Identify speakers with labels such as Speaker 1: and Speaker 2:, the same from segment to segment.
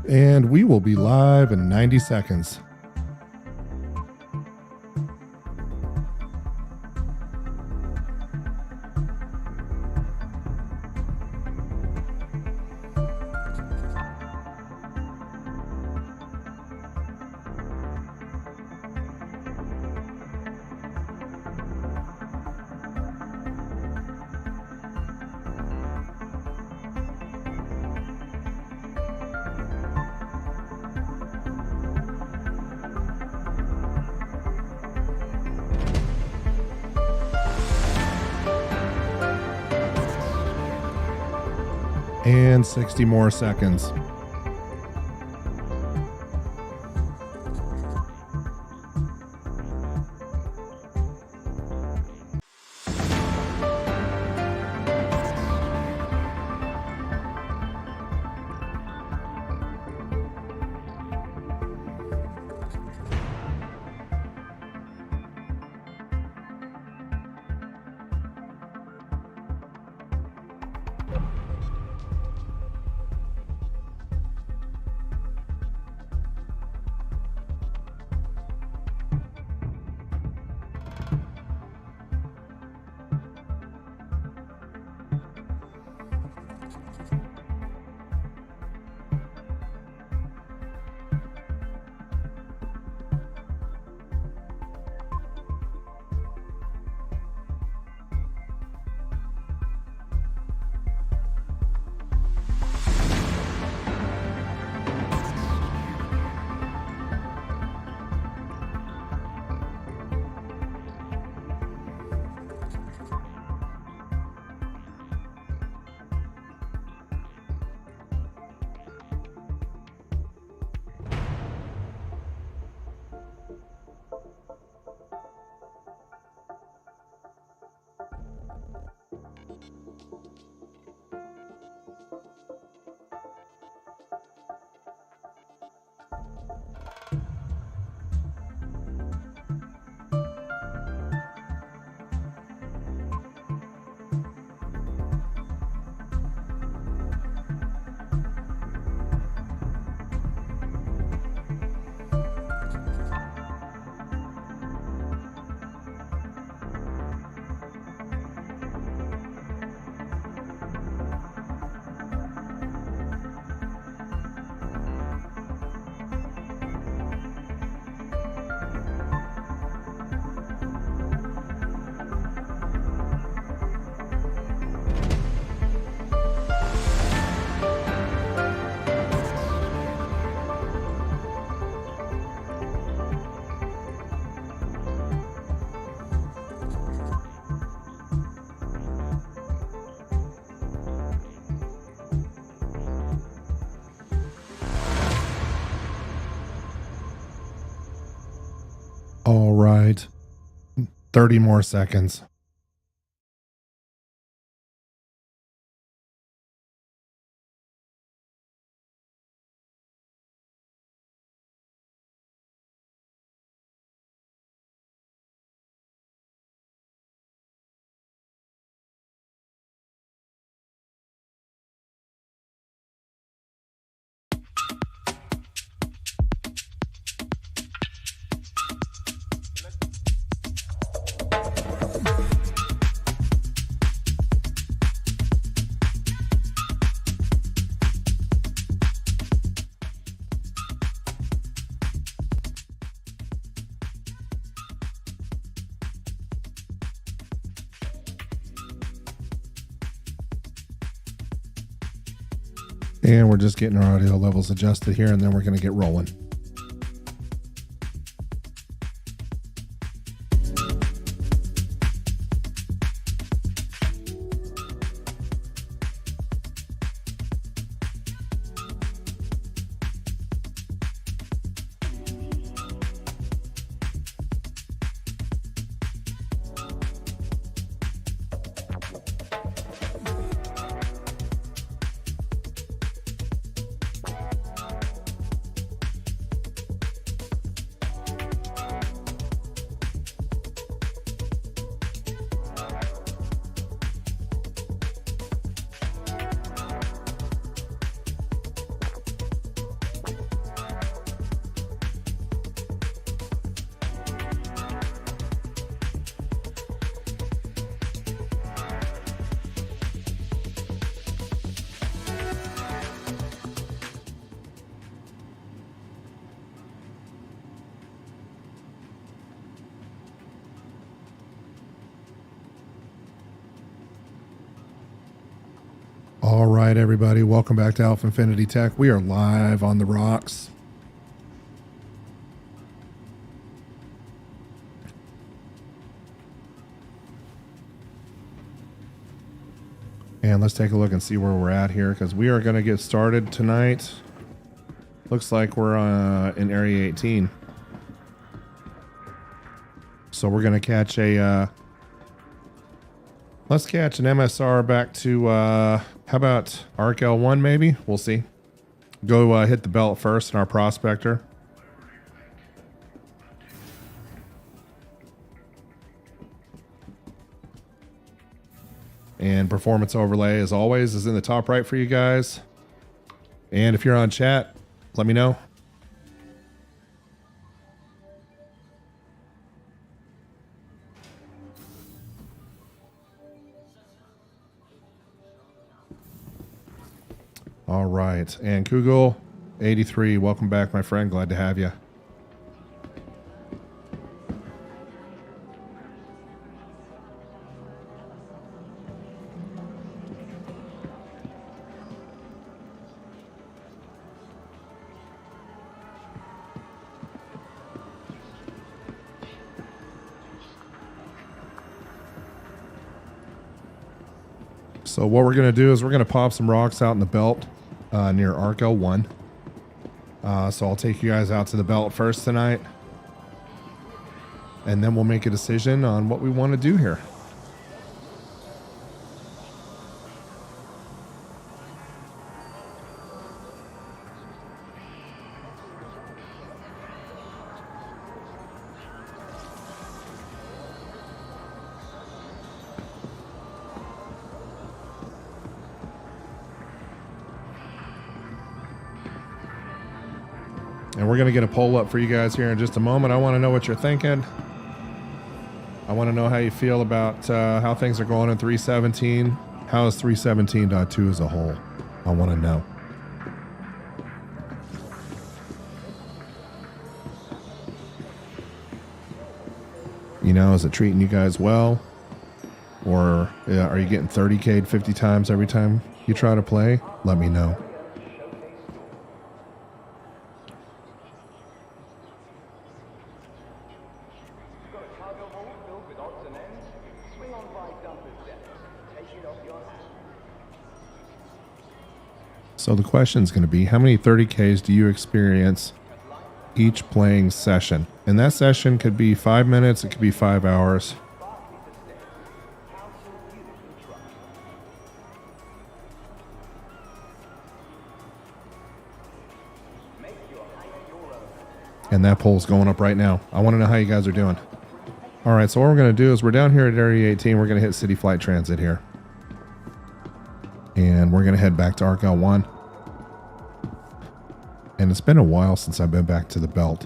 Speaker 1: And we will be live in 90 seconds. And 60 more seconds. All right. 30 more seconds. And we're just getting our audio levels adjusted here, and then we're going to get rolling. All right, everybody, welcome back to AlphaInfinity Tech. We are live on the rocks. And let's take a look and see where we're at here, because we are going to get started tonight. Looks like we're in Area 18. So we're going to catch a... let's catch an MSR back to... how about ARC-L1 maybe? We'll see. Go hit the belt first in our prospector. And performance overlay, as always, is in the top right for you guys. And if you're on chat, let me know. All right. And Kugel 83, welcome back, my friend. Glad to have you. So what we're going to do is we're going to pop some rocks out in the belt near ARC-L1. So I'll take you guys out to the belt first tonight. And then we'll make a decision on what we want to do here. And we're going to get a poll up for you guys here in just a moment. I want to know what you're thinking. I want to know how you feel about how things are going in 3.17. How is 3.17.2 as a whole? I want to know. You know, is it treating you guys well? Or are you getting 30K'd 50 times every time you try to play? Let me know. So the question is going to be, how many 30Ks do you experience each playing session? And that session could be 5 minutes, it could be 5 hours. And that poll's going up right now. I want to know how you guys are doing. All right, so what we're going to do is we're down here at Area 18. We're going to hit City Flight Transit here. And we're going to head back to ARC-L1. And it's been a while since I've been back to the belt.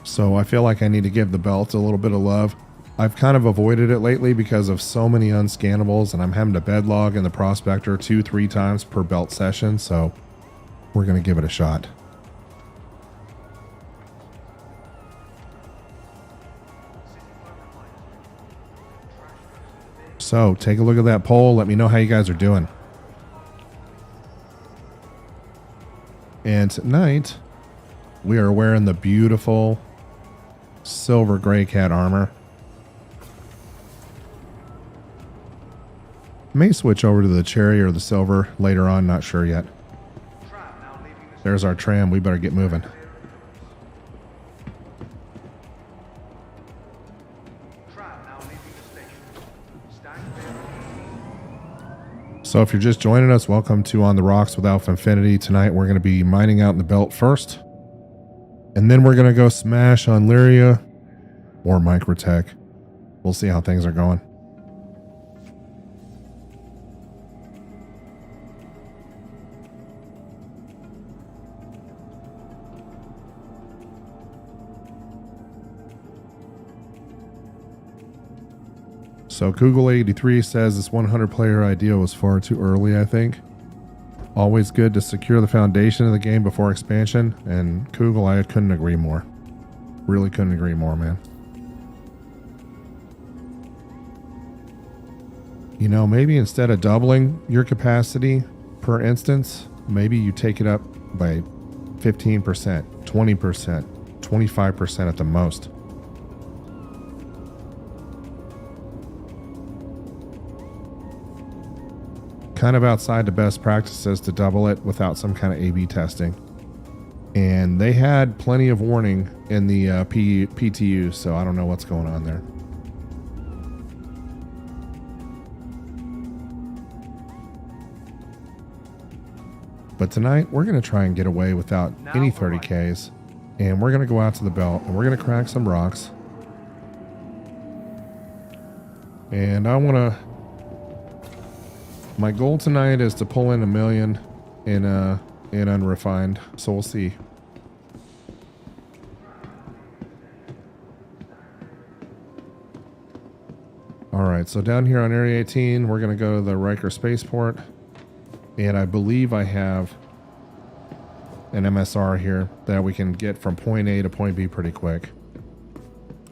Speaker 1: So I feel like I need to give the belt a little bit of love. I've kind of avoided it lately because of so many unscannables, and I'm having to bedlog in the prospector 2-3 times per belt session. So we're going to give it a shot. So take a look at that poll. Let me know how you guys are doing. And tonight, we are wearing the beautiful silver gray cat armor. May switch over to the cherry or the silver later on, not sure yet. There's our tram. We better get moving. So if you're just joining us, welcome to On the Rocks with AlphaInfinity. Tonight we're going to be mining out in the belt first. And then we're going to go smash on Lyria or Microtech. We'll see how things are going. So Kugel83 says this 100 player idea was far too early, I think. Always good to secure the foundation of the game before expansion. And Kugel, I couldn't agree more. Really couldn't agree more, man. You know, maybe instead of doubling your capacity per instance, maybe you take it up by 15%, 20%, 25% at the most. Kind of outside the best practices to double it without some kind of A/B testing. And they had plenty of warning in the PTU, so I don't know what's going on there. But tonight, we're going to try and get away without any 30Ks. And we're going to go out to the belt, and we're going to crack some rocks. And I want to... My goal tonight is to pull in 1 million in unrefined, so we'll see. Alright, so down here on Area 18, we're going to go to the Riker Spaceport. And I believe I have an MSR here that we can get from point A to point B pretty quick.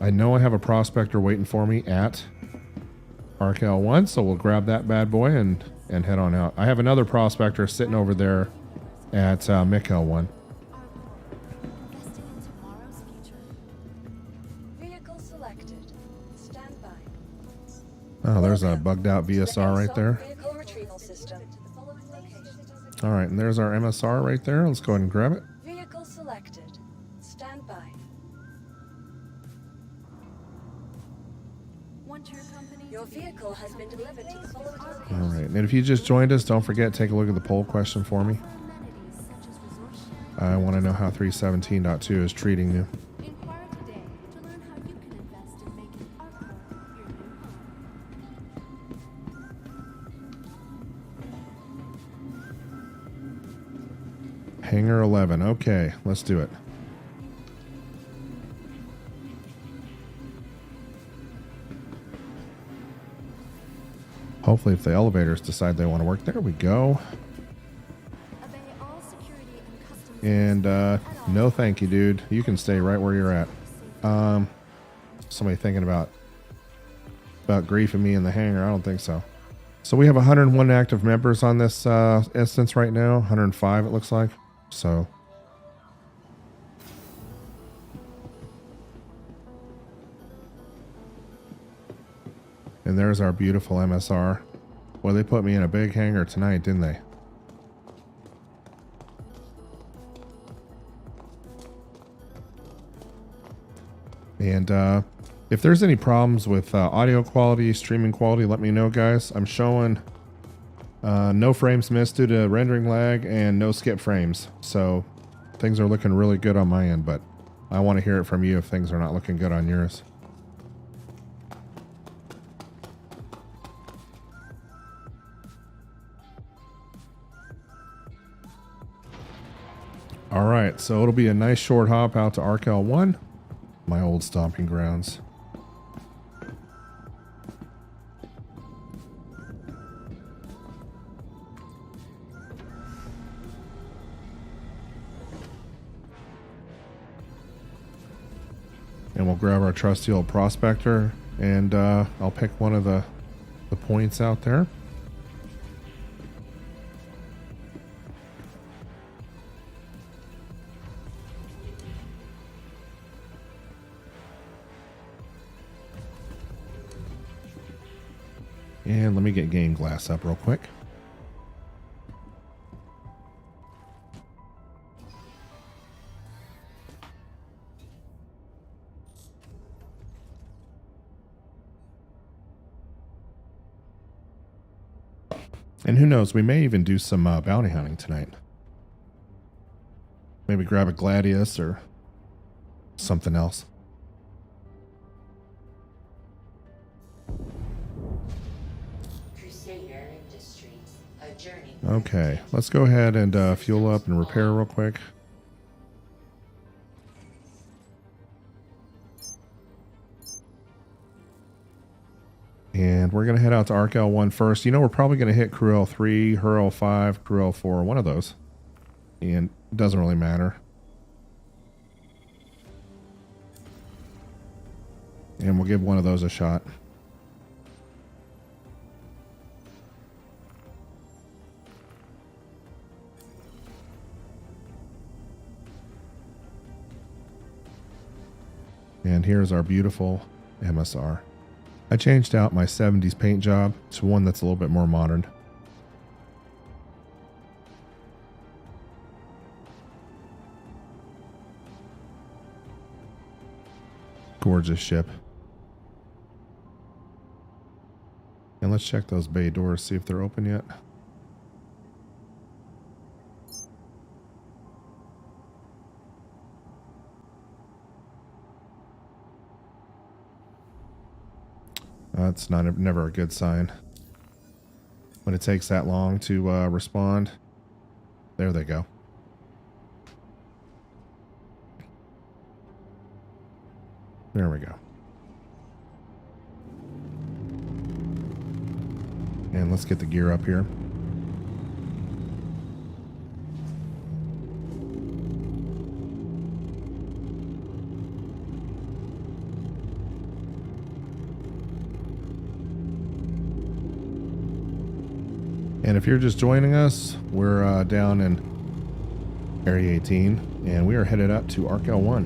Speaker 1: I know I have a prospector waiting for me at ARC-L1, so we'll grab that bad boy and head on out. I have another prospector sitting over there at MIC-L1. Oh, there's a bugged out VSR right there. All right, and there's our MSR right there. Let's go ahead and grab it.
Speaker 2: Vehicle selected. Stand by. Your vehicle has been delivered to the following location.
Speaker 1: All right, and if you just joined us, don't forget, take a look at the poll question for me. I want to know how 317.2 is treating you. Hangar 11. Okay, let's do it. Hopefully if the elevators decide they want to work. There we go. And no thank you, dude. You can stay right where you're at. Somebody thinking about griefing me in the hangar. I don't think so. So we have 101 active members on this instance right now. 105 it looks like. So and there's our beautiful MSR. Well, they put me in a big hangar tonight, didn't they? And if there's any problems with audio quality, streaming quality, let me know, guys. I'm showing no frames missed due to rendering lag and no skip frames. So things are looking really good on my end, but I want to hear it from you if things are not looking good on yours. All right, so it'll be a nice short hop out to ARC-L1, my old stomping grounds. And we'll grab our trusty old prospector, and I'll pick one of the points out there. And let me get game glass up real quick. And who knows, we may even do some bounty hunting tonight. Maybe grab a Gladius or something else. Okay, let's go ahead and fuel up and repair real quick. And we're going to head out to ARC-L1 first. You know, we're probably going to hit Crew L3, Her L5, Crew L4, one of those. And it doesn't really matter. And we'll give one of those a shot. And here's our beautiful MSR. I changed out my 70s paint job to one that's a little bit more modern. Gorgeous ship. And let's check those bay doors, see if they're open yet. That's never a good sign. When it takes that long to respond. There they go. There we go. And let's get the gear up here. And if you're just joining us, we're down in Area 18, and we are headed up to ARC-L1.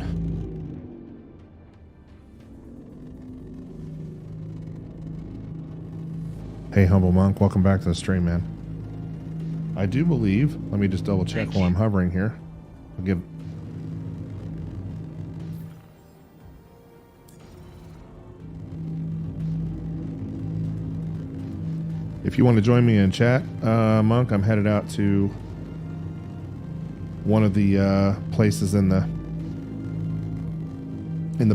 Speaker 1: Hey, Humble Monk, welcome back to the stream, man. I do believe, let me just double check while I'm hovering here. I'll give... If you want to join me in chat, Monk, I'm headed out to one of the places in the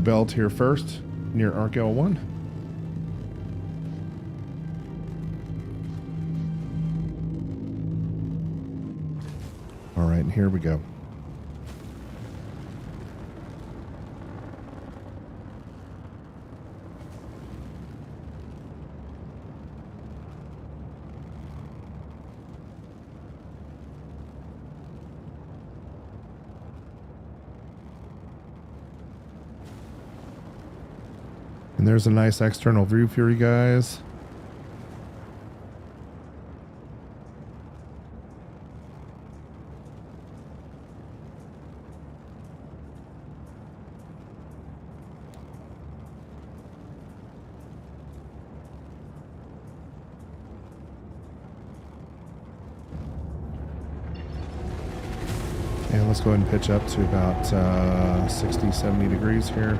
Speaker 1: belt here first, near ARC-L1. All right, and here we go. And there's a nice external view for you guys. And let's go ahead and pitch up to about 60, 70 degrees here.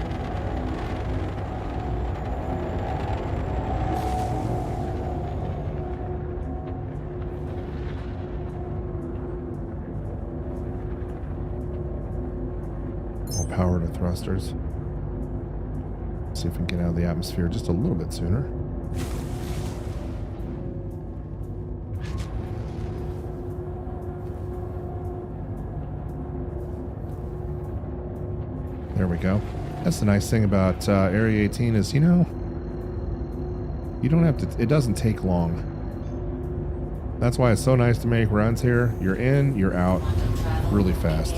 Speaker 1: All power to thrusters. See if we can get out of the atmosphere just a little bit sooner. There we go. That's the nice thing about Area 18 is, you know, you don't have to, it doesn't take long. That's why it's so nice to make runs here. You're in, you're out really fast.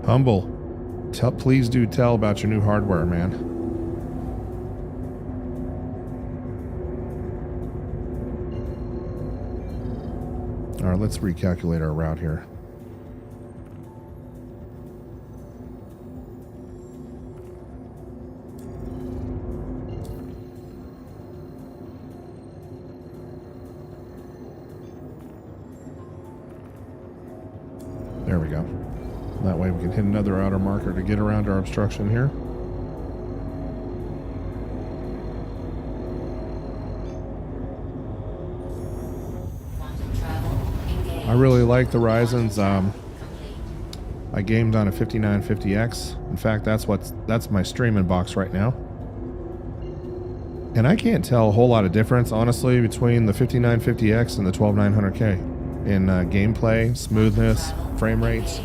Speaker 1: Humble, please do tell about your new hardware, man. All right, let's recalculate our route here. There we go. That way we can hit another outer marker to get around our obstruction here. I really like the Ryzen's. I gamed on a 5950X. In fact, that's my streaming box right now. And I can't tell a whole lot of difference, honestly, between the 5950X and the 12900K in gameplay, smoothness, frame rates.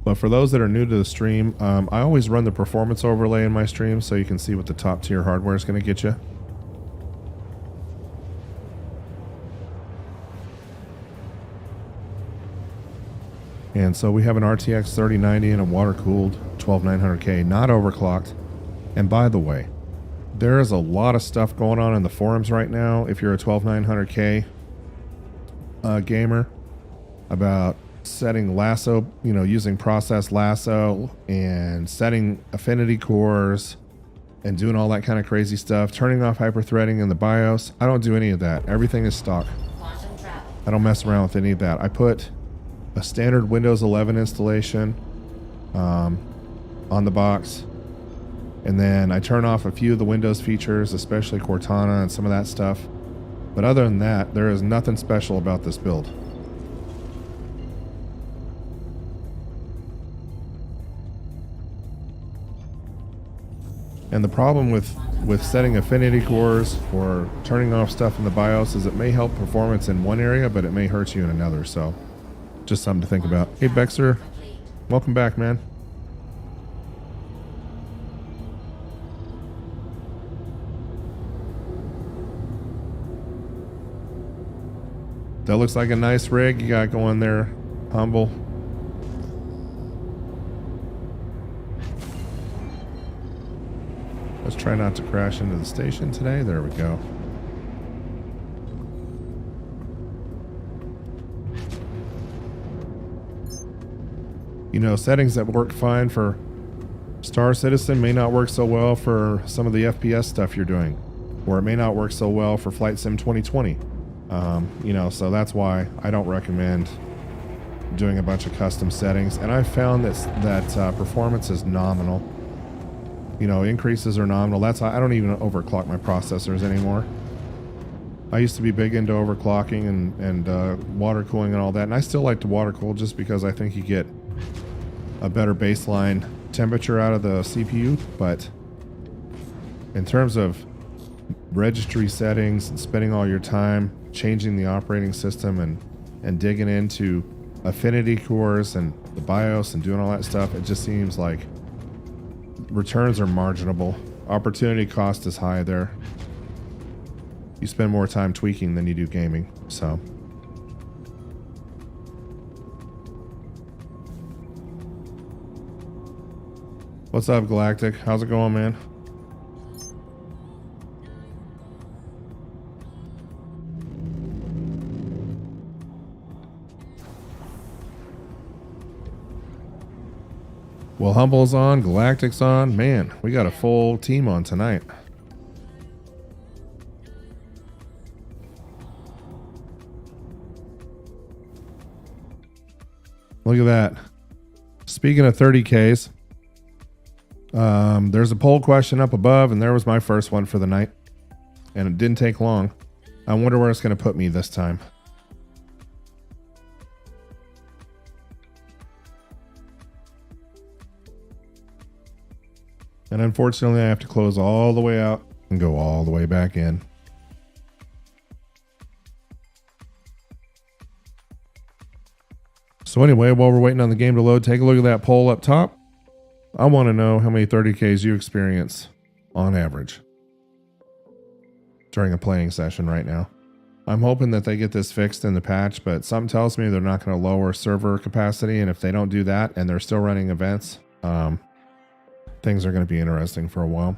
Speaker 1: But for those that are new to the stream, I always run the performance overlay in my stream so you can see what the top tier hardware is going to get you. And so we have an RTX 3090 and a water-cooled 12900K, not overclocked. And by the way, there is a lot of stuff going on in the forums right now, if you're a 12900K gamer, about setting lasso, you know, using process lasso and setting affinity cores and doing all that kind of crazy stuff, turning off hyperthreading in the BIOS. I don't do any of that. Everything is stock. I don't mess around with any of that. I put a standard Windows 11 installation on the box, and then I turn off a few of the Windows features, especially Cortana and some of that stuff. But other than that, there is nothing special about this build. And the problem with setting affinity cores or turning off stuff in the BIOS is it may help performance in one area, but it may hurt you in another. So just something to think about. Hey, Bexer, welcome back, man. That looks like a nice rig you got going there, Humble. Let's try not to crash into the station today. There we go. You know, settings that work fine for Star Citizen may not work so well for some of the FPS stuff you're doing, or it may not work so well for Flight Sim 2020. You know, so that's why I don't recommend doing a bunch of custom settings. And I found that performance is nominal. You know, increases are nominal. That's I don't even overclock my processors anymore. I used to be big into overclocking and water cooling and all that, and I still like to water cool just because I think you get a better baseline temperature out of the CPU. But in terms of registry settings and spending all your time changing the operating system and digging into affinity cores and the BIOS and doing all that stuff, it just seems like returns are marginable. Opportunity cost is high there. You spend more time tweaking than you do gaming. So what's up, Galactic? How's it going, man? Well, Humble's on, Galactic's on. Man, we got a full team on tonight. Look at that. Speaking of 30Ks, there's a poll question up above, and there was my first one for the night. And it didn't take long. I wonder where it's going to put me this time. And unfortunately, I have to close all the way out and go all the way back in. So anyway, while we're waiting on the game to load, take a look at that poll up top. I want to know how many 30Ks you experience on average during a playing session right now. I'm hoping that they get this fixed in the patch, but something tells me they're not going to lower server capacity. And if they don't do that and they're still running events, things are going to be interesting for a while.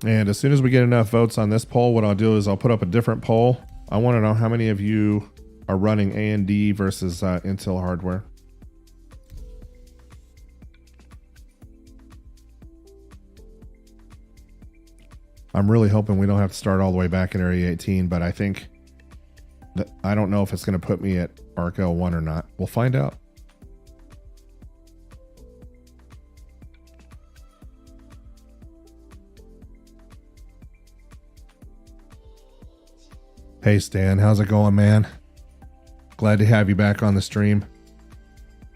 Speaker 1: And as soon as we get enough votes on this poll, what I'll do is I'll put up a different poll. I want to know how many of you are running AMD versus Intel hardware. I'm really hoping we don't have to start all the way back in Area 18, but I think that I don't know if it's going to put me at ARC L1 or not. We'll find out. Hey Stan, how's it going, man? Glad to have you back on the stream.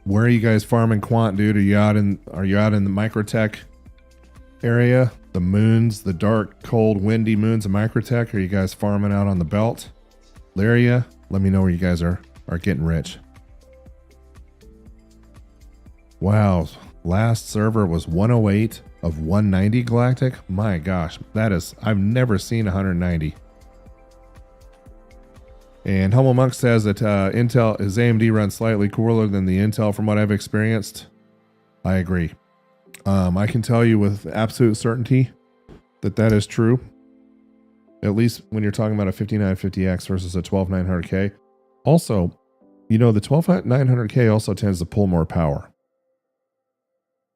Speaker 1: Where are you guys farming quant, dude? Are you out in the Microtech area? The moons, the dark, cold, windy moons of Microtech? Are you guys farming out on the belt? Lyria? Let me know where you guys are getting rich. Wow, last server was 108 of 190 Galactic. My gosh, that is, I've never seen 190. And Humble Monk says that Intel is AMD runs slightly cooler than the Intel from what I've experienced. I agree. I can tell you with absolute certainty that that is true. At least when you're talking about a 5950X versus a 12900K. Also, you know, the 12900K also tends to pull more power.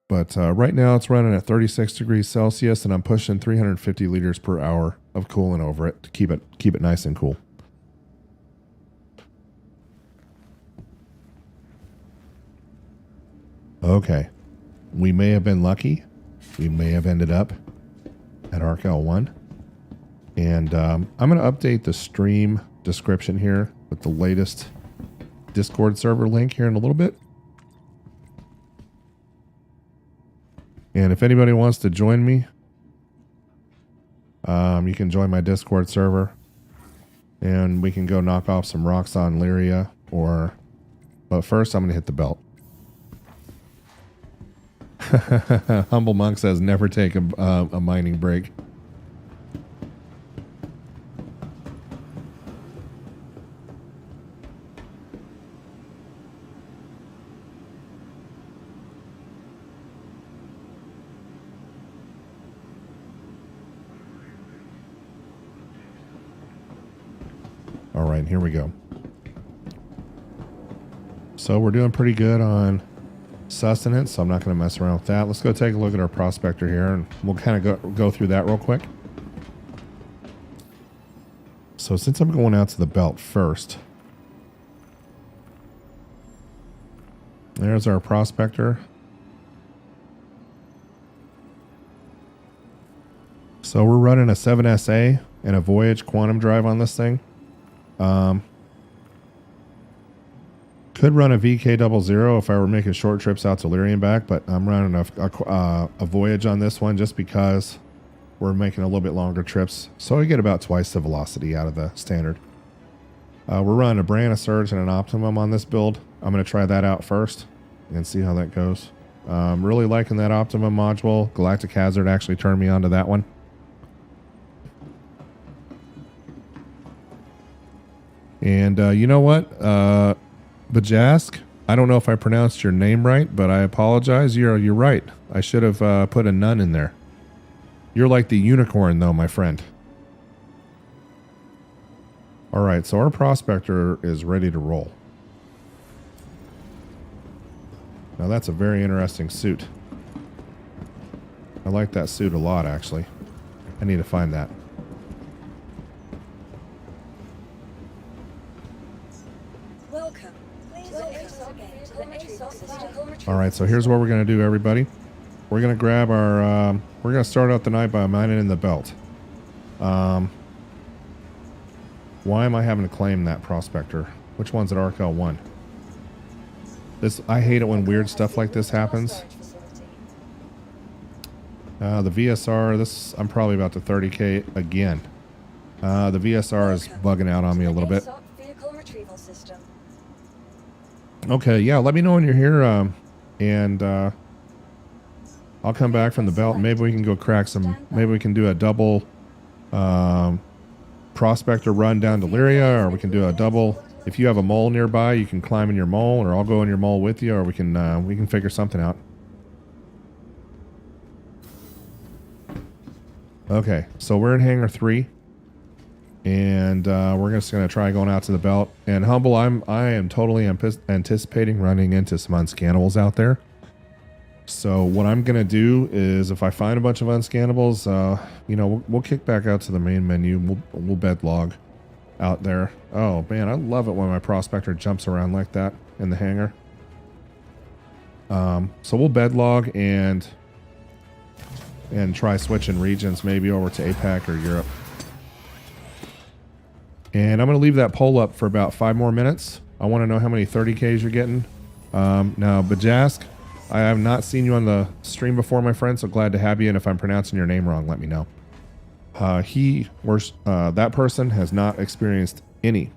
Speaker 1: But right now it's running at 36 degrees Celsius and I'm pushing 350 liters per hour of coolant over it to keep it nice and cool. Okay. We may have been lucky. We may have ended up at ArcL1. And I'm going to update the stream description here with the latest Discord server link here in a little bit. And if anybody wants to join me, you can join my Discord server. And we can go knock off some rocks on Lyria. But first I'm going to hit the belt. Humble Monk says never take a mining break. All right, here we go. So we're doing pretty good on sustenance, so I'm not going to mess around with that. Let's go take a look at our prospector here, and we'll kind of go through that real quick. So since I'm going out to the belt first, there's our prospector. So we're running a 7SA and a Voyage quantum drive on this thing. Could run a VK00 if I were making short trips out to Lyria and back, but I'm running a Voyage on this one just because we're making a little bit longer trips. So I get about twice the velocity out of the standard. We're running a Brand, a Surge, and an Optimum on this build. I'm going to try that out first and see how that goes. Really liking that Optimum module. Galactic Hazard actually turned me onto that one. And you know what? Bajask, I don't know if I pronounced your name right, but I apologize. You're right. I should have put a none in there. You're like the unicorn, though, my friend. All right, so our prospector is ready to roll. Now, that's a very interesting suit. I like that suit a lot, actually. I need to find that.
Speaker 2: Welcome.
Speaker 1: All right, so here's what we're going to do, everybody. We're going to grab our, we're going to start out the night by mining in the belt. Why am I having to claim that prospector? Which one's at ArcL1? I hate it when weird stuff like this happens. The VSR, I'm probably about to 30K again. The VSR is bugging out on me a little bit. Okay, yeah, let me know when you're here, and I'll come back from the belt. Maybe we can go crack some, maybe we can do a double prospector run down to Lyria, or we can do a double. If you have a mole nearby, you can climb in your mole, or I'll go in your mole with you, or we can figure something out. Okay, so we're in Hangar 3. And we're just going to try going out to the belt. And Humble, I am totally anticipating running into some unscannables out there. So what I'm going to do is if I find a bunch of unscannables, you know, we'll kick back out to the main menu. We'll bed log out there. Oh, man, I love it when my prospector jumps around like that in the hangar. So we'll bed log and try switching regions, maybe over to APAC or Europe. And I'm going to leave that poll up for about 5 more minutes. I want to know how many 30Ks you're getting. Now, Bajask, I have not seen you on the stream before, my friend, so glad to have you. And if I'm pronouncing your name wrong, let me know. That person has not experienced any.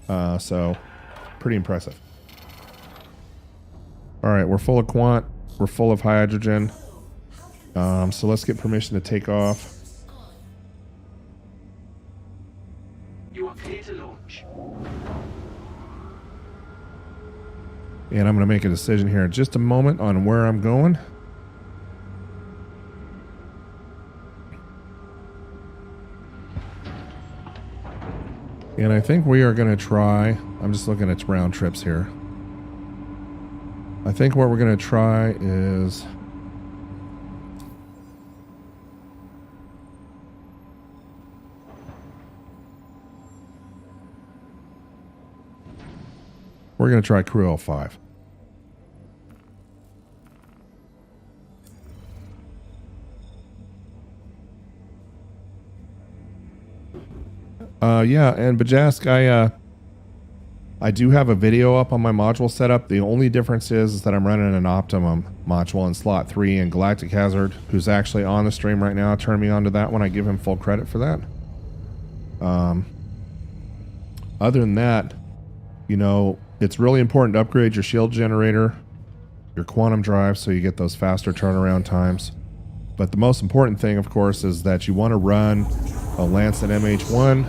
Speaker 1: So, pretty impressive. All right, we're full of quant. We're full of hydrogen. So let's get permission to take off.
Speaker 3: You are clear to launch.
Speaker 1: And I'm going to make a decision here in just a moment on where I'm going. And I think we are going to try, I'm just looking at round trips here. I think what we're going to try is we're going to try Crew L5. Yeah, and Bajask, I do have a video up on my module setup. The only difference is that I'm running an Optimum module in slot 3, and Galactic Hazard, who's actually on the stream right now, turned me on to that one. I give him full credit for that. Other than that, you know, it's really important to upgrade your shield generator, your quantum drive, so you get those faster turnaround times. But the most important thing, of course, is that you want to run a Lancet MH1,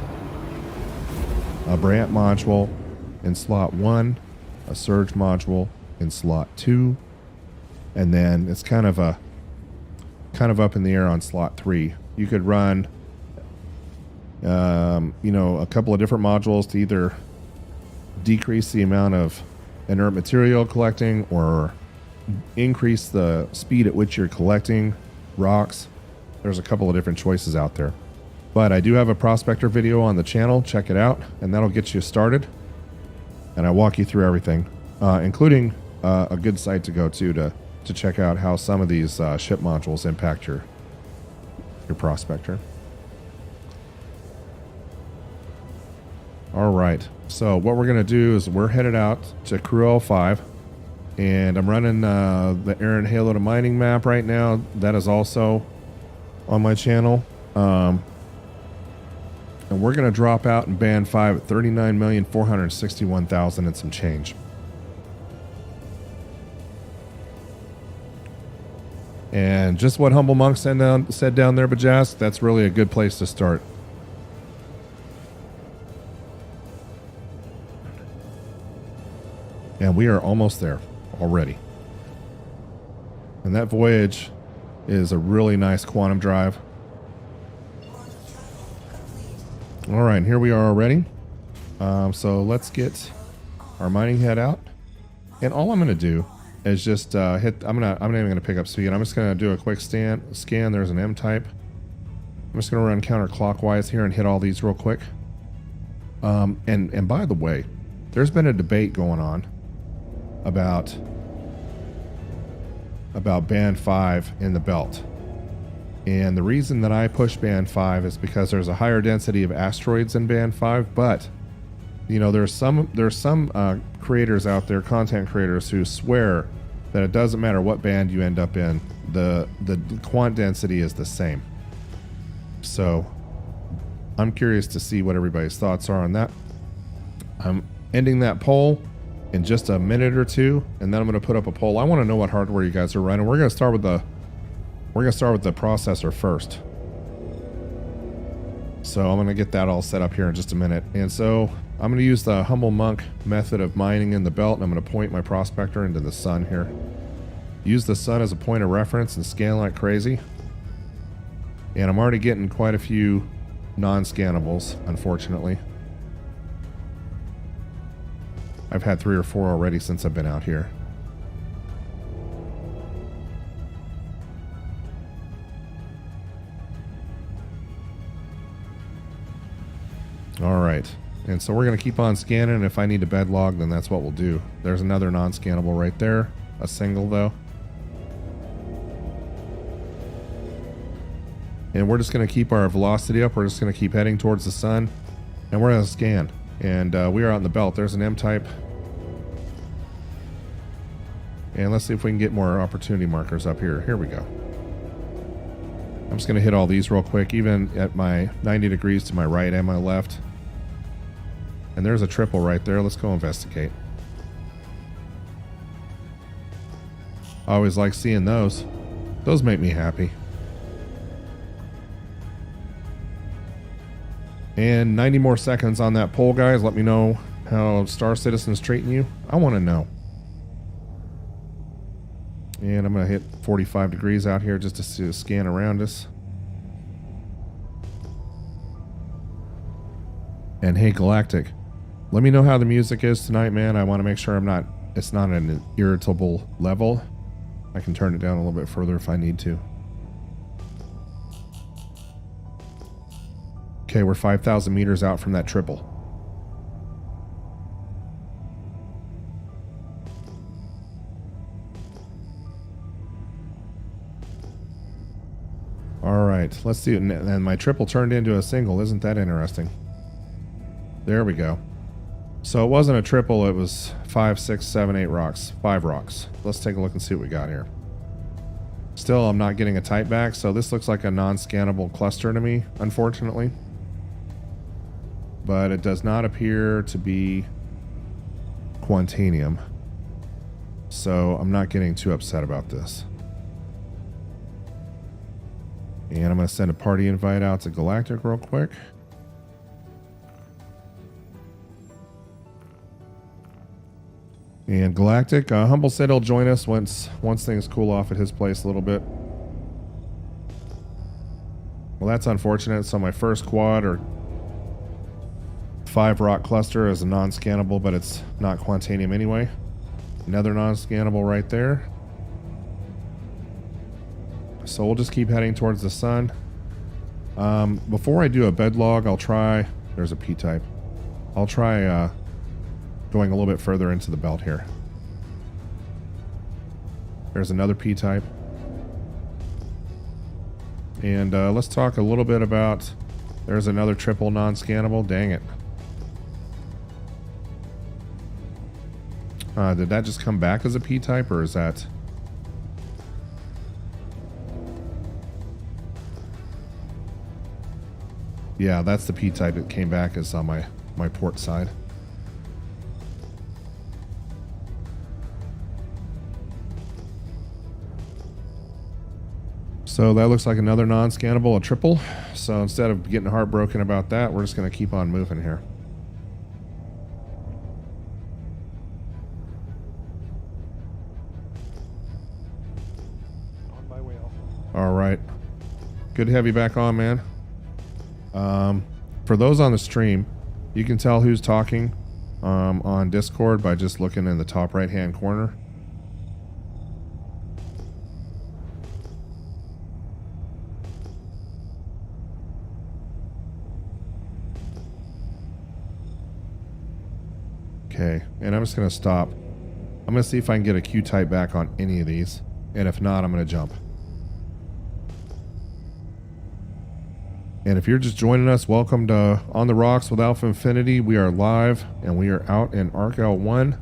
Speaker 1: a Brant module in slot 1, a Surge module in slot 2, and then it's kind of up in the air on slot 3. You could run, you know, a couple of different modules to either decrease the amount of inert material collecting or increase the speed at which you're collecting rocks. There's a couple of different choices out there. But I do have a prospector video on the channel. Check it out, and that'll get you started. And I walk you through everything, including a good site to go to check out how some of these ship modules impact your prospector. All right. So what we're going to do is we're headed out to Crew L5, and I'm running the Aaron Halo to Mining map right now. That is also on my channel. And we're going to drop out in Band 5 at 39,461,000 and some change. And just what Humble Monk said down there, Bajask, that's really a good place to start. And we are almost there already. And that voyage is a really nice quantum drive. All right, here we are already. So let's get our mining head out. And all I'm going to do is just hit. I'm not even going to pick up speed. I'm just going to do a quick scan. There's an M type. I'm just going to run counterclockwise here and hit all these real quick. And by the way, there's been a debate going on about Band 5 in the belt. And the reason that I push Band 5 is because there's a higher density of asteroids in Band 5, but you know, there's some creators out there, content creators, who swear that it doesn't matter what band you end up in, the quant density is the same. So I'm curious to see what everybody's thoughts are on that. I'm ending that poll in just a minute or two, and then I'm going to put up a poll. I want to know what hardware you guys are running. We're going to start with the processor first. So I'm going to get that all set up here in just a minute. And so I'm going to use the Humble Monk method of mining in the belt, and I'm going to point my prospector into the sun here. Use the sun as a point of reference and scan like crazy. And I'm already getting quite a few non-scannables, unfortunately. I've had 3 or 4 already since I've been out here. All right, and so we're going to keep on scanning, and if I need to bed log, then that's what we'll do. There's another non-scannable right there, a single though. And we're just going to keep our velocity up. We're just going to keep heading towards the sun, and we're going to scan. And we are out in the belt. There's an M-type. And let's see if we can get more opportunity markers up here. Here we go. I'm just going to hit all these real quick, even at my 90 degrees to my right and my left. And there's a triple right there. Let's go investigate. I always like seeing those. Those make me happy. And 90 more seconds on that poll, guys. Let me know how Star Citizen's treating you. I want to know. And I'm going to hit 45 degrees out here just to scan around us. And hey, Galactic, let me know how the music is tonight, man. I want to make sure it's not at an irritable level. I can turn it down a little bit further if I need to. Okay, we're 5,000 meters out from that triple. All right, let's see. And my triple turned into a single. Isn't that interesting? There we go. So it wasn't a triple. It was 5, 6, 7, 8 rocks. 5 rocks. Let's take a look and see what we got here. Still, I'm not getting a type back, so this looks like a non-scannable cluster to me, unfortunately. But it does not appear to be Quantanium. So I'm not getting too upset about this. And I'm going to send a party invite out to Galactic real quick. And Galactic, Humble said he'll join us once things cool off at his place a little bit. Well, that's unfortunate. So my first quad or 5 rock cluster is a non-scannable, but it's not Quantanium anyway. Another non-scannable right there. So we'll just keep heading towards the sun. Before I do a bed log, I'll try... There's a P-type. I'll try going a little bit further into the belt here. There's another P-type. And let's talk a little bit about... There's another triple non-scannable. Dang it. Did that just come back as a P-type, or is that... Yeah, that's the P-type that came back as on my port side. So that looks like another non-scannable, a triple. So instead of getting heartbroken about that, we're just going to keep on moving here.
Speaker 3: On my way, Alpha.
Speaker 1: All right. Good to have you back on, man. For those on the stream, you can tell who's talking on Discord by just looking in the top right hand corner. Okay, and I'm just going to stop. I'm going to see if I can get a Q-type back on any of these, and if not, I'm going to jump. And if you're just joining us, welcome to On the Rocks with AlphaInfinity. We are live, and we are out in ArcL1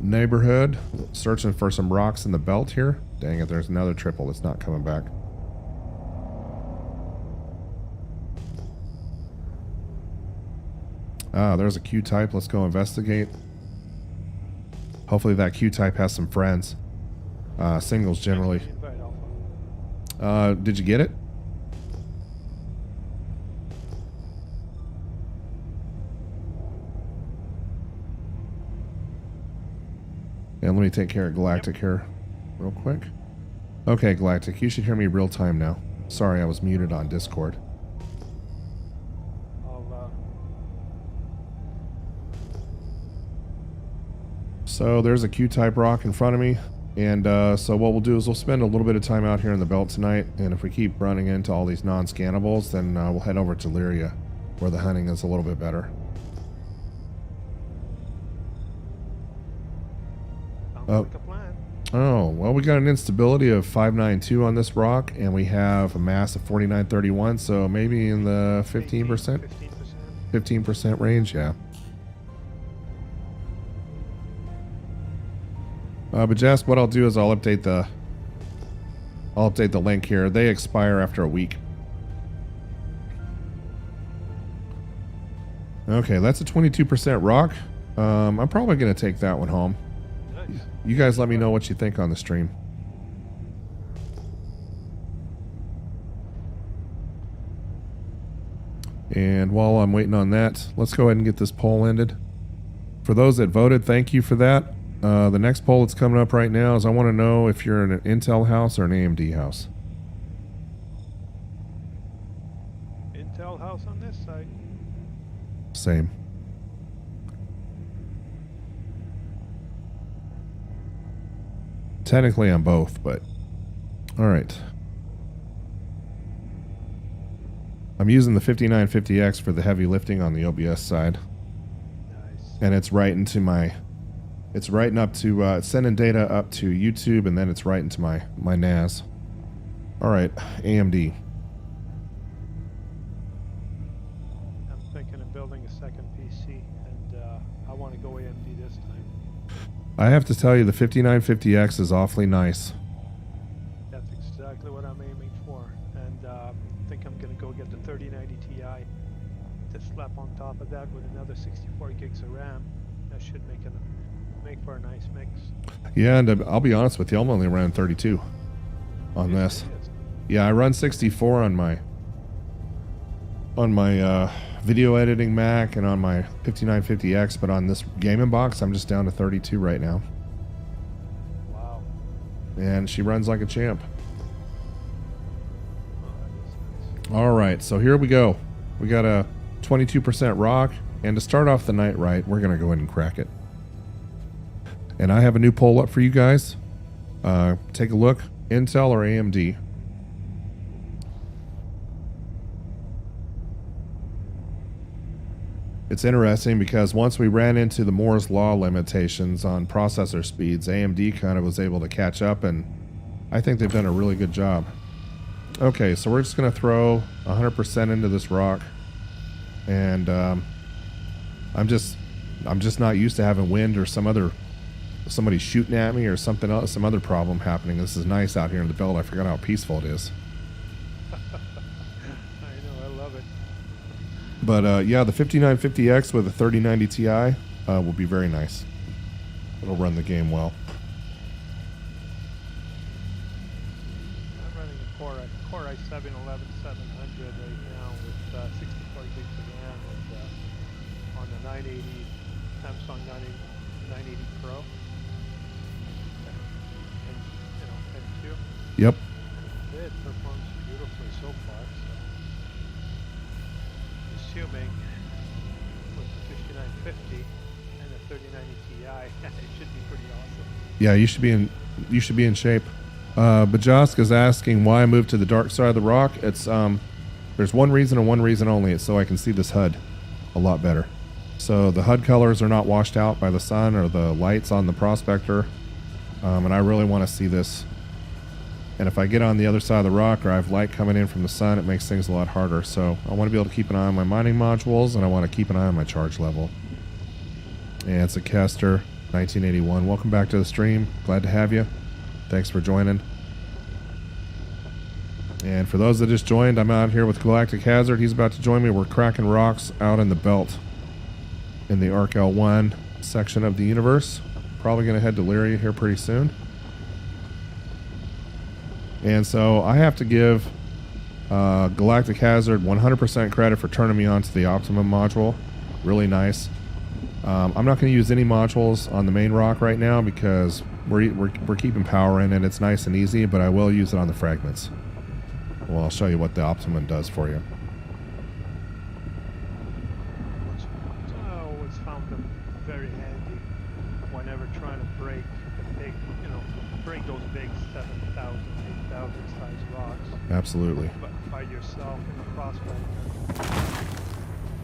Speaker 1: neighborhood, searching for some rocks in the belt here. Dang it, there's another triple that's not coming back. Ah, there's a Q-type. Let's go investigate. Hopefully that Q-type has some friends. Singles generally. Did you get it? And let me take care of Galactic here real quick. Okay, Galactic, you should hear me real time now. Sorry, I was muted on Discord. So there's a Q-type rock in front of me. And so what we'll do is we'll spend a little bit of time out here in the belt tonight. And if we keep running into all these non-scannables, then we'll head over to Lyria, where the hunting is a little bit better. Oh, well, we got an instability of 592 on this rock, and we have a mass of 4931, so maybe in the 15%? 15% range, yeah. But Jess, what I'll do is I'll update the link here. They expire after a week. Okay, that's a 22% rock. I'm probably going to take that one home. You guys let me know what you think on the stream. And while I'm waiting on that, let's go ahead and get this poll ended. For those that voted, thank you for that. The next poll that's coming up right now is I want to know if you're in an Intel house or an AMD house.
Speaker 3: Intel house on this side.
Speaker 1: Same. Technically on both, but all right. I'm using the 5950X for the heavy lifting on the OBS side.
Speaker 3: Nice.
Speaker 1: And it's right into my, it's writing up to, it's sending data up to YouTube, and then it's right into my NAS. All right, AMD.
Speaker 3: I'm thinking of building a second PC, and I want to go AMD this time.
Speaker 1: I have to tell you, the 5950X is awfully nice.
Speaker 3: That's exactly what I'm aiming for, and I think I'm going to go get the 3090 Ti to slap on top of that with another 64 gigs of RAM. That should make for a nice mix.
Speaker 1: Yeah, and I'll be honest with you, I'm only running 32 on this. Yeah, I run 64 on my video editing Mac and on my 5950X, but on this gaming box, I'm just down to 32 right now.
Speaker 3: Wow.
Speaker 1: And she runs like a champ.
Speaker 3: Oh, that is nice.
Speaker 1: All right, so here we go. We got a 22% rock, and to start off the night right, we're going to go ahead and crack it. And I have a new poll up for you guys. Take a look, Intel or AMD. It's interesting because once we ran into the Moore's Law limitations on processor speeds, AMD kind of was able to catch up, and I think they've done a really good job. Okay, so we're just going to throw 100% into this rock, and I'm just not used to having wind or somebody shooting at me or something else, some other problem happening. This is nice out here in the belt. I forgot how peaceful it is. But yeah, the 5950X with a 3090 Ti will be very nice. It'll run the game well.
Speaker 3: I'm running a Core i7 11700 right now with 64 gigs of RAM and on the 980 Samsung 980 Pro. And you know, M2.
Speaker 1: Yep.
Speaker 3: It performs beautifully so far. Assuming with the 5950 and the 3090 Ti, it should be pretty awesome.
Speaker 1: Yeah, you should be in shape. Bajosk is asking why I moved to the dark side of the rock. It's there's one reason and one reason only. It's so I can see this HUD a lot better. So the HUD colors are not washed out by the sun or the lights on the prospector, and I really want to see this. And if I get on the other side of the rock or I have light coming in from the sun, it makes things a lot harder. So I want to be able to keep an eye on my mining modules, and I want to keep an eye on my charge level. And it's a Kester 1981. Welcome back to the stream. Glad to have you. Thanks for joining. And for those that just joined, I'm out here with Galactic Hazard. He's about to join me. We're cracking rocks out in the belt in the Arc L1 section of the universe. Probably going to head to Lyria here pretty soon. And so I have to give Galactic Hazard 100% credit for turning me on to the Optimum module. Really nice. I'm not going to use any modules on the main rock right now because we're keeping power in it. It's nice and easy, but I will use it on the fragments. Well, I'll show you what the Optimum does for you.
Speaker 3: I always found them very handy whenever trying to break the big, break those big 7,000, 8,000 size rocks.
Speaker 1: Absolutely.
Speaker 3: But by yourself in the prospector.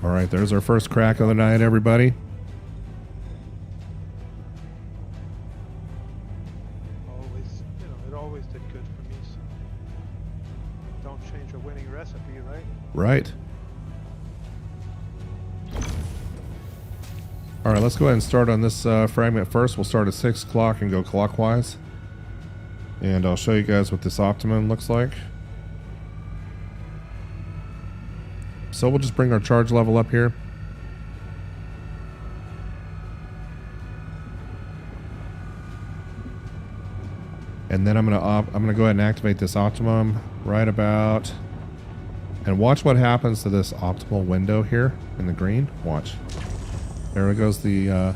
Speaker 1: All right, there's our first crack of the night, everybody.
Speaker 3: Always, it always did good for me. So don't change a winning recipe, right?
Speaker 1: Right. All right, let's go ahead and start on this fragment first. We'll start at 6 o'clock and go clockwise. And I'll show you guys what this Optimum looks like. So we'll just bring our charge level up here. And then I'm gonna go ahead and activate this Optimum right about, and watch what happens to this optimal window here in the green. Watch. There goes the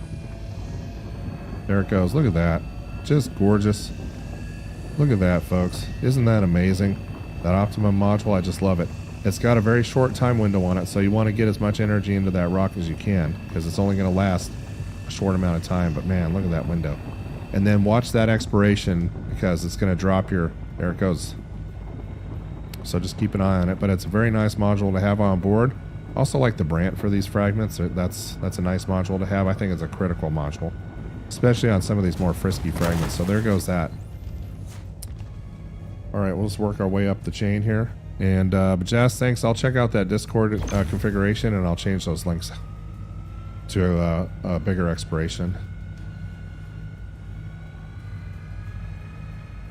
Speaker 1: There it goes. Look at that. Just gorgeous. Look at that, folks. Isn't that amazing? That optimum module, I just love it. It's got a very short time window on it, so you want to get as much energy into that rock as you can, because it's only going to last a short amount of time. But man, look at that window. And then watch that expiration, because it's going to drop your... There it goes. So just keep an eye on it. But it's a very nice module to have on board. Also like the Brant for these fragments. That's a nice module to have. I think it's a critical module, especially on some of these more frisky fragments. So there goes that. All right, we'll just work our way up the chain here. And but Jazz, thanks. I'll check out that Discord configuration, and I'll change those links to a bigger expiration.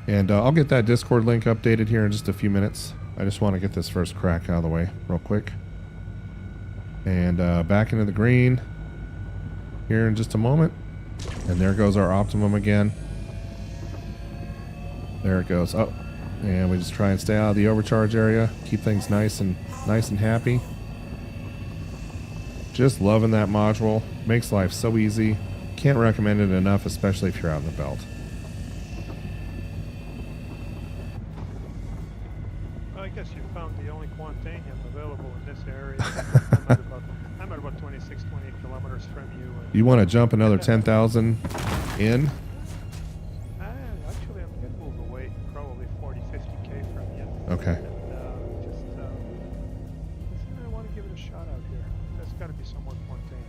Speaker 1: And I'll get that Discord link updated here in just a few minutes. I just want to get this first crack out of the way real quick. And back into the green here in just a moment. And there goes our optimum again. There it goes. Oh, and we just try and stay out of the overcharge area. Keep things nice and happy. Just loving that module. Makes life so easy. Can't recommend it enough, especially if you're out in the belt.
Speaker 3: Well, I guess you found the only quantanium available in this area. I'm at about 26, 28 kilometers from you.
Speaker 1: You want to jump another 10,000 in?
Speaker 3: Actually, I'm going to move away, probably 40, 50K from you.
Speaker 1: Okay.
Speaker 3: And I want to give it a shot out here. There's got to be some more quantanium.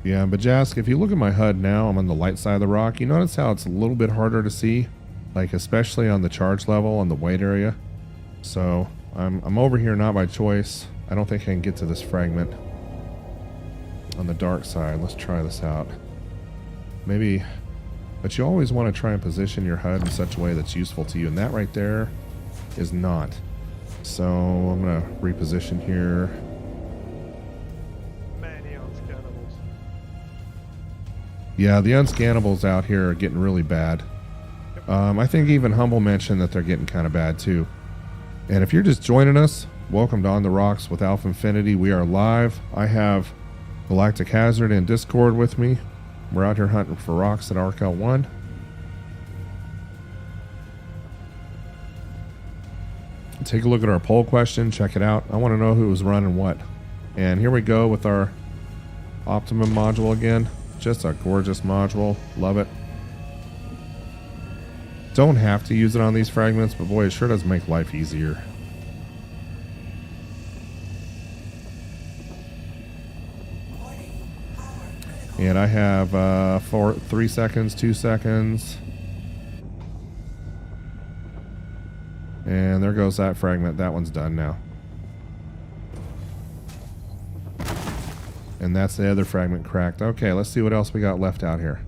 Speaker 1: Yeah, but Jask, if you look at my HUD now, I'm on the light side of the rock. You notice how it's a little bit harder to see, like especially on the charge level on the white area. So I'm over here not by choice. I don't think I can get to this fragment on the dark side. Let's try this out. Maybe, but you always want to try and position your HUD in such a way that's useful to you, and that right there is not. So I'm gonna reposition here. Yeah, the unscannables out here are getting really bad. I think even Humble mentioned that they're getting kind of bad too. And if you're just joining us, welcome to On the Rocks with AlphaInfinity. We are live. I have Galactic Hazard in Discord with me. We're out here hunting for rocks at ArcL1. Take a look at our poll question. Check it out. I want to know who was running what. And here we go with our Optimum module again. Just a gorgeous module. Love it. Don't have to use it on these fragments, but boy, it sure does make life easier. And I have 3 seconds, 2 seconds. And there goes that fragment. That one's done now. And that's the other fragment cracked. Okay, let's see what else we got left out here.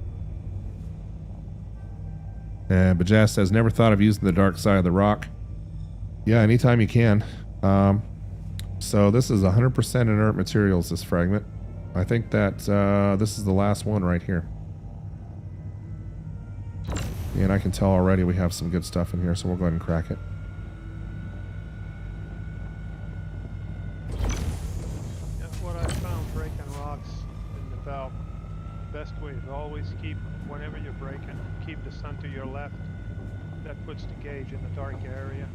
Speaker 1: And Bajaz says, never thought of using the dark side of the rock. Yeah, anytime you can. So this is 100% inert materials, this fragment. I think that this is the last one right here. And I can tell already we have some good stuff in here, so we'll go ahead and crack it.
Speaker 3: What I found breaking rocks in the belt, the best way is always keep, whenever you're breaking, keep the sun to your left. That puts the gauge in the dark area.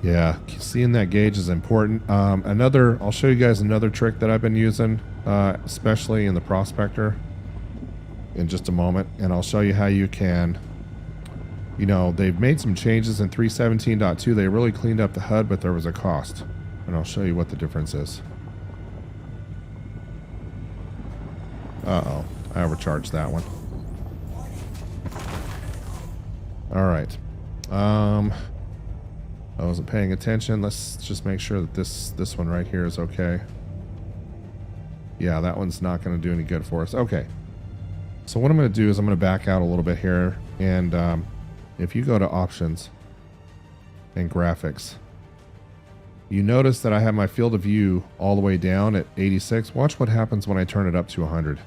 Speaker 1: Yeah, seeing that gauge is important. I'll show you guys another trick that I've been using, especially in the Prospector, in just a moment. And I'll show you how you can, you know, they've made some changes in 3.17.2. They really cleaned up the HUD, but there was a cost. And I'll show you what the difference is. Uh-oh, I overcharged that one. All right. I wasn't paying attention. Let's just make sure that this one right here is okay. Yeah, that one's not going to do any good for us. Okay. So what I'm going to do is I'm going to back out a little bit here. And if you go to Options and Graphics, you notice that I have my field of view all the way down at 86. Watch what happens when I turn it up to 100.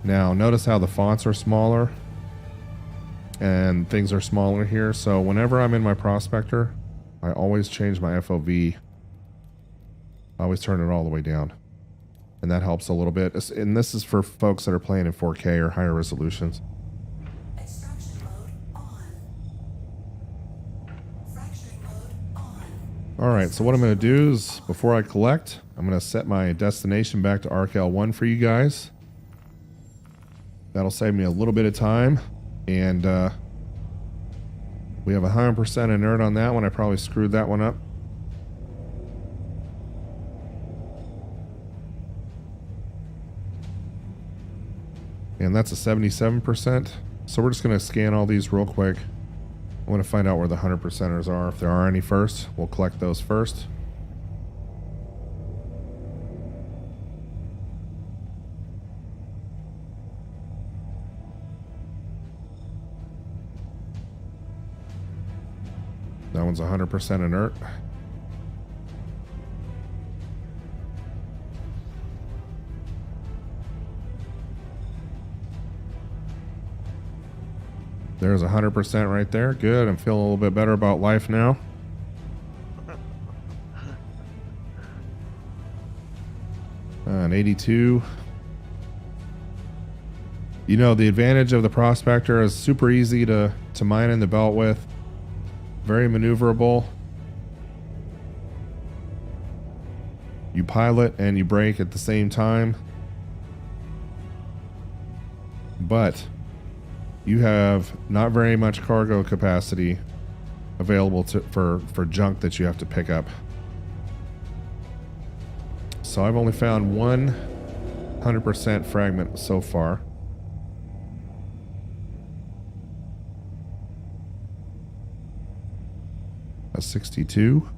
Speaker 1: Now, notice how the fonts are smaller. And things are smaller here, so whenever I'm in my Prospector, I always change my FOV. I always turn it all the way down. and that helps a little bit. And this is for folks that are playing in 4K or higher resolutions.
Speaker 2: Extraction mode on. Fracturing mode on.
Speaker 1: All right, so what I'm going to do is, before I collect, I'm going to set my destination back to ArcL1 for you guys. That'll save me a little bit of time. And we have 100% inert on that one. I probably screwed that one up. And that's a 77%. So we're just going to scan all these real quick. I want to find out where the 100%ers are. If there are any first, we'll collect those first. That one's 100% inert. There's 100% right there. Good. I'm feeling a little bit better about life now. An 82. You know, the advantage of the Prospector is super easy to mine in the belt with. Very maneuverable. You pilot and you brake at the same time. But you have not very much cargo capacity available for junk that you have to pick up. So I've only found 100% fragment so far. A 62.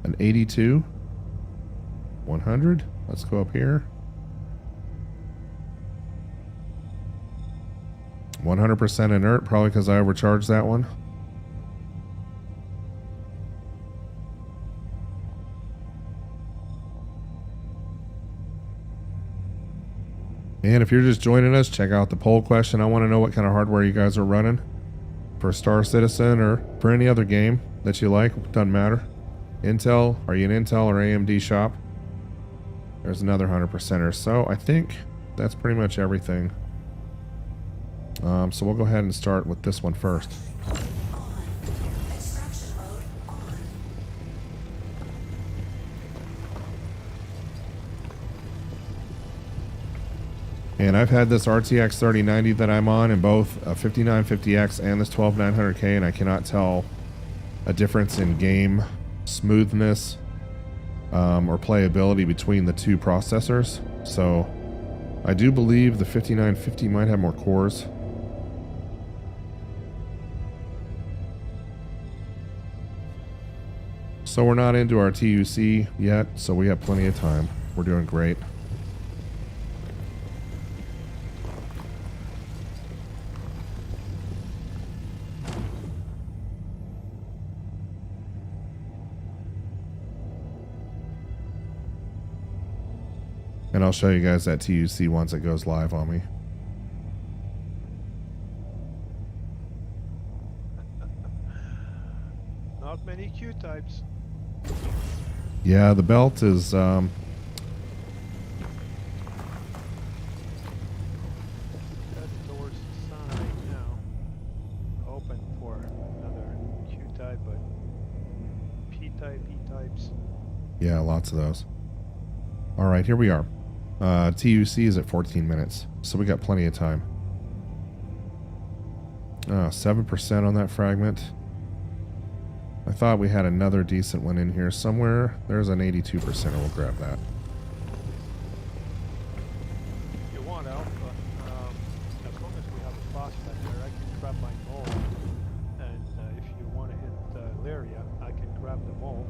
Speaker 1: An 82. 100. Let's go up here. 100% inert, probably because I overcharged that one. And if you're just joining us, check out the poll question. I want to know what kind of hardware you guys are running for Star Citizen or for any other game that you like. Doesn't matter. Intel, are you an Intel or AMD shop? There's another 100%er. So I think that's pretty much everything. So we'll go ahead and start with this one first. And I've had this RTX 3090 that I'm on in both a 5950X and this 12900K, and I cannot tell a difference in game smoothness or playability between the two processors. So I do believe the 5950 might have more cores. So we're not into our TUC yet, so we have plenty of time. We're doing great. And I'll show you guys that TUC once it goes live on me.
Speaker 3: Not many Q types.
Speaker 1: Yeah, the belt is
Speaker 3: Heading towards the sun right now. Hoping for another Q type, but P type, E types.
Speaker 1: yeah, lots of those. All right, here we are. TUC is at 14 minutes, so we got plenty of time. 7% on that fragment. I thought we had another decent one in here somewhere. There's an 82%, we'll grab that.
Speaker 3: If you want Alpha, as long as we have a prospector, I can grab my mole. And if you want to hit Lyria, I can grab the mole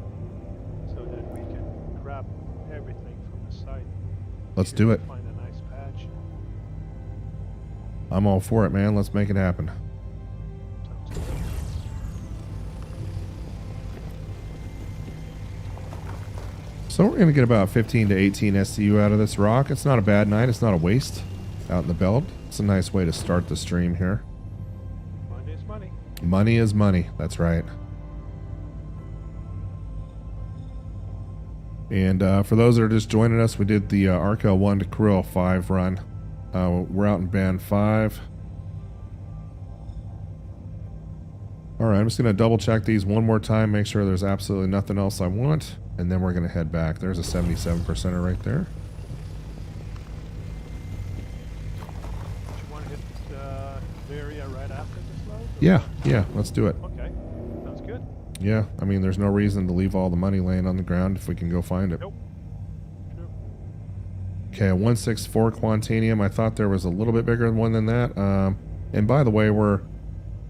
Speaker 3: so that we can grab everything from the site.
Speaker 1: Let's do it.
Speaker 3: Find a nice patch.
Speaker 1: I'm all for it, man. Let's make it happen.
Speaker 3: Sounds good.
Speaker 1: So we're going to get about 15 to 18 SCU out of this rock. It's not a bad night. It's not a waste out in the belt. It's a nice way to start the stream here.
Speaker 3: Money is money.
Speaker 1: Money is money. That's right. And for those that are just joining us, we did the ARC-L1 to Crew L5 run. We're out in band 5. All right, I'm just going to double check these one more time, make sure there's absolutely nothing else I want, and then we're going to head back. There's a 77%er right there.
Speaker 3: Do you want to hit Lyria right after this load?
Speaker 1: Yeah, let's do it.
Speaker 3: Okay, sounds good.
Speaker 1: Yeah, I mean, there's no reason to leave all the money laying on the ground if we can go find it.
Speaker 3: Nope. True.
Speaker 1: Okay, a 164 Quantanium. I thought there was a little bit bigger one than that. And by the way,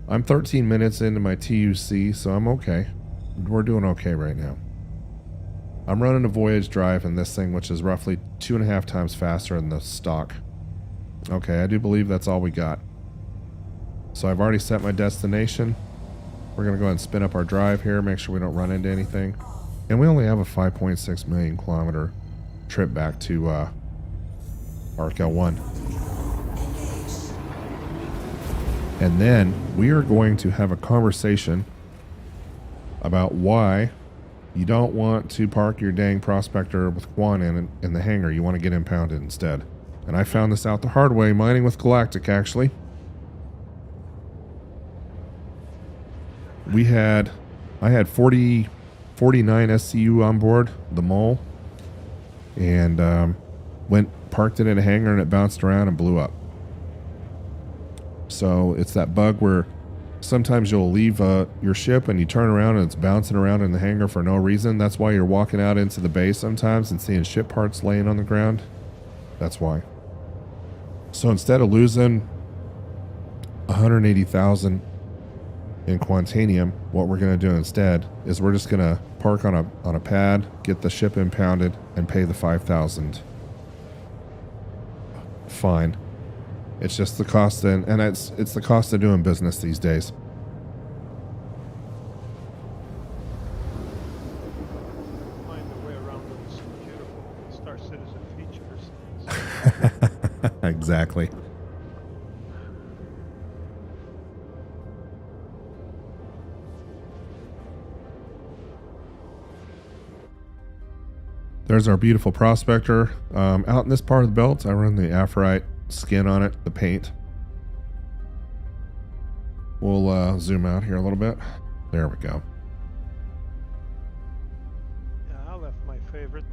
Speaker 1: I'm 13 minutes into my TUC, so I'm okay. We're doing okay right now. I'm running a voyage drive in this thing, which is roughly 2.5 times faster than the stock. Okay, I do believe that's all we got. So I've already set my destination. We're going to go ahead and spin up our drive here, make sure we don't run into anything. And we only have a 5.6 million kilometer trip back to ARC-L1. And then we are going to have a conversation about why you don't want to park your dang prospector with Quan in the hangar. You want to get impounded instead. And I found this out the hard way, mining with Galactic, actually. I had 49 SCU on board, the mole. And parked it in a hangar and it bounced around and blew up. So it's that bug where sometimes you'll leave your ship and you turn around and it's bouncing around in the hangar for no reason. That's why you're walking out into the bay sometimes and seeing ship parts laying on the ground. That's why. So instead of losing 180,000 in Quantanium, what we're going to do instead is we're just going to park on a pad, get the ship impounded, and pay the 5,000 fine. It's just the cost, and it's the cost of doing business these days.
Speaker 3: Find a way around those beautiful Star Citizen features.
Speaker 1: Exactly. There's our beautiful prospector. Out in this part of the belt, I run the Aphorite skin on it, the paint. We'll zoom out here a little bit. There we go.
Speaker 3: Yeah, I left my favorites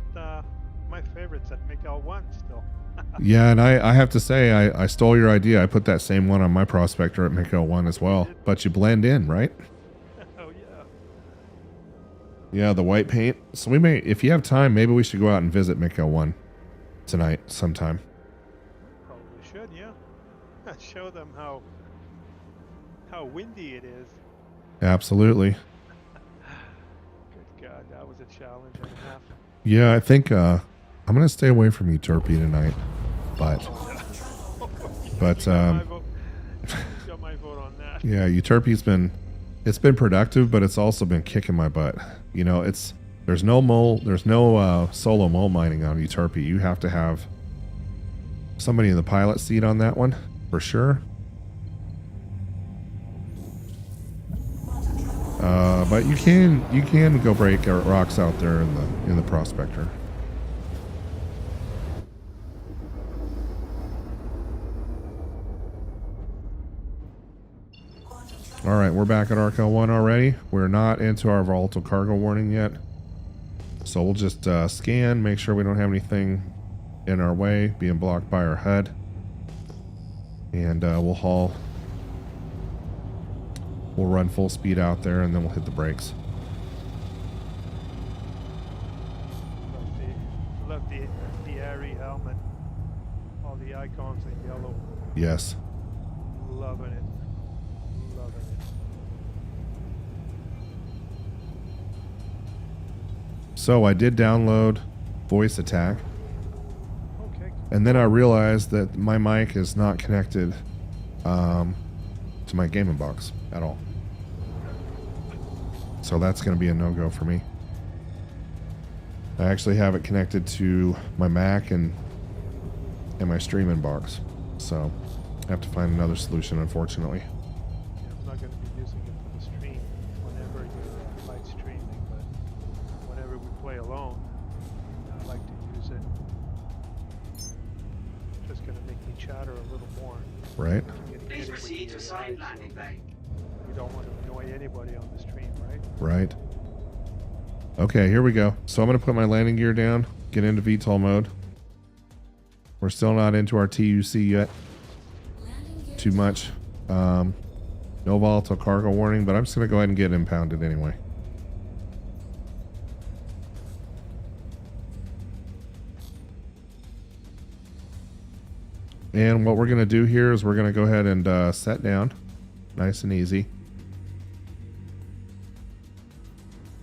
Speaker 3: at Miguel-1 still.
Speaker 1: Yeah, and I have to say, I stole your idea. I put that same one on my prospector at Miguel-1 as well. But you blend in, right?
Speaker 3: Oh yeah.
Speaker 1: Yeah, the white paint. So we may, if you have time, maybe we should go out and visit Miguel-1 tonight sometime.
Speaker 3: Probably should, yeah. Show them how windy it is.
Speaker 1: Absolutely.
Speaker 3: Good God, that was a challenge and a half.
Speaker 1: Yeah, I think I'm gonna stay away from you, Turpy, tonight. But
Speaker 3: Got my vote on that.
Speaker 1: yeah, Euterpe's been productive, but it's also been kicking my butt. You know, there's no solo mole mining on Euterpe. You have to have somebody in the pilot seat on that one for sure. But you can go break rocks out there in the prospector. All right, we're back at ARC-L1 already. We're not into our volatile cargo warning yet. So we'll just scan, make sure we don't have anything in our way, being blocked by our HUD. And we'll haul. We'll run full speed out there and then we'll hit the brakes.
Speaker 3: Love the airy helmet. All the icons in yellow.
Speaker 1: Yes.
Speaker 3: Loving it. Loving it.
Speaker 1: So I did download voice attack.
Speaker 3: Okay.
Speaker 1: And then I realized that my mic is not connected to my gaming box at all. So that's going to be a no-go for me. I actually have it connected to my Mac and my streaming box. So I have to find another solution, unfortunately.
Speaker 3: Yeah, I'm not going to be using it for the stream whenever you're live streaming, but whenever we play alone, probably chatter a little more.
Speaker 1: Right.
Speaker 4: Please proceed to assigned landing bay.
Speaker 3: We don't want to annoy anybody on the stream, right?
Speaker 1: Right. Okay, here we go. So I'm going to put my landing gear down, get into VTOL mode. We're still not into our TUC yet. Too much. No volatile cargo warning, but I'm just going to go ahead and get impounded anyway. And what we're going to do here is we're going to go ahead and set down. Nice and easy.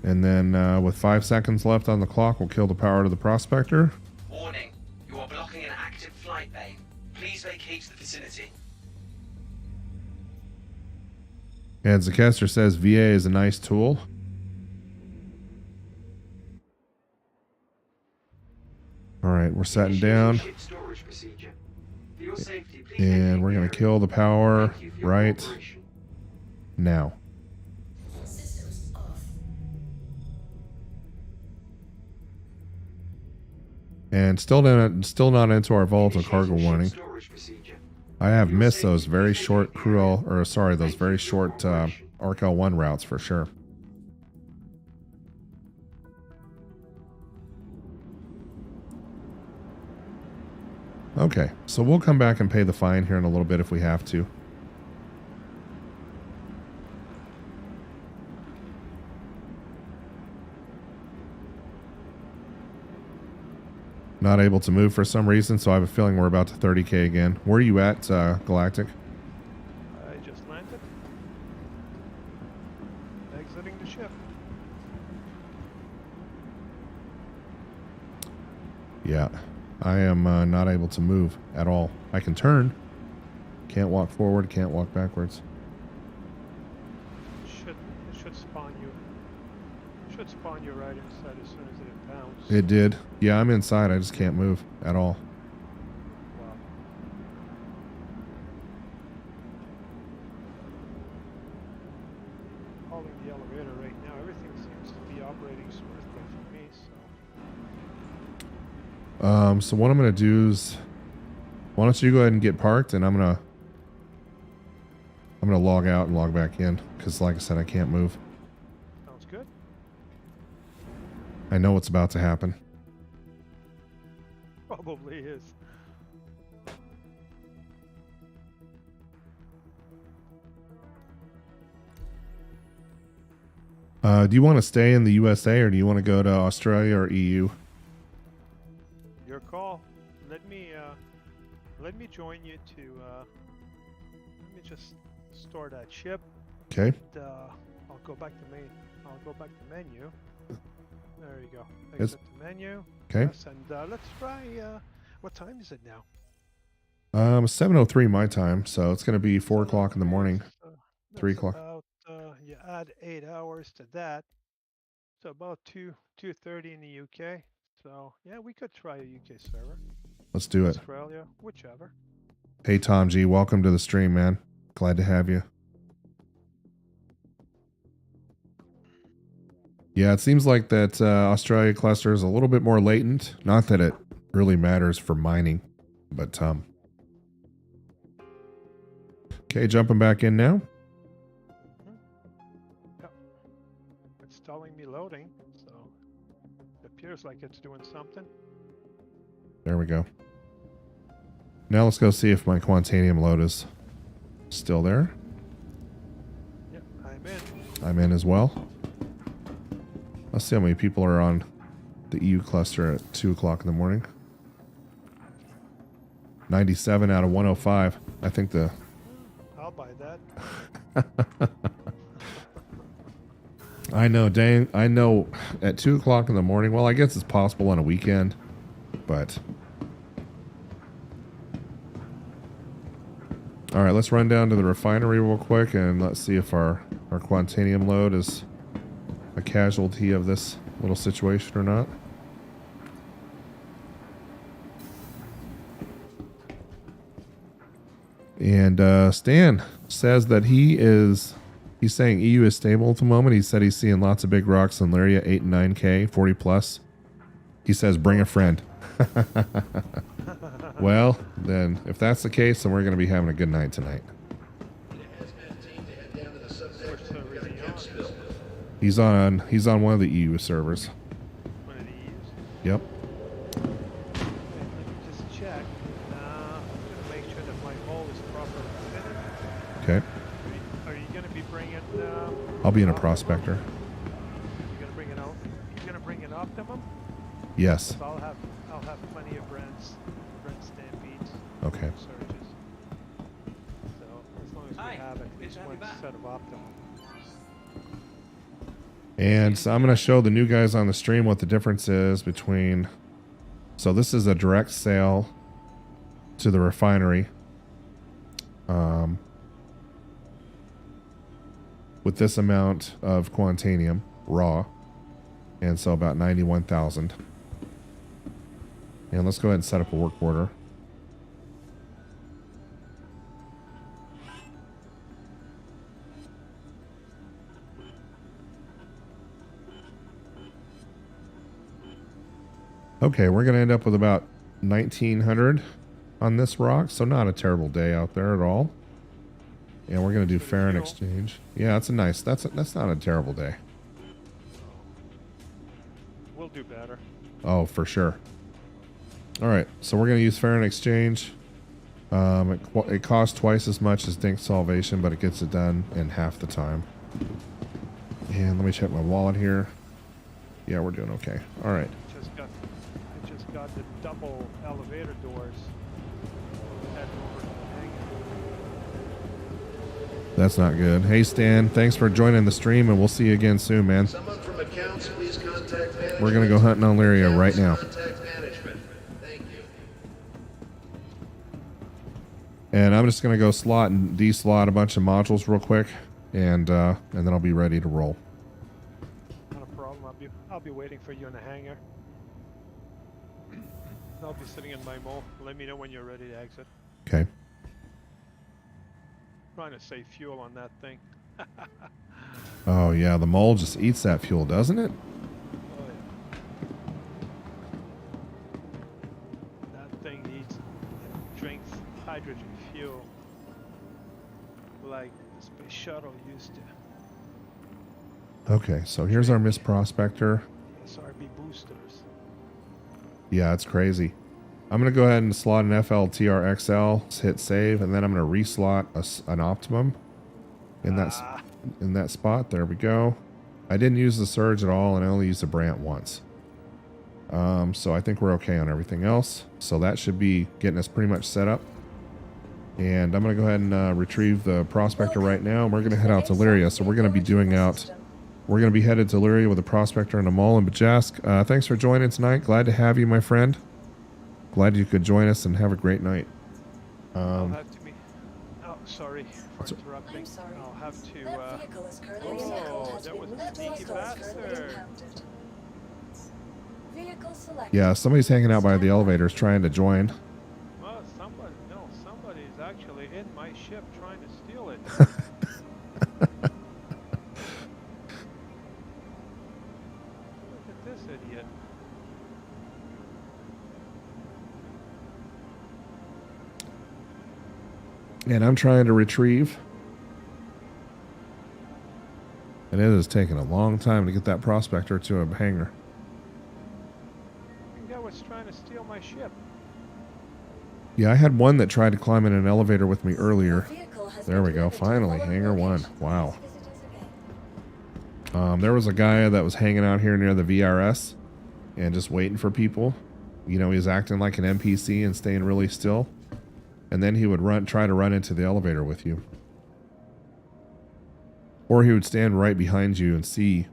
Speaker 1: And then with 5 seconds left on the clock, we'll kill the power to the prospector.
Speaker 4: Warning, you are blocking an active flight lane. Please vacate the vicinity.
Speaker 1: And Zakester says VA is a nice tool. All right, we're setting down. And we're going to kill the power right now. And still not into our volatile cargo warning. I have missed those very short those very short ARC-L1 routes for sure. Okay, so we'll come back and pay the fine here in a little bit if we have to. Not able to move for some reason, so I have a feeling we're about to 30K again. Where are you at, Galactic?
Speaker 3: I just landed. Exiting the ship.
Speaker 1: Yeah, I am not able to move at all. I can turn. Can't walk forward, can't walk backwards.
Speaker 3: It should spawn you. Should spawn you right inside as soon as it impounds.
Speaker 1: It did. Yeah, I'm inside. I just can't move at all.
Speaker 3: Wow. Calling the elevator right now. Everything seems to be operating smoothly for me, so.
Speaker 1: So what I'm gonna do is, why don't you go ahead and get parked, and I'm gonna log out and log back in, because like I said, I can't move.
Speaker 3: Sounds good.
Speaker 1: I know what's about to happen.
Speaker 3: Probably is.
Speaker 1: Do you want to stay in the USA or do you want to go to Australia or EU?
Speaker 3: Your call. Let me join you to. Let me just store that ship.
Speaker 1: Okay.
Speaker 3: And, I'll go back to main. I'll go back to menu. There you go.
Speaker 1: Yes.
Speaker 3: Exit the menu.
Speaker 1: Okay.
Speaker 3: Yes, and let's try. What time is it now?
Speaker 1: 7:03 my time, so it's gonna be 4 o'clock in the morning. 3 o'clock.
Speaker 3: About, you add 8 hours to that, so about 2:30 in the UK. So yeah, we could try a UK server.
Speaker 1: Let's do it.
Speaker 3: Australia, whichever.
Speaker 1: Hey Tom G, welcome to the stream, man. Glad to have you. Yeah, it seems like that Australia cluster is a little bit more latent. Not that it really matters for mining, but okay, jumping back in now.
Speaker 3: Yep. It's telling me loading, so it appears like it's doing something.
Speaker 1: There we go. Now let's go see if my Quantanium load is still there.
Speaker 3: Yep, I'm in.
Speaker 1: I'm in as well. Let's see how many people are on the EU cluster at 2 o'clock in the morning. 97 out of 105. I think the...
Speaker 3: I'll buy that.
Speaker 1: I know, dang. I know at 2 o'clock in the morning. Well, I guess it's possible on a weekend, but... All right, let's run down to the refinery real quick and let's see if our Quantanium load is a casualty of this little situation or not. And Stan says that he's saying EU is stable at the moment. He said he's seeing lots of big rocks in Lyria, 8 and 9K, 40 plus. He says, bring a friend. Well, then, if that's the case, then we're going to be having a good night tonight. He's on one of the EU servers.
Speaker 3: One of these.
Speaker 1: Yep.
Speaker 3: Okay, let me just check. I'm gonna make sure that my hull is properly fitted.
Speaker 1: Okay.
Speaker 3: Are you gonna be bringing?
Speaker 1: I'll be in a prospector.
Speaker 3: You're gonna bring it out. You're gonna bring an optimum.
Speaker 1: Yes.
Speaker 3: So I'll have plenty of Brent stampedes.
Speaker 1: Okay.
Speaker 3: Surges. So as long as we have at least one set of optimum.
Speaker 1: And so I'm going to show the new guys on the stream what the difference is between. So this is a direct sale to the refinery. With this amount of quantanium raw. And so about 91,000. And let's go ahead and set up a work order. Okay, we're going to end up with about 1,900 on this rock, so not a terrible day out there at all. And we're going to do fair and exchange. Yeah, that's a nice. That's not a terrible day.
Speaker 3: We'll do better.
Speaker 1: Oh, for sure. All right, so we're going to use fair and exchange. It costs twice as much as Dink Salvation, but it gets it done in half the time. And let me check my wallet here. Yeah, we're doing okay. All right.
Speaker 3: I just got the double elevator doors. Heading over to the hangar.
Speaker 1: That's not good. Hey, Stan, thanks for joining the stream, and we'll see you again soon, man.
Speaker 5: Someone from accounts, please contact management.
Speaker 1: We're going to go hunting on Lyria right now.
Speaker 5: Contact management. Thank you.
Speaker 1: And I'm just going to go slot and deslot a bunch of modules real quick, and then I'll be ready to roll.
Speaker 3: Not a problem. I'll be waiting for you in the hangar. I'll be sitting in my mole. Let me know when you're ready to exit.
Speaker 1: Okay.
Speaker 3: Trying to save fuel on that thing.
Speaker 1: Oh, yeah, the mole just eats that fuel, doesn't it?
Speaker 3: Oh, yeah. That thing drinks hydrogen fuel like the space shuttle used to.
Speaker 1: Okay, so here's our Miss Prospector.
Speaker 3: SRB boosters.
Speaker 1: Yeah, it's crazy. I'm going to go ahead and slot an FLTR-XL, hit save, and then I'm going to reslot an Optimum in that spot. There we go. I didn't use the Surge at all, and I only used the Brant once. So I think we're okay on everything else. So that should be getting us pretty much set up. And I'm going to go ahead and retrieve the Prospector right now. We're going to head out to Lyria. So we're going to be doing out... We're going to be headed to Lyria with a Prospector and a Mole and Bajask. Thanks for joining tonight. Glad to have you, my friend. Glad you could join us and have a great night.
Speaker 3: I'll have to be... Oh, sorry for interrupting.
Speaker 2: I'm sorry.
Speaker 3: I'll have to...
Speaker 2: That vehicle is currently
Speaker 3: that was a sneaky bastard.
Speaker 2: Vehicle selected.
Speaker 1: Yeah, somebody's hanging out by the elevators trying to join.
Speaker 3: Well, somebody's actually in my ship trying to steal it. Look at this idiot.
Speaker 1: And I'm trying to retrieve. And it is taking a long time to get that Prospector to a hangar.
Speaker 3: I think that was trying to steal my ship.
Speaker 1: Yeah, I had one that tried to climb in an elevator with me earlier.
Speaker 2: Vehicle has
Speaker 1: There we
Speaker 2: been
Speaker 1: go.
Speaker 2: delivered to
Speaker 1: Finally,
Speaker 2: the
Speaker 1: hangar one.
Speaker 2: location.
Speaker 1: Wow.
Speaker 2: Please visit us again.
Speaker 1: There was a guy that was hanging out here near the VRS and just waiting for people. You know, he was acting like an NPC and staying really still. And then he would try to run into the elevator with you. Or he would stand right behind you and see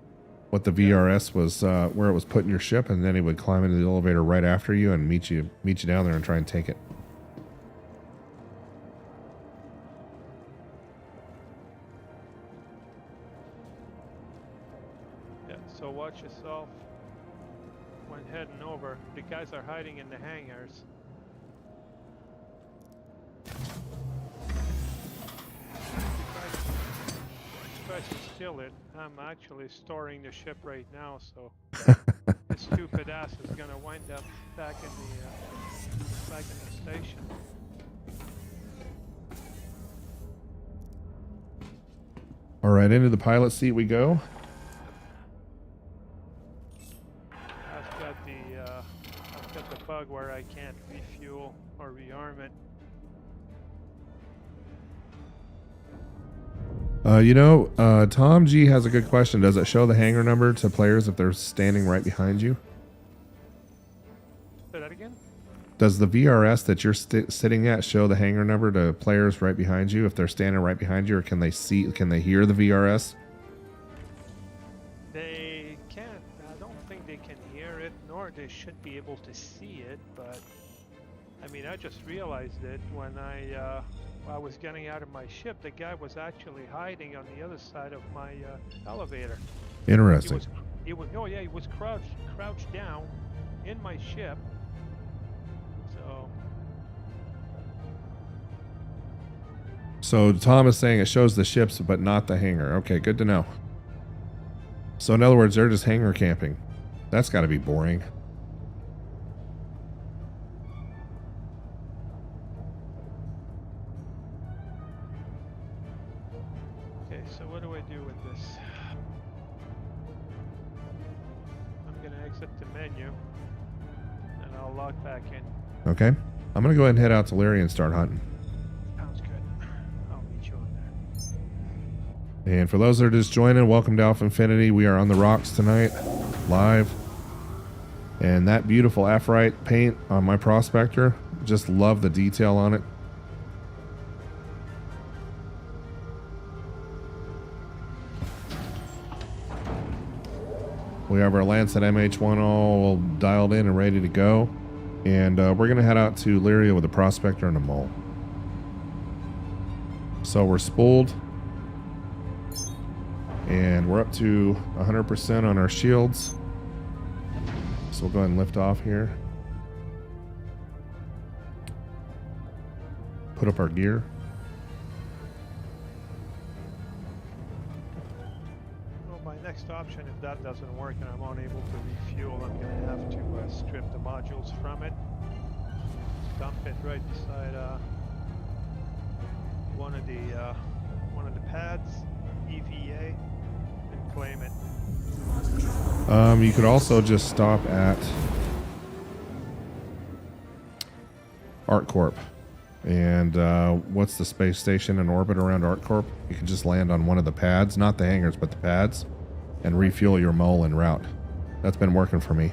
Speaker 1: what the VRS was, where it was putting your ship, and then he would climb into the elevator right after you and meet you down there and try and take it.
Speaker 3: Yeah, so watch yourself when heading over. The guys are hiding in the hangars. Tries to steal it. I'm actually storing the ship right now, so this stupid ass mass is gonna wind up back in the station.
Speaker 1: All right, into the pilot seat we go.
Speaker 3: I've got the bug where I can't refuel or rearm it.
Speaker 1: Tom G has a good question. Does it show the hangar number to players if they're standing right behind you?
Speaker 3: Say that again?
Speaker 1: Does the VRS that you're sitting at show the hangar number to players right behind you if they're standing right behind you, or can they hear the VRS?
Speaker 3: They can't. I don't think they can hear it, nor they should be able to see it. But I mean, I just realized it when I was getting out of my ship. The guy was actually hiding on the other side of my elevator.
Speaker 1: Interesting.
Speaker 3: He was crouched down in my ship.
Speaker 1: So Tom is saying it shows the ships but not the hangar. Okay, good to know. So in other words, they're just hangar camping. That's got to be boring.
Speaker 3: Okay, so what do I do with this? I'm gonna exit the menu and I'll log back in.
Speaker 1: Okay. I'm going to go ahead and head out to Lyria and start hunting.
Speaker 3: Sounds good. I'll meet you on there.
Speaker 1: And for those that are just joining, welcome to AlphaInfinity. We are on the rocks tonight, live. And that beautiful Aphrite paint on my Prospector, just love the detail on it. We have our Lancet MH1 all dialed in and ready to go. And we're going to head out to Lyria with a Prospector and a Mole. So we're spooled. And we're up to 100% on our shields. So we'll go ahead and lift off here. Put up our gear.
Speaker 3: Well, my next option, if that doesn't work and I'm unable to refuel, I'm going to have to strip the modules from it. Dump it right beside one of the pads, EVA, and claim it.
Speaker 1: You could also just stop at ArcCorp. And what's the space station in orbit around ArcCorp? You can just land on one of the pads, not the hangars, but the pads, and refuel your Mole en route. That's been working for me.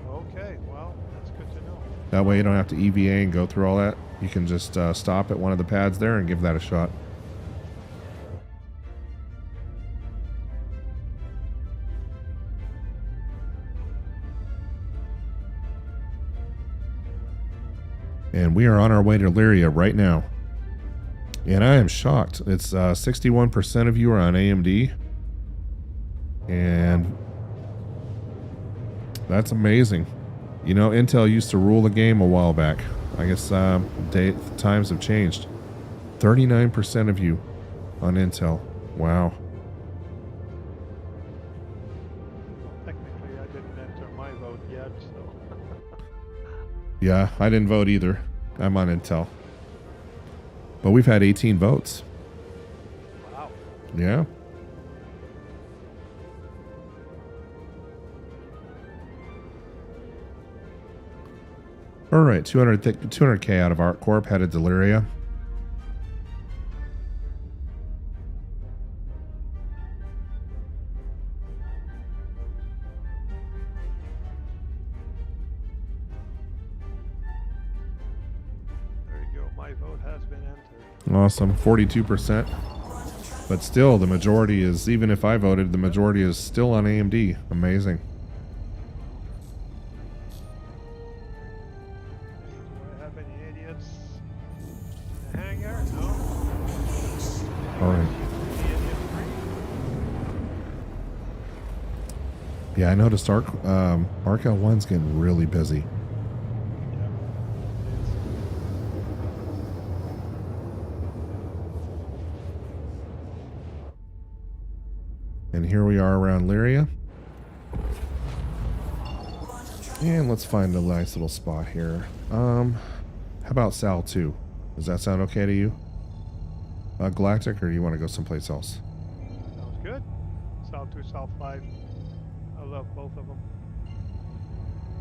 Speaker 3: Okay, well, that's good to know.
Speaker 1: That way you don't have to EVA and go through all that. You can just stop at one of the pads there and give that a shot. And we are on our way to Lyria right now. And I am shocked. It's 61% of you are on AMD. And that's amazing. You know, Intel used to rule the game a while back. I guess times have changed. 39% of you on Intel. Wow.
Speaker 3: Technically, I didn't enter my vote yet, so...
Speaker 1: Yeah, I didn't vote either. I'm on Intel. But we've had 18 votes.
Speaker 3: Wow.
Speaker 1: Yeah. All right, 200K out of ArcCorp, headed to Lyria.
Speaker 3: There you go. My vote has been entered.
Speaker 1: Awesome, 42%. But still, the majority is, even if I voted, the majority is still on AMD. Amazing.
Speaker 3: Do I have any idiots in the hangar? No.
Speaker 1: All right. Yeah, I noticed ARC-L1's getting really busy. And here we are around Lyria. And let's find a nice little spot here. How about Sal 2? Does that sound okay to you? Galactic, or do you want to go someplace else?
Speaker 3: Sounds good. South 2, South 5. I love both of them.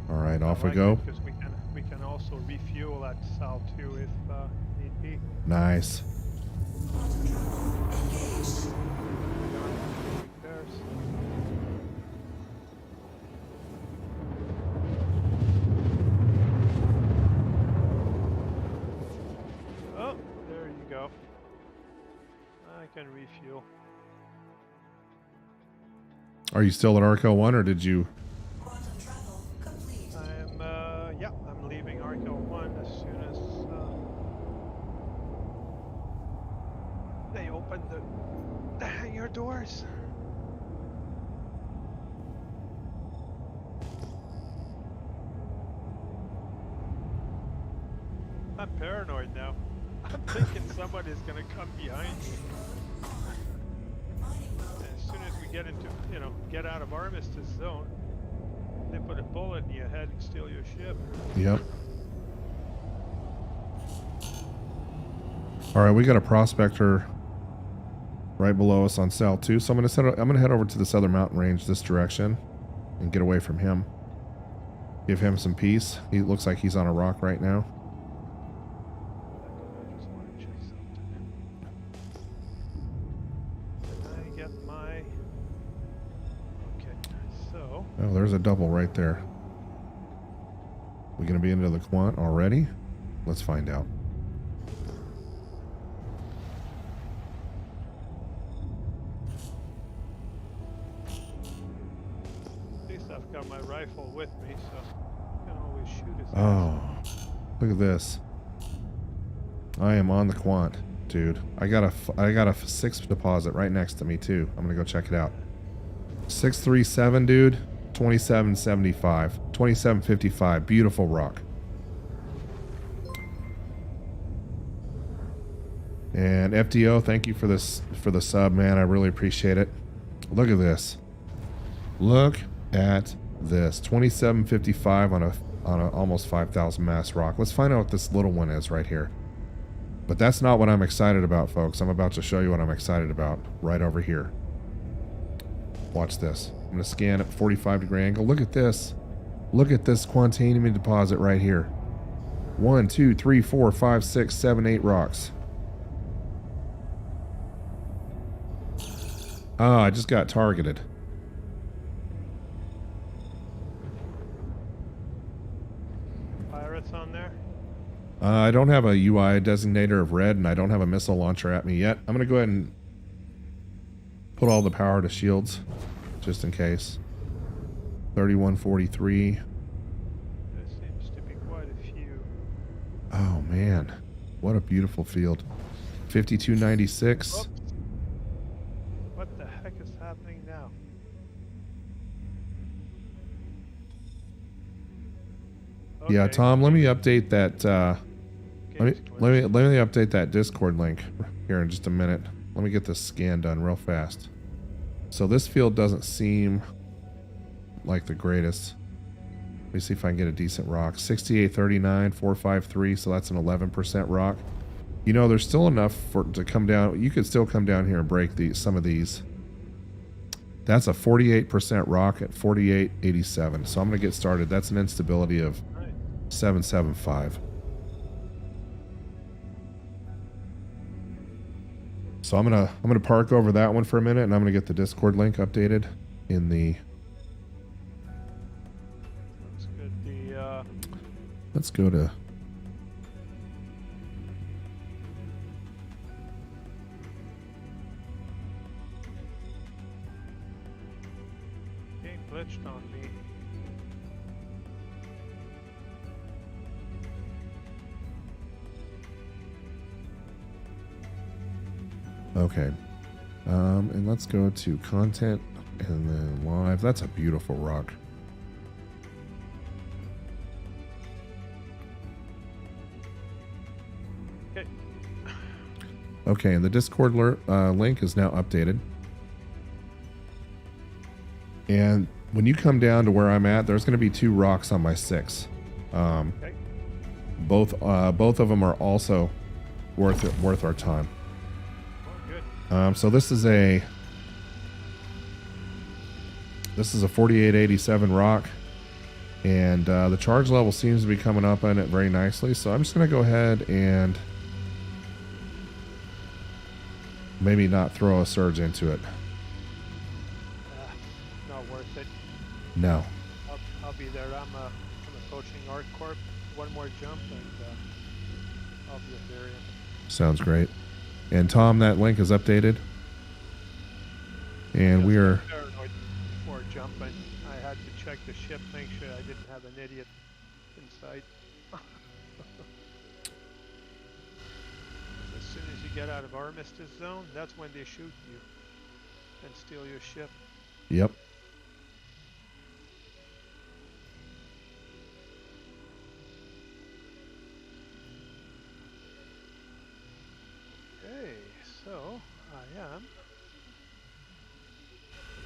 Speaker 1: All right, off we
Speaker 3: like
Speaker 1: go.
Speaker 3: Because we can also refuel at South 2 if need be.
Speaker 1: Nice.
Speaker 3: Repairs. Oh, there you go. I can refuel.
Speaker 1: Are you still at Arco 1, or did you?
Speaker 3: I'm leaving Arco 1 as soon as they open the hangar doors. I'm paranoid now. I'm thinking somebody's gonna come behind me. And as soon as we get into, get out of Armistice Zone, they put a bullet in your head and steal your ship.
Speaker 1: Yep. All right, we got a prospector right below us on Sal 2, so I'm gonna head over to this other mountain range this direction and get away from him. Give him some peace. He looks like he's on a rock right now.
Speaker 3: I just want to check something. Can I get my... Okay, so...
Speaker 1: Oh, there's a double right there. We gonna be into the quant already? Let's find out.
Speaker 3: At least I've got my rifle with me, so I can always shoot his
Speaker 1: Oh, look at this. I am on the quant, dude. I got a 6 deposit right next to me too. I'm gonna go check it out. 637, dude. 2775, 2755. Beautiful rock. And FDO, thank you for this, for the sub, man. I really appreciate it. Look at this. Look at this. 2755 on a almost 5,000 mass rock. Let's find out what this little one is right here. But that's not what I'm excited about, folks. I'm about to show you what I'm excited about right over here. Watch this. I'm going to scan at 45-degree angle. Look at this. Look at this quantanium deposit right here. 1, 2, 3, 4, 5, 6, 7, 8 rocks. Ah, I just got targeted.
Speaker 3: Pirates on there?
Speaker 1: I don't have a UI designator of red, and I don't have a missile launcher at me yet. I'm going to go ahead and put all the power to shields, just in case. 3143.
Speaker 3: There seems to be quite a few.
Speaker 1: Oh, man. What a beautiful field. 5296.
Speaker 3: Oops. What the heck is happening now?
Speaker 1: Yeah,
Speaker 3: Okay,
Speaker 1: Tom, let me update that,
Speaker 3: okay,
Speaker 1: let me update that Discord link here in just a minute. Let me get this scan done real fast. So this field doesn't seem like the greatest. Let me see if I can get a decent rock. 6839, 453, so that's an 11% rock. You know, there's still enough to come down. You could still come down here and break some of these. That's a 48% rock at 4887. So I'm going to get started. That's an instability of 775. So I'm gonna park over that one for a minute, and I'm gonna get the Discord link updated in the.
Speaker 3: Looks good.
Speaker 1: Let's go to.
Speaker 3: Game glitched on me.
Speaker 1: Okay. And let's go to content and then live. That's a beautiful rock.
Speaker 3: Okay.
Speaker 1: Okay, and the Discord link is now updated. And when you come down to where I'm at, there's going to be 2 rocks on my 6.
Speaker 3: Okay.
Speaker 1: Both of them are also worth our time.
Speaker 3: Oh, good.
Speaker 1: So this is a 4887 rock, and the charge level seems to be coming up on it very nicely. So I'm just going to go ahead and maybe not throw a surge into it.
Speaker 3: Not worth it.
Speaker 1: No.
Speaker 3: I'll be there. I'm approaching ArcCorp. One more jump and I'll be at Lyria.
Speaker 1: Sounds great. And Tom, that link is updated. And we are...
Speaker 3: Paranoid before jumping. I had to check the ship, make sure I didn't have an idiot inside. As soon as you get out of Armistice Zone, that's when they shoot you and steal your ship.
Speaker 1: Yep.
Speaker 3: Okay, so I am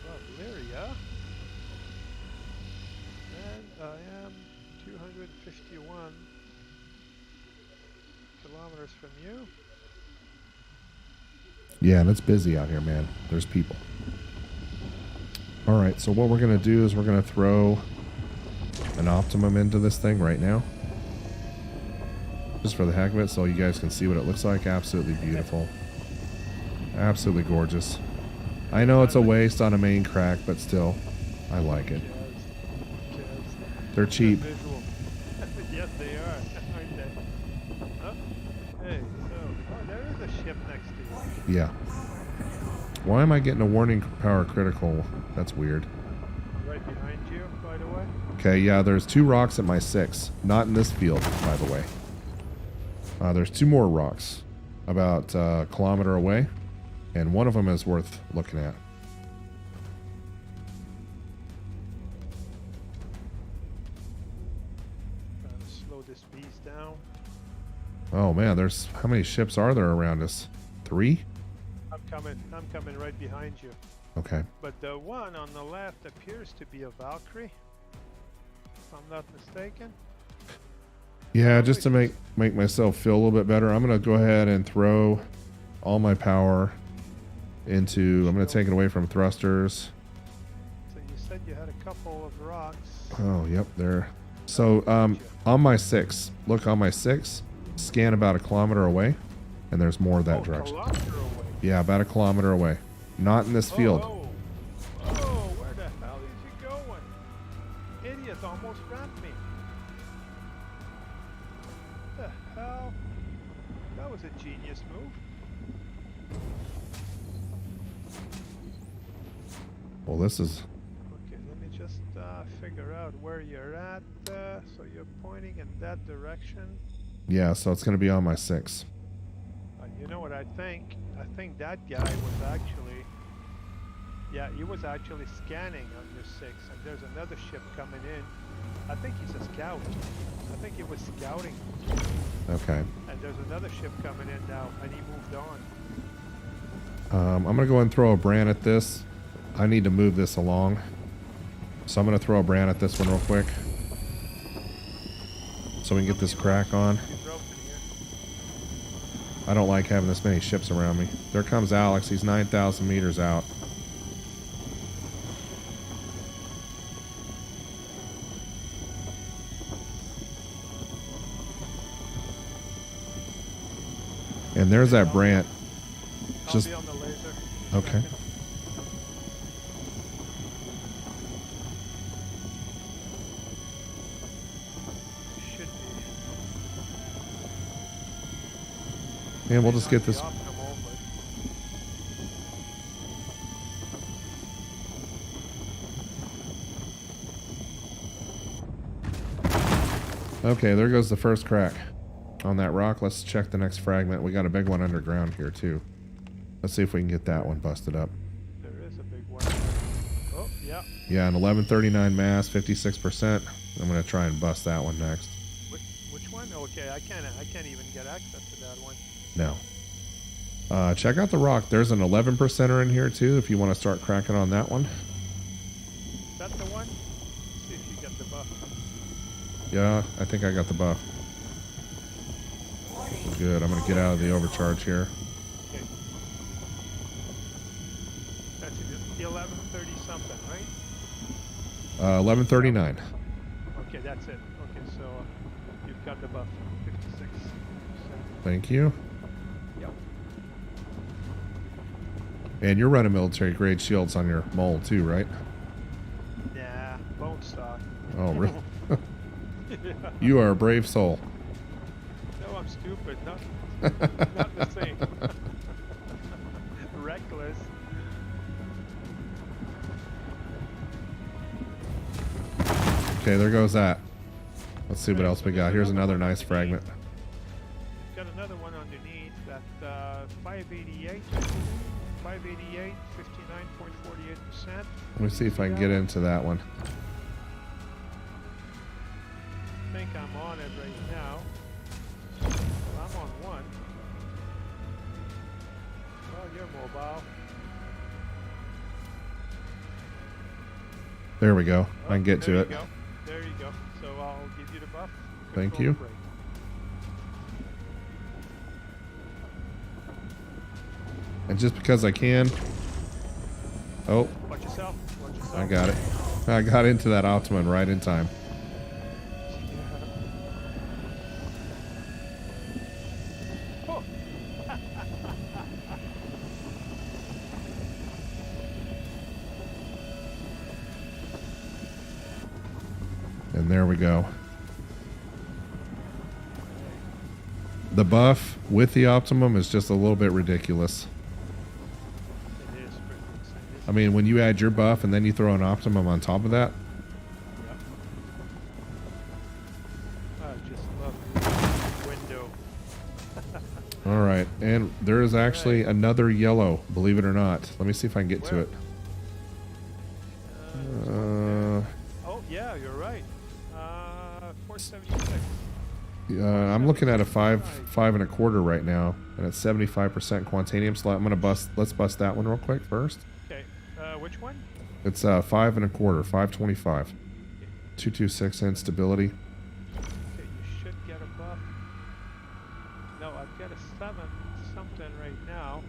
Speaker 3: above Lyria, and I am 251 kilometers from you.
Speaker 1: Yeah, and it's busy out here, man. There's people. All right, so what we're going to do is we're going to throw an optimum into this thing right now. Just for the heck of it, so you guys can see what it looks like. Absolutely beautiful. Absolutely gorgeous. I know it's a waste on a main crack, but still, I like it. They're cheap.
Speaker 3: Visual. Yes, they are, aren't they? Oh, hey, so, oh, there is a ship next to you.
Speaker 1: Yeah. Why am I getting a warning power critical? That's weird.
Speaker 3: Right behind you, by the way.
Speaker 1: Okay, yeah, there's 2 rocks at my 6. Not in this field, by the way. There's 2 more rocks about a kilometer away, and one of them is worth looking at.
Speaker 3: Trying to slow this beast down.
Speaker 1: Oh man, there's how many ships are there around us? 3?
Speaker 3: I'm coming right behind you.
Speaker 1: Okay.
Speaker 3: But the one on the left appears to be a Valkyrie, if I'm not mistaken.
Speaker 1: Yeah, just to make myself feel a little bit better, I'm gonna go ahead and throw all my power into. I'm gonna take it away from thrusters.
Speaker 3: So you said you had a couple of rocks.
Speaker 1: Oh, yep, there. So on my 6, look on my 6, scan about a kilometer away, and there's more that direction.
Speaker 3: Kilometer away.
Speaker 1: Yeah, about a kilometer away. Not in this field.
Speaker 3: Oh, where the hell is he going? Idiot almost rammed me. What the hell? That was a genius move.
Speaker 1: Well, this is...
Speaker 3: Okay, let me just figure out where you're at. So you're pointing in that direction.
Speaker 1: Yeah, so it's going to be on my 6.
Speaker 3: You know what I think? I think that guy was actually... Yeah, he was actually scanning on your 6. And there's another ship coming in. I think he's a scout. I think he was scouting.
Speaker 1: Okay.
Speaker 3: And there's another ship coming in now, and he moved on.
Speaker 1: I'm going to go and throw a brand at this. I need to move this along. So I'm going to throw a brand at this one real quick. So we can get this crack on. I don't like having this many ships around me. There comes Alex. He's 9,000 meters out. And there's that Brant.
Speaker 3: I'll be on the laser.
Speaker 1: Okay.
Speaker 3: Should be.
Speaker 1: And we'll just get this.
Speaker 3: Optimal,
Speaker 1: Okay, there goes the first crack on that rock. Let's check the next fragment. We got a big one underground here too. Let's see if we can get that one busted up.
Speaker 3: there is a big one. Oh, yeah.
Speaker 1: Yeah, an 1139 mass, 56%. I'm gonna try and bust that one next.
Speaker 3: Which one? Okay, I can't even get access to that one.
Speaker 1: No. Check out the rock. There's an 11%er in here too if you want to start cracking on that one.
Speaker 3: that the one? See if you get the buff.
Speaker 1: Yeah, I think I got the buff. Good. I'm gonna get out of the overcharge here.
Speaker 3: Okay. That's it. 11:30 something, right?
Speaker 1: 11:39.
Speaker 3: Okay, that's it. Okay, so you've got the buff. 56%.
Speaker 1: Thank you.
Speaker 3: Yep.
Speaker 1: And you're running military grade shields on your mole too, right?
Speaker 3: Nah, bone stock.
Speaker 1: Oh, really?
Speaker 3: Yeah.
Speaker 1: You are a brave soul.
Speaker 3: No, I'm stupid. Not the same. Reckless.
Speaker 1: Okay, there goes that. Let's see what else we got. Here's another nice fragment.
Speaker 3: Got another one underneath that 588, 59.48%.
Speaker 1: Let me see if I can get into that one.
Speaker 3: I think I'm on it right now. Well, I'm on one. Well, you're mobile.
Speaker 1: There we go. I can get
Speaker 3: there
Speaker 1: to
Speaker 3: you
Speaker 1: it.
Speaker 3: Go. There you go. So I'll give you the buff.
Speaker 1: Thank
Speaker 3: Control
Speaker 1: you.
Speaker 3: break.
Speaker 1: And just because I can. Oh,
Speaker 3: Watch yourself. Watch yourself.
Speaker 1: I got it. I got into that Optimum right in time.
Speaker 3: Oh.
Speaker 1: And there we go. The buff with the Optimum is just a little bit ridiculous.
Speaker 3: It is pretty insane.
Speaker 1: I mean, when you add your buff and then you throw an Optimum on top of that,
Speaker 3: I just love the window.
Speaker 1: all right. And there is actually another yellow, believe it or not. Let me see if I can get to
Speaker 3: Where?
Speaker 1: it. Uh,
Speaker 3: Oh, yeah, you're right. 476.
Speaker 1: I'm looking at a 5.25 right now, and it's 75% Quantanium. So I'm gonna bust. Let's bust that one real quick first.
Speaker 3: Okay, which one?
Speaker 1: It's 5.25, 525, 226 instability.
Speaker 3: Okay, you should get a buff. No, I've got a 7 something right now.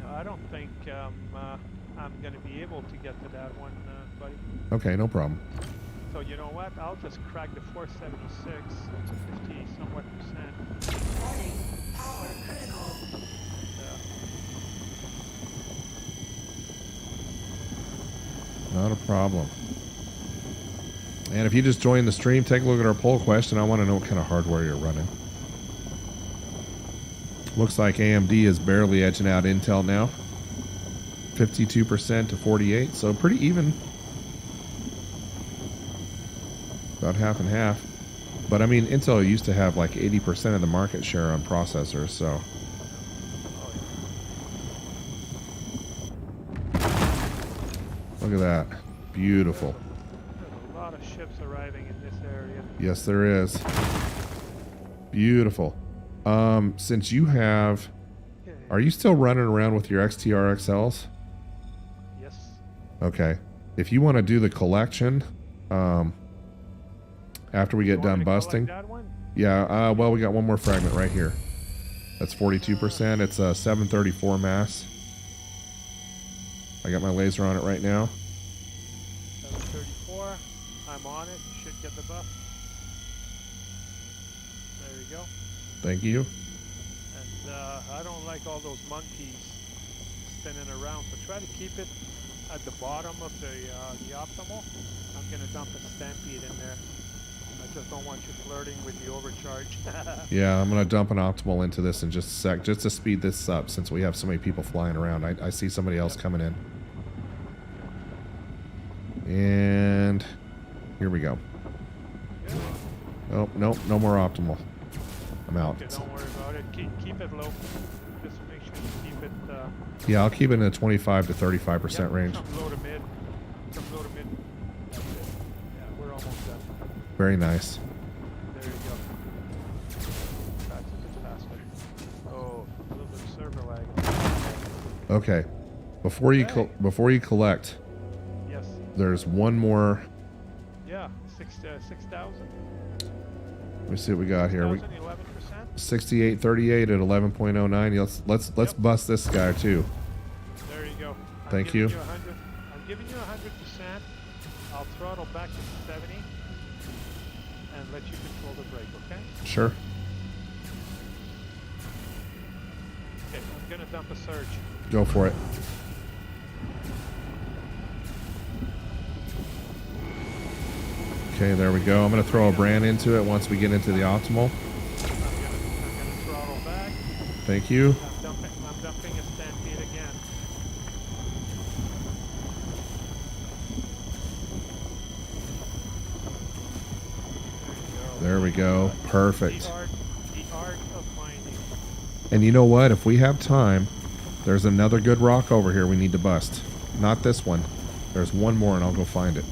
Speaker 3: No, I don't think I'm going to be able to get to that one, buddy.
Speaker 1: Okay, no problem.
Speaker 3: So you know what? I'll just crack the 476 to 50 somewhat percent.
Speaker 1: Not a problem. And if you just joined the stream, take a look at our poll question. I want to know what kind of hardware you're running. Looks like AMD is barely edging out Intel now. 52% to 48%, so pretty even. About half and half. But I mean, Intel used to have like 80% of the market share on processors, so. Look at that. Beautiful.
Speaker 3: There's a lot of ships arriving in this area.
Speaker 1: Yes, there is. Beautiful. Since you have...
Speaker 3: Okay.
Speaker 1: Are you still running around with your XLTR-XLs?
Speaker 3: Yes.
Speaker 1: Okay. If you want to do the collection, after we get
Speaker 3: You want me
Speaker 1: done
Speaker 3: to collect
Speaker 1: busting...
Speaker 3: that one?
Speaker 1: Yeah, well, we got one more fragment right here. That's 42%. It's a 734 mass. I got my laser on it right now.
Speaker 3: 734. I'm on it. You should get the buff. There you go.
Speaker 1: Thank you.
Speaker 3: And I don't like all those monkeys spinning around, so try to keep it at the bottom of the optimal. I'm gonna dump a stampede in there. I just don't want you flirting with the overcharge.
Speaker 1: Yeah, I'm going to dump an optimal into this in just a sec, just to speed this up since we have so many people flying around. I see somebody else coming in. And here we go.
Speaker 3: Good.
Speaker 1: Oh, nope, no more optimal. I'm out.
Speaker 3: Okay, don't worry about it. Keep it low. Just make sure you keep it.
Speaker 1: Yeah, I'll keep it in the 25 to 35% range.
Speaker 3: Some low to mid. Some low to mid. That's it. Yeah, we're almost done.
Speaker 1: Very nice.
Speaker 3: There you go. That's a bit faster. Oh, a little bit of server lag.
Speaker 1: Okay. Before you
Speaker 3: Okay.
Speaker 1: before you collect,
Speaker 3: Yes.
Speaker 1: there's one more.
Speaker 3: Yeah. 6,000.
Speaker 1: Let me see what we got here.
Speaker 3: 11%.
Speaker 1: 6838 at 11.09. Let's
Speaker 3: Yep.
Speaker 1: bust this guy too.
Speaker 3: There you go.
Speaker 1: Thank you.
Speaker 3: I'm giving you 100%. I'll throttle back to 70 and let you control the brake, okay?
Speaker 1: Sure.
Speaker 3: Okay, I'm gonna dump a surge.
Speaker 1: Go for it. Okay, there we go. I'm going to throw a brand into it once we get into the optimal.
Speaker 3: I'm gonna throttle back.
Speaker 1: Thank you.
Speaker 3: I'm dumping a stampede again.
Speaker 1: There we go. Perfect.
Speaker 3: The art of mining.
Speaker 1: And you know what? If we have time, there's another good rock over here we need to bust. Not this one. There's one more and I'll go find it.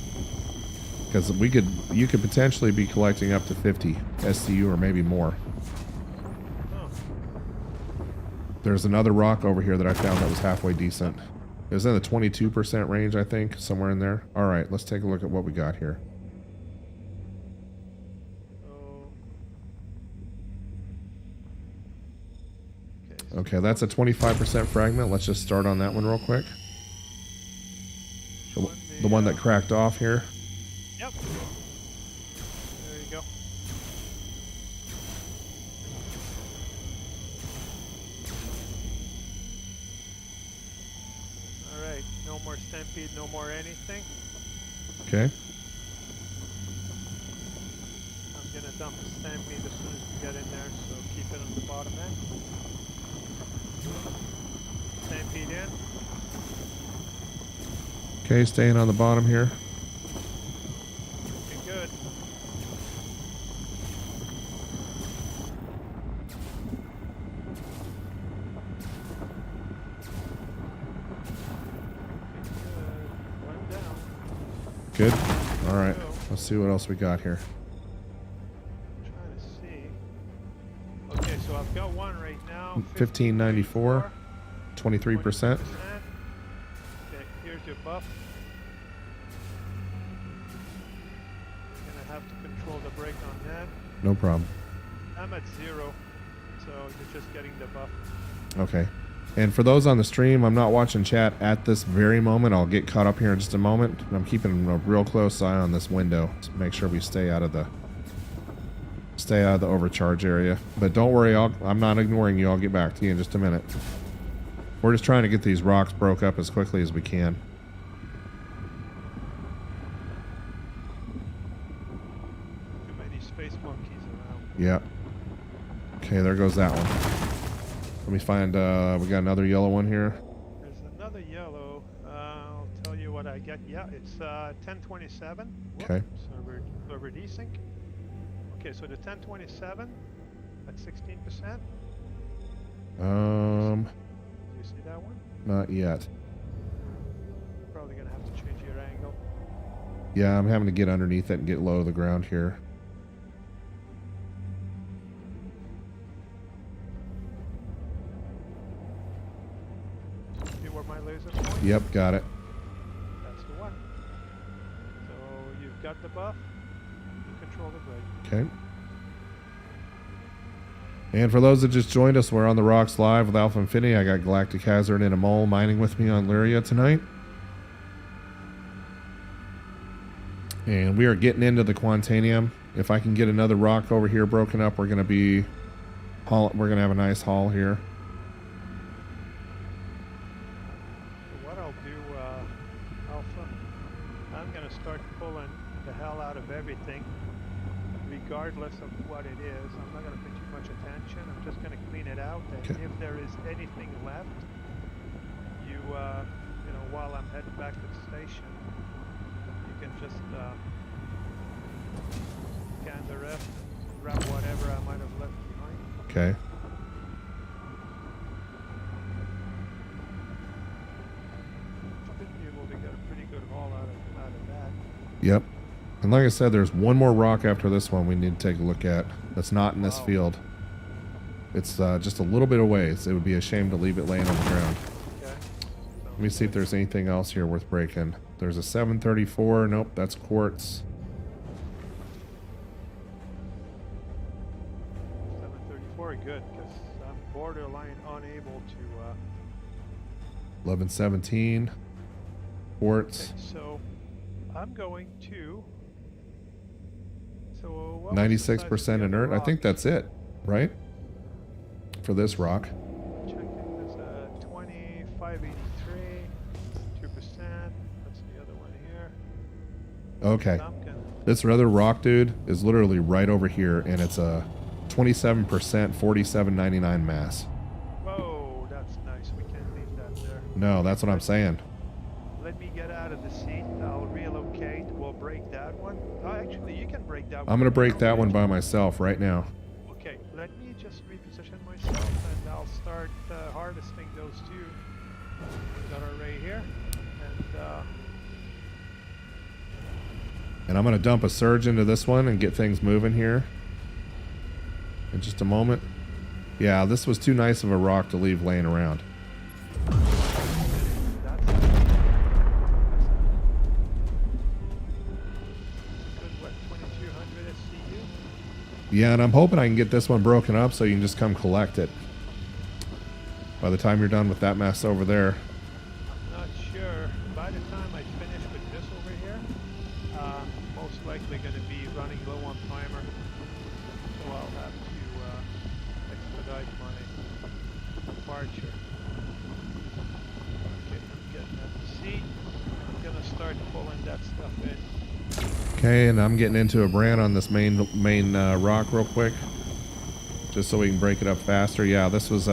Speaker 1: Because you could potentially be collecting up to 50 SCU or maybe more.
Speaker 3: Oh,
Speaker 1: There's another rock over here that I found that was halfway decent. It was in the 22% range, I think, somewhere in there. All right, let's take a look at what we got here.
Speaker 3: so.
Speaker 1: Okay, that's a 25% fragment. Let's just start on that one real quick. The one that cracked off here.
Speaker 3: Yep. There you go. Alright, no more stampede, no more anything.
Speaker 1: Okay.
Speaker 3: I'm gonna dump the stampede as soon as we get in there, so keep it on the bottom end. Stampede in.
Speaker 1: Okay, staying on the bottom here.
Speaker 3: Looking good. One down.
Speaker 1: Good. All right.
Speaker 3: Go.
Speaker 1: Let's see what else we got here.
Speaker 3: I'm trying to see. Okay, so I've got one right now.
Speaker 1: 1594. 23%.
Speaker 3: Okay, here's your buff. You're gonna have to control the brake on that.
Speaker 1: No problem.
Speaker 3: I'm at 0, so you're just getting the buff.
Speaker 1: Okay. And for those on the stream, I'm not watching chat at this very moment. I'll get caught up here in just a moment. I'm keeping a real close eye on this window to make sure we stay out of the overcharge area. But don't worry, I'm not ignoring you. I'll get back to you in just a minute. We're just trying to get these rocks broke up as quickly as we can.
Speaker 3: Too many space monkeys around.
Speaker 1: Yeah. Okay, there goes that one. Let me find, we got another yellow one here.
Speaker 3: There's another yellow. I'll tell you what I get. Yeah, it's 1027.
Speaker 1: Okay.
Speaker 3: Server desync. Okay, so the 1027 at 16%. You see that one?
Speaker 1: Not yet.
Speaker 3: Probably gonna have to change your angle.
Speaker 1: Yeah, I'm having to get underneath it and get low to the ground here.
Speaker 3: See where my laser points?
Speaker 1: Yep, got it.
Speaker 3: That's the one. So you've got the buff. You control the brake.
Speaker 1: Okay. And for those that just joined us, we're on the Rocks Live with AlphaInfinity. I got Galactic Hazard and a Mole mining with me on Lyria tonight. And we are getting into the Quantanium. If I can get another rock over here broken up, we're gonna have a nice haul here.
Speaker 3: So what I'll do, Alpha, I'm gonna start pulling the hell out of everything, regardless of what it is. I'm not gonna pay too much attention. I'm just gonna clean it out, and
Speaker 1: Okay.
Speaker 3: if there is anything left, you know, while I'm heading back to the station, you can just scan the rest and grab whatever I might have left behind.
Speaker 1: Okay.
Speaker 3: Should be able to get a pretty good haul out of that.
Speaker 1: Yep. And like I said, there's one more rock after this one we need to take a look at. That's not in this
Speaker 3: Wow.
Speaker 1: field. It's just a little bit away, so it would be a shame to leave it laying on the ground.
Speaker 3: Okay. So
Speaker 1: Let me see if there's anything else here worth breaking. There's a 734. Nope, that's quartz.
Speaker 3: 734, good, because I'm borderline unable to.
Speaker 1: 1117. Quartz.
Speaker 3: Okay, so I'm going to. So what was the size of
Speaker 1: 96%
Speaker 3: the other
Speaker 1: inert. I think
Speaker 3: rocks?
Speaker 1: that's it, right? For this rock.
Speaker 3: Checking, there's a 2583, 2%. That's the other one here.
Speaker 1: Okay.
Speaker 3: I'm gonna.
Speaker 1: This other rock, dude, is literally right over here, and it's a 27%, 4799 mass.
Speaker 3: Whoa, that's nice. We can't leave that there.
Speaker 1: No, that's what I'm saying.
Speaker 3: Let me get out of the seat. I'll relocate. We'll break that one. Oh, actually, you can break that one.
Speaker 1: I'm gonna break
Speaker 3: now.
Speaker 1: that one by myself right now.
Speaker 3: Okay, let me just reposition myself and I'll start harvesting those two that are right here.
Speaker 1: And I'm gonna dump a surge into this one and get things moving here. In just a moment. Yeah, this was too nice of a rock to leave laying around.
Speaker 3: That's good, what, 2200 SCU?
Speaker 1: Yeah, and I'm hoping I can get this one broken up so you can just come collect it. By the time you're done with that mess over there.
Speaker 3: I'm not sure. By the time I finish with this over here, most likely going to be running low on timer. So I'll have to expedite my departure. Okay, I'm getting at the seat. I'm going to start pulling that stuff in.
Speaker 1: Okay, and I'm getting into a brand on this main rock real quick. Just so we can break it up faster. Yeah, this was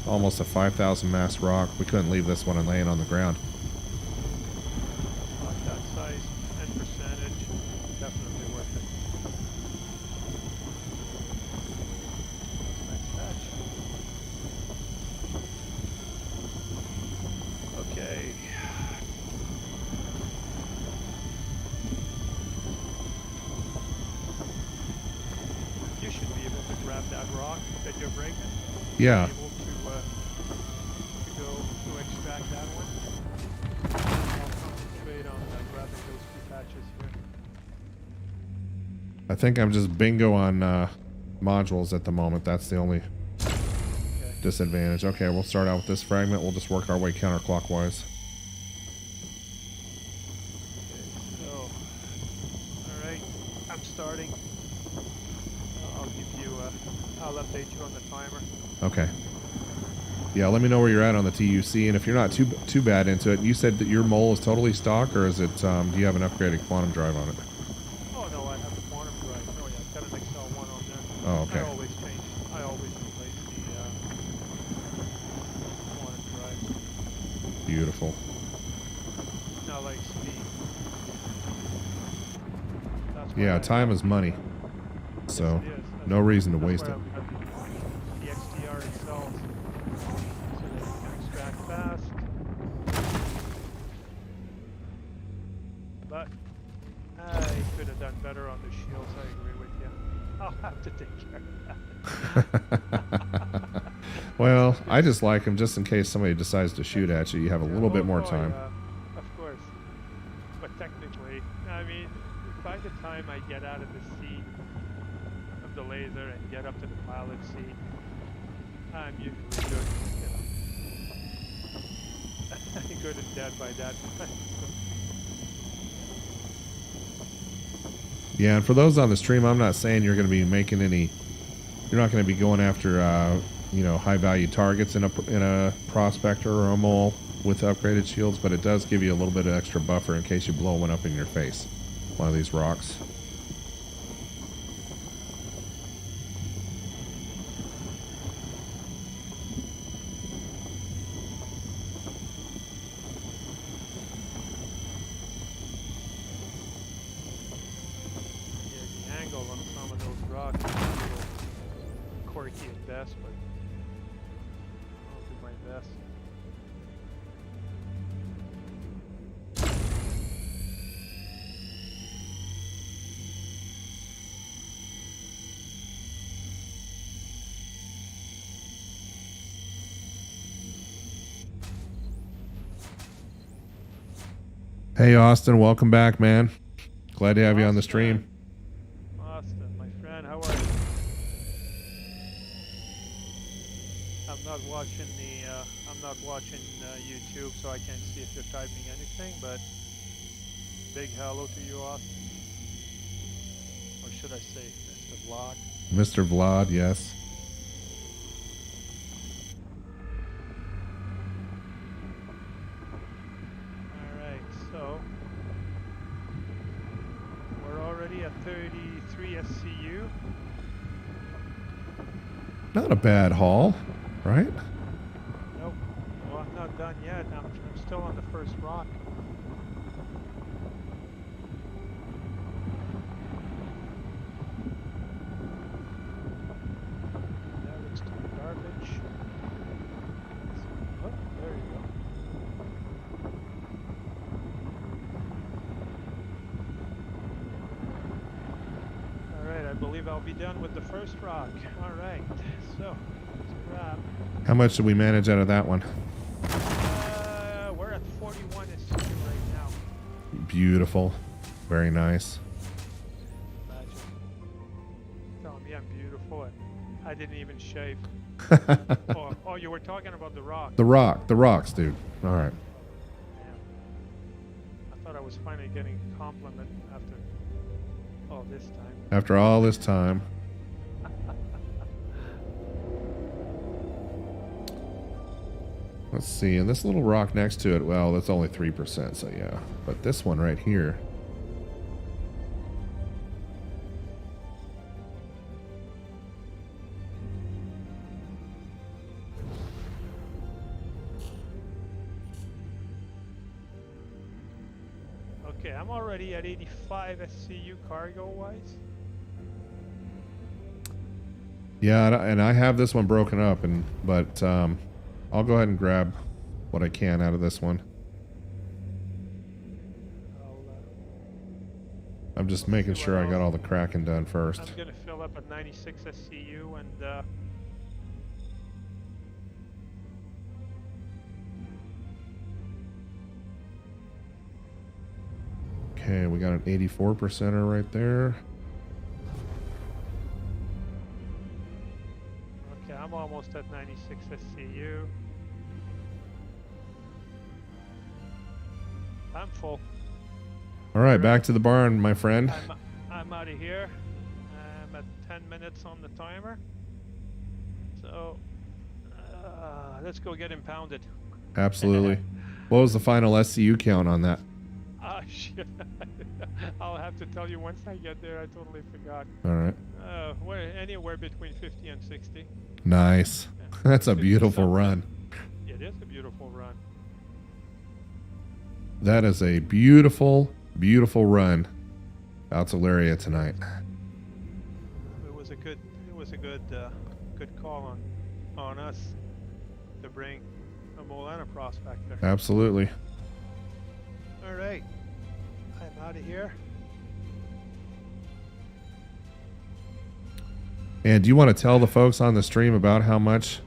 Speaker 1: almost a 5,000 mass rock. We couldn't leave this one laying on the ground.
Speaker 3: Not that size and percentage. Definitely worth it. Nice catch. Okay. You should be able to grab that rock that you're breaking.
Speaker 1: Yeah.
Speaker 3: Be able to go to extract that one. I'll concentrate on grabbing those two patches here.
Speaker 1: I think I'm just bingo on modules at the moment. That's the only
Speaker 3: Okay.
Speaker 1: disadvantage. Okay, we'll start out with this fragment. We'll just work our way counterclockwise.
Speaker 3: Okay, so, alright, I'm starting. I'll give you, I'll update you on the timer.
Speaker 1: Okay. Yeah, let me know where you're at on the TUC, and if you're not too bad into it, you said that your mole is totally stock, or is it? Do you have an upgraded quantum drive on it?
Speaker 3: Oh no, I have the quantum drive. Oh yeah, I've got an XL1 on there.
Speaker 1: Oh, okay.
Speaker 3: I always replace the quantum drives.
Speaker 1: Beautiful.
Speaker 3: I like speed. That's why
Speaker 1: Yeah,
Speaker 3: I
Speaker 1: time
Speaker 3: have
Speaker 1: is money, so
Speaker 3: Yes, it is.
Speaker 1: no reason to
Speaker 3: That's
Speaker 1: waste
Speaker 3: why
Speaker 1: it.
Speaker 3: I've got the XTR-XL so that you can extract fast. But I could have done better on the shields, I agree with you. I'll have to take care of that.
Speaker 1: Well, I just like them just in case somebody decides to shoot at you. You have a little bit more
Speaker 3: Oh,
Speaker 1: time.
Speaker 3: yeah, of course. But technically, I mean, by the time I get out of the seat of the laser and get up to the pilot seat, I'm usually good, you know. Good and dead by that time.
Speaker 1: Yeah, and for those on the stream, I'm not saying you're going to be making any. You're not going to be going after, high value targets in a prospector or a mole with upgraded shields, but it does give you a little bit of extra buffer in case you blow one up in your face, one of these rocks.
Speaker 3: Yeah, the angle on some of those rocks is a little quirky at best, but I'll do my best.
Speaker 1: Hey, Austin, welcome back, man. Glad to have you on the stream.
Speaker 3: Austin, my friend, how are you? I'm not watching YouTube, so I can't see if you're typing anything, but big hello to you, Austin. Or should I say Mr. Vlog?
Speaker 1: Mr. Vlad, yes.
Speaker 3: Alright, so we're already at 33 SCU.
Speaker 1: Not a bad haul, right?
Speaker 3: Nope. Well, I'm not done yet. I'm still on the first rock. That looks to be garbage. Oh, there you go. Alright, I believe I'll be done with the first rock. Alright, so let's grab.
Speaker 1: How much did we manage out of that one?
Speaker 3: We're at 41 SCU right now.
Speaker 1: Beautiful. Very nice.
Speaker 3: Imagine. Telling me I'm beautiful and I didn't even shave. Oh, you were talking about the rock.
Speaker 1: The rocks, dude. All right.
Speaker 3: Man. I thought I was finally getting a compliment after all this time.
Speaker 1: After all this time. Let's see, and this little rock next to it, well, that's only 3%, so yeah. But this one right here.
Speaker 3: Okay, I'm already at 85 SCU cargo-wise.
Speaker 1: Yeah, and I have this one broken up, but I'll go ahead and grab what I can out of this one. I'm just making sure I got all the cracking done first.
Speaker 3: I'm gonna fill up at 96 SCU and
Speaker 1: Okay, we got an 84%er right there.
Speaker 3: okay, I'm almost at 96 SCU. I'm full.
Speaker 1: All right, back to the barn, my friend.
Speaker 3: I'm out of here. I'm at 10 minutes on the timer. So let's go get impounded.
Speaker 1: Absolutely. What was the final SCU count on that?
Speaker 3: Ah, shit. I'll have to tell you once I get there. I totally forgot.
Speaker 1: All right.
Speaker 3: Anywhere between 50 and 60.
Speaker 1: Nice. That's a beautiful run.
Speaker 3: It is a beautiful run.
Speaker 1: That is a beautiful, beautiful run out to Lyria tonight.
Speaker 3: It was a good call on us to bring a Molana prospector.
Speaker 1: Absolutely.
Speaker 3: All right, I'm out of here.
Speaker 1: And do you want to tell the folks on the stream about how much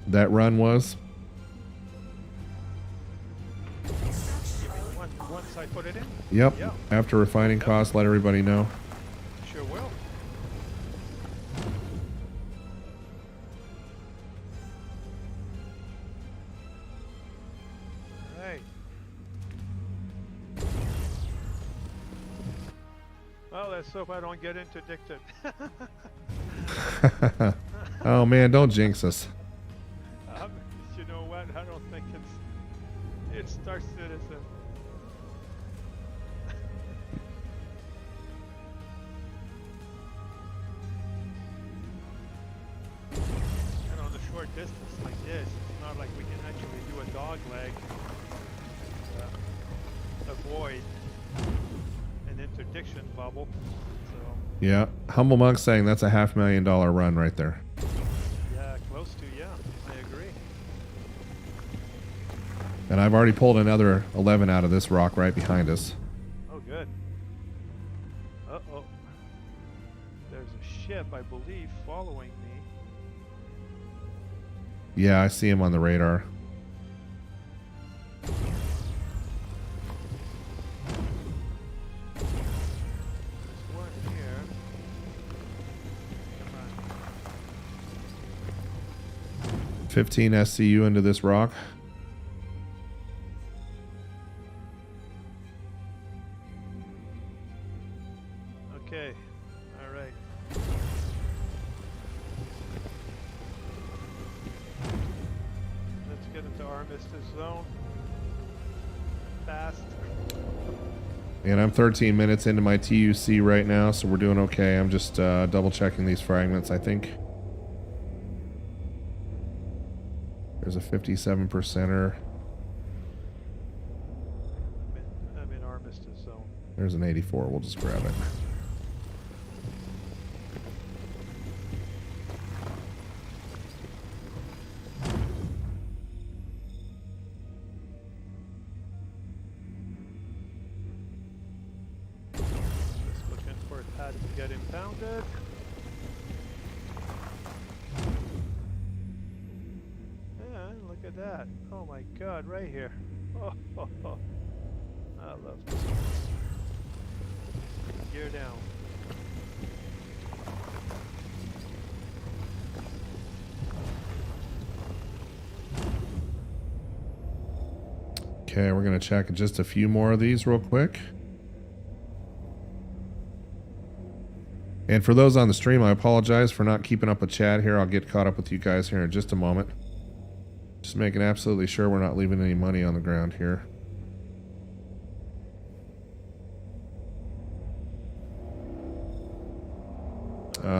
Speaker 1: that run was?
Speaker 3: Once I put it in?
Speaker 1: Yep.
Speaker 3: Yeah.
Speaker 1: After refining costs, let everybody know.
Speaker 3: Sure will. Alright. Well, let's hope I don't get interdicted.
Speaker 1: Oh man, don't jinx us.
Speaker 3: You know what? I don't think it's Star Citizen. And on a short distance like this, it's not like we can actually do a dog leg and avoid an interdiction bubble. So
Speaker 1: Yeah. Humble Monk saying that's a $500,000 run right there.
Speaker 3: yeah, close to, yeah. I agree.
Speaker 1: And I've already pulled another 11 out of this rock right behind us.
Speaker 3: Oh, good. Uh-oh. There's a ship, I believe, following me.
Speaker 1: Yeah, I see him on the radar.
Speaker 3: There's one here. Come on.
Speaker 1: 15 SCU into this rock.
Speaker 3: Okay. All right. Let's get into Armistice Zone. Fast.
Speaker 1: And I'm 13 minutes into my TUC right now, so we're doing okay. I'm just double checking these fragments, I think. There's a 57%er.
Speaker 3: I'm in Armistice Zone.
Speaker 1: There's an 84. We'll just grab it.
Speaker 3: Just looking for a pad to get impounded. Yeah, look at that. Oh my god, right here. Oh, I love this. Gear down.
Speaker 1: Okay, we're going to check just a few more of these real quick. And for those on the stream, I apologize for not keeping up with chat here. I'll get caught up with you guys here in just a moment. Just making absolutely sure we're not leaving any money on the ground here.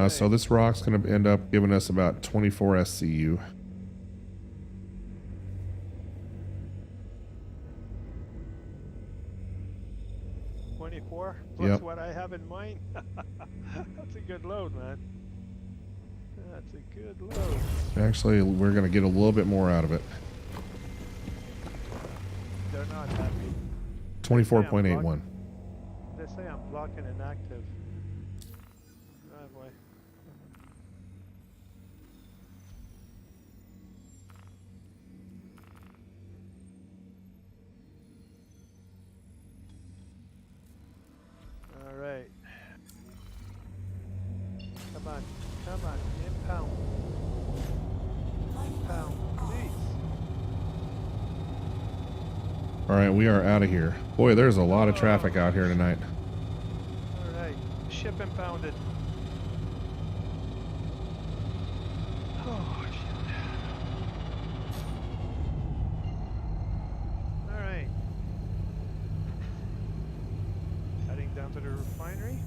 Speaker 1: So this rock's going to end up giving us about 24 SCU.
Speaker 3: Plus
Speaker 1: Yep.
Speaker 3: what I have in mind. That's a good load, man. That's a good load.
Speaker 1: Actually, we're going to get a little bit more out of it.
Speaker 3: They're not happy.
Speaker 1: 24.81.
Speaker 3: They say I'm blocking an active driveway. All right. Come on, come on, impound. Impound, please.
Speaker 1: All right, we are out of here. Boy, there's a lot of traffic out here tonight.
Speaker 3: All right, ship impounded. Oh, shit. All right. Heading down to the refinery.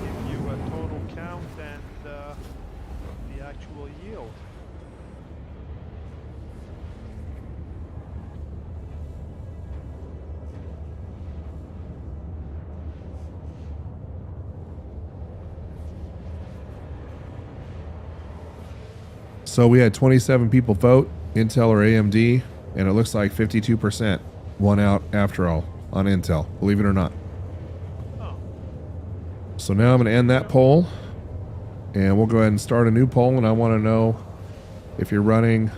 Speaker 3: Give you a total count and the actual yield.
Speaker 1: So we had 27 people vote, Intel or AMD, and it looks like 52% won out after all on Intel, believe it or not.
Speaker 3: Oh,
Speaker 1: So now I'm going to end that poll, and we'll go ahead and start a new poll, and I want to know if you're running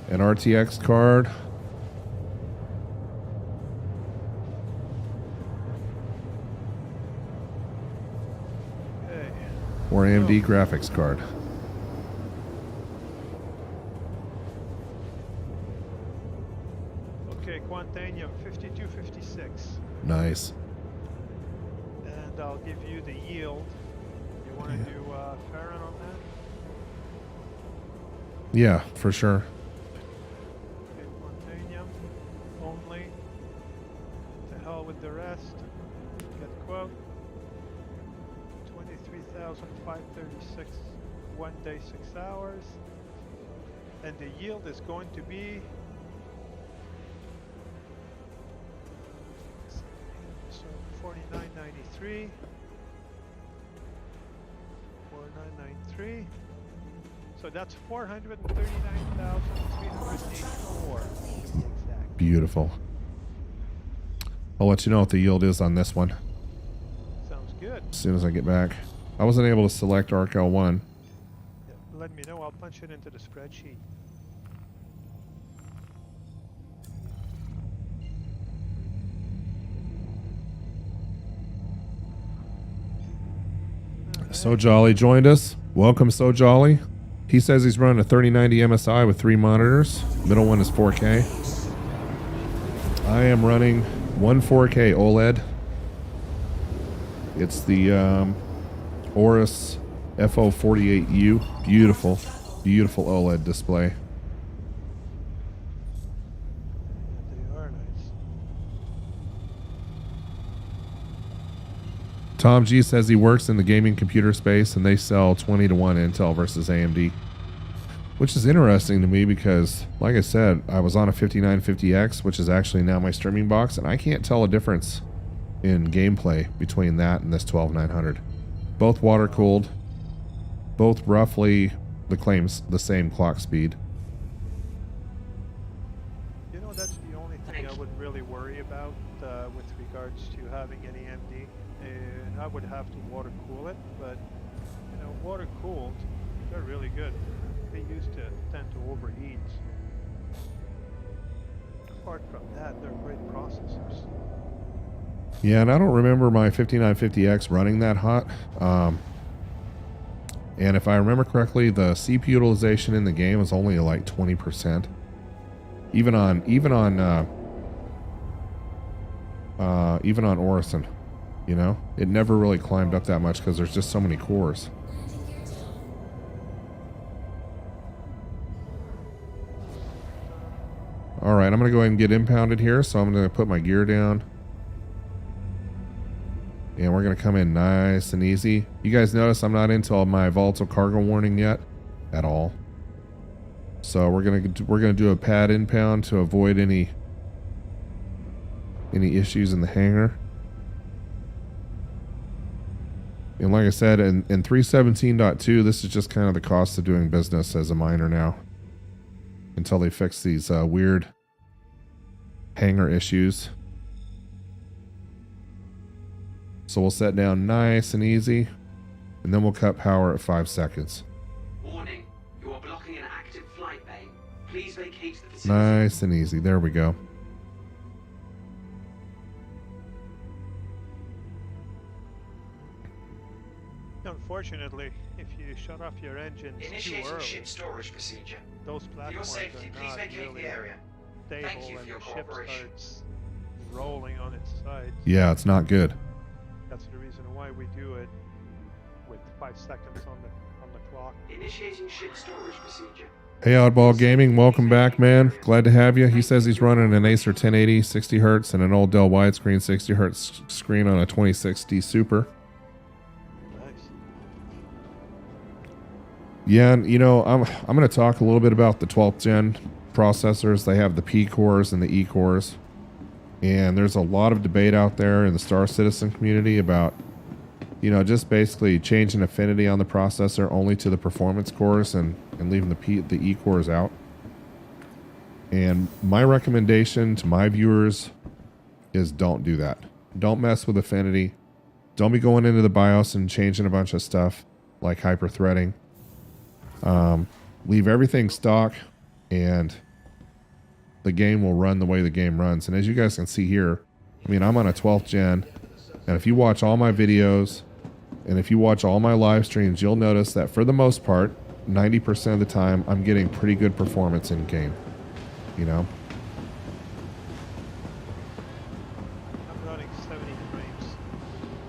Speaker 1: an RTX card
Speaker 3: okay.
Speaker 1: or AMD graphics card.
Speaker 3: Okay, Quantanium 5256.
Speaker 1: Nice.
Speaker 3: And I'll give you the yield. You want to
Speaker 1: Yeah.
Speaker 3: do Farron on that?
Speaker 1: Yeah, for sure.
Speaker 3: Okay, Quantanium only. To hell with the rest. Get quote. 23,536 1 day 6 hours. And the yield is going to be so 49.93. 4993. So that's 439,384 to be exact.
Speaker 1: Beautiful. I'll let you know what the yield is on this one
Speaker 3: Sounds good.
Speaker 1: as soon as I get back. I wasn't able to select ARC L1.
Speaker 3: Yeah, let me know. I'll punch it into the spreadsheet.
Speaker 1: So Jolly joined us. Welcome, So Jolly. He says he's running a 3090 MSI with 3 monitors. Middle one is 4K. I am running one 4K OLED. It's the Aorus FO48U. Beautiful, beautiful OLED display.
Speaker 3: They are nice.
Speaker 1: Tom G says he works in the gaming computer space and they sell 20-1 Intel versus AMD. Which is interesting to me because, like I said, I was on a 5950X, which is actually now my streaming box, and I can't tell a difference in gameplay between that and this 12900. Both water cooled, both roughly the same clock speed.
Speaker 3: You know, that's the only thing I would really worry about with regards to having an AMD. I would have to water cool it, but you know, water cooled, they're really good. They used to tend to overheat. Apart from that, they're great processors.
Speaker 1: Yeah, and I don't remember my 5950X running that hot. And if I remember correctly, the CPU utilization in the game is only like 20%. Even on Orison, you know, it never really climbed up that much because there's just so many cores. All right, I'm gonna go ahead and get impounded here, so I'm gonna put my gear down. And we're gonna come in nice and easy. You guys notice I'm not into my volatile cargo warning yet, at all. So we're gonna do a pad impound to avoid any issues in the hangar. And like I said, in 317.2, this is just kind of the cost of doing business as a miner now, until they fix these weird hangar issues. So we'll set down nice and easy, and then we'll cut power at 5 seconds.
Speaker 4: Warning, you are blocking an active flight bay. Please vacate the facility.
Speaker 1: Nice and easy. There we go.
Speaker 3: Unfortunately, if you shut off your engines too
Speaker 4: Initiating
Speaker 3: early,
Speaker 4: ship storage procedure.
Speaker 3: those
Speaker 4: For your
Speaker 3: platforms
Speaker 4: safety,
Speaker 3: are
Speaker 4: please
Speaker 3: not
Speaker 4: vacate
Speaker 3: really
Speaker 4: the area.
Speaker 3: stable,
Speaker 4: Thank you for
Speaker 3: and
Speaker 4: your
Speaker 3: the ship
Speaker 4: cooperation.
Speaker 3: starts rolling on its sides.
Speaker 1: Yeah, it's not good.
Speaker 3: That's the reason why we do it with 5 seconds on the clock.
Speaker 4: Initiating ship storage procedure.
Speaker 1: Hey, Oddball Gaming, welcome back, man. Glad to have you. He says he's running an Acer 1080 60 hertz and an old Dell widescreen 60 hertz screen on a 2060 Super.
Speaker 3: Nice.
Speaker 1: Yeah, and you know, I'm going to talk a little bit about the 12th gen processors. They have the P cores and the E cores. And there's a lot of debate out there in the Star Citizen community about, you know, just basically changing affinity on the processor only to the performance cores and leaving the E cores out. And my recommendation to my viewers is don't do that. Don't mess with affinity. Don't be going into the BIOS and changing a bunch of stuff like hyper-threading. Leave everything stock and the game will run the way the game runs. And as you guys can see here, I mean, I'm on a 12th gen, and if you watch all my videos and if you watch all my live streams, you'll notice that for the most part, 90% of the time, I'm getting pretty good performance in game, you know?
Speaker 3: I'm running 70 frames.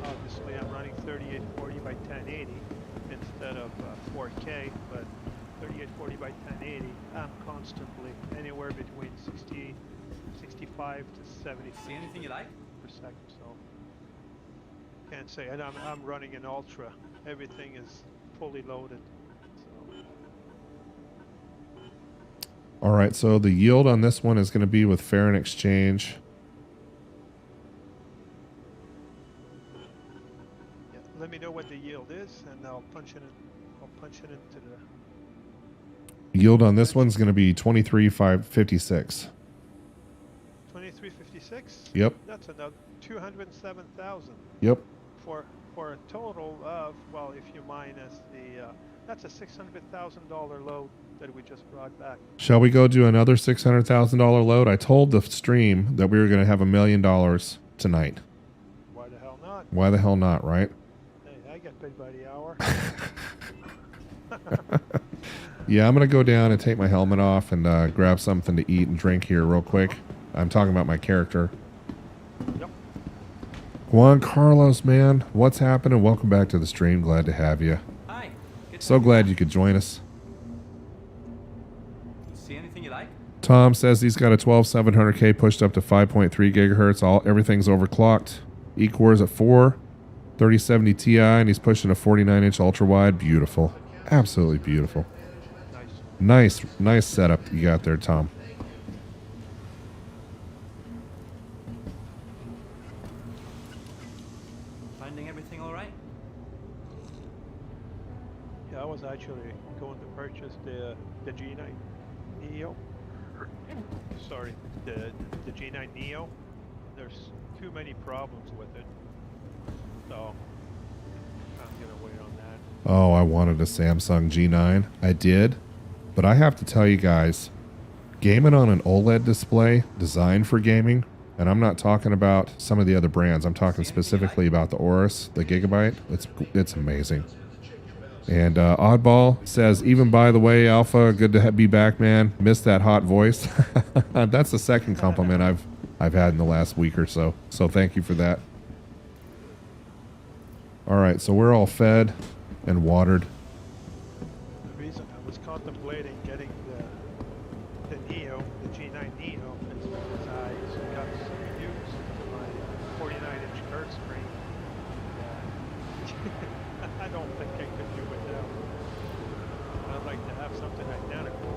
Speaker 3: Obviously, I'm running 3840 by 1080 instead of 4K, but 3840 by 1080, I'm constantly anywhere between 65 to 70
Speaker 6: See anything you like?
Speaker 3: per second, so can't say. And I'm running an Ultra. Everything is fully loaded. So.
Speaker 1: All right, so the yield on this one is going to be with fair and exchange.
Speaker 3: Yeah, let me know what the yield is, and I'll punch it in. I'll punch it into the.
Speaker 1: Yield on this one's going to be 23,556.
Speaker 3: 2356.
Speaker 1: Yep.
Speaker 3: That's another 207,000.
Speaker 1: Yep.
Speaker 3: For a total of, well, if you minus the That's a $600,000 load that we just brought back.
Speaker 1: Shall we go do another $600,000 load? I told the stream that we were going to have $1 million tonight.
Speaker 3: Why the hell not?
Speaker 1: Why the hell not, right?
Speaker 3: Hey, I get paid by the hour.
Speaker 1: Yeah, I'm going to go down and take my helmet off and grab something to eat and drink here real quick. I'm talking about my character.
Speaker 3: Yep.
Speaker 1: Juan Carlos, man, what's happening? Welcome back to the stream. Glad to have you.
Speaker 6: Hi. Good to
Speaker 1: So
Speaker 6: have
Speaker 1: glad you could join us.
Speaker 6: See anything you like?
Speaker 1: Tom says he's got a 12700K pushed up to 5.3 gigahertz. Everything's overclocked. E-core's at 4, 3070 Ti, and he's pushing a 49-inch ultra wide. Beautiful. Absolutely beautiful. Nice setup you got there, Tom.
Speaker 6: Finding everything all right?
Speaker 3: Yeah, I was actually going to purchase the G9 Neo. Sorry, the G9 Neo. There's too many problems with it, so I'm gonna wait on that.
Speaker 1: Oh, I wanted a Samsung G9. I did. But I have to tell you guys, gaming on an OLED display designed for gaming, and I'm not talking about some of the other brands. I'm talking specifically about the Aorus, the Gigabyte. It's amazing. And Oddball says, even by the way, Alpha, good to be back, man. Missed that hot voice. That's the second compliment I've had in the last week or so. So thank you for that. All right, so we're all fed and watered.
Speaker 3: The reason I was contemplating getting the Neo, the G9 Neo, is because I got some reviews to my 49-inch curve screen. I don't think I could do without. I'd like to have something identical.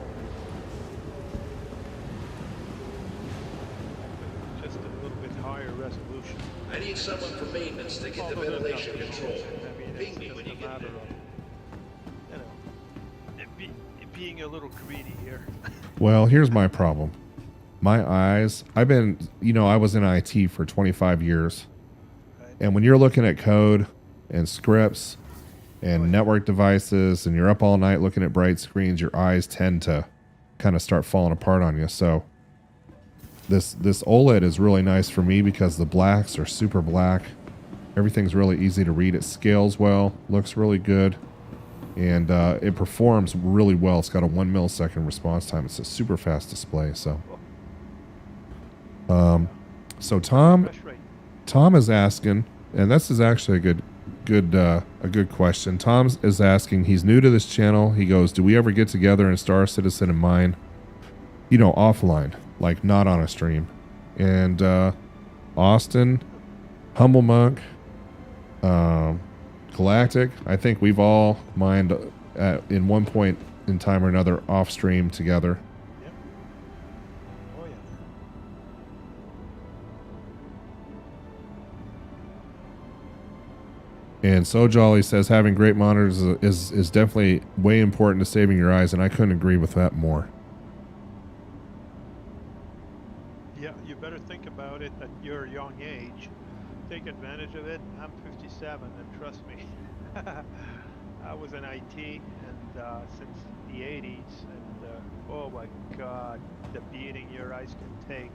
Speaker 3: Just a little bit higher resolution.
Speaker 5: I need someone from maintenance to get the ventilation control.
Speaker 3: I mean,
Speaker 5: Ping
Speaker 3: it's
Speaker 5: me
Speaker 3: just
Speaker 5: when
Speaker 3: a
Speaker 5: you get
Speaker 3: matter
Speaker 5: there.
Speaker 3: of, it being a little greedy here.
Speaker 1: Well, here's my problem. My eyes, I was in IT for 25 years. And when you're looking at code and scripts and network devices and you're up all night looking at bright screens, your eyes tend to kind of start falling apart on you. So this OLED is really nice for me because the blacks are super black. Everything's really easy to read. It scales well, looks really good, and it performs really well. It's got a 1 millisecond response time. It's a super fast display. So, Tom is asking, and this is actually a good question. Tom is asking. He's new to this channel. He goes, "Do we ever get together in Star Citizen and mine? Offline, like not on a stream?" And Austin, Humble Monk, Galactic, I think we've all mined in one point in time or another off stream together.
Speaker 3: Yep. Oh yeah.
Speaker 1: And So Jolly says having great monitors is definitely way important to saving your eyes, and I couldn't agree with that more.
Speaker 3: Yeah, you better think about it at your young age. Take advantage of it. I'm 57, and trust me, I was in IT and since the 80s, and oh my God, the beating your eyes can take.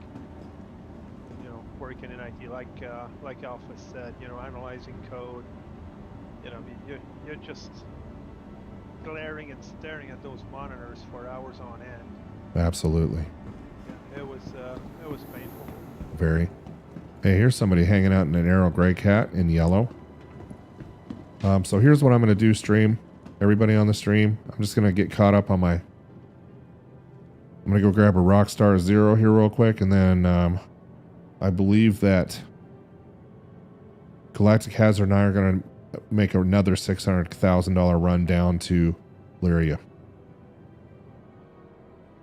Speaker 3: Working in IT, like Alpha said, analyzing code. You're just glaring and staring at those monitors for hours on end.
Speaker 1: Absolutely.
Speaker 3: Yeah, it was painful.
Speaker 1: Very. Hey, here's somebody hanging out in an Arrow Gray Cat in yellow. So here's what I'm going to do, stream. Everybody on the stream, I'm just going to get caught up on my... I'm going to go grab a Rockstar Zero here real quick, and then I believe that Galactic Hazard and I are going to make another $600,000 run down to Lyria.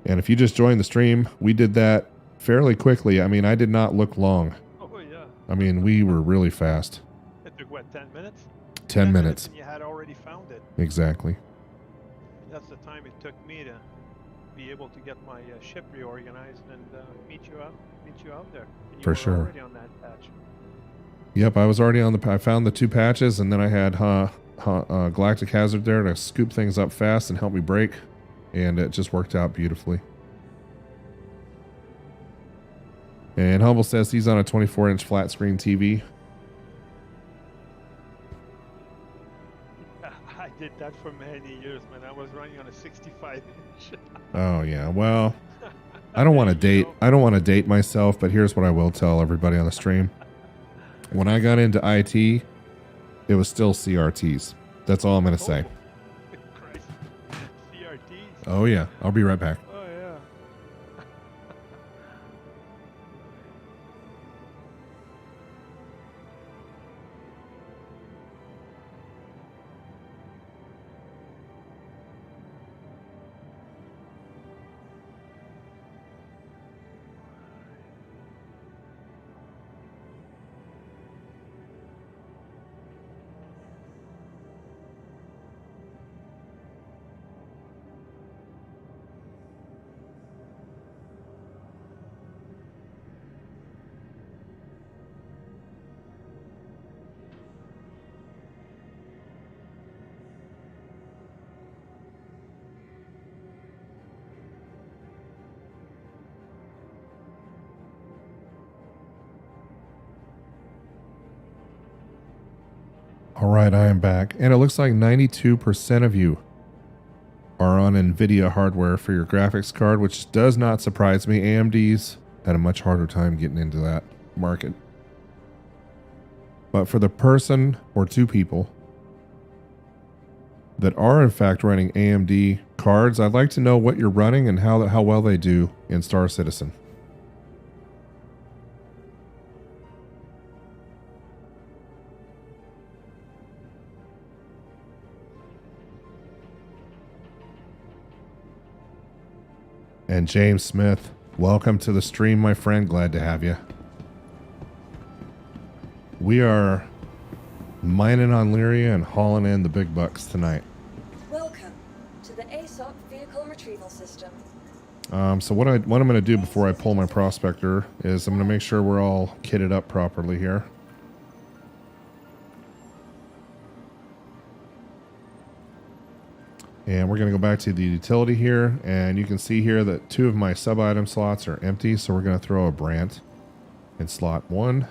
Speaker 1: And if you just joined the stream, we did that fairly quickly. I mean, I did not look long.
Speaker 3: Oh yeah.
Speaker 1: I mean, we were really fast.
Speaker 3: It took what, 10 minutes?
Speaker 1: 10 minutes.
Speaker 3: And you had already found it.
Speaker 1: Exactly.
Speaker 3: That's the time it took me to be able to get my ship reorganized and meet you out there. And you
Speaker 1: For
Speaker 3: were
Speaker 1: sure.
Speaker 3: already on that patch.
Speaker 1: Yep, I was already on I found the 2 patches, and then I had galactic hazard there to scoop things up fast and help me brake, and it just worked out beautifully. And Humble says he's on a 24-inch flat screen TV.
Speaker 3: I did that for many years, man. I was running on a 65-inch.
Speaker 1: Oh yeah, well, I don't want to date. I don't want to date myself, but here's what I will tell everybody on the stream. When I got into IT, it was still CRTs. That's all I'm going to say.
Speaker 3: Christ. CRTs.
Speaker 1: Oh yeah, I'll be right back.
Speaker 3: Oh yeah.
Speaker 1: All right, I am back. And it looks like 92% of you are on NVIDIA hardware for your graphics card, which does not surprise me. AMD's had a much harder time getting into that market. But for the person or two people that are in fact running AMD cards, I'd like to know what you're running and how well they do in Star Citizen. And James Smith, welcome to the stream, my friend. Glad to have you. We are mining on Lyria and hauling in the big bucks tonight.
Speaker 2: Welcome to the ASOC vehicle retrieval system.
Speaker 1: So what I'm going to do before I pull my prospector is I'm going to make sure we're all kitted up properly here. And we're going to go back to the utility here, and you can see here that 2 of my sub-item slots are empty, so we're going to throw a Brant in slot 1.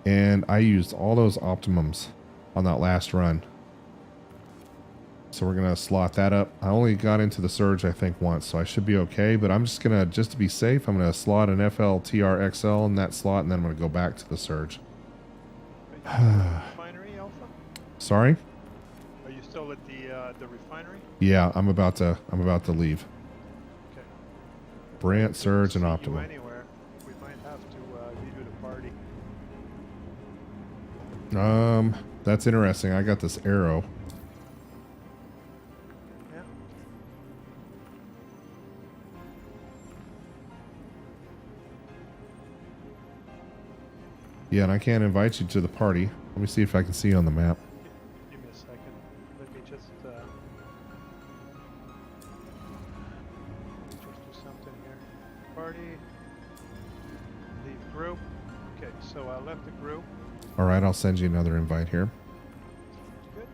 Speaker 1: And I used all those optimums on that last run. So we're going to slot that up. I only got into the surge, I think, once, so I should be okay, but I'm just going to, just to be safe, I'm going to slot an FLTR-XL in that slot, and then I'm going to go back to the surge.
Speaker 3: Refinery, Alpha?
Speaker 1: Sorry?
Speaker 3: Are you still at the refinery?
Speaker 1: Yeah, I'm about to leave.
Speaker 3: Okay.
Speaker 1: Brant, surge, and
Speaker 3: See you
Speaker 1: optimum.
Speaker 3: anywhere. We might have to leave you the party.
Speaker 1: That's interesting. I got this arrow.
Speaker 3: Yeah.
Speaker 1: Yeah, and I can't invite you to the party. Let me see if I can see you on the map.
Speaker 3: Give me a second. Let me just do something here. Party. Leave group. Okay, so I left the group.
Speaker 1: All right, I'll send you another invite here.
Speaker 3: Good.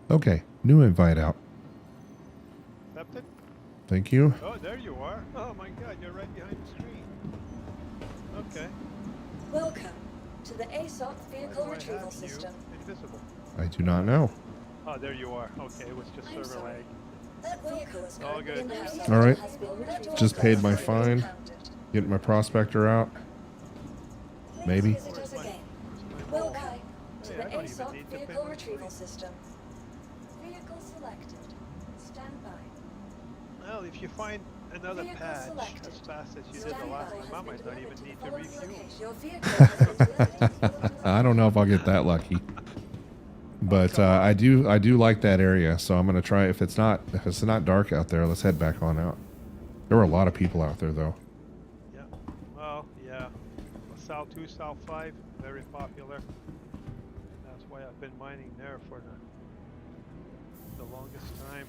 Speaker 1: Okay, new invite out.
Speaker 3: Accepted.
Speaker 1: Thank you.
Speaker 3: Oh, there you are. Oh my God, you're right behind the screen. Okay.
Speaker 2: Welcome to the ASOC vehicle
Speaker 3: Why do I
Speaker 2: retrieval
Speaker 3: have you
Speaker 2: system.
Speaker 3: invisible?
Speaker 1: I do not know.
Speaker 3: Oh, there you are. Okay, it was just
Speaker 2: I'm
Speaker 3: server
Speaker 2: sorry.
Speaker 3: lag.
Speaker 2: That vehicle is
Speaker 3: All
Speaker 2: currently
Speaker 3: good.
Speaker 2: in the house.
Speaker 1: All right.
Speaker 2: Has been retrieved.
Speaker 1: Just paid my fine. Get my prospector out.
Speaker 2: Please
Speaker 1: Maybe.
Speaker 2: visit us again. Welcome to
Speaker 3: Hey,
Speaker 2: the
Speaker 3: I don't even
Speaker 2: ASOC
Speaker 3: need to pay
Speaker 2: vehicle
Speaker 3: my
Speaker 2: retrieval
Speaker 3: fine.
Speaker 2: system. Vehicle selected. Stand by.
Speaker 3: Well, if you find another
Speaker 2: Vehicle
Speaker 3: patch
Speaker 2: selected.
Speaker 3: as fast as you did
Speaker 2: Stand
Speaker 3: the last
Speaker 2: by
Speaker 3: time,
Speaker 2: has
Speaker 3: I
Speaker 2: been
Speaker 3: might not
Speaker 2: delivered
Speaker 3: even
Speaker 2: to the
Speaker 3: need to
Speaker 2: following
Speaker 3: refuel.
Speaker 2: location. Your vehicle has been delivered.
Speaker 1: I don't know if I'll get that lucky. But I do like that area, so I'm gonna try. If it's not dark out there, let's head back on out. There were a lot of people out there though.
Speaker 3: Yeah. Well, yeah. Sal 2, Sal 5, very popular. That's why I've been mining there for the longest time.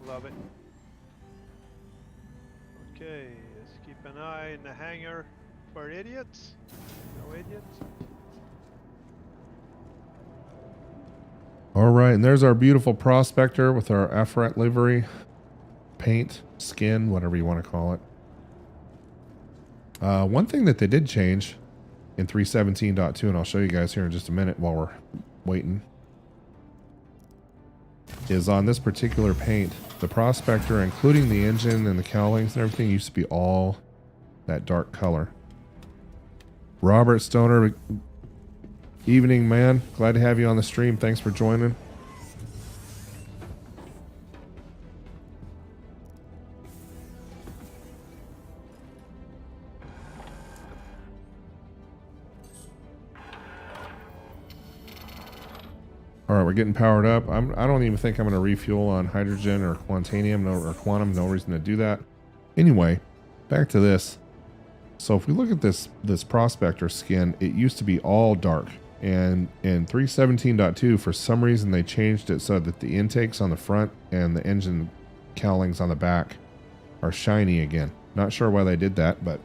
Speaker 3: Love it. Okay, let's keep an eye in the hangar. We're idiots. No idiots.
Speaker 1: All right, and there's our beautiful Prospector with our Efrat livery, paint, skin, whatever you want to call it. One thing that they did change in 317.2, and I'll show you guys here in just a minute while we're waiting, is on this particular paint, the Prospector, including the engine and the cowlings and everything, used to be all that dark color. Robert Stoner, evening, man. Glad to have you on the stream. Thanks for joining. All right, we're getting powered up. I don't even think I'm going to refuel on hydrogen or quantanium or quantum. No reason to do that. Anyway, back to this. So if we look at this Prospector skin, it used to be all dark. And in 317.2, for some reason, they changed it so that the intakes on the front and the engine cowlings on the back are shiny again. Not sure why they did that, but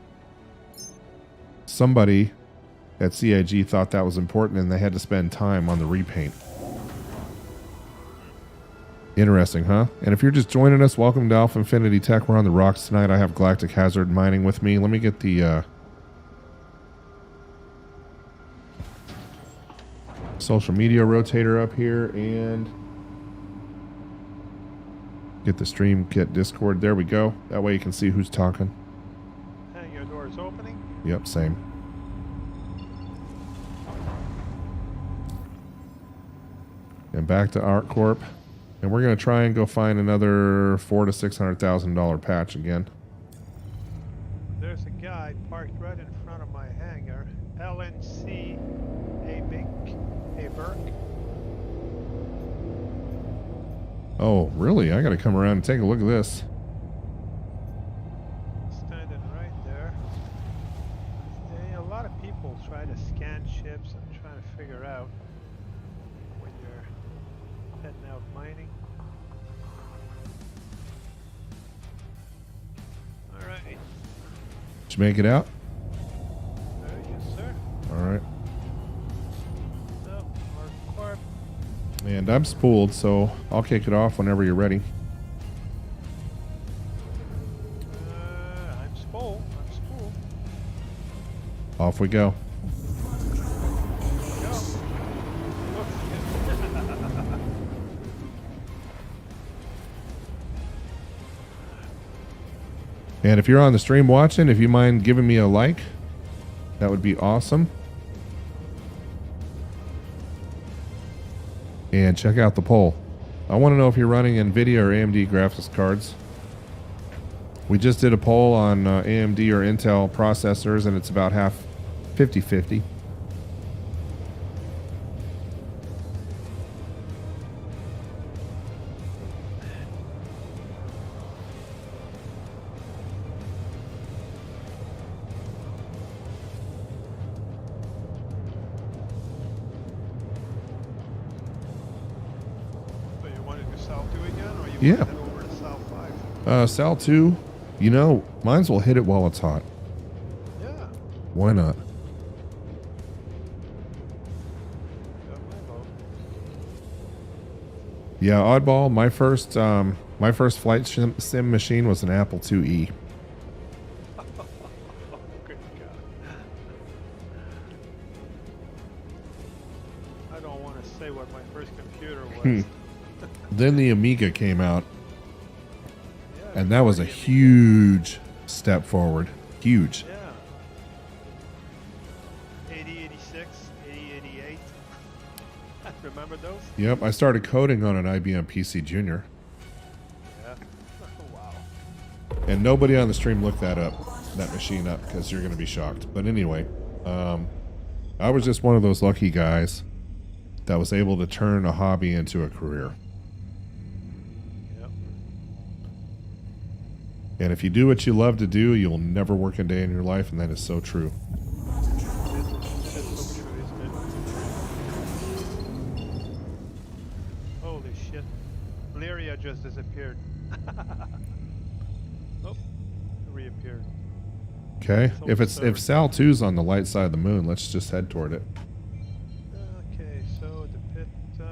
Speaker 1: somebody at CIG thought that was important and they had to spend time on the repaint. Interesting, huh? And if you're just joining us, welcome to AlphaInfinity Tech. We're on the rocks tonight. I have Galactic Hazard Mining with me. Let me get the social media rotator up here and get the stream, get Discord. There we go. That way you can see who's talking.
Speaker 3: And your door is opening.
Speaker 1: Yep, same. And back to ArcCorp. And we're going to try and go find another $400,000 to $600,000 patch again.
Speaker 3: There's a guy parked right in front of my hangar. LNC, a Burke.
Speaker 1: Oh, really? I got to come around and take a look at this.
Speaker 3: Standing right there. A lot of people try to scan ships and try to figure out when you're heading out mining. Alright.
Speaker 1: Did you make it out?
Speaker 3: Yes, sir.
Speaker 1: All right.
Speaker 3: So, ArcCorp.
Speaker 1: And I'm spooled, so I'll kick it off whenever you're ready.
Speaker 3: I'm spooled.
Speaker 1: Off we go.
Speaker 3: Go.
Speaker 1: And if you're on the stream watching, if you mind giving me a like, that would be awesome. And check out the poll. I want to know if you're running NVIDIA or AMD graphics cards. We just did a poll on AMD or Intel processors, and it's about half 50-50.
Speaker 3: So you want to do Sal 2 again, or you
Speaker 1: Yeah.
Speaker 3: want to head over to Sal 5?
Speaker 1: Sal 2, you know, mine's will hit it while it's hot.
Speaker 3: Yeah.
Speaker 1: Why not?
Speaker 3: Got my vote.
Speaker 1: Yeah, oddball. My first flight sim machine was an Apple IIe.
Speaker 3: Good God. I don't want to say what my first computer was.
Speaker 1: Then the Amiga came out,
Speaker 3: Yeah,
Speaker 1: and that was a
Speaker 3: before the
Speaker 1: huge step forward. Huge.
Speaker 3: Amiga. Yeah. 8086, 8088. Remember those?
Speaker 1: Yep, I started coding on an IBM PC Junior,
Speaker 3: Yeah. Wow.
Speaker 1: and nobody on the stream looked that machine up, because you're going to be shocked. But anyway, I was just one of those lucky guys that was able to turn a hobby into a career.
Speaker 3: Yep.
Speaker 1: And if you do what you love to do, you'll never work a day in your life, and that is so true.
Speaker 3: It is so true, isn't it? Holy shit. Lyria just disappeared. Oh, reappeared.
Speaker 1: Okay.
Speaker 3: So
Speaker 1: If
Speaker 3: it's
Speaker 1: if Sal 2's on the light side of the moon, let's just head toward it.
Speaker 3: Okay, so the pit. So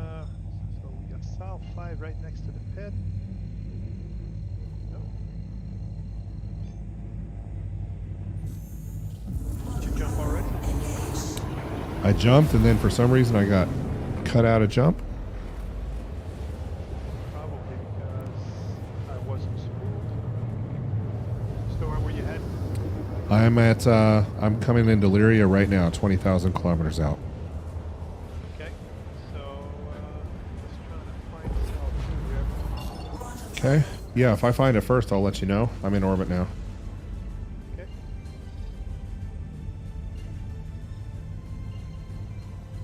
Speaker 3: we got Sal 5 right next to the pit. Nope. Did you jump already?
Speaker 1: I jumped, and then for some reason I got cut out of jump.
Speaker 3: Probably because I wasn't spooled. So where were you heading?
Speaker 1: I'm at I'm coming into Lyria right now, 20,000 kilometers out.
Speaker 3: Okay, so just trying to find Sal 2 here.
Speaker 1: Okay. Yeah, if I find it first, I'll let you know. I'm in orbit now.
Speaker 3: Okay.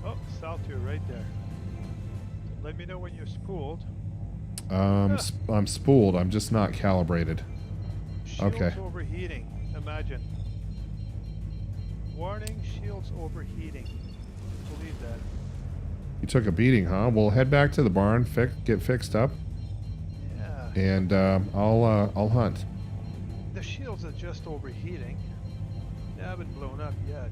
Speaker 3: Oh, Sal 2 right there. Let me know when you're spooled.
Speaker 1: I'm spooled. I'm just not calibrated.
Speaker 3: Shields
Speaker 1: Okay.
Speaker 3: overheating. Imagine. Warning, shields overheating. Believe that.
Speaker 1: You took a beating, huh? Well, head back to the barn, get fixed up,
Speaker 3: Yeah.
Speaker 1: and I'll hunt.
Speaker 3: The shields are just overheating. They haven't blown up yet.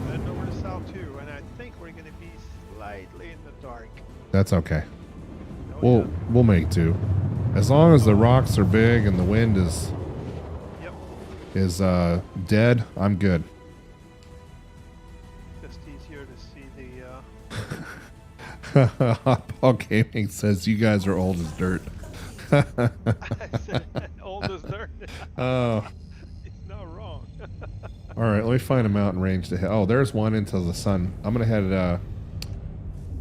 Speaker 3: Heading over to Sal 2, and I think we're going to be slightly in the dark.
Speaker 1: That's okay.
Speaker 3: Oh,
Speaker 1: We'll make do. As long as the rocks are big and the wind is
Speaker 3: yeah. Yep.
Speaker 1: dead, I'm good.
Speaker 3: Just easier to see the.
Speaker 1: Paul Gaming says you guys are old as dirt.
Speaker 3: I said old as dirt.
Speaker 1: Oh.
Speaker 3: It's not wrong.
Speaker 1: All right, let me find a mountain range to hit. Oh, there's one into the sun. I'm gonna head.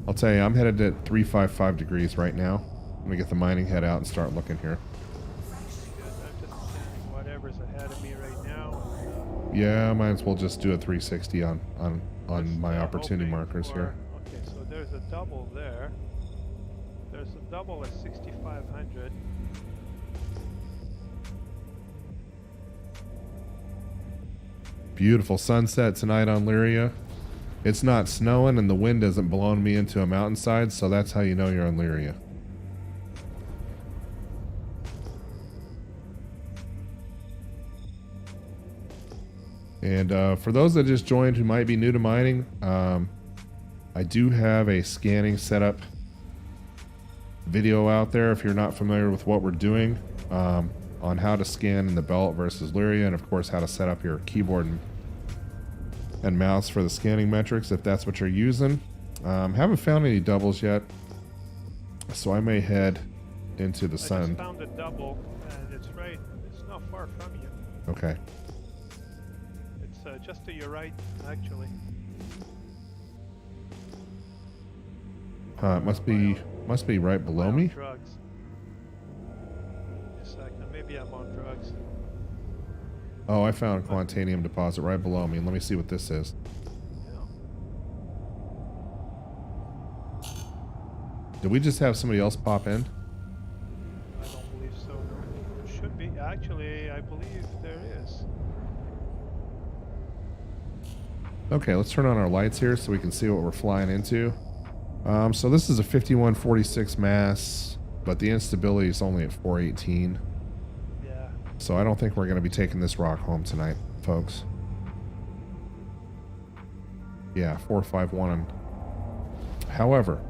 Speaker 1: I'll tell you, I'm headed at 355 degrees right now. I'm gonna get the mining head out and start looking here.
Speaker 3: Good. I'm just scanning whatever's ahead of me right now.
Speaker 1: Yeah, I might as well just do a 360 on
Speaker 3: Just,
Speaker 1: my opportunity
Speaker 3: hoping
Speaker 1: markers
Speaker 3: for-
Speaker 1: here.
Speaker 3: Okay, so there's a double there. There's a double at 6,500.
Speaker 1: Beautiful sunset tonight on Lyria. It's not snowing and the wind isn't blowing me into a mountainside, so that's how you know you're on Lyria. And for those that just joined who might be new to mining, I do have a scanning setup video out there if you're not familiar with what we're doing, on how to scan in the belt versus Lyria, and of course how to set up your keyboard and mouse for the scanning metrics if that's what you're using. Haven't found any doubles yet, so I may head into the
Speaker 3: I
Speaker 1: sun.
Speaker 3: just found a double, and it's right. It's not far from you.
Speaker 1: Okay.
Speaker 3: It's just to your right, actually.
Speaker 1: It must be right below
Speaker 3: Am I on
Speaker 1: me.
Speaker 3: drugs? A second, maybe I'm on drugs.
Speaker 1: Oh, I found a quantanium deposit right below me. Let me see what this is.
Speaker 3: Yeah.
Speaker 1: Did we just have somebody else pop in?
Speaker 3: I don't believe so. No. Should be. Actually, I believe there is.
Speaker 1: Okay, let's turn on our lights here so we can see what we're flying into. So this is a 5146 mass, but the instability is only at 418.
Speaker 3: Yeah.
Speaker 1: So I don't think we're going to be taking this rock home tonight, folks. Yeah, 451. However,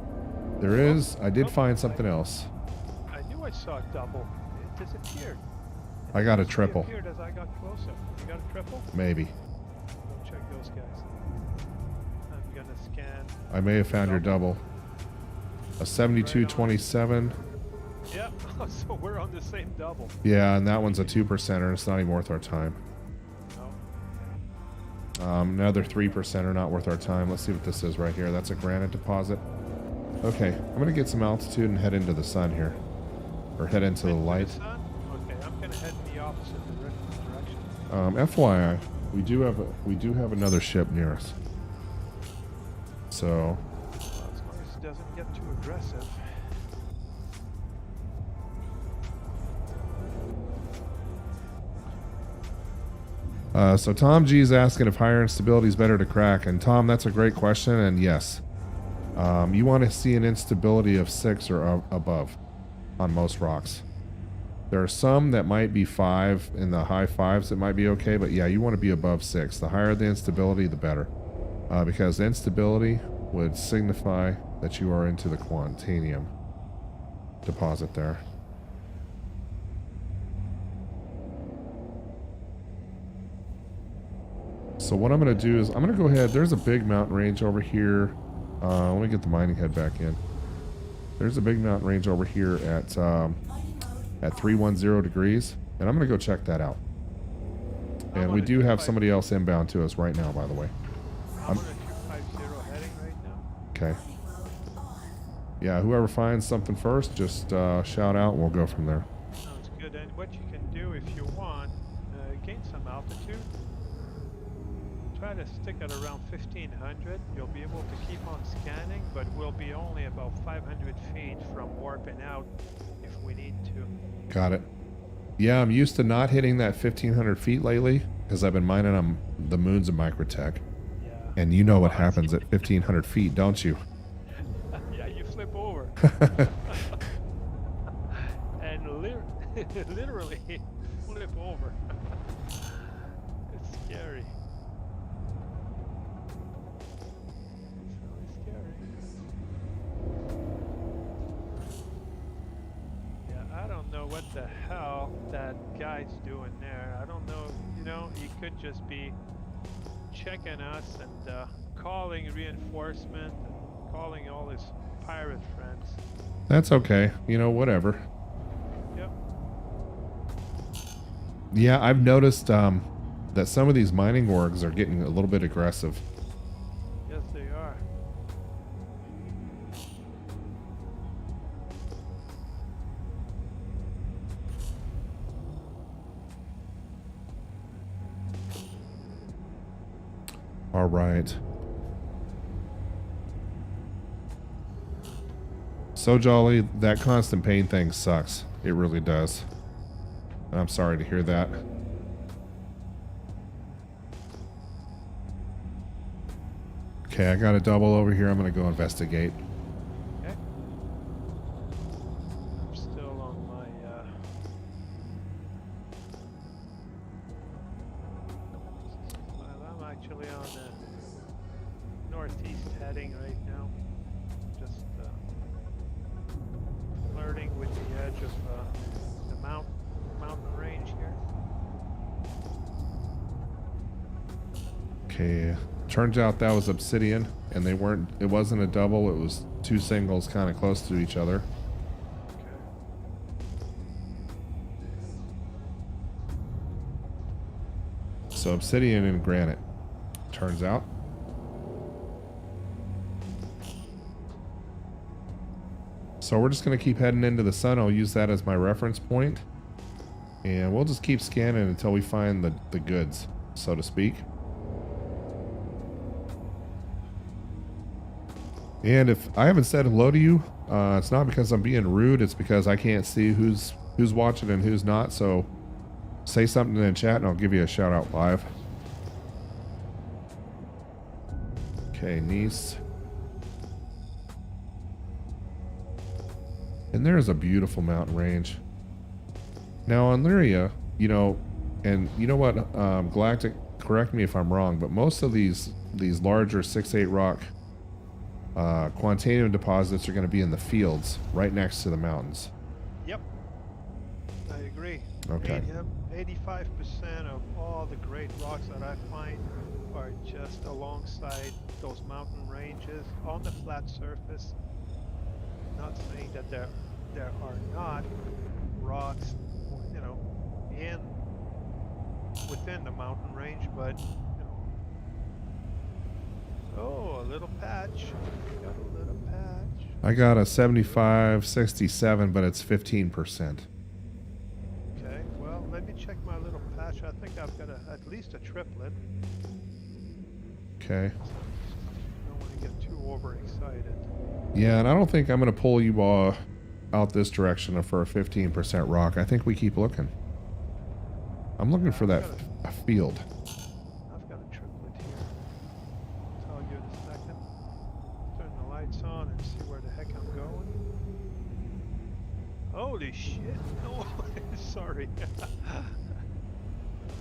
Speaker 1: I did find something else.
Speaker 3: I knew I saw a double. It disappeared.
Speaker 1: I got a triple.
Speaker 3: It disappeared as I got closer. You got a triple?
Speaker 1: Maybe.
Speaker 3: Go check those guys. I'm gonna scan.
Speaker 1: I may have found your double. A 7227.
Speaker 3: Yeah, so we're on the same double.
Speaker 1: Yeah, and that one's a 2%er. It's not even worth our time.
Speaker 3: No.
Speaker 1: Another 3%er, not worth our time. Let's see what this is right here. That's a granite deposit. Okay, I'm gonna get some altitude and head into the sun here, or head into the light.
Speaker 3: Sun? Okay, I'm gonna head in the opposite direction.
Speaker 1: FYI, we do have another ship near us. So
Speaker 3: Well, as long as it doesn't get too aggressive.
Speaker 1: so Tom G is asking if higher instability is better to crack, and Tom, that's a great question, and yes, You want to see an instability of 6 or above on most rocks. There are some that might be 5 in the high 5s that might be okay, but yeah, you want to be above 6. The higher the instability, the better. Because instability would signify that you are into the quantanium deposit there. So what I'm going to do is I'm going to go ahead. There's a big mountain range over here. Let me get the mining head back in. There's a big mountain range over here at 310 degrees, and I'm going to go check that out. And we do have somebody else inbound to us right now, by the way.
Speaker 3: I'm on a 250 heading right now.
Speaker 1: Okay. Yeah, whoever finds something first, just shout out and we'll go from there.
Speaker 3: Sounds good. And what you can do if you want, gain some altitude. Try to stick at around 1500. You'll be able to keep on scanning, but we'll be only about 500 feet from warping out if we need to.
Speaker 1: Got it. Yeah, I'm used to not hitting that 1500 feet lately because I've been mining on the moons of Microtech.
Speaker 3: Yeah.
Speaker 1: And you know what happens at 1500 feet, don't you?
Speaker 3: Yeah, you flip over. And literally flip over. It's scary. It's really scary. Yeah, I don't know what the hell that guy's doing there. I don't know, you know, he could just be checking us and calling reinforcement and calling all his pirate friends.
Speaker 1: That's okay. You know, whatever.
Speaker 3: Yep.
Speaker 1: Yeah, I've noticed that some of these mining orgs are getting a little bit aggressive.
Speaker 3: Yes, they are.
Speaker 1: All right. So Jolly, that constant pain thing sucks. It really does. And I'm sorry to hear that. Okay, I got a double over here. I'm going to go investigate.
Speaker 3: Okay. I'm still on my well, I'm actually on the northeast heading right now. Just flirting with the edge of the mountain range here.
Speaker 1: Okay. Turns out that was obsidian, and it wasn't a double, it was two singles kind of close to each other.
Speaker 3: Okay.
Speaker 1: So obsidian and granite, turns out. So we're just going to keep heading into the sun. I'll use that as my reference point. And we'll just keep scanning until we find the goods, so to speak. And if I haven't said hello to you, it's not because I'm being rude. It's because I can't see who's watching and who's not. So say something in the chat and I'll give you a shout out live. Okay, Nice. And there's a beautiful mountain range. Now on Lyria, you know, and you know what, Galactic, correct me if I'm wrong, but most of these larger 6-8 rock quantanium deposits are going to be in the fields right next to the mountains.
Speaker 3: Yep. I agree.
Speaker 1: Okay.
Speaker 3: 85% of all the great rocks that I find are just alongside those mountain ranges on the flat surface. Not saying that there are not rocks, you know, within the mountain range, but you know. Oh, a little patch. Got a little patch.
Speaker 1: I got a 75-67, but it's 15%.
Speaker 3: Okay, well, let me check my little patch. I think I've got at least a triplet.
Speaker 1: Okay.
Speaker 3: Don't want to get too overexcited.
Speaker 1: Yeah, and I don't think I'm going to pull you out this direction for a 15% rock. I think we keep looking. I'm looking for that field.
Speaker 3: I've got a triplet here. I'll tell you in a second. Turn the lights on. Holy shit! No, sorry.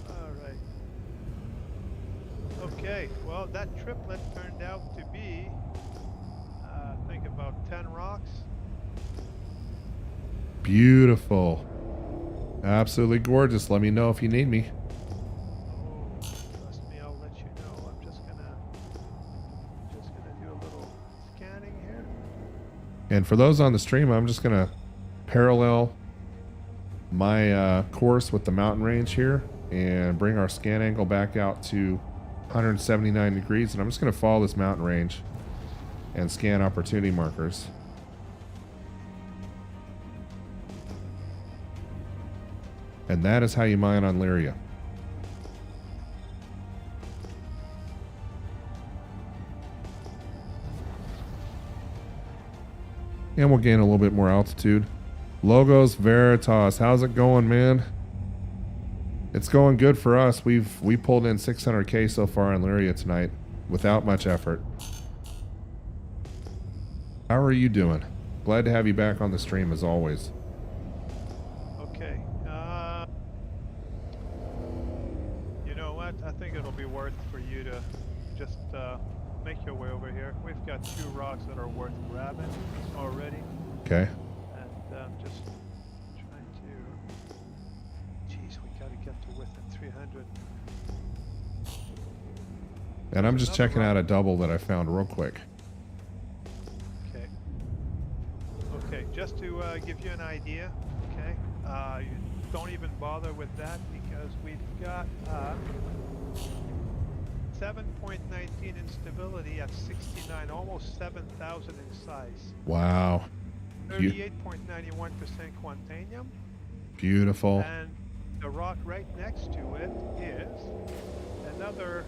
Speaker 3: All right. Okay. Well, that triplet turned out to be, I think, about 10 rocks.
Speaker 1: Beautiful. Absolutely gorgeous. Let me know if you need me.
Speaker 3: Oh, trust me, I'll let you know. I'm just gonna do a little scanning here.
Speaker 1: And for those on the stream, I'm just going to parallel my course with the mountain range here and bring our scan angle back out to 179 degrees. And I'm just going to follow this mountain range and scan opportunity markers. And that is how you mine on Lyria. And we'll gain a little bit more altitude. Logos Veritas, how's it going, man? It's going good for us. We pulled in 600K so far in Lyria tonight without much effort. How are you doing? Glad to have you back on the stream as always.
Speaker 3: Okay. You know what? I think it'll be worth for you to just make your way over here. We've got 2 rocks that are worth grabbing already.
Speaker 1: Okay.
Speaker 3: And just trying to... Jeez, we gotta get to within 300.
Speaker 1: And I'm just checking out a double that I found real quick.
Speaker 3: Okay. Okay, just to give you an idea, okay? You don't even bother with that because we've got 7.19 instability at 69, almost 7,000 in size.
Speaker 1: Wow.
Speaker 3: 38.91% quantanium.
Speaker 1: Beautiful.
Speaker 3: And the rock right next to it is another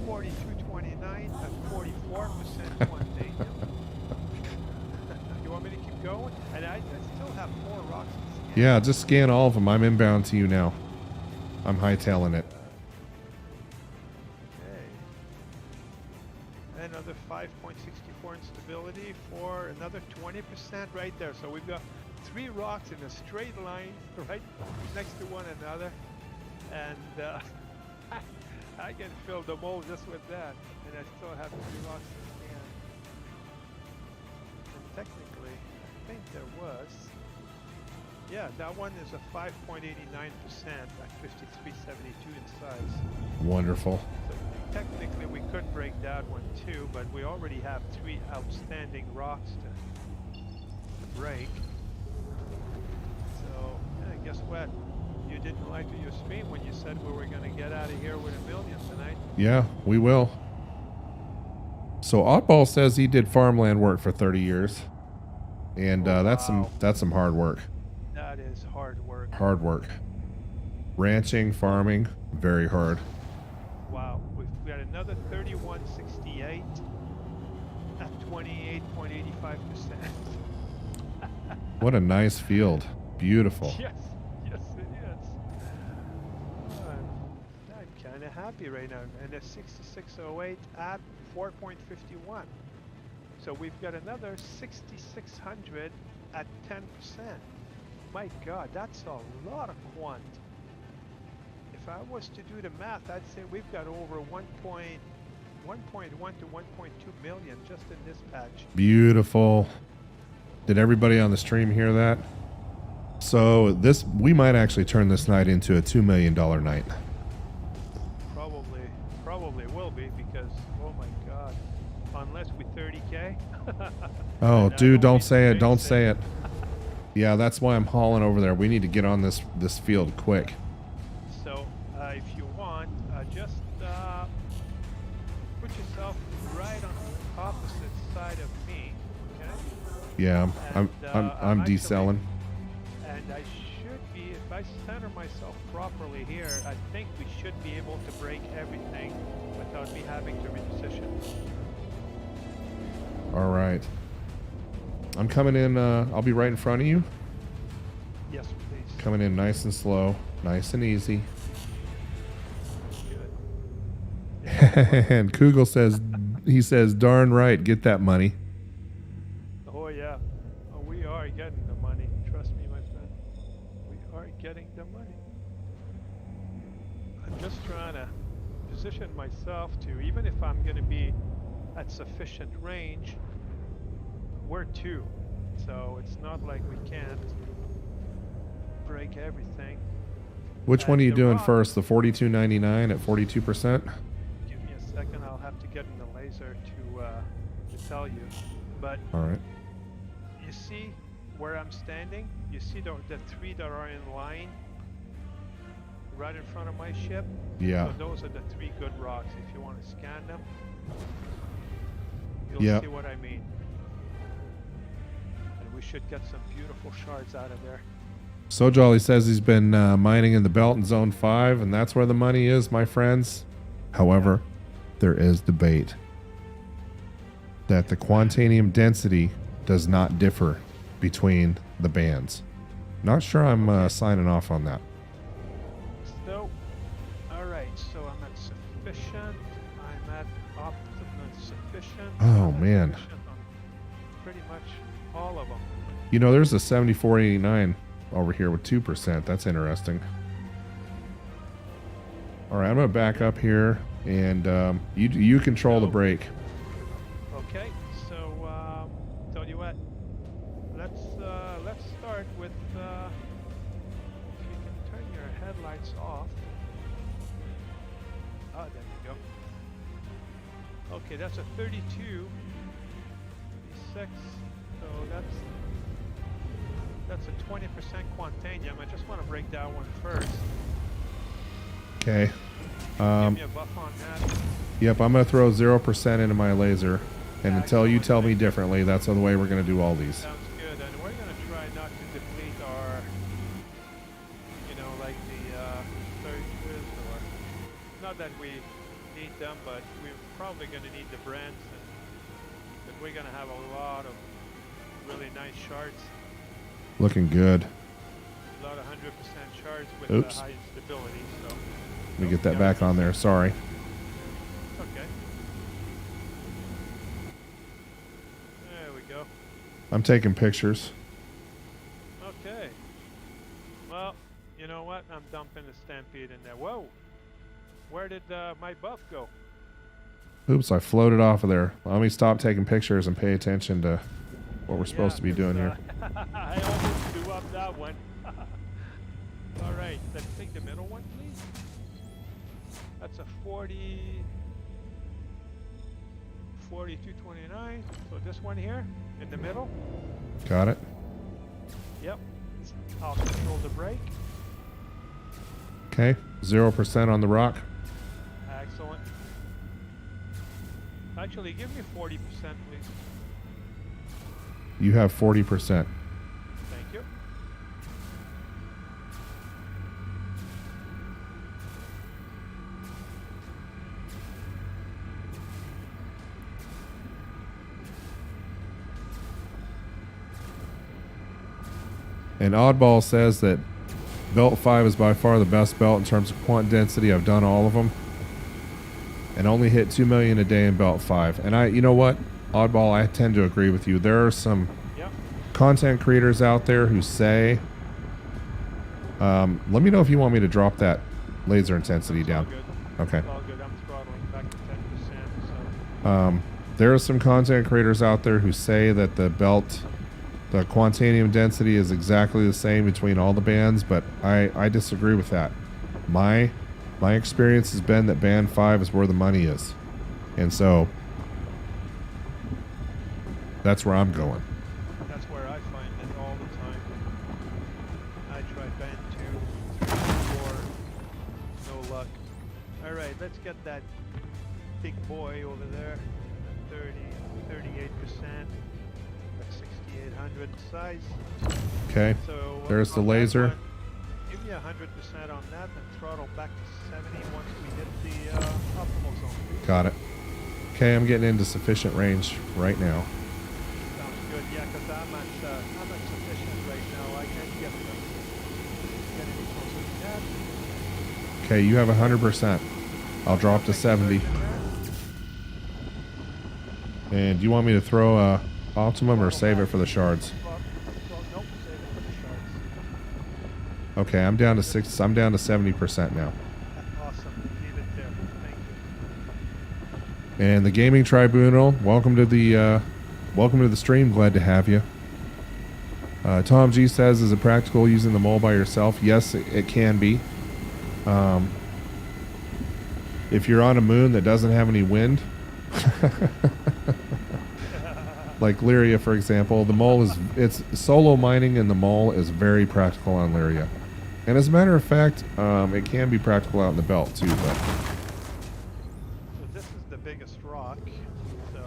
Speaker 3: 4229 at 44% quantanium. You want me to keep going? And I still have 4 rocks to scan.
Speaker 1: Yeah, just scan all of them. I'm inbound to you now. I'm hightailing it.
Speaker 3: Okay. Another 5.64 instability for another 20% right there. So we've got 3 rocks in a straight line right next to one another. And I can fill the mold just with that. And I still have 3 rocks to scan. And technically, I think there was... Yeah, that one is a 5.89% at 5372 in size.
Speaker 1: Wonderful.
Speaker 3: So technically we could break that one too, but we already have 3 outstanding rocks to break. So, yeah, guess what? You didn't lie to your stream when you said we were going to get out of here with $1 million tonight.
Speaker 1: Yeah, we will. So Oddball says he did farmland work for 30 years. And that's some hard work.
Speaker 3: That is hard work.
Speaker 1: Hard work. Ranching, farming, very hard.
Speaker 3: Wow, we've got another 3168 at 28.85%.
Speaker 1: What a nice field. Beautiful.
Speaker 3: Yes, yes it is. I'm kind of happy right now. And a 6608 at 4.51. So we've got another 6600 at 10%. My God, that's a lot of quant. If I was to do the math, I'd say we've got over 1.1 to 1.2 million just in this patch.
Speaker 1: Beautiful. Did everybody on the stream hear that? So we might actually turn this night into a $2 million night.
Speaker 3: Probably will be because, oh my God, unless we 30K.
Speaker 1: Oh, dude, don't say it. Don't say it. Yeah, that's why I'm hauling over there. We need to get on this field quick.
Speaker 3: So, if you want, just put yourself right on the opposite side of me, okay?
Speaker 1: Yeah, I'm
Speaker 3: actually,
Speaker 1: deselling.
Speaker 3: And I should be, if I center myself properly here, I think we should be able to break everything without me having to reposition.
Speaker 1: All right. I'm coming in. I'll be right in front of you.
Speaker 3: Yes, please.
Speaker 1: Coming in nice and slow, nice and easy.
Speaker 3: Good.
Speaker 1: And Kugel says, darn right, get that money.
Speaker 3: Oh yeah, we are getting the money. just trying to position myself to, even if I'm going to be at sufficient range, we're two. So it's not like we can't break everything.
Speaker 1: Which one are you
Speaker 3: the
Speaker 1: doing
Speaker 3: rock-
Speaker 1: first? The 4299 at 42%?
Speaker 3: Give me a second, I'll have to get in the laser to tell you. But
Speaker 1: All right.
Speaker 3: you see where I'm standing? You see the three that are in line right in front of my ship?
Speaker 1: Yeah.
Speaker 3: So those are the three good rocks. If you want to scan them, you'll
Speaker 1: Yep.
Speaker 3: see what I mean. And we should get some beautiful shards out of there.
Speaker 1: So Jolly says he's been mining in the belt in Zone 5, and that's where the money is, my friends. However, there is debate that the quantanium density does not differ between the bands. Not sure I'm signing off on that.
Speaker 3: So, alright, so I'm at sufficient, I'm at optimum sufficient.
Speaker 1: Oh,
Speaker 3: I'm at
Speaker 1: man.
Speaker 3: sufficient on pretty much all of them.
Speaker 1: You know, there's a 7489 over here with 2%. That's interesting. All right, I'm going to back up here, and you control the brake.
Speaker 3: Okay, so tell you what, let's start with if you can turn your headlights off. Ah, there you go. Okay, that's a 32, 36. So that's a 20% quantanium. I just want to break that one first.
Speaker 1: Okay.
Speaker 3: Give me a buff on that.
Speaker 1: Yep, I'm going to throw 0% into my laser, and until you tell me differently, that's the way we're going to do all these.
Speaker 3: Sounds good, and we're going to try not to deplete our, like the surges, or not that we need them, but we're probably going to need the brands, but we're going to have a lot of really nice shards,
Speaker 1: Looking good.
Speaker 3: a lot of 100% shards with
Speaker 1: Oops.
Speaker 3: high stability. So
Speaker 1: Let me get that back on there. Sorry.
Speaker 3: okay. There we go.
Speaker 1: I'm taking pictures.
Speaker 3: Okay. Well, you know what? I'm dumping the stampede in there. Whoa! Where did my buff go?
Speaker 1: Oops, I floated off of there. Let me stop taking pictures and pay attention to what we're supposed to be doing here.
Speaker 3: I almost threw up that one. All right, let's take the middle one, please. That's a 4229. So this one here in the middle.
Speaker 1: Got it?
Speaker 3: Yep. I'll control the brake.
Speaker 1: Okay. 0% on the rock.
Speaker 3: Excellent. Actually, give me 40%, please.
Speaker 1: You have 40%.
Speaker 3: Thank you.
Speaker 1: And Oddball says that Belt 5 is by far the best belt in terms of quant density. I've done all of them. And only hit 2 million a day in Belt 5. And you know what? Oddball, I tend to agree with you. There are some
Speaker 3: Yep.
Speaker 1: content creators out there who say, let me know if you want me to drop that laser intensity down.
Speaker 3: All good.
Speaker 1: Okay.
Speaker 3: It's all good. I'm throttling back to 10%. So
Speaker 1: There are some content creators out there who say that the quantanium density is exactly the same between all the bands, but I disagree with that. My experience has been that band 5 is where the money is. And so that's where I'm going.
Speaker 3: that's where I find it all the time. I try band 2, 3, 4. No luck. All right, let's get that big boy over there. 38%. That's 6,800 size.
Speaker 1: Okay.
Speaker 3: So
Speaker 1: There's the
Speaker 3: on that
Speaker 1: laser.
Speaker 3: one, give me 100% on that and throttle back to 70 once we hit the optimal zone.
Speaker 1: Got it. Okay, I'm getting into sufficient range right now.
Speaker 3: Sounds good. Yeah, because I'm at sufficient right now. I can't get any closer to that.
Speaker 1: Okay, you have 100%. I'll drop to 70. And do you want me to throw a optimum or save it for the shards?
Speaker 3: Nope, save it for the shards.
Speaker 1: Okay, I'm down to 70% now.
Speaker 3: Awesome.
Speaker 1: And the gaming tribunal, welcome to the stream. Glad to have you. Tom G says, is it practical using the mole by yourself? Yes, it can be. If you're on a moon that doesn't have any wind, like Lyria, for example, the mole it's solo mining, and the mole is very practical on Lyria. And as a matter of fact, it can be practical out in the belt too, but
Speaker 3: So this is the biggest rock. So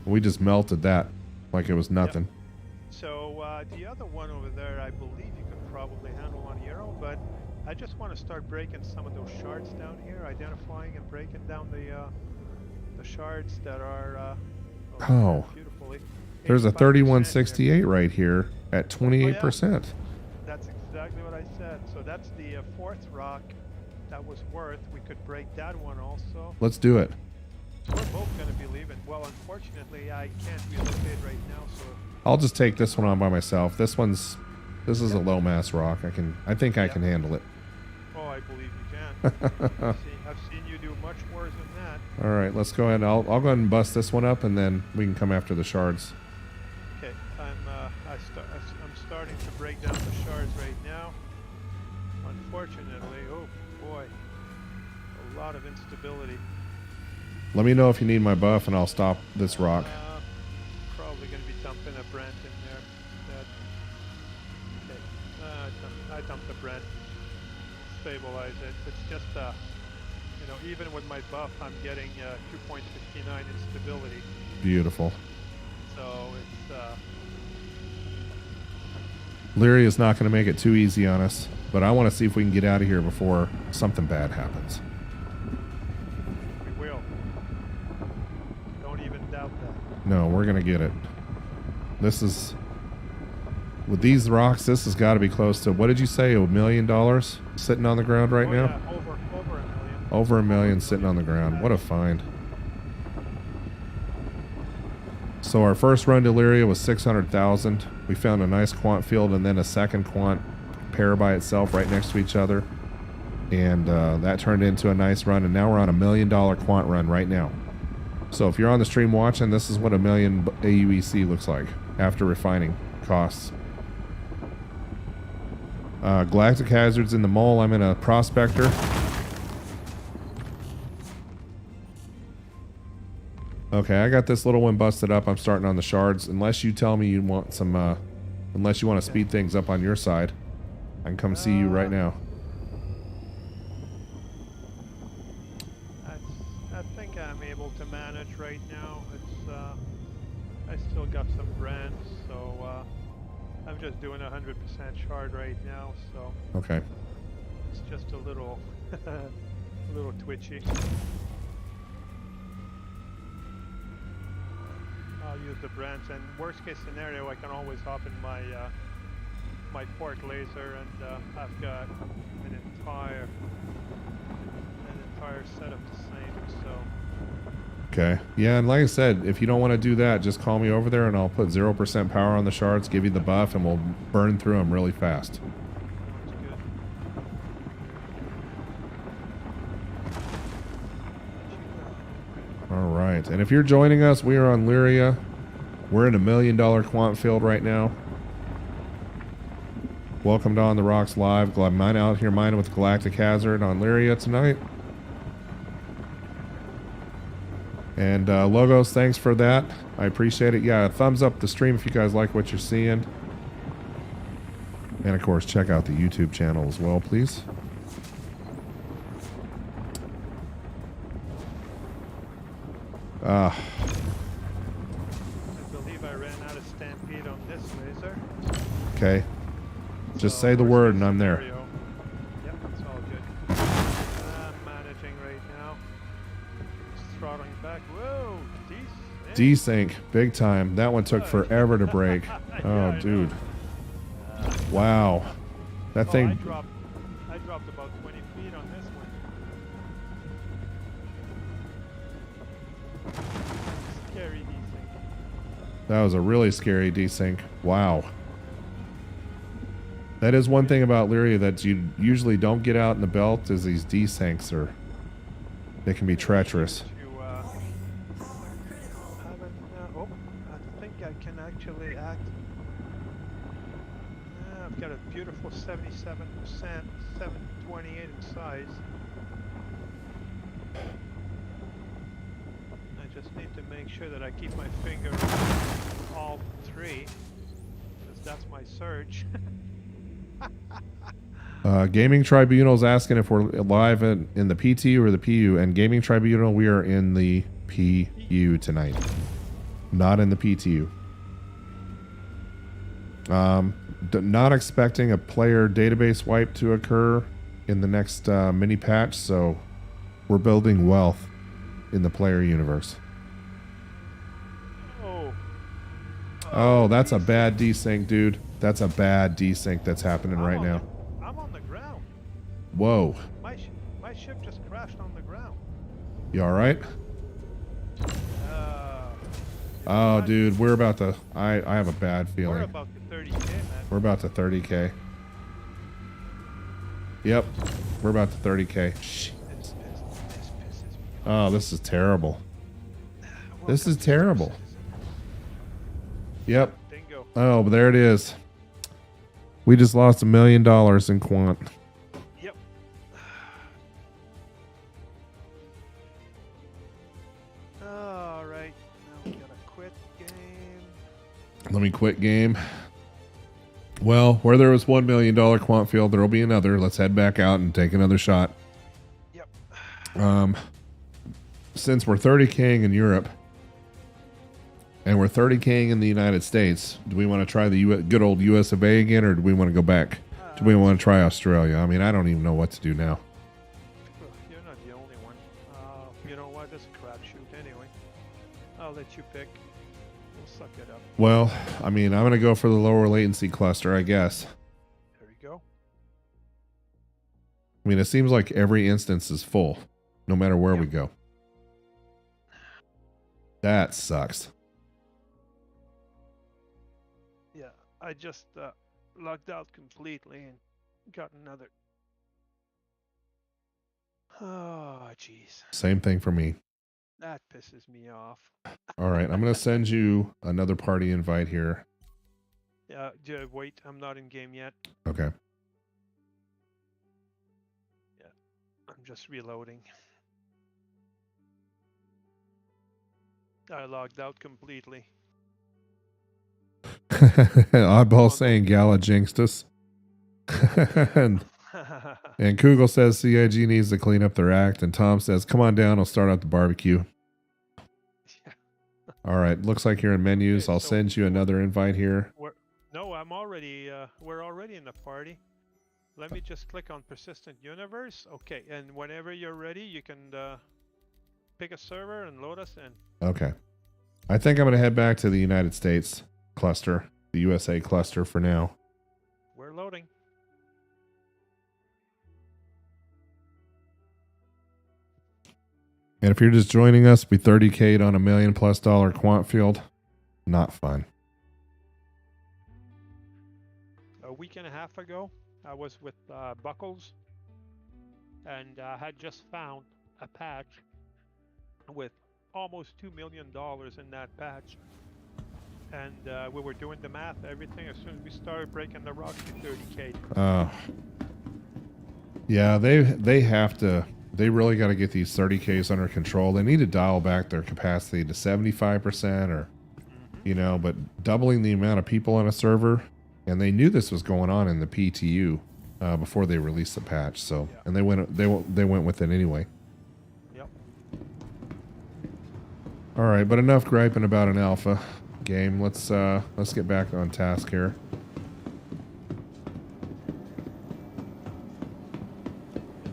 Speaker 1: we just melted that like it was nothing.
Speaker 3: Yep. So the other one over there, I believe you could probably handle on Euro, but I just want to start breaking some of those shards down here, identifying and breaking down the shards that are.
Speaker 1: Oh,
Speaker 3: beautifully.
Speaker 1: there's a
Speaker 3: 85%
Speaker 1: 3168 right here at 28%.
Speaker 3: That's exactly what I said. So that's the fourth rock that was worth. We could break that one also.
Speaker 1: Let's do it.
Speaker 3: We're both going to be leaving. Well, unfortunately, I can't relocate right now, so.
Speaker 1: I'll just take this one on by myself. This is a low mass rock. I think I can handle it.
Speaker 3: Oh, I believe you can. I've seen you do much worse than that.
Speaker 1: All right, let's go ahead. I'll go ahead and bust this one up, and then we can come after the shards.
Speaker 3: Okay, I'm starting to break down the shards right now. Unfortunately, oh boy, a lot of instability.
Speaker 1: Let me know if you need my buff, and I'll stop this rock.
Speaker 3: Probably going to be dumping a Brent in there. Okay, I dumped the Brent. Stabilize it. It's just, you know, even with my buff, I'm getting 2.59 instability.
Speaker 1: Beautiful.
Speaker 3: So it's.
Speaker 1: Lyria is not going to make it too easy on us, but I want to see if we can get out of here before something bad happens.
Speaker 3: We will. Don't even doubt that.
Speaker 1: No, we're going to get it. This is... With these rocks, this has got to be close to, what did you say, $1 million sitting on the ground right now?
Speaker 3: Yeah, over $1 million.
Speaker 1: Over $1 million sitting on the ground. What a find. So our first run to Lyria was 600,000. We found a nice quant field and then a second quant pair by itself right next to each other. And that turned into a nice run. And now we're on $1 million quant run right now. So if you're on the stream watching, this is what $1 million AUEC looks like after refining costs. Galactic hazards in the mole. I'm in a prospector. Okay, I got this little one busted up. I'm starting on the shards. Unless you tell me you want some, unless you want to speed things up on your side, I can come see you right now.
Speaker 3: I think I'm able to manage right now. It's I still got some brands, so I'm just doing 100% shard right now. So
Speaker 1: Okay.
Speaker 3: it's just a little, a little twitchy. I'll use the brands, and worst case scenario, I can always hop in my my port laser, and I've got an entire setup the same. So
Speaker 1: Okay. Yeah, and like I said, if you don't want to do that, just call me over there and I'll put 0% power on the shards, give you the buff, and we'll burn through them really fast.
Speaker 3: sounds good.
Speaker 1: All right. And if you're joining us, we are on Lyria. We're in $1 million quant field right now. Welcome to On the Rocks Live. Glad mine out here mining with Galactic Hazard on Lyria tonight. And Logos, thanks for that. I appreciate it. Yeah, thumbs up the stream if you guys like what you're seeing. And of course, check out the YouTube channel as well, please.
Speaker 3: I believe I ran out of stampede on this laser.
Speaker 1: Okay. Just
Speaker 3: So
Speaker 1: say the
Speaker 3: worst
Speaker 1: word
Speaker 3: case
Speaker 1: and I'm there.
Speaker 3: scenario- Yep, it's all good. I'm managing right now. Just throttling back. Whoa,
Speaker 1: Desync, big time. That one took forever to break. Oh,
Speaker 3: I
Speaker 1: dude.
Speaker 3: know.
Speaker 1: Wow. That
Speaker 3: I
Speaker 1: thing.
Speaker 3: dropped about 20 feet on this one. Scary desync.
Speaker 1: That was a really scary desync. Wow. That is one thing about Lyria that you usually don't get out in the belt is these desyncs they can be treacherous.
Speaker 3: To I can actually act. I've got a beautiful 77%, 728 in size. I just need to make sure that I keep my finger on all three, because that's my surge.
Speaker 1: Gaming Tribunal's asking if we're live in the PTU or the PU, and Gaming Tribunal, we are in the PU tonight, not in the PTU. Not expecting a player database wipe to occur in the next mini patch, so we're building wealth in the player universe. Oh, that's a bad desync, dude. That's a bad desync that's happening right now.
Speaker 3: I'm on the ground.
Speaker 1: Whoa.
Speaker 3: My ship just crashed on the ground.
Speaker 1: You all right? Oh, dude, we're about to... I have a bad feeling.
Speaker 3: We're about to 30K, man.
Speaker 1: We're about to 30K. Yep. We're about to 30K. Shit.
Speaker 3: This pisses me off.
Speaker 1: Oh, this is terrible. This is terrible. Yep.
Speaker 3: Bingo.
Speaker 1: Oh, but there it is. We just lost $1 million in quant.
Speaker 3: Yep. All right. Now we gotta quit game.
Speaker 1: Let me quit game. Well, where there was $1 million quant field, there will be another. Let's head back out and take another shot.
Speaker 3: Yep.
Speaker 1: Since we're 30K'ing in Europe and we're 30K'ing in the United States, do we want to try the good old US of A again, or do we want to go back? Do we want to try Australia? I mean, I don't even know what to do now.
Speaker 3: You're not the only one. You know what? It's a crapshoot anyway. I'll let you pick. We'll suck it up.
Speaker 1: Well, I mean, I'm going to go for the lower latency cluster, I guess.
Speaker 3: There you go.
Speaker 1: I mean, it seems like every instance is full, no matter where we go. That sucks.
Speaker 3: Yeah, I just logged out completely and got another. Oh, jeez.
Speaker 1: Same thing for me.
Speaker 3: That pisses me off.
Speaker 1: All right, I'm going to send you another party invite here.
Speaker 3: Yeah, wait, I'm not in game yet.
Speaker 1: Okay.
Speaker 3: Yeah, I'm just reloading. I logged out completely.
Speaker 1: Oddball saying Gala jinxed us. and Kugel says CIG needs to clean up their act, and Tom says, come on down, I'll start out the barbecue. All right, looks like you're in menus.
Speaker 3: Okay,
Speaker 1: I'll send you another invite here.
Speaker 3: No, I'm already, we're already in the party. Let me just click on Persistent Universe. Okay, and whenever you're ready, you can pick a server and load us in.
Speaker 1: Okay. I think I'm going to head back to the United States cluster, the USA cluster for now.
Speaker 3: We're loading.
Speaker 1: And if you're just joining us, we 30K'd on $1 million+ quant field. Not fun.
Speaker 3: A week and a half ago, I was with Buckles, and I had just found a patch with almost $2 million in that patch. And we were doing the math, everything. As soon as we started breaking the rocks, we 30K'd.
Speaker 1: Yeah, they have to... They really got to get these 30Ks under control. They need to dial back their capacity to 75% or, you know, but doubling the amount of people on a server. And they knew this was going on in the PTU before they released the patch. So, yeah. And they went with it anyway.
Speaker 3: Yep.
Speaker 1: All right, but enough griping about an alpha game. Let's get back on task here.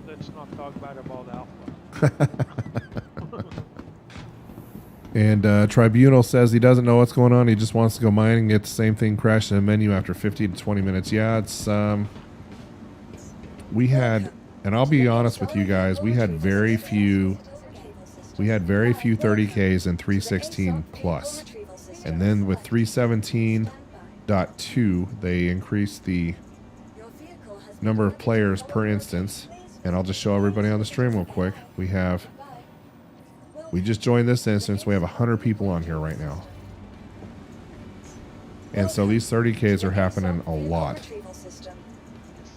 Speaker 3: Let's not talk bad about alpha.
Speaker 1: And Tribunal says he doesn't know what's going on. He just wants to go mining and get the same thing crashed in the menu after 50 to 20 minutes. Yeah, it's we had, and I'll be honest with you guys, we had very few 30Ks in 316 plus. And then with 317.2, they increased the number of players per instance. And I'll just show everybody on the stream real quick. We just joined this instance. We have 100 people on here right now. And so these 30Ks are happening a lot.
Speaker 2: Retrieval system.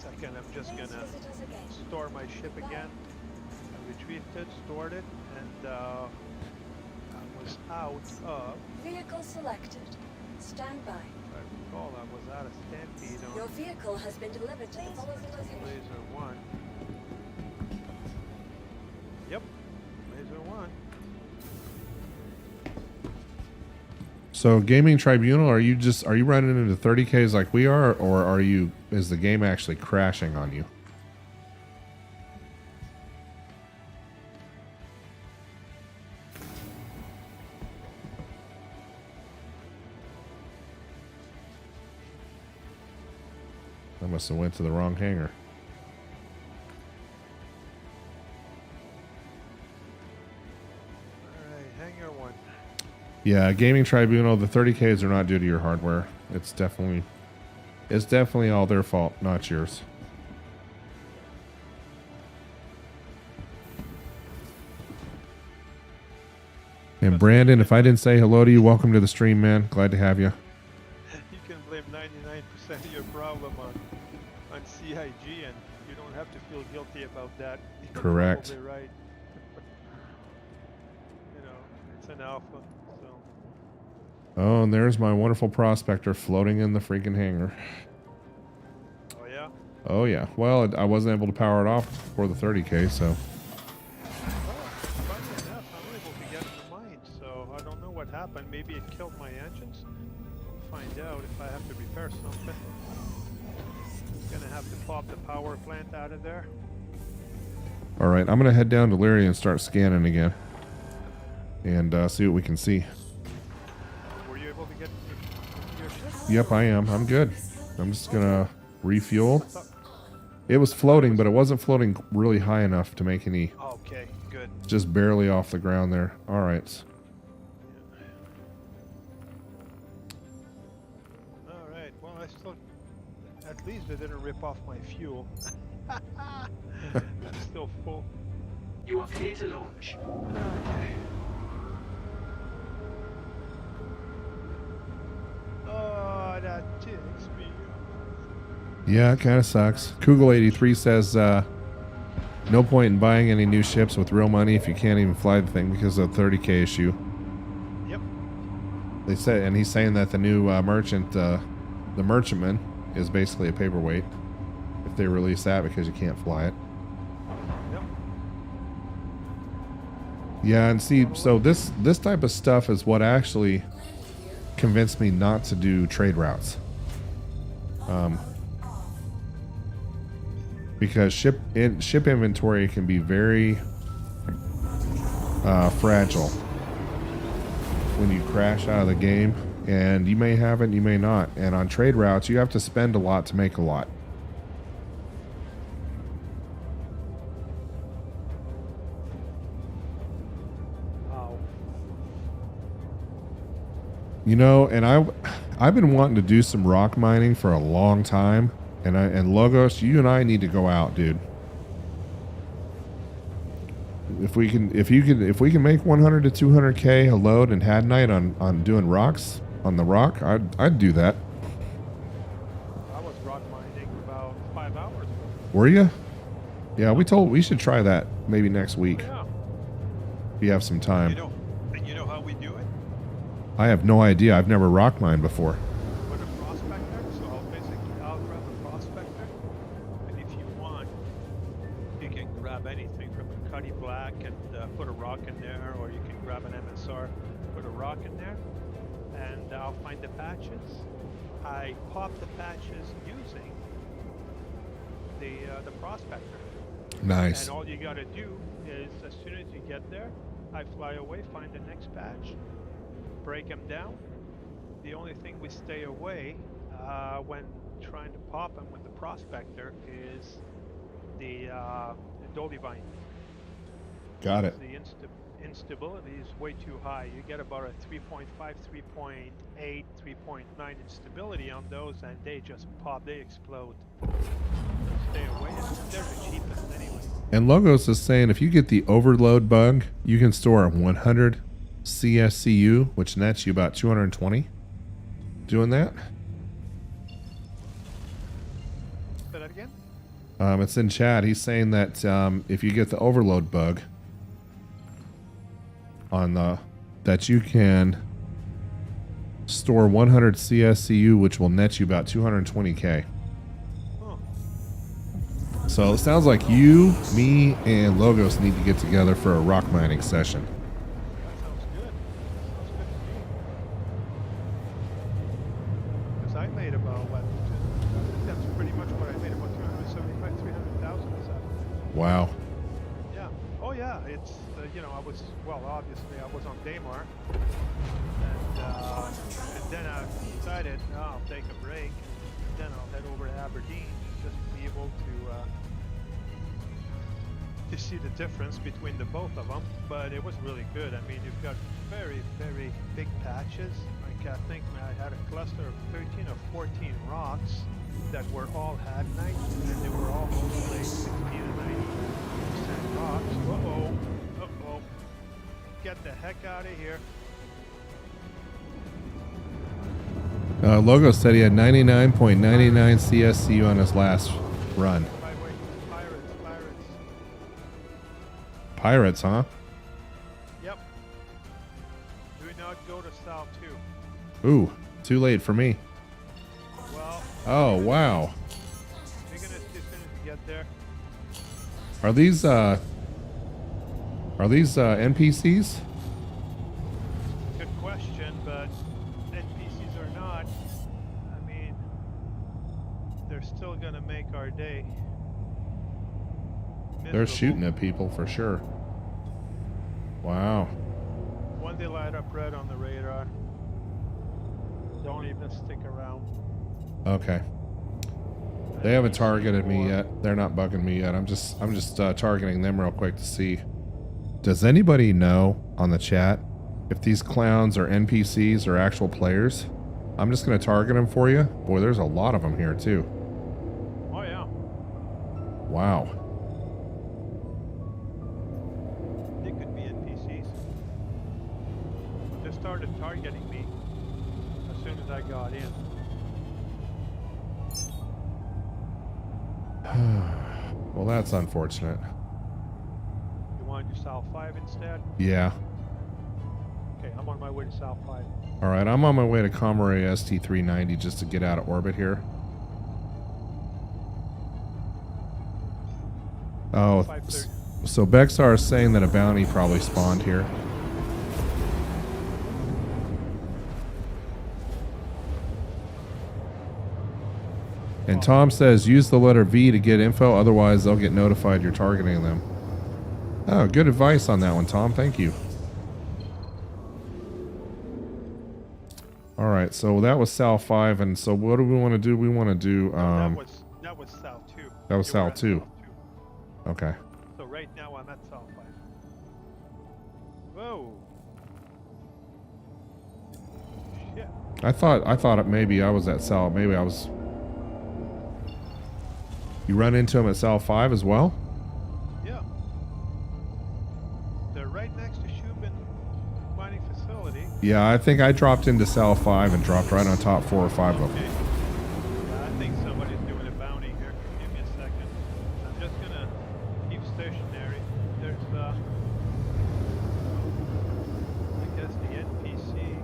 Speaker 3: Second, I'm just
Speaker 2: Please
Speaker 3: gonna
Speaker 2: visit us again.
Speaker 3: store my ship again. I retrieved it, stored it, and I was out of.
Speaker 2: Vehicle selected. Stand by.
Speaker 3: If I recall, I was out of stampede
Speaker 2: Your
Speaker 3: on
Speaker 2: vehicle has been delivered to the following location.
Speaker 3: laser 1. Yep, laser 1.
Speaker 1: So Gaming Tribunal, are you running into 30Ks like we are, or is the game actually crashing on you? I must have went to the wrong hangar.
Speaker 3: Alright, hangar 1.
Speaker 1: Yeah, Gaming Tribunal, the 30Ks are not due to your hardware. It's definitely all their fault, not yours. And Brandon, if I didn't say hello to you, welcome to the stream, man. Glad to have you.
Speaker 3: You can blame 99% of your problem on CIG, and you don't have to feel guilty about that. You're
Speaker 1: Correct.
Speaker 3: probably right. You know, it's an alpha, so.
Speaker 1: Oh, and there's my wonderful prospector floating in the freaking hangar.
Speaker 3: Oh yeah?
Speaker 1: Oh yeah. Well, I wasn't able to power it off for the 30K, so.
Speaker 3: Funny enough, I'm able to get in the mine, so I don't know what happened. Maybe it killed my engines. We'll find out if I have to repair something. Gonna have to pop the power plant out of there.
Speaker 1: All right, I'm gonna head down to Lyria and start scanning again, and see what we can see.
Speaker 3: Were you able to get your ship?
Speaker 1: Yep, I am. I'm good. I'm just gonna refuel. It was floating, but it wasn't floating really high enough to make any.
Speaker 3: Okay, good.
Speaker 1: Just barely off the ground there. All right.
Speaker 3: All right. Well, I still. At least they didn't rip off my fuel. I'm still full.
Speaker 4: You are clear to launch.
Speaker 3: Oh, that ticks me.
Speaker 1: Yeah, it kind of sucks. Kugel83 says, no point in buying any new ships with real money if you can't even fly the thing because of the 30K issue.
Speaker 3: Yep.
Speaker 1: They said, and he's saying that the new merchant, the merchantman, is basically a paperweight if they release that because you can't fly it.
Speaker 3: Yep.
Speaker 1: Yeah, and see, so this type of stuff is what actually convinced me not to do trade routes. Because ship inventory can be very fragile when you crash out of the game, and you may have it, you may not. And on trade routes, you have to spend a lot to make a lot.
Speaker 3: Wow.
Speaker 1: You know, and I've been wanting to do some rock mining for a long time, and Logos, you and I need to go out, dude. If we can make 100 to 200K a load in Had Night on doing rocks on the rock, I'd do that.
Speaker 3: I was rock mining about 5 hours ago.
Speaker 1: Were you? Yeah, we should try that maybe next week
Speaker 3: Yeah.
Speaker 1: if you have some time.
Speaker 3: You know how we do it?
Speaker 1: I have no idea. I've never rock mined before.
Speaker 3: With a prospector, so I'll grab a prospector, and if you want, you can grab anything from a Cuddy Black and put a rock in there, or you can grab an MSR, put a rock in there, and I'll find the patches. I pop the patches using the prospector.
Speaker 1: Nice.
Speaker 3: And all you gotta do is, as soon as you get there, I fly away, find the next patch, break them down. The only thing we stay away when trying to pop them with the prospector is the Dolivine.
Speaker 1: Got it.
Speaker 3: The instability is way too high. You get about a 3.5, 3.8, 3.9 instability on those, and they just pop, they explode. So stay away. They're the cheapest anyway.
Speaker 1: And Logos is saying if you get the overload bug, you can store 100 CSCU, which nets you about 220. doing that?
Speaker 3: Say that again?
Speaker 1: It's in chat. He's saying that if you get the overload bug on that you can store 100 CSCU, which will net you about 220k.
Speaker 3: Oh,
Speaker 1: So it sounds like you, me, and Logos need to get together for a rock mining session.
Speaker 3: that sounds good. Sounds good to me. Because I made about what? That's pretty much what I made, about 275, 300,000. Is that?
Speaker 1: Wow.
Speaker 3: Yeah. Oh yeah. It's you know, I was, well, obviously I was on Daymar, and then I decided, oh, I'll take a break, and then I'll head over to Aberdeen just to be able to see the difference between the both of them. But it was really good. I mean, you've got very, very big patches. Like I think I had a cluster of 13 or 14 rocks that were all hagnite, and they were all mostly 60 to 90% rocks. Uh-oh. Uh-oh. Get the heck out of here.
Speaker 1: Logos said he had 99.99 CSCU on his last run.
Speaker 3: By the way, pirates.
Speaker 1: Pirates, huh?
Speaker 3: Yep. Do not go to South 2.
Speaker 1: Ooh, too late for me.
Speaker 3: Well,
Speaker 1: Oh, wow.
Speaker 3: you're gonna, as soon as you get there.
Speaker 1: Are these NPCs?
Speaker 3: Good question, but NPCs or not, I mean, they're still gonna make our day.
Speaker 1: They're
Speaker 3: miserable.
Speaker 1: shooting at people for sure. Wow.
Speaker 3: When they light up red on the radar, don't even stick around.
Speaker 1: Okay. They haven't targeted me yet. They're not bugging me yet. I'm just targeting them real quick to see. Does anybody know on the chat if these clowns are NPCs or actual players? I'm just gonna target them for you. Boy, there's a lot of them here too.
Speaker 3: Oh yeah.
Speaker 1: Wow.
Speaker 3: They could be NPCs. They started targeting me as soon as I got in.
Speaker 1: Well, that's unfortunate.
Speaker 3: You want to do South 5 instead?
Speaker 1: Yeah.
Speaker 3: Okay, I'm on my way to South 5.
Speaker 1: All right, I'm on my way to Comrade ST-390 just to get out of orbit here. Oh,
Speaker 3: 5:30.
Speaker 1: so Bexar is saying that a bounty probably spawned here. And Tom says use the letter V to get info, otherwise they'll get notified you're targeting them. Oh, good advice on that one, Tom. Thank you. All right, so that was Sal 5, and so what do we want to do? We want to do
Speaker 3: that was South 2.
Speaker 1: that was
Speaker 3: You were
Speaker 1: Sal
Speaker 3: at
Speaker 1: 2.
Speaker 3: South 2.
Speaker 1: Okay.
Speaker 3: So right now I'm at South 5. Whoa. Shit.
Speaker 1: I thought maybe I was at Sal. Maybe I was. You run into him at Sal 5 as well?
Speaker 3: Yeah. They're right next to Shubin mining facility.
Speaker 1: Yeah, I think I dropped into Sal 5 and dropped right on top 4 or 5 of them.
Speaker 3: Okay. Yeah, I think somebody's doing a bounty here. Give me a second. I'm just gonna keep stationary. There's I guess the NPC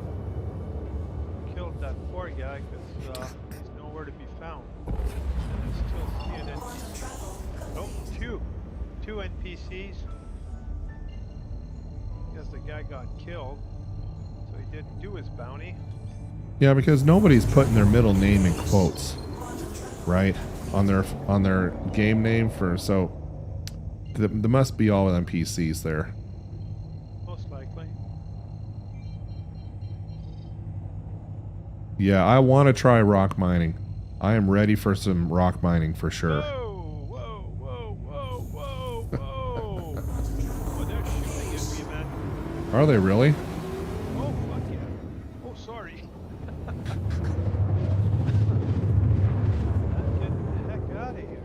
Speaker 3: killed that poor guy because he's nowhere to be found. And I still see an NPC. Oh, two NPCs. Guess the guy got killed, so he didn't do his bounty.
Speaker 1: Yeah, because nobody's putting their middle name in quotes, right? On their game name for so. There must be all NPCs there.
Speaker 3: Most likely.
Speaker 1: Yeah, I want to try rock mining. I am ready for some rock mining for sure.
Speaker 3: Whoa, whoa, whoa, whoa, whoa, whoa. Oh, they're shooting at me, man.
Speaker 1: Are they really?
Speaker 3: Oh, fuck yeah. Oh, sorry. Get the heck out of here.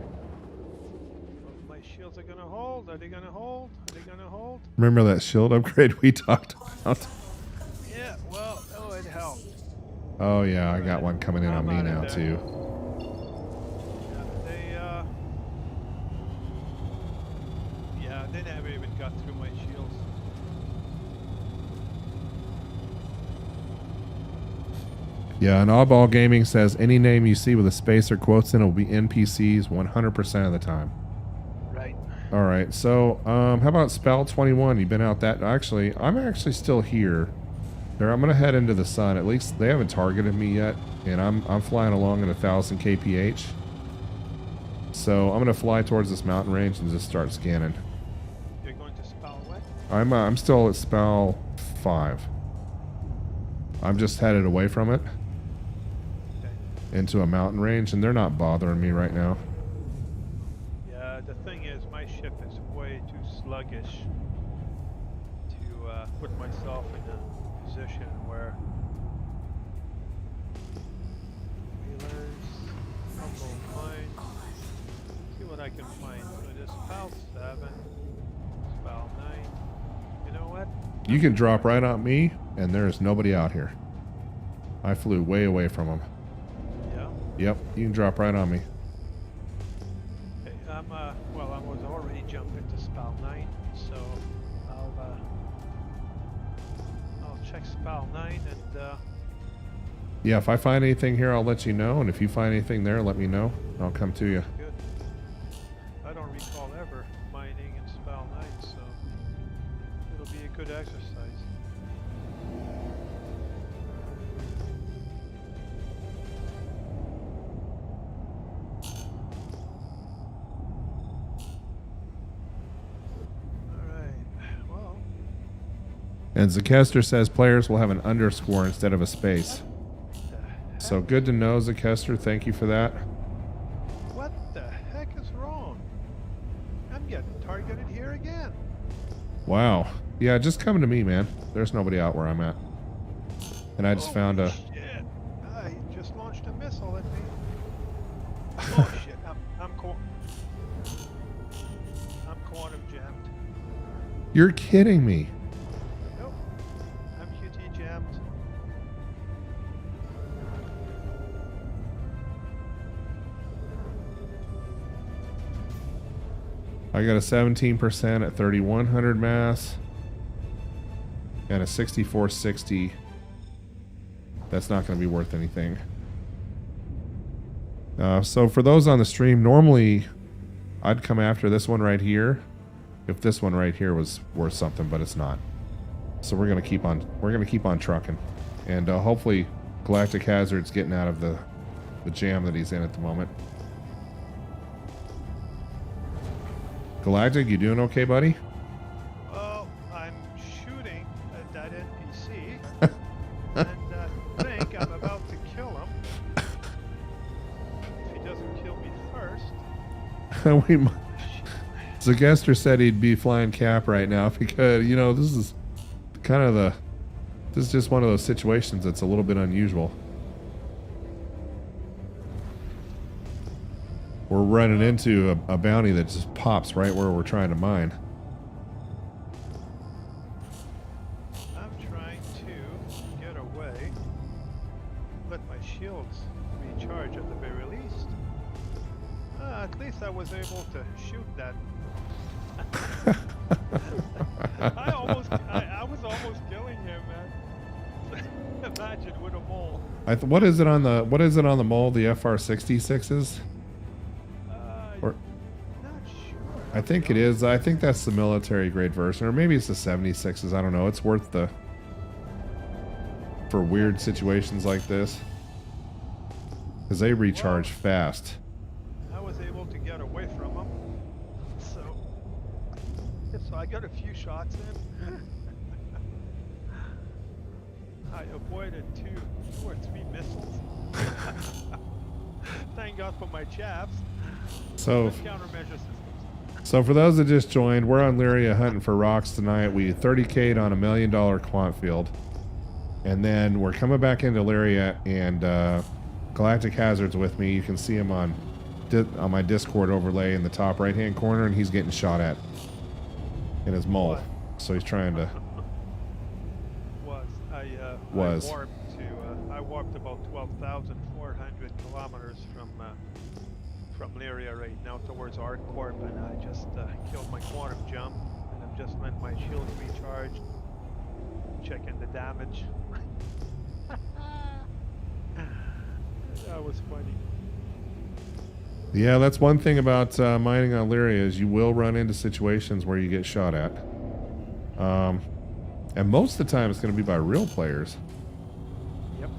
Speaker 3: Oh, my shields are gonna hold. Are they gonna hold? Are they gonna hold?
Speaker 1: Remember that shield upgrade we talked about?
Speaker 3: Yeah, well, oh, it helped.
Speaker 1: Oh yeah, I got one coming in on me now too.
Speaker 3: Yeah, they never even got through my shields.
Speaker 1: Yeah, and Oddball Gaming says any name you see with a space or quotes in it will be NPCs 100% of the time.
Speaker 3: Right.
Speaker 1: All right, so how about Spell 21? You've been out that? Actually, I'm actually still here. There, I'm gonna head into the sun. At least they haven't targeted me yet, and I'm flying along at 1,000 kph. So I'm gonna fly towards this mountain range and just start scanning.
Speaker 3: You're going to Spell what?
Speaker 1: I'm still at Spell 5. I'm just headed away from it into a mountain range, and they're not bothering me right now.
Speaker 3: Yeah, the thing is, my ship is way too sluggish to put myself in a position where wheelers, humble mine. See what I can find. So just Spell 7, Spell 9. You know what?
Speaker 1: You can drop right on me, and there is nobody out here. I flew way away from them.
Speaker 3: Yeah.
Speaker 1: Yep, you can drop right on me.
Speaker 3: Okay, well, I was already jumping to Spell 9, so I'll check Spell 9 and
Speaker 1: Yeah, if I find anything here, I'll let you know, and if you find anything there, let me know. I'll come to you.
Speaker 3: good. I don't recall ever mining in Spell 9, so it'll be a good exercise.
Speaker 1: And Zakester says players will have an underscore instead of a space. So good to know, Zakester. Thank you for that.
Speaker 3: What the heck is wrong? I'm getting targeted here again.
Speaker 1: Wow. Yeah, just come to me, man. There's nobody out where I'm at. And I just found a...
Speaker 3: Shit. I just launched a missile at me. Oh shit, I'm quantum jammed.
Speaker 1: You're kidding me.
Speaker 3: Nope. I'm QT jammed.
Speaker 1: I got a 17% at 3100 mass. And a 6460. That's not going to be worth anything. So for those on the stream, normally I'd come after this one right here if this one right here was worth something, but it's not. So we're gonna keep on trucking, and hopefully Galactic Hazard's getting out of the jam that he's in at the moment. Galactic, you doing okay, buddy?
Speaker 3: Well, I'm shooting at that NPC, and I think I'm about to kill him. If he doesn't kill me first.
Speaker 1: We might. Zagester said he'd be flying cap right now because, you know, this is kind of this is just one of those situations that's a little bit unusual. We're running into a bounty that just pops right where we're trying to mine.
Speaker 3: I'm trying to get away, let my shields recharge at the very least. At least I was able to shoot that. I was almost killing him, man. Imagine with a mole.
Speaker 1: What is it on the mole? The FR-66s? Or
Speaker 3: Not sure.
Speaker 1: I think it is. I think that's the military grade version, or maybe it's the 76s. I don't know. It's worth for weird situations like this, because they recharge fast.
Speaker 3: I was able to get away from him, so I got a few shots in. I avoided two or three missiles. Thank God for my chaps.
Speaker 1: So,
Speaker 3: Countermeasure systems.
Speaker 1: so for those that just joined, we're on Lyria hunting for rocks tonight. We 30k'd on $1 million quant field, and then we're coming back into Lyria, and Galactic Hazard's with me. You can see him on my Discord overlay in the top right hand corner, and he's getting shot at in his mole.
Speaker 3: What?
Speaker 1: So he's trying to.
Speaker 3: I warped warped about 12,400 kilometers from Lyria right now towards Artcorp, and I just killed my quantum jump, and I'm just letting my shields recharge, checking the damage. That was funny.
Speaker 1: Yeah, that's one thing about mining on Lyria is you will run into situations where you get shot at. And most of the time it's going to be by real players.
Speaker 3: Yep.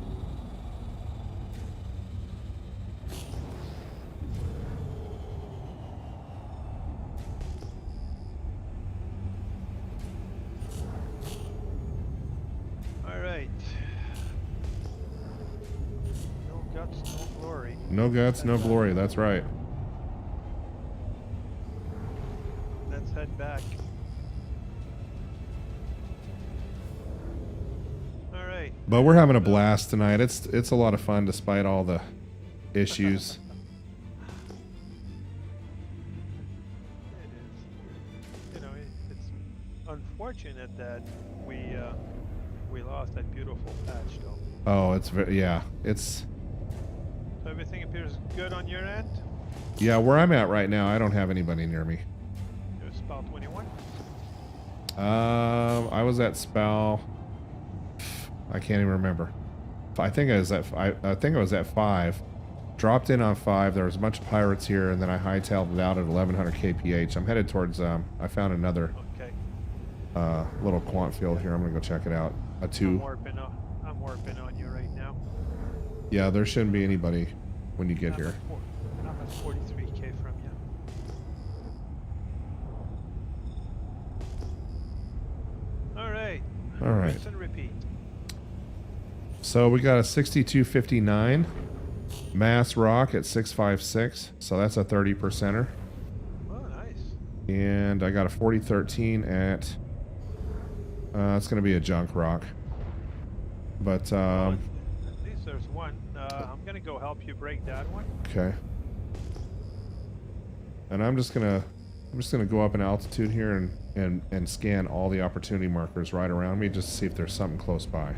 Speaker 3: All right. No guts, no glory.
Speaker 1: No guts, no glory. That's right.
Speaker 3: Let's head back. All right.
Speaker 1: But we're having a blast tonight. It's a lot of fun despite all the issues.
Speaker 3: It is. You know, it's unfortunate that we lost that beautiful patch, though.
Speaker 1: Oh, it's very, yeah. It's,
Speaker 3: So everything appears good on your end.
Speaker 1: yeah, where I'm at right now, I don't have anybody near me.
Speaker 3: There's Spell 21.
Speaker 1: I was at Spell. I can't even remember. I think I was at 5. Dropped in on 5. There was a bunch of pirates here, and then I hightailed it out at 1100 kph. I'm headed towards. I found another
Speaker 3: Okay.
Speaker 1: little quant field here. I'm gonna go check it out. A
Speaker 3: I'm
Speaker 1: 2.
Speaker 3: warping on you right now.
Speaker 1: Yeah, there shouldn't be anybody when you get
Speaker 3: I'm
Speaker 1: here.
Speaker 3: at 43k from you. All right.
Speaker 1: All right.
Speaker 3: Rinse and repeat.
Speaker 1: So we got a 6259 mass rock at 656. So that's a 30%er.
Speaker 3: Oh, nice.
Speaker 1: And I got a 4013 at. It's gonna be a junk rock. But
Speaker 3: At least there's one. I'm gonna go help you break that one.
Speaker 1: okay. And I'm just gonna go up in altitude here and scan all the opportunity markers right around me just to see if there's something close by.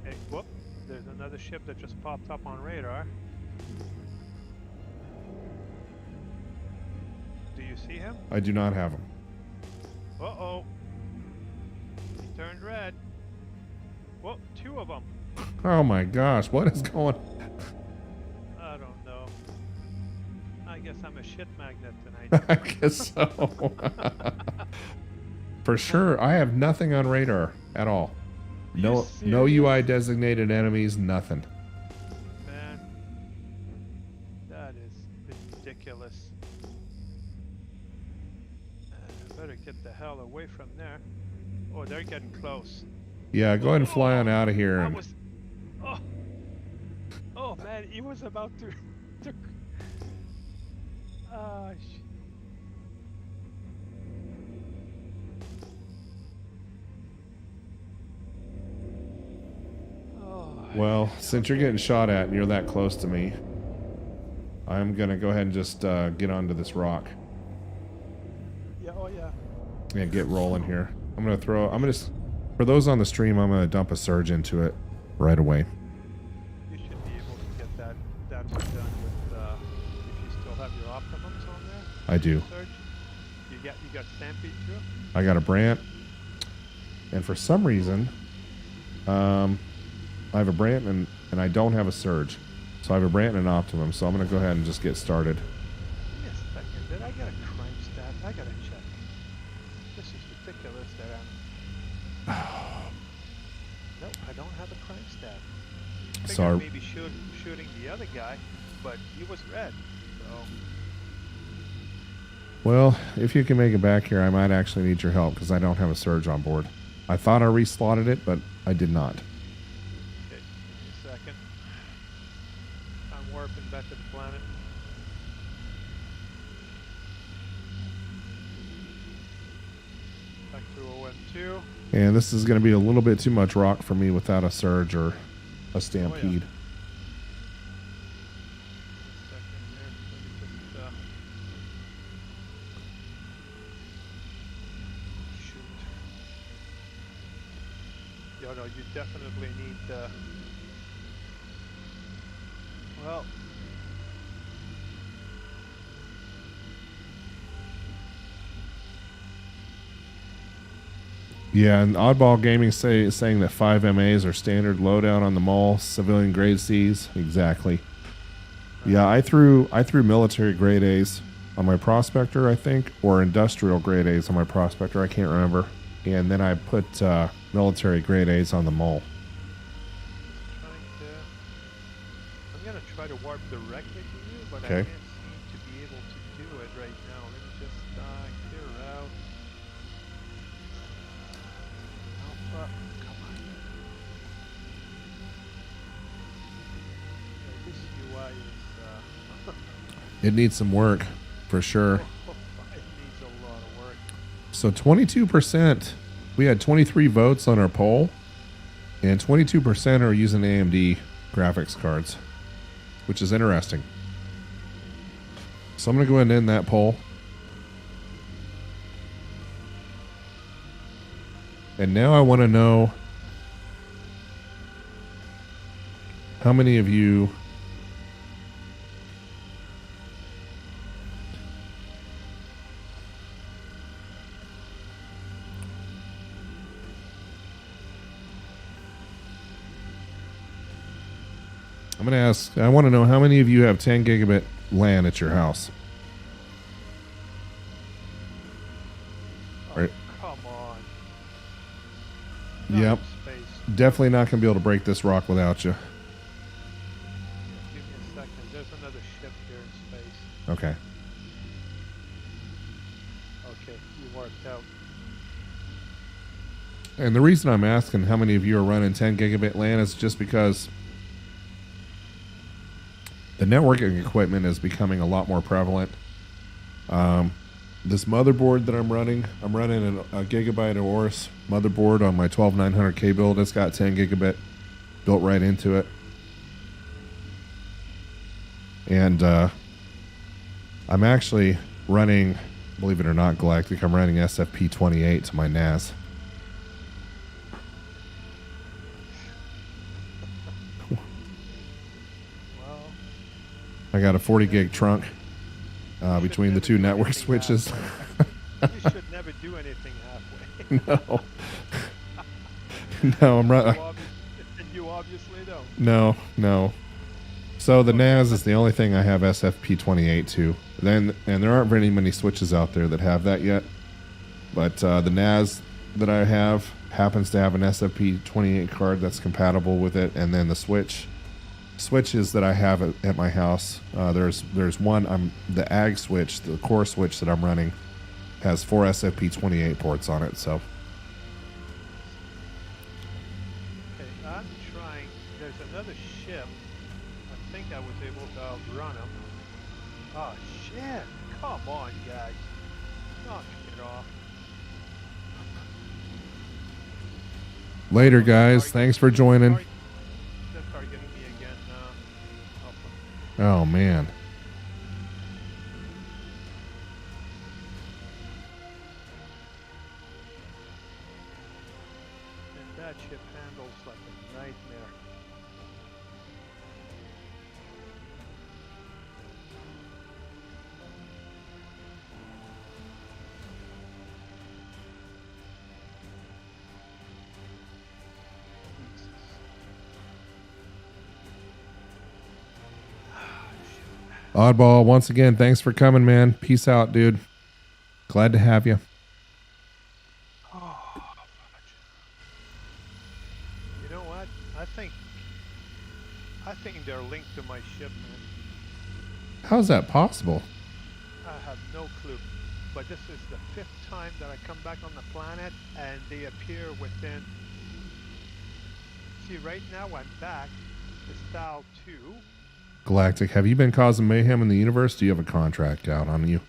Speaker 3: Hey, whoop! There's another ship that just popped up on radar. Do you see him?
Speaker 1: I do not have them.
Speaker 3: Uh-oh. He turned red. Whoa, 2 of them.
Speaker 1: Oh my gosh, what is going?
Speaker 3: I don't know. I guess I'm a shit magnet tonight.
Speaker 1: I guess so. For sure, I have nothing on radar at all. No UI designated enemies, nothing.
Speaker 3: Man, that is ridiculous. I better get the hell away from there. Oh, they're getting close.
Speaker 1: Yeah, go ahead and fly on out of here.
Speaker 3: I
Speaker 1: And
Speaker 3: was. Oh man, he was about to. Ah, oh.
Speaker 1: well, since you're getting shot at and you're that close to me, I'm gonna go ahead and just get onto this rock
Speaker 3: Yeah. Oh yeah.
Speaker 1: and get rolling here. For those on the stream, I'm gonna dump a surge into it right away.
Speaker 3: You should be able to get that one done with if you still have your optimums on there.
Speaker 1: I do.
Speaker 3: Surge. You got Stampede too?
Speaker 1: I got a Brant, and for some reason, I have a Brant and I don't have a surge. So I have a Brant and an Optimum, so I'm going to go ahead and just get started.
Speaker 3: Give me a second. Did I get a crime stat? I gotta check. This is ridiculous that I'm... Nope, I don't have a crime stat. Figured
Speaker 1: Sorry.
Speaker 3: maybe shooting the other guy, but he was red, so...
Speaker 1: Well, if you can make it back here, I might actually need your help because I don't have a surge on board. I thought I reslotted it, but I did not.
Speaker 3: Okay, give me a second. I'm warping back to the planet. Back to OM2.
Speaker 1: And this is going to be a little bit too much rock for me without a surge or a stampede.
Speaker 3: You definitely need Well,
Speaker 1: Yeah, and Oddball Gaming saying that 5 MAs are standard loadout on the mall, civilian grade Cs. Exactly. Yeah, I threw military grade A's on my prospector, I think, or industrial grade A's on my prospector. I can't remember. And then I put military grade A's on the mall.
Speaker 3: I'm gonna try to warp directly to you, but
Speaker 1: Okay.
Speaker 3: I can't seem to be able to do it right now. Let me just clear out. Alpha, come on. Yeah, this UI is
Speaker 1: It needs some work, for sure.
Speaker 3: it needs a lot of work.
Speaker 1: So 22%, we had 23 votes on our poll, and 22% are using AMD graphics cards, which is interesting. So I'm going to go ahead and end that poll. And now I want to know how many of you I'm going to ask, I want to know how many of you have 10 gigabit LAN at your house?
Speaker 3: Oh,
Speaker 1: Right.
Speaker 3: come on. Not
Speaker 1: Yep.
Speaker 3: enough space.
Speaker 1: Definitely not going to be able to break this rock without you.
Speaker 3: Give me a second. There's another ship here in space.
Speaker 1: Okay.
Speaker 3: Okay, you warped out.
Speaker 1: And the reason I'm asking how many of you are running 10 gigabit LAN is just because the networking equipment is becoming a lot more prevalent. This motherboard that I'm running a gigabyte of ORS motherboard on my 12900K build. It's got 10 gigabit built right into it. And I'm actually running, believe it or not, Galactic, I'm running SFP28 to my NAS.
Speaker 3: Well,
Speaker 1: I got a 40 gig trunk between the two
Speaker 3: never do
Speaker 1: network
Speaker 3: anything
Speaker 1: switches.
Speaker 3: you should never do anything halfway.
Speaker 1: No. No, I'm running.
Speaker 3: You obviously don't.
Speaker 1: No. So the NAS is the only thing I have SFP28 to. And there aren't very many switches out there that have that yet. But the NAS that I have happens to have an SFP28 card that's compatible with it. And then the switches that I have at my house, there's one, the ag switch, the core switch that I'm running has 4 SFP28 ports on it. So
Speaker 3: Okay, I'm trying. There's another ship. I think I was able to outrun him. Oh shit! Come on, guys. Knock it off.
Speaker 1: later, guys. Thanks for joining.
Speaker 3: They're targeting me again. Alpha.
Speaker 1: Oh man.
Speaker 3: And that ship handles like a nightmare. Jesus.
Speaker 1: Oddball, once again, thanks for coming, man. Peace out, dude. Glad to have you.
Speaker 3: Oh, fudge. You know what? I think they're linked to my ship, man.
Speaker 1: How's that possible?
Speaker 3: I have no clue. But this is the 5th time that I come back on the planet and they appear within. See, right now I'm back to Style 2.
Speaker 1: Galactic, have you been causing mayhem in the universe? Do you have a contract out on you?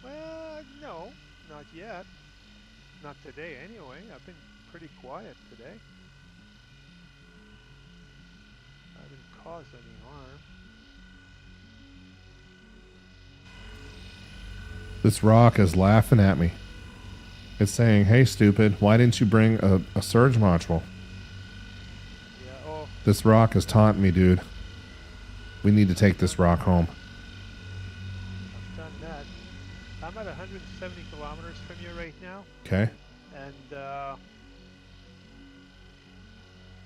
Speaker 3: Well, no, not yet. Not today, anyway. I've been pretty quiet today. I haven't caused any harm.
Speaker 1: This rock is laughing at me. It's saying, hey, stupid, why didn't you bring a surge module?
Speaker 3: Yeah, oh,
Speaker 1: This rock is taunting me, dude. We need to take this rock home.
Speaker 3: I've done that. I'm at 170 kilometers from you right now,
Speaker 1: Okay.
Speaker 3: and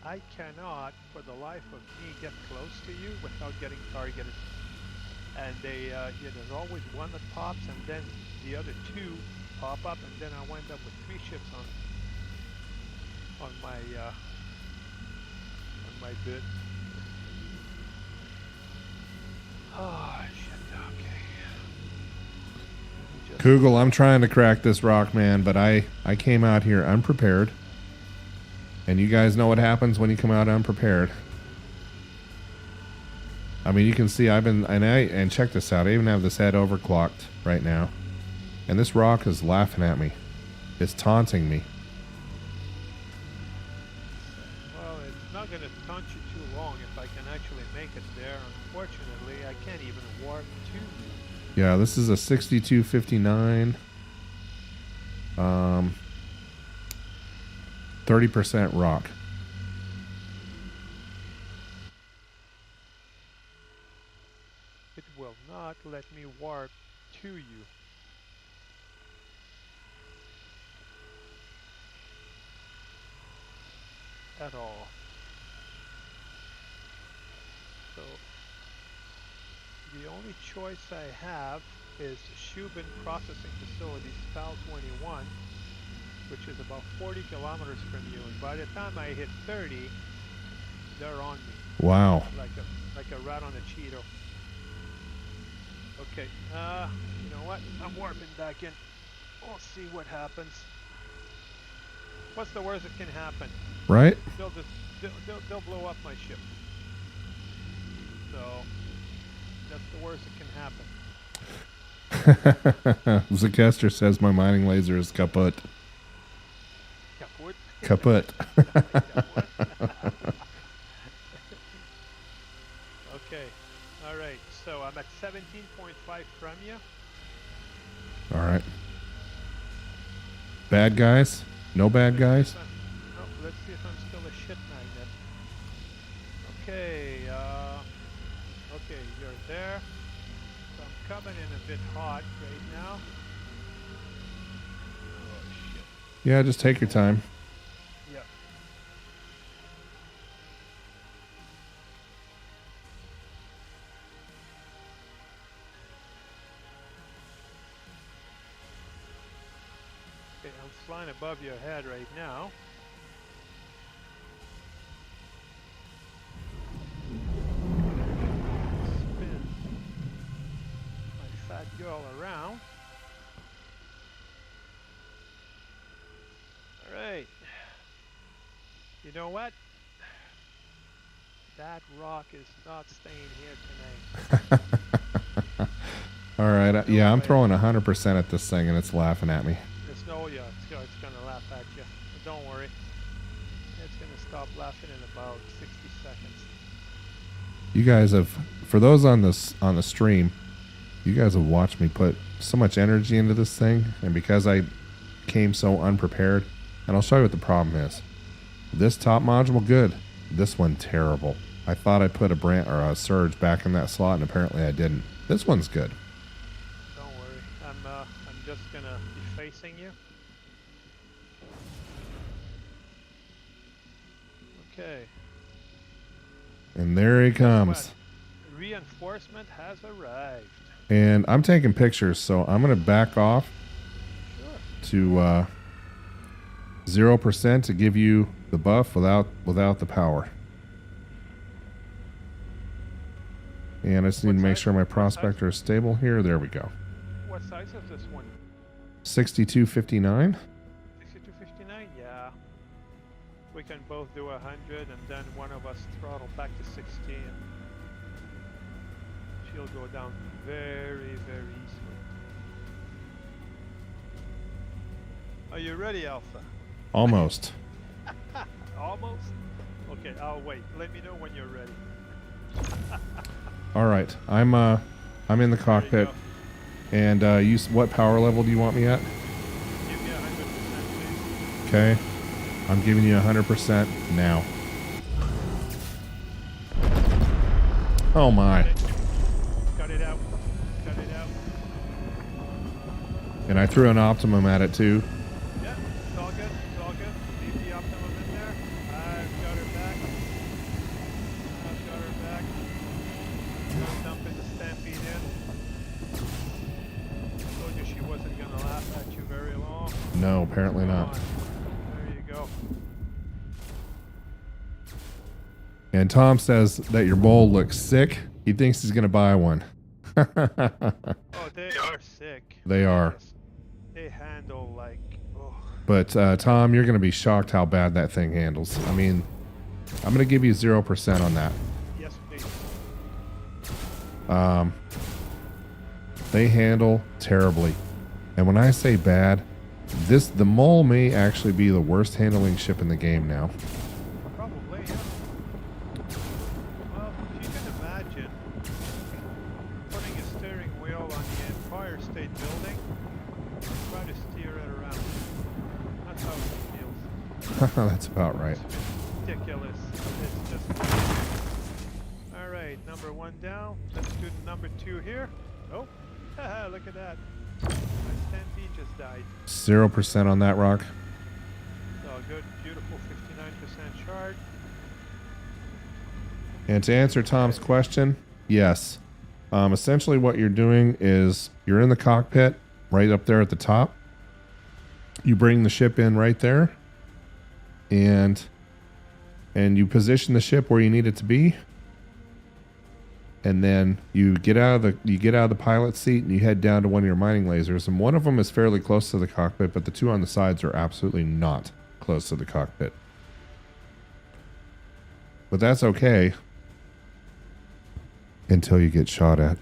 Speaker 3: I cannot, for the life of me, get close to you without getting targeted. And yeah, there's always one that pops, and then the other two pop up, and then I wind up with 3 ships on my bit. Oh shit. Okay. Let me just-
Speaker 1: Kugel, I'm trying to crack this rock, man, but I came out here unprepared. And you guys know what happens when you come out unprepared. I mean, you can see and check this out. I even have this head overclocked right now. And this rock is laughing at me. It's taunting me.
Speaker 3: Well, it's not going to taunt you too long if I can actually make it there. Unfortunately, I can't even warp to you.
Speaker 1: Yeah, this is a 6259. 30% rock.
Speaker 3: It will not let me warp to you. At all. So the only choice I have is Shubin Processing Facilities FAL 21, which is about 40 kilometers from you, and by the time I hit 30, they're on me.
Speaker 1: Wow.
Speaker 3: Like a rat on a Cheeto. Okay, you know what? I'm warping back in. We'll see what happens. What's the worst that can happen?
Speaker 1: Right?
Speaker 3: They'll blow up my ship. So that's the worst that can happen.
Speaker 1: Zakester says my mining laser is kaput.
Speaker 3: Kaput.
Speaker 1: Kaput.
Speaker 3: Okay. All right. So I'm at 17.5 from you.
Speaker 1: All right. Bad guys? No bad guys?
Speaker 3: No, let's see if I'm still a shit magnet. Okay. Okay, you're there. So I'm coming in a bit hot right now. Oh shit.
Speaker 1: Yeah, just take your time.
Speaker 3: Yep. Okay, I'm flying above your head right now. Spin my fat girl around. Alright. You know what? That rock is not staying here tonight.
Speaker 1: All right. Yeah, I'm throwing 100% at this thing, and it's laughing at me.
Speaker 3: There's no, yeah, it's gonna laugh at you. But don't worry. It's gonna stop laughing in about 60 seconds.
Speaker 1: You guys have, for those on the stream, you guys have watched me put so much energy into this thing, and because I came so unprepared, and I'll show you what the problem is. This top module, good. This one, terrible. I thought I put a surge back in that slot, and apparently I didn't. This one's good.
Speaker 3: Don't worry. I'm just gonna be facing you. Okay.
Speaker 1: And there he comes.
Speaker 3: What? Reinforcement has arrived.
Speaker 1: And I'm taking pictures, so I'm going to back off
Speaker 3: Sure.
Speaker 1: to 0% to give you the buff without the power. And I just need to make sure my prospector is stable here. There we go.
Speaker 3: What size is this one?
Speaker 1: 6259.
Speaker 3: 6259? Yeah. We can both do 100 and then one of us throttle back to 60 and she'll go down very, very easily. Are you ready, Alpha?
Speaker 1: Almost.
Speaker 3: Almost? Okay, I'll wait. Let me know when you're ready.
Speaker 1: All right. I'm in the cockpit.
Speaker 3: go.
Speaker 1: And what power level do you want me at?
Speaker 3: Give me 100%, please.
Speaker 1: Okay. I'm giving you 100% now. Oh my.
Speaker 3: Okay. Cut it out. Cut it out.
Speaker 1: And I threw an optimum at it too.
Speaker 3: Yeah, it's all good. It's all good. Leave the optimum in there. I've got her back. I've got her back. Gonna dump in the stampede in. Told you she wasn't gonna laugh at you very long.
Speaker 1: No, apparently
Speaker 3: Come
Speaker 1: not.
Speaker 3: on. There you go.
Speaker 1: And Tom says that your bowl looks sick. He thinks he's going to buy one.
Speaker 3: Oh, they are sick.
Speaker 1: They are.
Speaker 3: Yes. They handle like, oh.
Speaker 1: But Tom, you're going to be shocked how bad that thing handles. I mean, I'm going to give you 0% on that.
Speaker 3: Yes, please.
Speaker 1: They handle terribly. And when I say bad, the Mole may actually be the worst handling ship in the game now.
Speaker 3: Probably, yeah. Well, if you can imagine putting a steering wheel on the Empire State Building and try to steer it around. That's how it feels.
Speaker 1: That's about right.
Speaker 3: It's ridiculous. It's just... Alright, number 1 down. Let's do number 2 here. Oh, haha, look at that. My stampede just died.
Speaker 1: 0% on that rock.
Speaker 3: Oh, good. Beautiful 59% shard.
Speaker 1: And to answer Tom's question, yes. Essentially what you're doing is you're in the cockpit right up there at the top. You bring the ship in right there. And you position the ship where you need it to be. And then you get out of the pilot seat and you head down to one of your mining lasers. And one of them is fairly close to the cockpit, but the two on the sides are absolutely not close to the cockpit. But that's okay until you get shot at.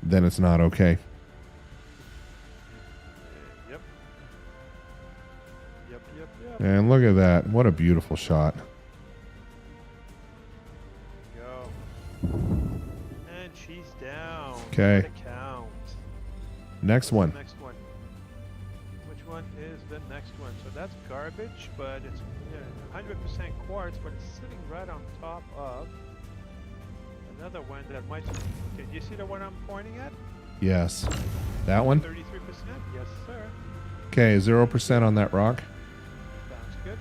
Speaker 1: Then it's not okay.
Speaker 3: Yep. Yep, yep, yep.
Speaker 1: And look at that. What a beautiful shot.
Speaker 3: Go. And she's down.
Speaker 1: Okay.
Speaker 3: The count.
Speaker 1: Next one.
Speaker 3: Next one. Which one is the next one? So that's garbage, but it's 100% quartz, but it's sitting right on top of another one that might... Okay, do you see the one I'm pointing at?
Speaker 1: Yes. That one?
Speaker 3: 33%? Yes, sir.
Speaker 1: Okay, 0% on that rock.
Speaker 3: Sounds good.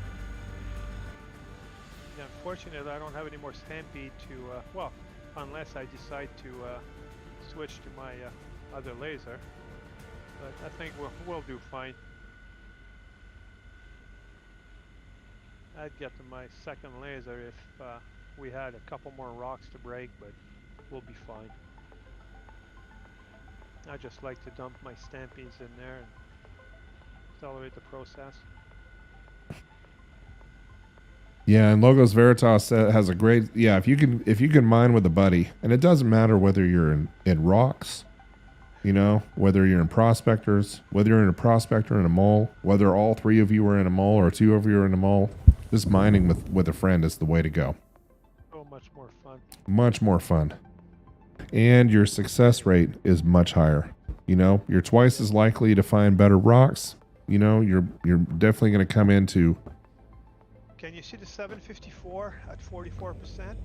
Speaker 3: Yeah, unfortunately, I don't have any more stampede to, well, unless I decide to switch to my other laser. But I think we'll do fine. I'd get to my second laser if we had a couple more rocks to break, but we'll be fine. I just like to dump my stampedes in there and accelerate the process.
Speaker 1: Yeah, and Logos Veritas has a great... Yeah, if you can mine with a buddy, and it doesn't matter whether you're in rocks, you know, whether you're in prospectors, whether you're in a prospector and a mole, whether all three of you are in a mole or two of you are in a mole, just mining with a friend is the way to go.
Speaker 3: So much more fun.
Speaker 1: Much more fun. And your success rate is much higher. You know, you're twice as likely to find better rocks. You know, you're definitely going to come into...
Speaker 3: Can you see the 754 at 44%?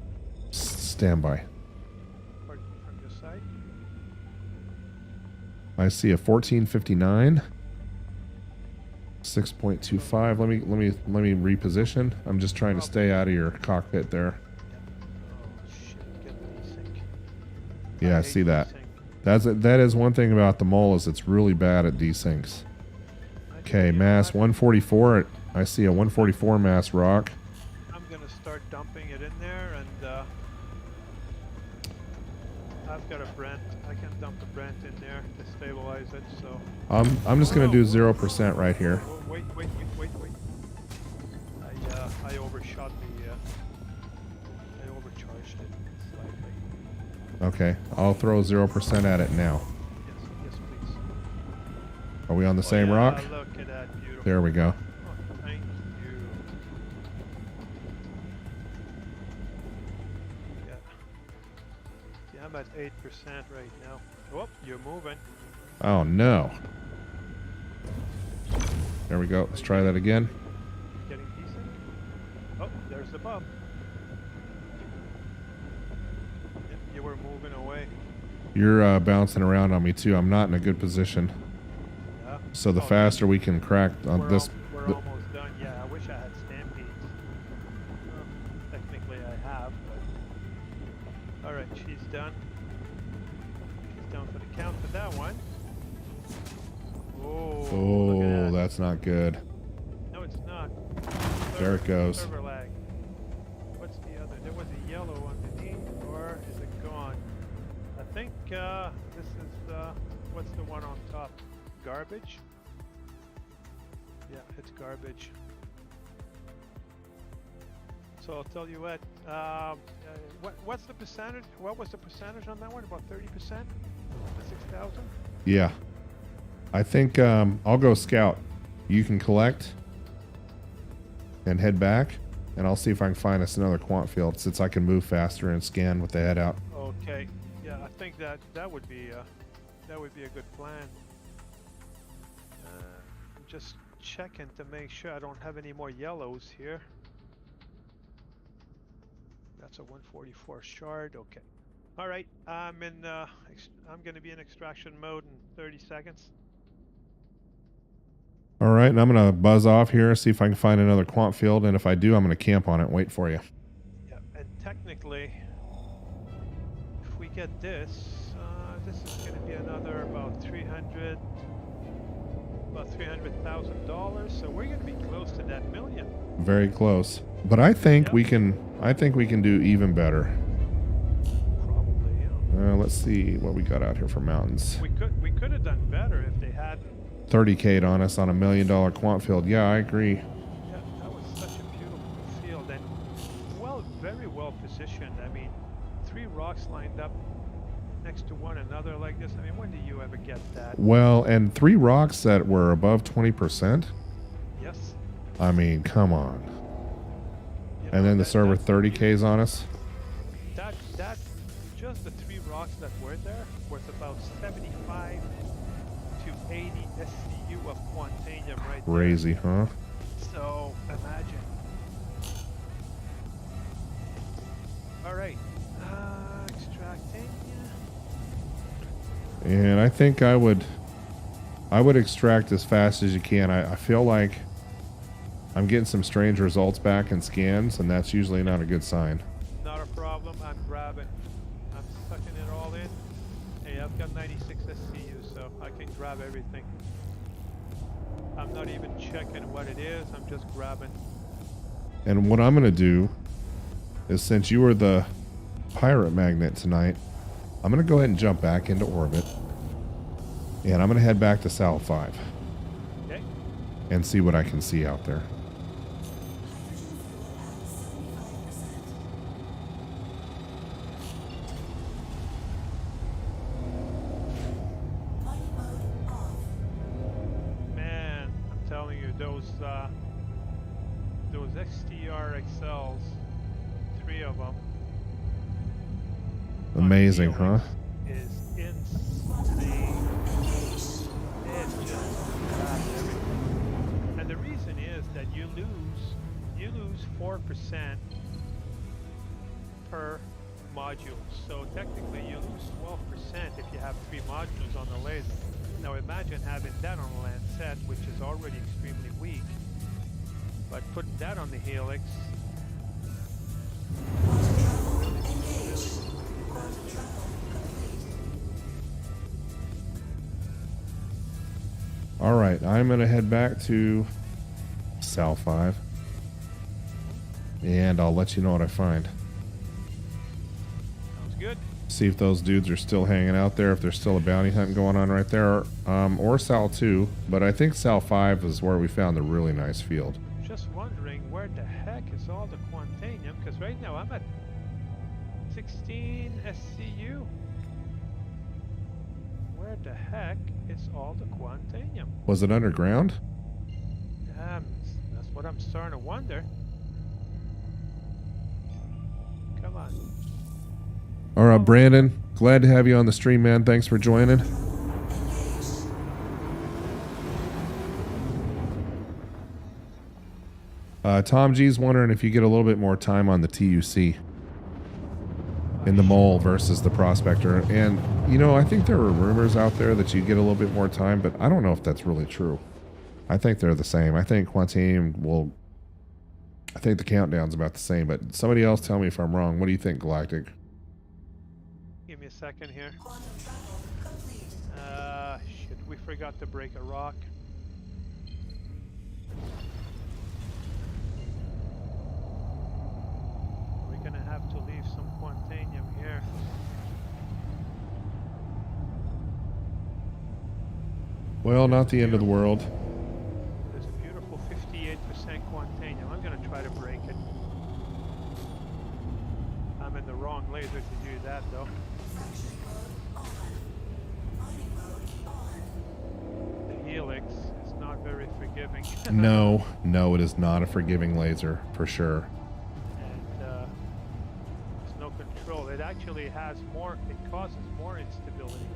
Speaker 1: Standby.
Speaker 3: From your side?
Speaker 1: I see a 1459. 6.25. Let me reposition. I'm just trying to stay out of your cockpit there.
Speaker 3: Oh shit, get desync.
Speaker 1: Yeah, I see that. That is one thing about the mole is it's really bad at desyncs. Okay, mass 144. I see a 144 mass rock.
Speaker 3: I'm gonna start dumping it in there, and I've got a Brent. I can dump the Brent in there to stabilize it. So
Speaker 1: I'm just gonna do 0% right here.
Speaker 3: Wait. I overshot the. I overcharged it slightly.
Speaker 1: Okay, I'll throw 0% at it now.
Speaker 3: Yes, please.
Speaker 1: Are we on the same
Speaker 3: yeah,
Speaker 1: rock?
Speaker 3: Look at that, beautiful.
Speaker 1: There we go.
Speaker 3: Oh, thank you. Yeah. See, I'm at 8% right now. Oh, you're moving.
Speaker 1: Oh no. There we go. Let's try that again.
Speaker 3: Getting decent. Oh, there's the bump. Yep, moving away.
Speaker 1: You're bouncing around on me too. I'm not in a good position.
Speaker 3: Yeah.
Speaker 1: So the
Speaker 3: Oh,
Speaker 1: faster we can crack on this.
Speaker 3: We're almost done. Yeah, I wish I had stampedes. Well, technically I have, but... Alright, she's done. She's done for the count for that one. Oh, look at that.
Speaker 1: That's not good.
Speaker 3: No, it's not.
Speaker 1: There it goes.
Speaker 3: Server lag. What's the other? There was a yellow underneath, or is it gone? I think this is what's the one on top? Garbage? Yeah, it's garbage. So I'll tell you what's the percentage? What was the percentage on that one? About 30%? The 6,000?
Speaker 1: Yeah. I think I'll go scout. You can collect and head back, and I'll see if I can find us another quant field since I can move faster and scan with the head out.
Speaker 3: Okay. Yeah, I think that would be a good plan. I'm just checking to make sure I don't have any more yellows here. That's a 144 shard. Okay. All right. I'm going to be in extraction mode in 30 seconds.
Speaker 1: All right, and I'm going to buzz off here, see if I can find another quant field, and if I do, I'm going to camp on it and wait for you.
Speaker 3: Yeah, and technically, if we get this is going to be another about $300,000. So we're going to be close to that million.
Speaker 1: Very close, but I think we can do even better.
Speaker 3: Probably, yeah.
Speaker 1: Let's see what we got out here for mountains.
Speaker 3: We could have done better if they hadn't.
Speaker 1: 30K'd on us on $1 million quant field. Yeah, I agree.
Speaker 3: Yeah, that was such a beautiful field and very well positioned. I mean, 3 rocks lined up next to one another like this. I mean, when do you ever get that?
Speaker 1: Well, and 3 rocks that were above 20%.
Speaker 3: Yes.
Speaker 1: I mean, come on.
Speaker 3: You
Speaker 1: And
Speaker 3: know,
Speaker 1: then the server 30K's on us.
Speaker 3: That just the 3 rocks that were there was about 75 to 80 SCU of quantanium right
Speaker 1: Crazy,
Speaker 3: there.
Speaker 1: huh?
Speaker 3: So imagine. All right, extracting.
Speaker 1: And I think I would extract as fast as you can. I feel like I'm getting some strange results back in scans, and that's usually not a good sign.
Speaker 3: Not a problem. I'm grabbing. I'm sucking it all in. Hey, I've got 96 SCU, so I can grab everything. I'm not even checking what it is. I'm just grabbing.
Speaker 1: And what I'm going to do is, since you were the pirate magnet tonight, I'm going to go ahead and jump back into orbit. And I'm going to head back to Sal 5.
Speaker 3: Okay.
Speaker 1: And see what I can see out there.
Speaker 3: Man, I'm telling you, those FLTR-XLs, 3 of them.
Speaker 1: Amazing, huh?
Speaker 3: Is insane. It just grabs everything. And the reason is that you lose 4% per module. So technically you lose 12% if you have 3 modules on the laser. Now imagine having that on a Lancet, which is already extremely weak, but putting that on the Helix.
Speaker 1: All right, I'm going to head back to Sal 5. And I'll let you know what I find.
Speaker 3: Sounds good.
Speaker 1: See if those dudes are still hanging out there, if there's still a bounty hunt going on right there, or Sal 2. But I think Sal 5 is where we found a really nice field.
Speaker 3: Just wondering where the heck is all the quantanium, because right now I'm at 16 SCU. Where the heck is all the quantanium?
Speaker 1: Was it underground?
Speaker 3: That's what I'm starting to wonder. Come on.
Speaker 1: All right, Brandon, glad to have you on the stream, man. Thanks for joining. Tom G's wondering if you get a little bit more time on the TUC. in the mole versus the prospector. And, you know, I think there were rumors out there that you get a little bit more time, but I don't know if that's really true. I think they're the same. I think Quantium will... I think the countdown's about the same, but somebody else tell me if I'm wrong. What do you think, Galactic?
Speaker 3: Give me a second here. Shit, we forgot to break a rock. We're gonna have to leave some quantanium here.
Speaker 1: Well, not the end of the world.
Speaker 3: There's a beautiful 58% quantanium. I'm gonna try to break it. I'm in the wrong laser to do that though. The helix is not very forgiving.
Speaker 1: No, it is not a forgiving laser, for sure.
Speaker 3: And there's no control. It actually has more, it causes more instability.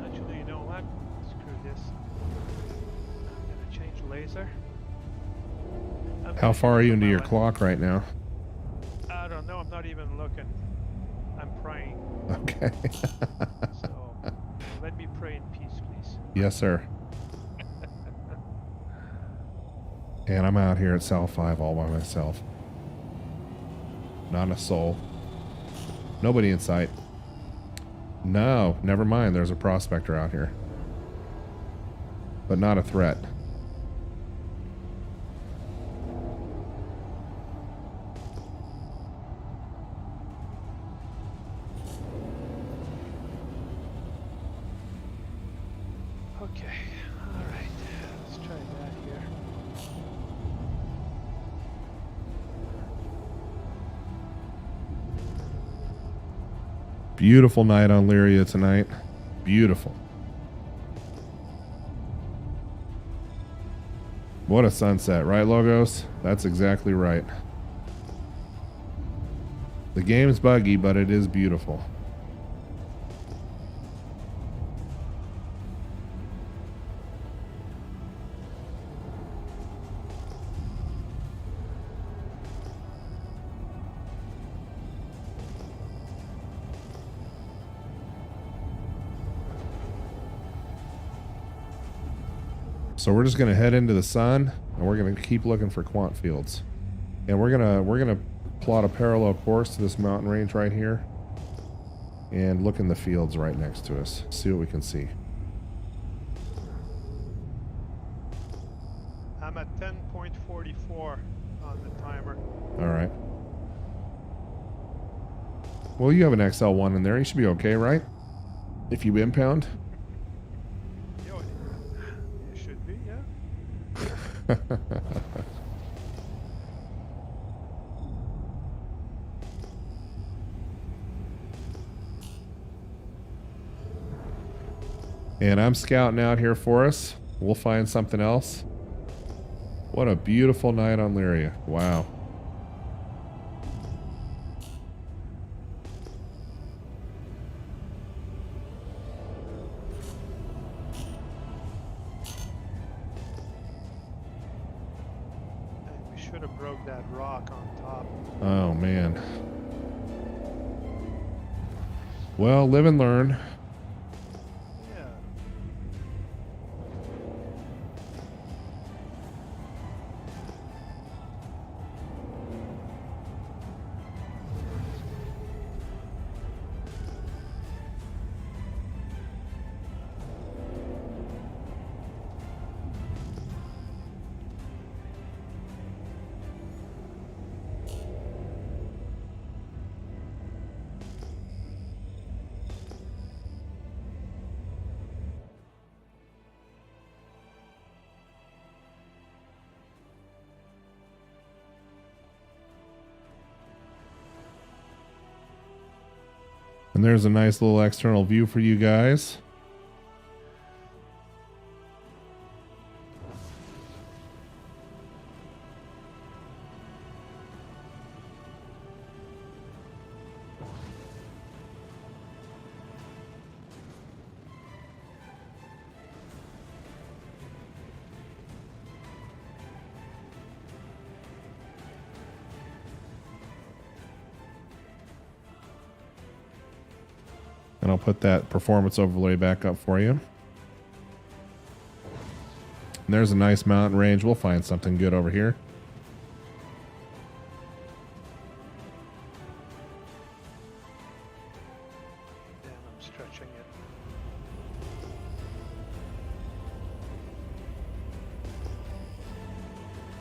Speaker 3: Actually, you know what? Screw this. I'm gonna change laser.
Speaker 1: How far are you into your clock right now?
Speaker 3: I don't know. I'm not even looking. I'm praying.
Speaker 1: Okay.
Speaker 3: So let me pray in peace, please.
Speaker 1: Yes, sir. And I'm out here at South 5 all by myself. Not a soul. Nobody in sight. No, never mind. There's a prospector out here. But not a threat.
Speaker 3: Okay. All right. Let's try that here.
Speaker 1: Beautiful night on Lyria tonight. Beautiful. What a sunset, right, Logos? That's exactly right. The game's buggy, but it is beautiful. So we're just gonna head into the sun, and we're gonna keep looking for quant fields, and we're gonna plot a parallel course to this mountain range right here, and look in the fields right next to us. See what we can see.
Speaker 3: I'm at 10.44 on the timer.
Speaker 1: All right. Well, you have an XL1 in there. You should be okay, right? If you impound.
Speaker 3: Yo, it should be, yeah.
Speaker 1: And I'm scouting out here for us. We'll find something else. What a beautiful night on Lyria. Wow.
Speaker 3: And we should have broke that rock on top.
Speaker 1: Oh, man. Well, live and learn.
Speaker 3: Yeah.
Speaker 1: And there's a nice little external view for you guys. And I'll put that performance overlay back up for you. And there's a nice mountain range. We'll find something good over here.
Speaker 3: Damn, I'm stretching it.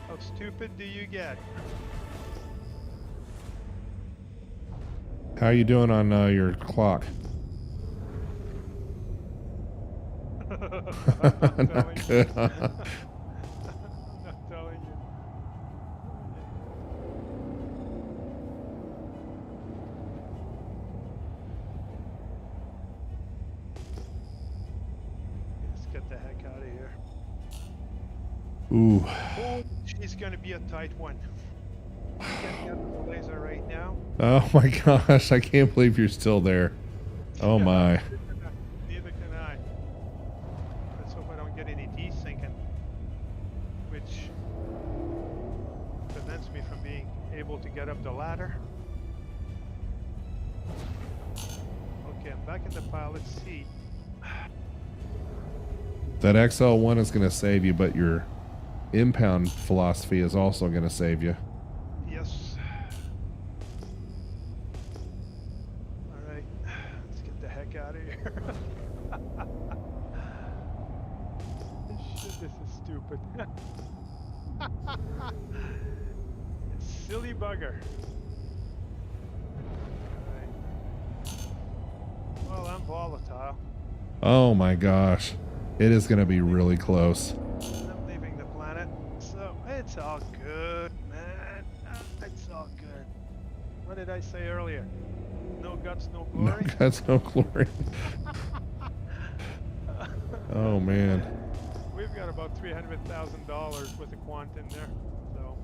Speaker 3: How stupid do you get?
Speaker 1: How you doing on your clock?
Speaker 3: I'm
Speaker 1: Not
Speaker 3: telling
Speaker 1: good.
Speaker 3: you. I'm telling you. Let's get the heck out of here.
Speaker 1: Ooh.
Speaker 3: Oh, she's gonna be a tight one. Getting out of the laser right now.
Speaker 1: Oh my gosh, I can't believe you're still there. Oh my.
Speaker 3: Neither can I. Let's hope I don't get any desyncing, which prevents me from being able to get up the ladder. Okay, I'm back in the pilot seat.
Speaker 1: That XL1 is going to save you, but your impound philosophy is also going to save you.
Speaker 3: Yes. Alright, let's get the heck out of here. Shit, this is stupid. Silly bugger. Alright. Well, I'm volatile.
Speaker 1: Oh my gosh. It is going to be really close.
Speaker 3: I'm leaving the planet, so it's all good, man. It's all good. What did I say earlier? No guts, no
Speaker 1: No
Speaker 3: glory?
Speaker 1: guts, no glory. Oh man.
Speaker 3: We've got about $300,000 worth of quant in there, so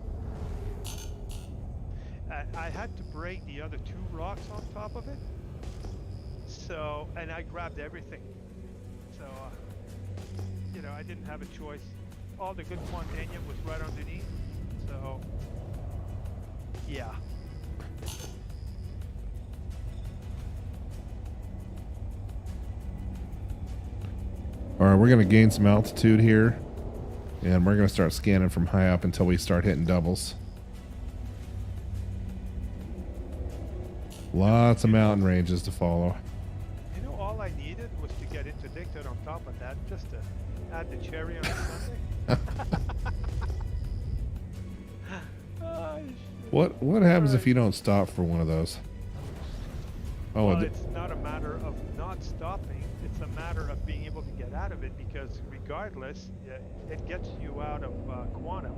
Speaker 3: I had to break the other two rocks on top of it. So, and I grabbed everything. So, you know, I didn't have a choice. All the good quantanium was right underneath. So, yeah.
Speaker 1: All right, we're going to gain some altitude here. And we're going to start scanning from high up until we start hitting doubles. Lots of mountain ranges to follow.
Speaker 3: You know, all I needed was to get interdicted on top of that, just to add the cherry on the sundae. Oh, shit.
Speaker 1: What happens if you don't stop for one of those? Oh,
Speaker 3: Well, it's not a matter of not stopping. It's a matter of being able to get out of it, because regardless, it gets you out of quantum.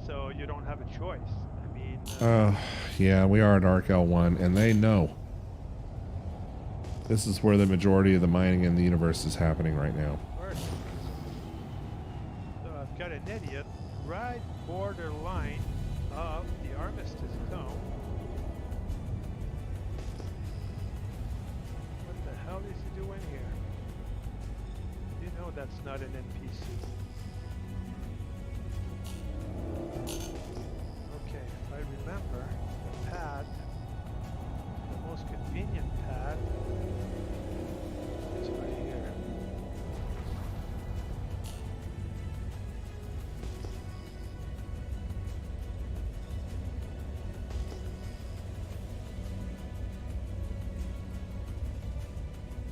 Speaker 3: So you don't have a choice. I mean...
Speaker 1: yeah, we are at ARC-L1, and they know. This is where the majority of the mining in the universe is happening right now.
Speaker 3: of course. So I've got an idiot right borderline of the armistice zone. What the hell is he doing here? You know that's not an NPC. Okay, if I remember, the pad, the most convenient pad, is right here.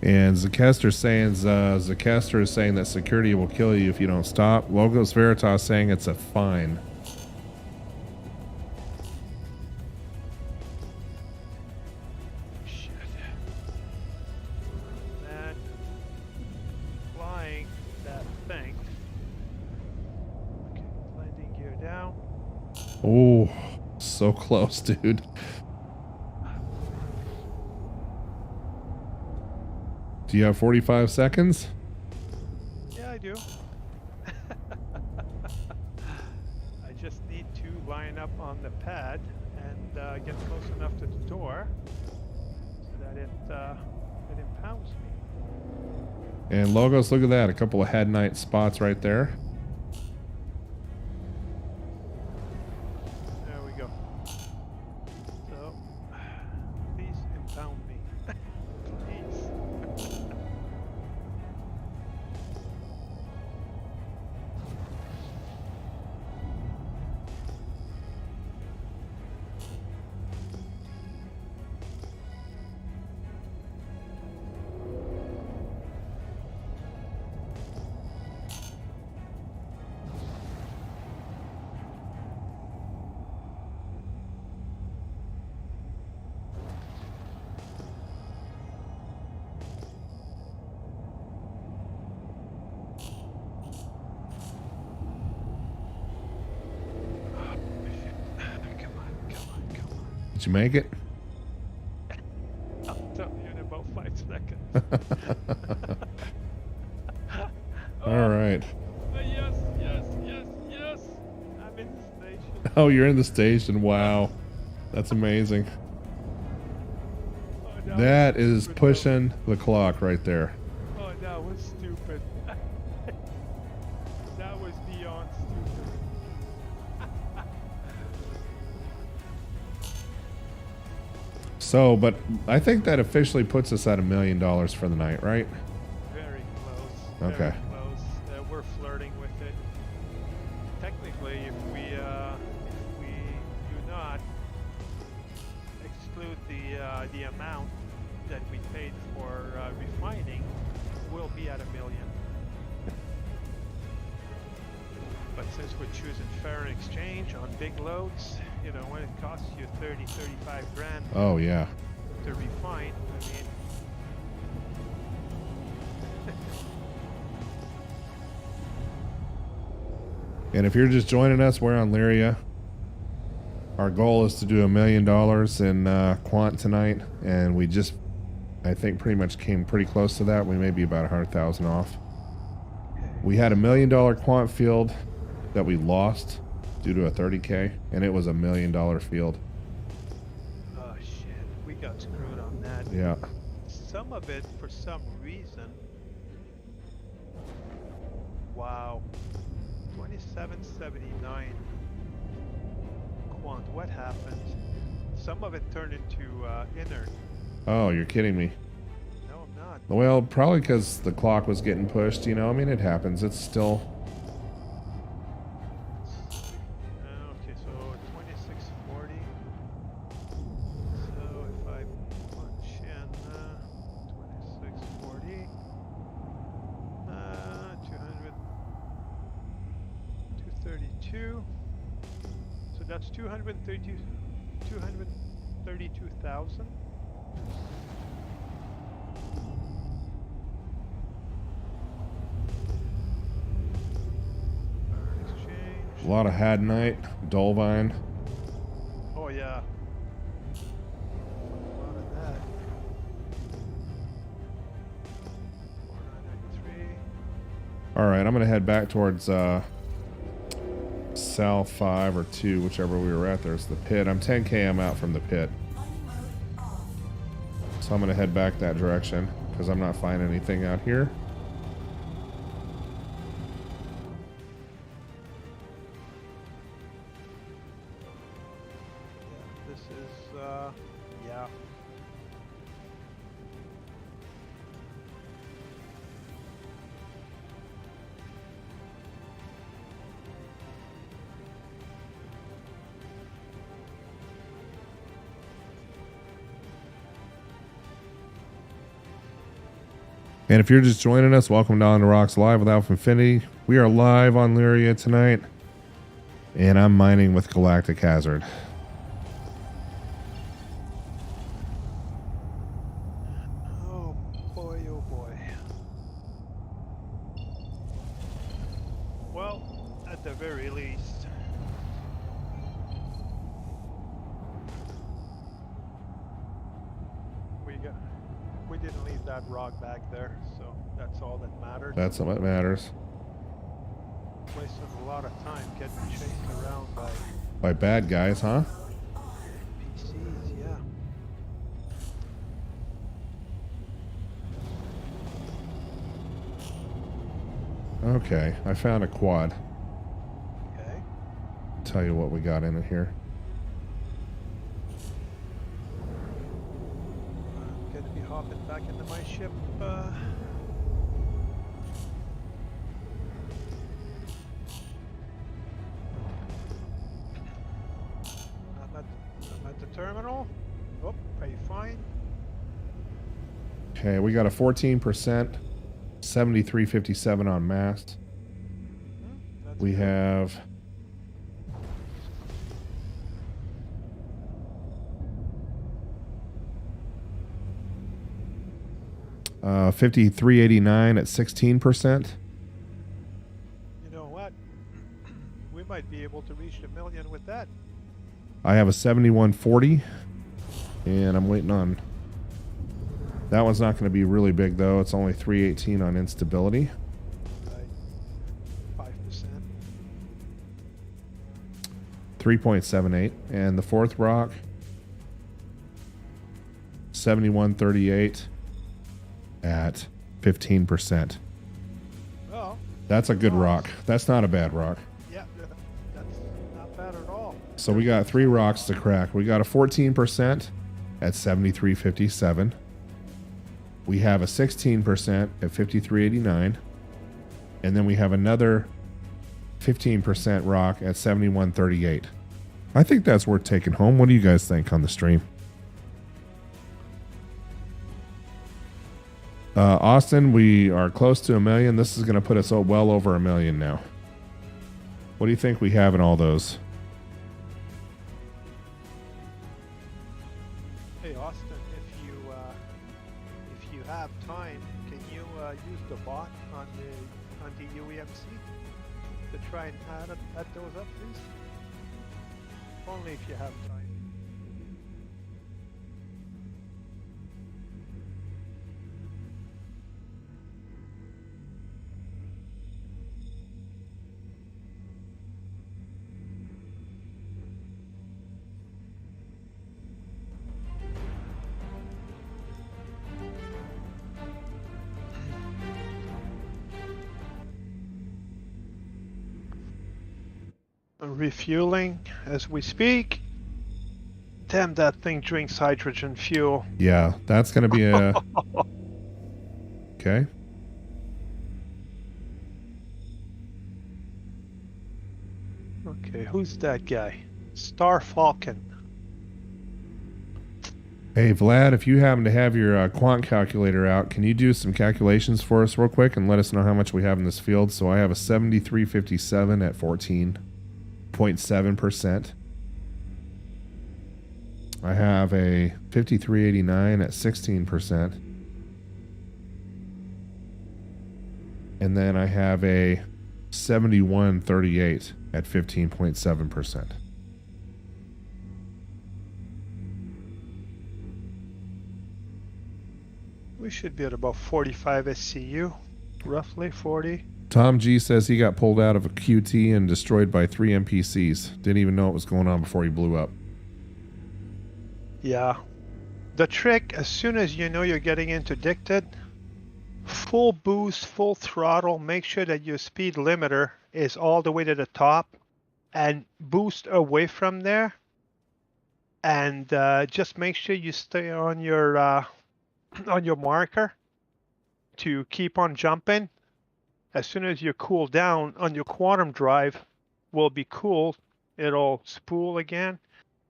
Speaker 1: And Zakester is saying that security will kill you if you don't stop. Logos Veritas saying it's a fine.
Speaker 3: Shit. Man, flying that thing. Okay, landing gear down.
Speaker 1: Oh, so close, dude. Do you have 45 seconds?
Speaker 3: Yeah, I do. I just need to line up on the pad and get close enough to the door so that it impounds me.
Speaker 1: And Logos, look at that. A couple of head night spots right there.
Speaker 3: There we go. So, please impound me. Please.
Speaker 1: Did you make it?
Speaker 3: I'll tell you in about 5 seconds.
Speaker 1: All right.
Speaker 3: Yes, yes, yes, yes. I'm in the station.
Speaker 1: Oh, you're in the station. Wow. That's amazing.
Speaker 3: Oh,
Speaker 1: That
Speaker 3: was
Speaker 1: is
Speaker 3: stupid,
Speaker 1: pushing the clock right there.
Speaker 3: though. Oh, that was stupid. That was beyond stupid.
Speaker 1: So, but I think that officially puts us at $1 million for the night, right?
Speaker 3: Very close.
Speaker 1: Okay.
Speaker 3: Very close. We're flirting with it. Technically, if we do not exclude the amount that we paid for refining, we'll be at $1 million. But since we're choosing fair exchange on big loads, you know, when it costs you 30, 35 grand
Speaker 1: Oh, yeah.
Speaker 3: to refine, I mean,
Speaker 1: And if you're just joining us, we're on Lyria. Our goal is to do $1 million in quant tonight, and we just, I think, pretty much came pretty close to that. We may be about 100,000 off. We had $1 million quant field that we lost due to a 30K, and it was $1 million field.
Speaker 3: oh shit, we got screwed on that.
Speaker 1: Yeah.
Speaker 3: Some of it, for some reason, wow, 2779 quant. What happened? Some of it turned into inert.
Speaker 1: Oh, you're kidding me.
Speaker 3: No, I'm not.
Speaker 1: Well, probably because the clock was getting pushed, you know. I mean, it happens. It's still...
Speaker 3: Okay, so 2640. So if I punch in 2640, 200, 232. So that's 232,000.
Speaker 1: A lot of Hadnite, Dolvine.
Speaker 3: Oh yeah. A lot of that. 493.
Speaker 1: All right, I'm going to head back towards South 5 or 2, whichever we were at. There's the pit. I'm 10 km out from the pit. So I'm going to head back that direction because I'm not finding anything out here.
Speaker 3: This is yeah.
Speaker 1: And if you're just joining us, welcome down to Rocks Live with AlphaInfinity. We are live on Lyria tonight, and I'm mining with Galactic Hazard.
Speaker 3: Oh boy, oh boy. Well, at the very least, we didn't leave that rock back there, so that's all that mattered.
Speaker 1: That's what matters.
Speaker 3: Wasted a lot of time getting chased around by
Speaker 1: By bad guys, huh?
Speaker 3: PCs, yeah.
Speaker 1: Okay, I found a quad.
Speaker 3: Okay.
Speaker 1: Tell you what we got in it here.
Speaker 3: I'm gonna be hopping back into my ship. I'm at the terminal. Oh, pay fine.
Speaker 1: Okay, we got a 14%, 7357 on mast.
Speaker 3: That's
Speaker 1: We
Speaker 3: good.
Speaker 1: have 5389 at 16%.
Speaker 3: You know what? We might be able to reach $1 million with that.
Speaker 1: I have a 7140 And I'm waiting on... That one's not going to be really big, though. It's only 318 on instability.
Speaker 3: 5%.
Speaker 1: 3.78. And the fourth rock, 7138 at 15%.
Speaker 3: Well,
Speaker 1: That's a good rock. That's not a bad rock.
Speaker 3: yeah, that's not bad at all.
Speaker 1: So we got 3 rocks to crack. We got a 14% at 7357. We have a 16% at 5389. And then we have another 15% rock at 7138. I think that's worth taking home. What do you guys think on the stream? Austin, we are close to 1 million. This is going to put us well over 1 million now. What do you think we have in all those?
Speaker 3: Hey Austin, if you have time, can you use the bot on the UEMC to try and add those up, please? Only if you have time. Refueling as we speak. Damn, that thing drinks hydrogen fuel.
Speaker 1: Yeah, that's going to be a... Okay.
Speaker 3: Okay, who's that guy? Star Falcon.
Speaker 1: Hey, Vlad, if you happen to have your quant calculator out, can you do some calculations for us real quick and let us know how much we have in this field? So I have a 7357 at 14.7%. I have a 5389 at 16%. And then I have a 7138 at 15.7%.
Speaker 3: We should be at about 45 SCU, roughly 40.
Speaker 1: Tom G says he got pulled out of a QT and destroyed by 3 NPCs. Didn't even know what was going on before he blew up.
Speaker 3: Yeah. The trick, as soon as you know you're getting interdicted, full boost, full throttle, make sure that your speed limiter is all the way to the top and boost away from there. And just make sure you stay on your marker to keep on jumping. As soon as you cool down on your quantum drive will be cooled, it'll spool again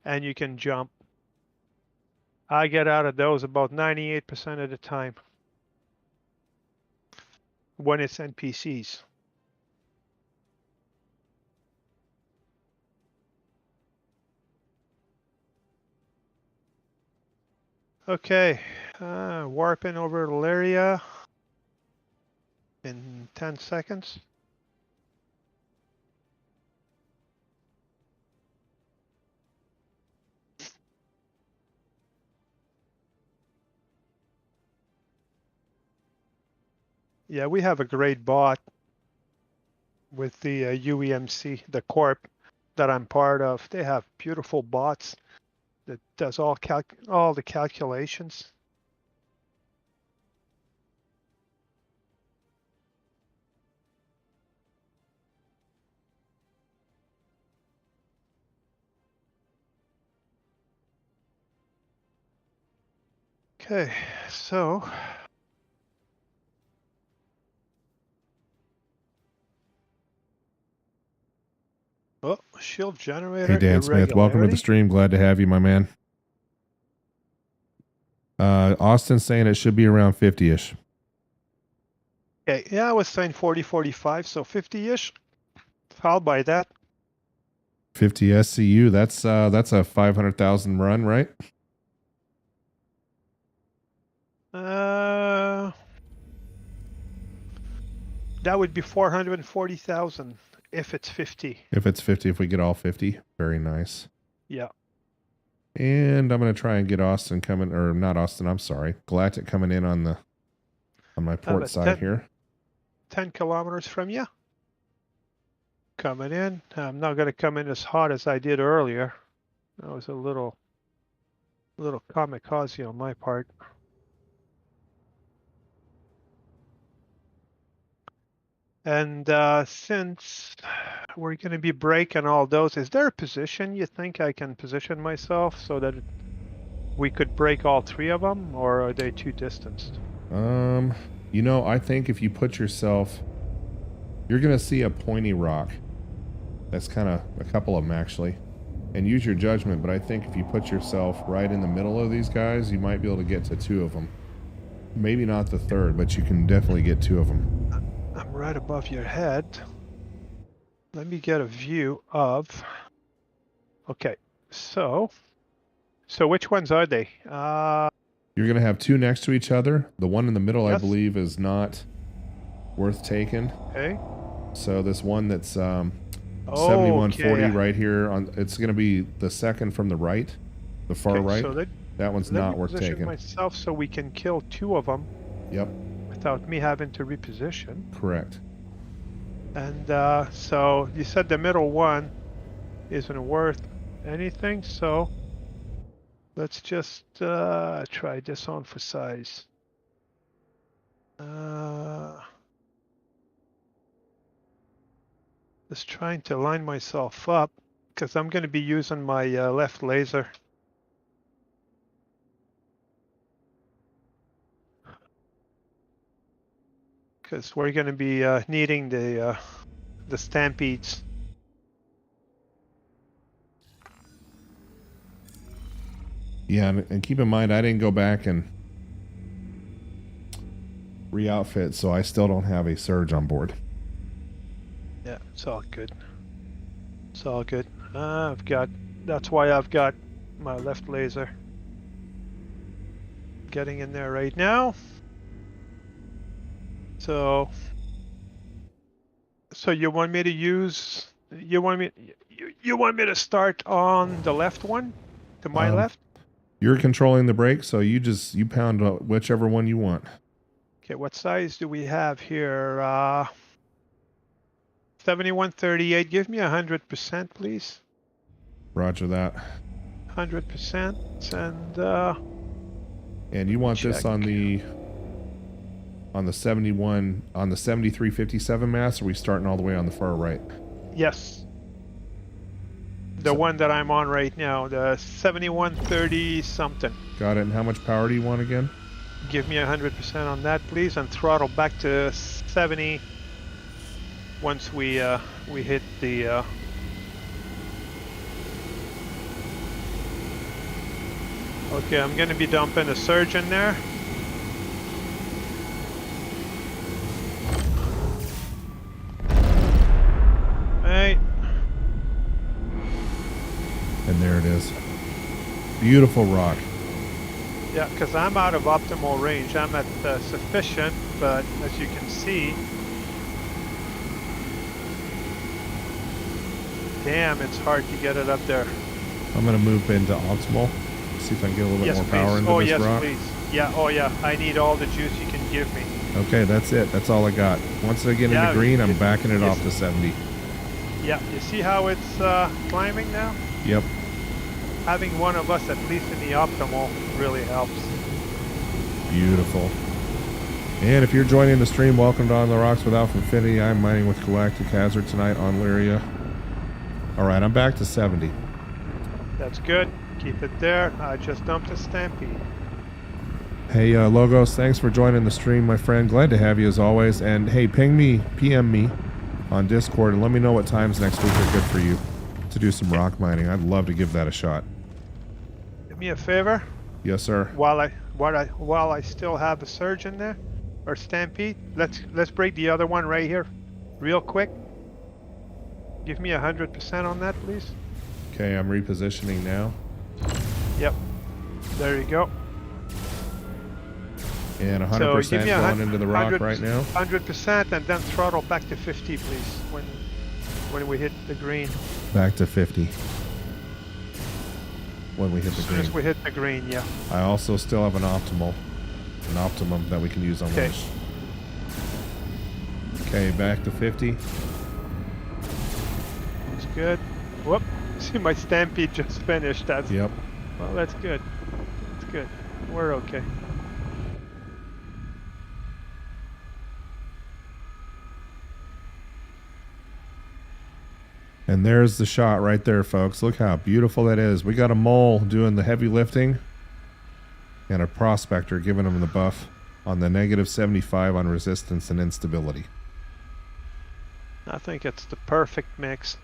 Speaker 3: and you can jump. I get out of those about 98% of the time when it's NPCs. Okay, warping over to Lyria in 10 seconds. Yeah, we have a great bot with the UEMC, the corp that I'm part of. They have beautiful bots that does all the calculations. Okay, so oh, shield generator.
Speaker 1: Hey, Dan Smith, welcome to the stream. Glad to have you, my man. Austin's saying it should be around 50-ish.
Speaker 3: Okay, yeah, I was saying 40, 45, so 50-ish. I'll buy that.
Speaker 1: 50 SCU, that's a 500,000 run, right?
Speaker 3: That would be 440,000 if it's 50.
Speaker 1: If it's 50, if we get all 50, very nice.
Speaker 3: Yeah.
Speaker 1: And I'm going to try and get Austin coming, or not Austin, I'm sorry. Galactic coming in on my port
Speaker 3: about
Speaker 1: side
Speaker 3: 10
Speaker 1: here.
Speaker 3: 10 kilometers from you. Coming in. I'm not going to come in as hot as I did earlier. That was a little kamikaze on my part. And since we're going to be breaking all those, is there a position you think I can position myself so that we could break all 3 of them, or are they too distanced?
Speaker 1: You know, I think if you put yourself, you're going to see a pointy rock. That's kind of a couple of them actually. And use your judgment, but I think if you put yourself right in the middle of these guys, you might be able to get to 2 of them. Maybe not the 3rd, but you can definitely get 2 of them.
Speaker 3: I'm right above your head. Let me get a view of... Okay, so which ones are they?
Speaker 1: You're going to have 2 next to each other. The one in the middle,
Speaker 3: Yes.
Speaker 1: I believe, is not worth taking.
Speaker 3: Okay.
Speaker 1: So this one that's
Speaker 3: Oh,
Speaker 1: 7140
Speaker 3: okay.
Speaker 1: right here, it's going to be the second from the right, the far
Speaker 3: Okay,
Speaker 1: right.
Speaker 3: so
Speaker 1: That one's not worth
Speaker 3: position
Speaker 1: taking.
Speaker 3: myself so we can kill 2 of them
Speaker 1: Yep,
Speaker 3: without me having to reposition.
Speaker 1: correct.
Speaker 3: And so you said the middle one isn't worth anything, so let's just try this on for size. Just trying to line myself up because I'm going to be using my left laser. Because we're going to be needing the stampedes.
Speaker 1: Yeah, and keep in mind, I didn't go back and re-outfit, so I still don't have a surge on board.
Speaker 3: Yeah, it's all good. It's all good. That's why I've got my left laser. Getting in there right now. So you want me to use, you want me to start on the left one? To my left?
Speaker 1: You're controlling the brake, so you pound whichever one you want.
Speaker 3: Okay, what size do we have here? 7138. Give me 100%, please.
Speaker 1: Roger that.
Speaker 3: 100%,
Speaker 1: And you want this
Speaker 3: check.
Speaker 1: on the 71, on the 7357 mass, or are we starting all the way on the far right?
Speaker 3: yes. The one that I'm on right now, the 7130 something.
Speaker 1: Got it. And how much power do you want again?
Speaker 3: Give me 100% on that, please, and throttle back to 70 once we hit the. Okay, I'm gonna be dumping a surge in there. Hey.
Speaker 1: And there it is. Beautiful rock.
Speaker 3: Yeah, because I'm out of optimal range. I'm at sufficient, but as you can see, damn, it's hard to get it up there.
Speaker 1: I'm going to move into optimal. See if I can get a little bit more power into this rock.
Speaker 3: Please. Yeah, oh yeah, I need all the juice you can give me.
Speaker 1: Okay, that's it. That's all I got. Once I get into green, I'm backing it off to 70.
Speaker 3: Yeah, you see how it's climbing now?
Speaker 1: Yep.
Speaker 3: Having one of us at least in the optimal really helps.
Speaker 1: Beautiful. And if you're joining the stream, welcome to On the Rocks with AlphaInfinity. I'm mining with Galactic Hazard tonight on Lyria. All right, I'm back to 70.
Speaker 3: That's good. Keep it there. I just dumped a stampede.
Speaker 1: Hey, Logos, thanks for joining the stream, my friend. Glad to have you as always. And hey, PM me on Discord and let me know what times next week are good for you to do some rock mining. I'd love to give that a shot.
Speaker 3: Do me a favor.
Speaker 1: Yes, sir.
Speaker 3: While I still have a surge in there, or stampede, let's break the other one right here, real quick. Give me 100% on that, please.
Speaker 1: Okay, I'm repositioning now.
Speaker 3: Yep. There you go.
Speaker 1: And 100%
Speaker 3: So give me
Speaker 1: going into the rock right now.
Speaker 3: 100%, and then throttle back to 50, please, when we hit the green.
Speaker 1: Back to 50. when we hit the
Speaker 3: As soon as
Speaker 1: green.
Speaker 3: we hit the green, yeah.
Speaker 1: I also still have an optimum that we can use on
Speaker 3: Okay.
Speaker 1: Wish. Okay, back to 50.
Speaker 3: It's good. Whoop. See, my stampede just finished. That's
Speaker 1: Yep.
Speaker 3: well, that's good. That's good. We're okay.
Speaker 1: And there's the shot right there, folks. Look how beautiful that is. We got a mole doing the heavy lifting and a prospector giving him the buff on the -75 on resistance and instability.
Speaker 3: I think it's the perfect mix.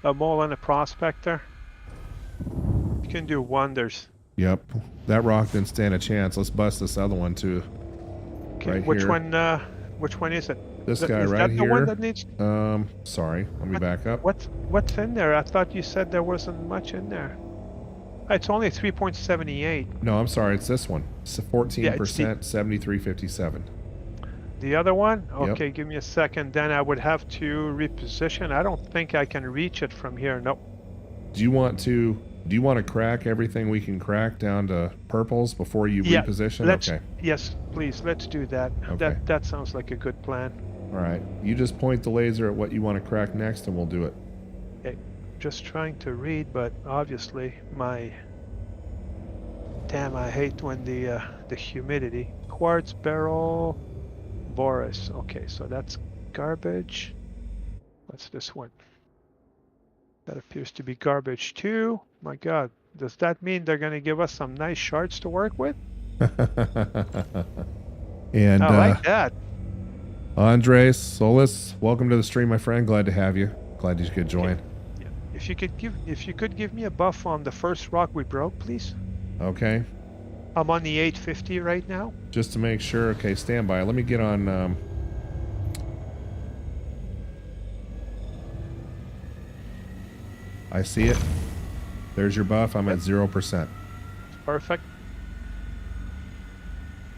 Speaker 3: A mole and a prospector. You can do wonders.
Speaker 1: Yep. That rock didn't stand a chance. Let's bust this other one too.
Speaker 3: Okay,
Speaker 1: Right
Speaker 3: which
Speaker 1: here.
Speaker 3: one? Which one is it?
Speaker 1: This guy
Speaker 3: is
Speaker 1: right
Speaker 3: that
Speaker 1: here.
Speaker 3: the one that needs?
Speaker 1: Sorry. Let me back up.
Speaker 3: What's in there? I thought you said there wasn't much in there. It's only 3.78.
Speaker 1: No, I'm sorry. It's this one. It's 14%,
Speaker 3: the-
Speaker 1: 73.57.
Speaker 3: The other one?
Speaker 1: Yep.
Speaker 3: Okay, give me a second. Then I would have to reposition. I don't think I can reach it from here. Nope.
Speaker 1: Do you want to crack everything we can crack down to purples before you
Speaker 3: Yeah,
Speaker 1: reposition?
Speaker 3: let's,
Speaker 1: Okay.
Speaker 3: Yes, please. Let's do that.
Speaker 1: Okay.
Speaker 3: That sounds like a good plan.
Speaker 1: All right. You just point the laser at what you want to crack next and we'll do it.
Speaker 3: Okay. Just trying to read, but obviously my... Damn, I hate when the humidity. Quartz barrel... Boris. Okay, so that's garbage. What's this one? That appears to be garbage too. My god, does that mean they're going to give us some nice shards to work with?
Speaker 1: And
Speaker 3: I like that.
Speaker 1: Andres Solis, welcome to the stream, my friend. Glad to have you. Glad you could join.
Speaker 3: Yeah. If you could give me a buff on the first rock we broke, please.
Speaker 1: Okay.
Speaker 3: I'm on the 850 right now.
Speaker 1: Just to make sure. Okay, stand by. Let me get on. I see it. There's your buff. I'm at 0%.
Speaker 3: Perfect.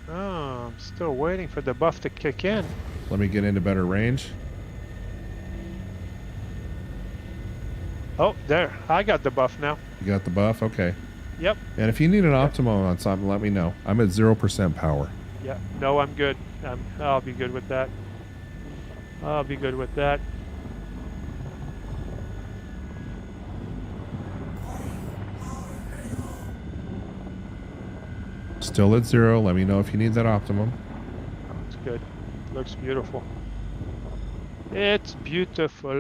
Speaker 3: Oh, I'm still waiting for the buff to kick in.
Speaker 1: Let me get into better range.
Speaker 3: Oh, there. I got the buff now.
Speaker 1: You got the buff? Okay.
Speaker 3: Yep.
Speaker 1: And if you need an optimum on something, let me know. I'm at 0% power.
Speaker 3: Yeah. No, I'm good. I'll be good with that. I'll be good with that.
Speaker 1: Still at 0. Let me know if you need that optimum.
Speaker 3: It's good. Looks beautiful. It's beautiful.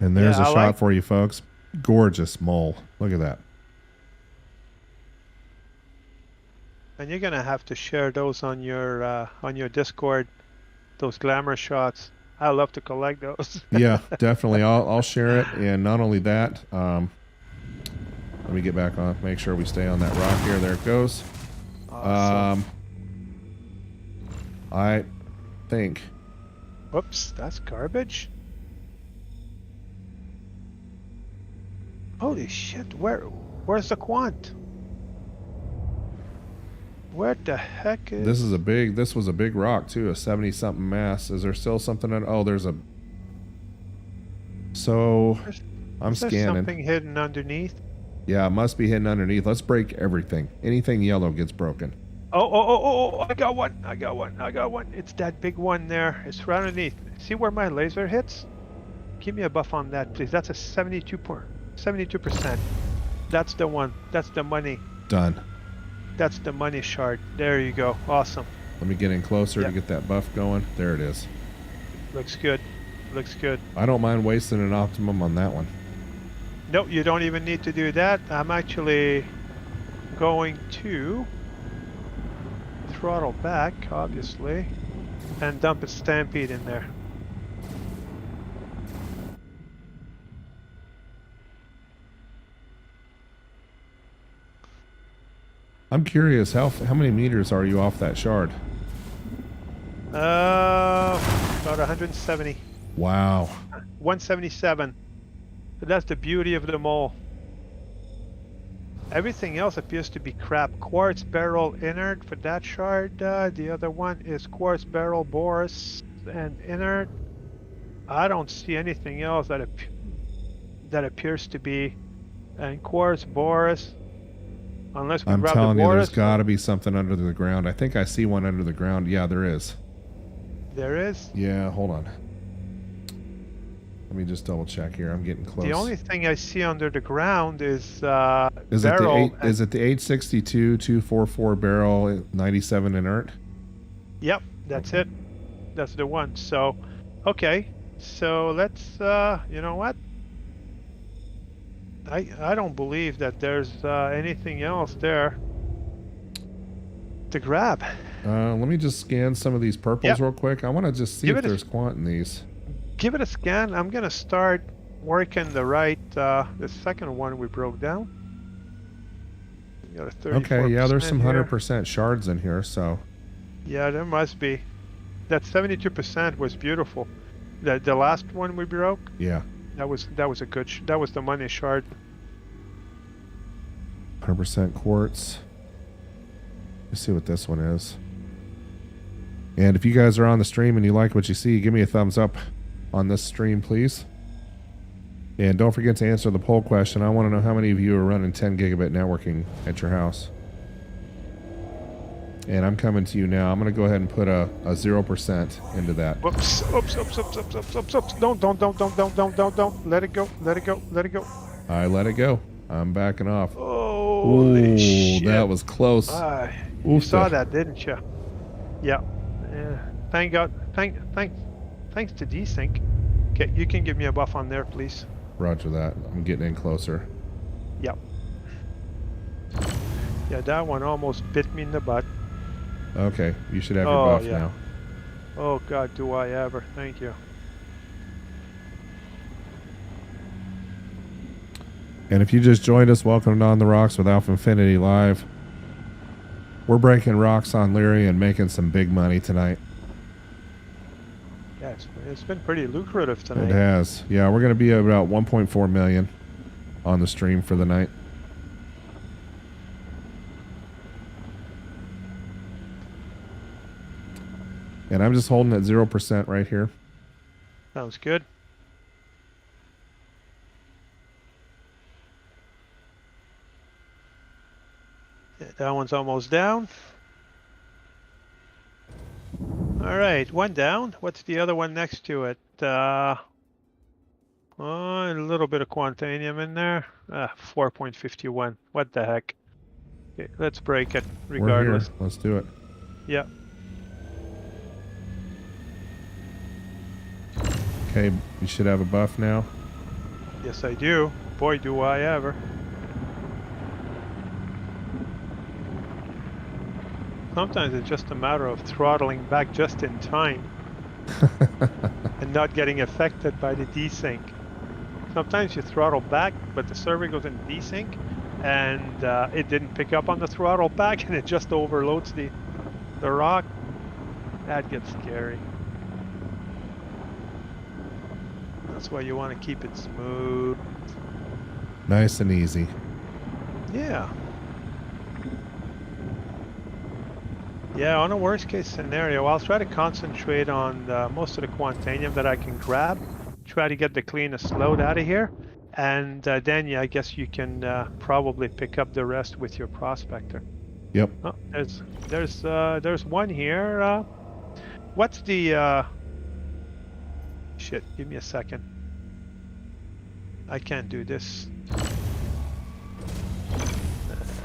Speaker 1: And there's
Speaker 3: Yeah,
Speaker 1: a
Speaker 3: I
Speaker 1: shot
Speaker 3: like-
Speaker 1: for you, folks. Gorgeous mole. Look at that.
Speaker 3: And you're gonna have to share those on your Discord. Those glamour shots. I love to collect those.
Speaker 1: Yeah, definitely. I'll share it. And not only that, let me get back on. Make sure we stay on that rock here. There it goes.
Speaker 3: Awesome.
Speaker 1: I think.
Speaker 3: Whoops, that's garbage. Holy shit! Where's the quant? Where the heck is?
Speaker 1: This was a big rock too, a 70-something mass. Is there still something? Oh, there's a. So, I'm
Speaker 3: Is there
Speaker 1: scanning.
Speaker 3: something hidden underneath?
Speaker 1: Yeah, it must be hidden underneath. Let's break everything. Anything yellow gets broken.
Speaker 3: Oh! I got one! It's that big one there. It's right underneath. See where my laser hits? Give me a buff on that, please. That's a 72%. That's the one. That's the money.
Speaker 1: Done.
Speaker 3: That's the money shard. There you go. Awesome.
Speaker 1: Let me get in closer to
Speaker 3: Yep.
Speaker 1: get that buff going. There it is.
Speaker 3: Looks good. Looks good.
Speaker 1: I don't mind wasting an optimum on that one.
Speaker 3: No, you don't even need to do that. I'm actually going to throttle back, obviously, and dump a stampede in there.
Speaker 1: I'm curious, how many meters are you off that shard?
Speaker 3: About 170.
Speaker 1: Wow.
Speaker 3: 177. But that's the beauty of the mole. Everything else appears to be crap. Quartz barrel inert for that shard. The other one is quartz barrel Boris and inert. I don't see anything else that that appears to be. And quartz, Boris. Unless we
Speaker 1: I'm
Speaker 3: grab the
Speaker 1: telling you, there's
Speaker 3: Boris.
Speaker 1: got to be something under the ground. I think I see one under the ground. Yeah, there is.
Speaker 3: There is.
Speaker 1: Yeah, hold on. Let me just double check here. I'm getting close.
Speaker 3: The only thing I see under the ground is
Speaker 1: Is
Speaker 3: barrel.
Speaker 1: is it the 862 244 barrel 97 inert?
Speaker 3: Yep, that's it. That's the one. So, okay. So let's. You know what? I don't believe that there's anything else there to grab.
Speaker 1: Let me just scan some of these purples real quick. I want to just see if there's quant in these.
Speaker 3: Give it a scan. I'm gonna start working the right. The second one we broke down. We got a 34%
Speaker 1: Okay, yeah, there's some
Speaker 3: here.
Speaker 1: 100% shards in here, so.
Speaker 3: Yeah, there must be. That 72% was beautiful. The last one we broke.
Speaker 1: Yeah.
Speaker 3: That was a good. That was the money shard.
Speaker 1: 100% quartz. Let's see what this one is. And if you guys are on the stream and you like what you see, give me a thumbs up on this stream, please. And don't forget to answer the poll question. I want to know how many of you are running 10 gigabit networking at your house. And I'm coming to you now. I'm going to go ahead and put a 0% into that.
Speaker 3: Whoops! Oops! Don't! Let it go! Let it go! Let it go!
Speaker 1: I let it go. I'm backing off.
Speaker 3: Holy shit!
Speaker 1: That was close.
Speaker 3: You saw that, didn't you? Yeah. Thank God. Thanks to desync. Okay, you can give me a buff on there, please.
Speaker 1: Roger that. I'm getting in closer.
Speaker 3: Yep. Yeah, that one almost bit me in the butt.
Speaker 1: Okay, you should have your buff now.
Speaker 3: Oh God, do I ever? Thank you.
Speaker 1: And if you just joined us, welcome to On the Rocks with AlphaInfinity Live. We're breaking rocks on Lyria and making some big money tonight.
Speaker 3: Yeah, it's been pretty lucrative tonight.
Speaker 1: It has. Yeah, we're going to be about 1.4 million on the stream for the night. And I'm just holding at 0% right here.
Speaker 3: Sounds good. Yeah, that one's almost down. All right, one down. What's the other one next to it? A little bit of quantanium in there. 4.51. What the heck? Okay, let's break it regardless.
Speaker 1: We're here. Let's do it.
Speaker 3: Yeah.
Speaker 1: Okay, you should have a buff now.
Speaker 3: Yes, I do. Boy, do I ever. Sometimes it's just a matter of throttling back just in time and not getting affected by the desync. Sometimes you throttle back, but the server goes in desync and it didn't pick up on the throttle back and it just overloads the rock. That gets scary. That's why you want to keep it smooth.
Speaker 1: Nice and easy.
Speaker 3: Yeah. Yeah, on a worst case scenario, I'll try to concentrate on most of the quantanium that I can grab. Try to get the cleanest load out of here. And then, yeah, I guess you can probably pick up the rest with your prospector.
Speaker 1: Yep.
Speaker 3: Oh, there's one here. What's the... Shit, give me a second. I can't do this.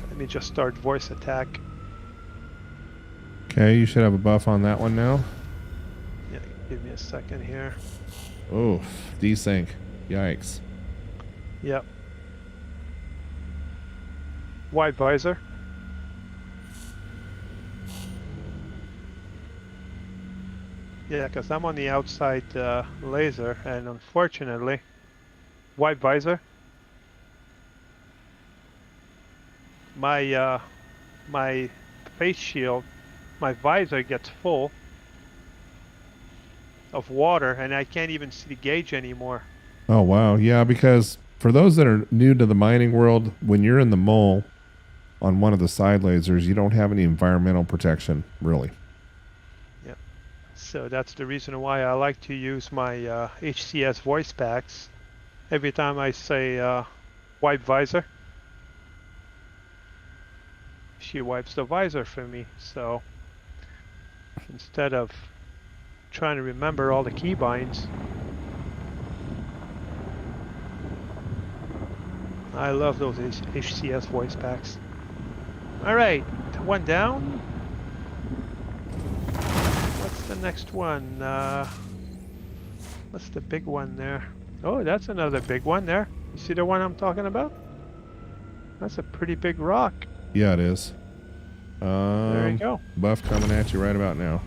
Speaker 3: Let me just start voice attack.
Speaker 1: Okay, you should have a buff on that one now.
Speaker 3: Yeah, give me a second here.
Speaker 1: Oh, desync. Yikes.
Speaker 3: Yep. Wide visor. Yeah, because I'm on the outside laser, and unfortunately, wide visor. My my face shield, my visor gets full of water, and I can't even see the gauge anymore.
Speaker 1: Oh, wow. Yeah, because for those that are new to the mining world, when you're in the mole on one of the side lasers, you don't have any environmental protection, really.
Speaker 3: Yeah. So that's the reason why I like to use my HCS voice packs. Every time I say wipe visor, she wipes the visor for me. So instead of trying to remember all the keybinds, I love those HCS voice packs. Alright, one down. What's the next one? What's the big one there? Oh, that's another big one there. You see the one I'm talking about? That's a pretty big rock.
Speaker 1: Yeah, it is.
Speaker 3: There you go.
Speaker 1: Buff coming at you right about now.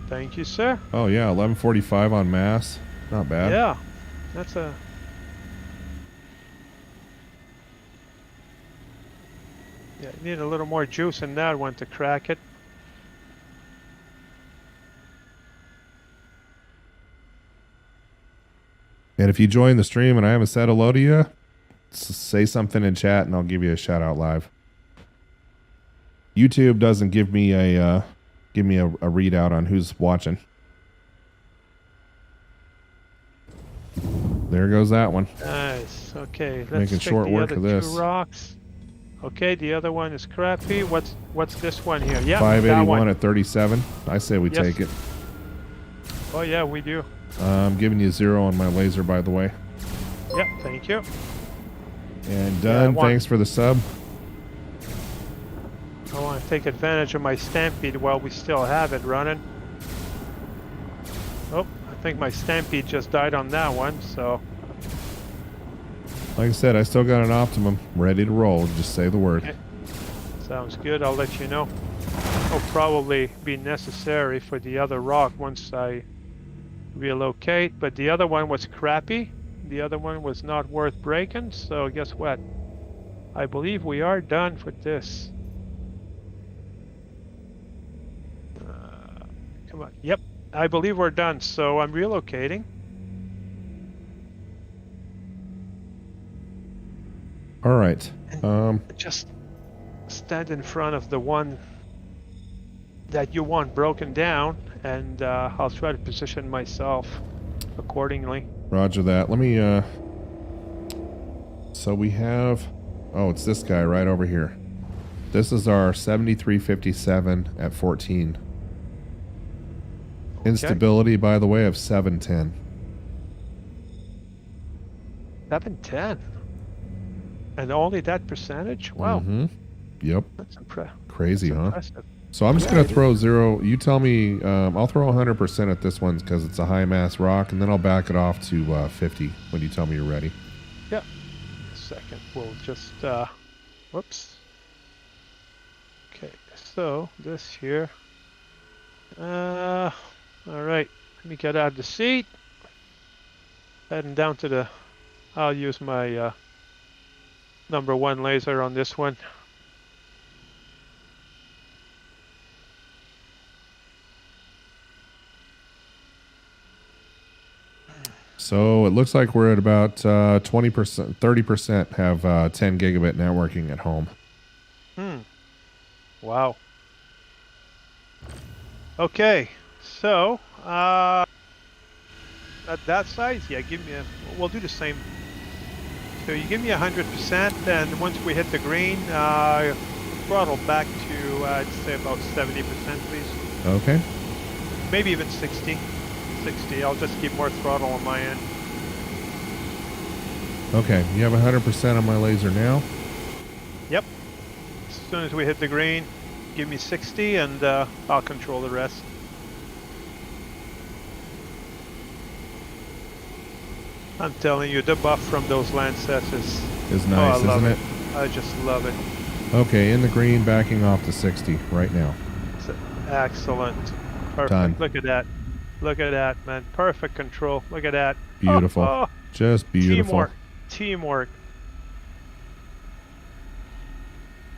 Speaker 3: Thank you, sir.
Speaker 1: Oh yeah, 1145 on mass. Not bad.
Speaker 3: Yeah, that's a... Yeah, you need a little more juice in that one to crack it.
Speaker 1: And if you join the stream and I haven't said hello to you, say something in chat and I'll give you a shout out live. YouTube doesn't give me a readout on who's watching. There goes that one.
Speaker 3: Nice. Okay, let's
Speaker 1: Making
Speaker 3: take
Speaker 1: short
Speaker 3: the
Speaker 1: work
Speaker 3: other
Speaker 1: of this.
Speaker 3: two rocks. Okay, the other one is crappy. What's this one here? Yeah,
Speaker 1: 581 at 37. I say we
Speaker 3: Yes.
Speaker 1: take it.
Speaker 3: Oh yeah, we do.
Speaker 1: I'm giving you 0 on my laser, by the way.
Speaker 3: Yep, thank you.
Speaker 1: And
Speaker 3: Yeah, I
Speaker 1: done.
Speaker 3: want-
Speaker 1: Thanks for the sub.
Speaker 3: I want to take advantage of my stampede while we still have it running. Oh, I think my stampede just died on that one, so...
Speaker 1: Like I said, I still got an optimum ready to roll. Just say the word.
Speaker 3: Okay. Sounds good, I'll let you know. It'll probably be necessary for the other rock once I relocate, but the other one was crappy. The other one was not worth breaking, so guess what? I believe we are done for this. Come on. Yep, I believe we're done, so I'm relocating.
Speaker 1: All right.
Speaker 3: Just stand in front of the one that you want broken down, and I'll try to position myself accordingly.
Speaker 1: Roger that. Let me, so we have, oh, it's this guy right over here. This is our 7357 at 14. Instability, by the way, of 710.
Speaker 3: 710. And only that percentage? Wow.
Speaker 1: Mm-hmm. Yep.
Speaker 3: That's
Speaker 1: Crazy, huh?
Speaker 3: impressive.
Speaker 1: So I'm just
Speaker 3: Yeah,
Speaker 1: going
Speaker 3: it
Speaker 1: to throw 0. You tell me, I'll throw 100% at this one because it's a high mass rock, and then I'll back it off to 50 when you tell me you're ready.
Speaker 3: Yeah. A second. We'll just, whoops. Okay. So, this here. All right. Let me get out of the seat. Heading down to the, I'll use my, number 1 laser on this one.
Speaker 1: So it looks like we're at about 20%, 30% have 10 gigabit networking at home.
Speaker 3: Wow. Okay, so at that size, yeah, give me we'll do the same. So you give me 100%, and once we hit the green, throttle back to I'd say about 70%, please.
Speaker 1: Okay.
Speaker 3: Maybe even 60. I'll just keep more throttle on my end.
Speaker 1: Okay, you have 100% on my laser now.
Speaker 3: Yep. As soon as we hit the green, give me 60, and I'll control the rest. I'm telling you, the buff from those Lancets
Speaker 1: Is nice,
Speaker 3: I love
Speaker 1: isn't it?
Speaker 3: I just love it.
Speaker 1: Okay, in the green, backing off to 60 right now.
Speaker 3: It's excellent. Perfect.
Speaker 1: Done.
Speaker 3: Look at that. Look at that, man. Perfect control. Look at that.
Speaker 1: Beautiful.
Speaker 3: Oh,
Speaker 1: Just beautiful.
Speaker 3: Teamwork.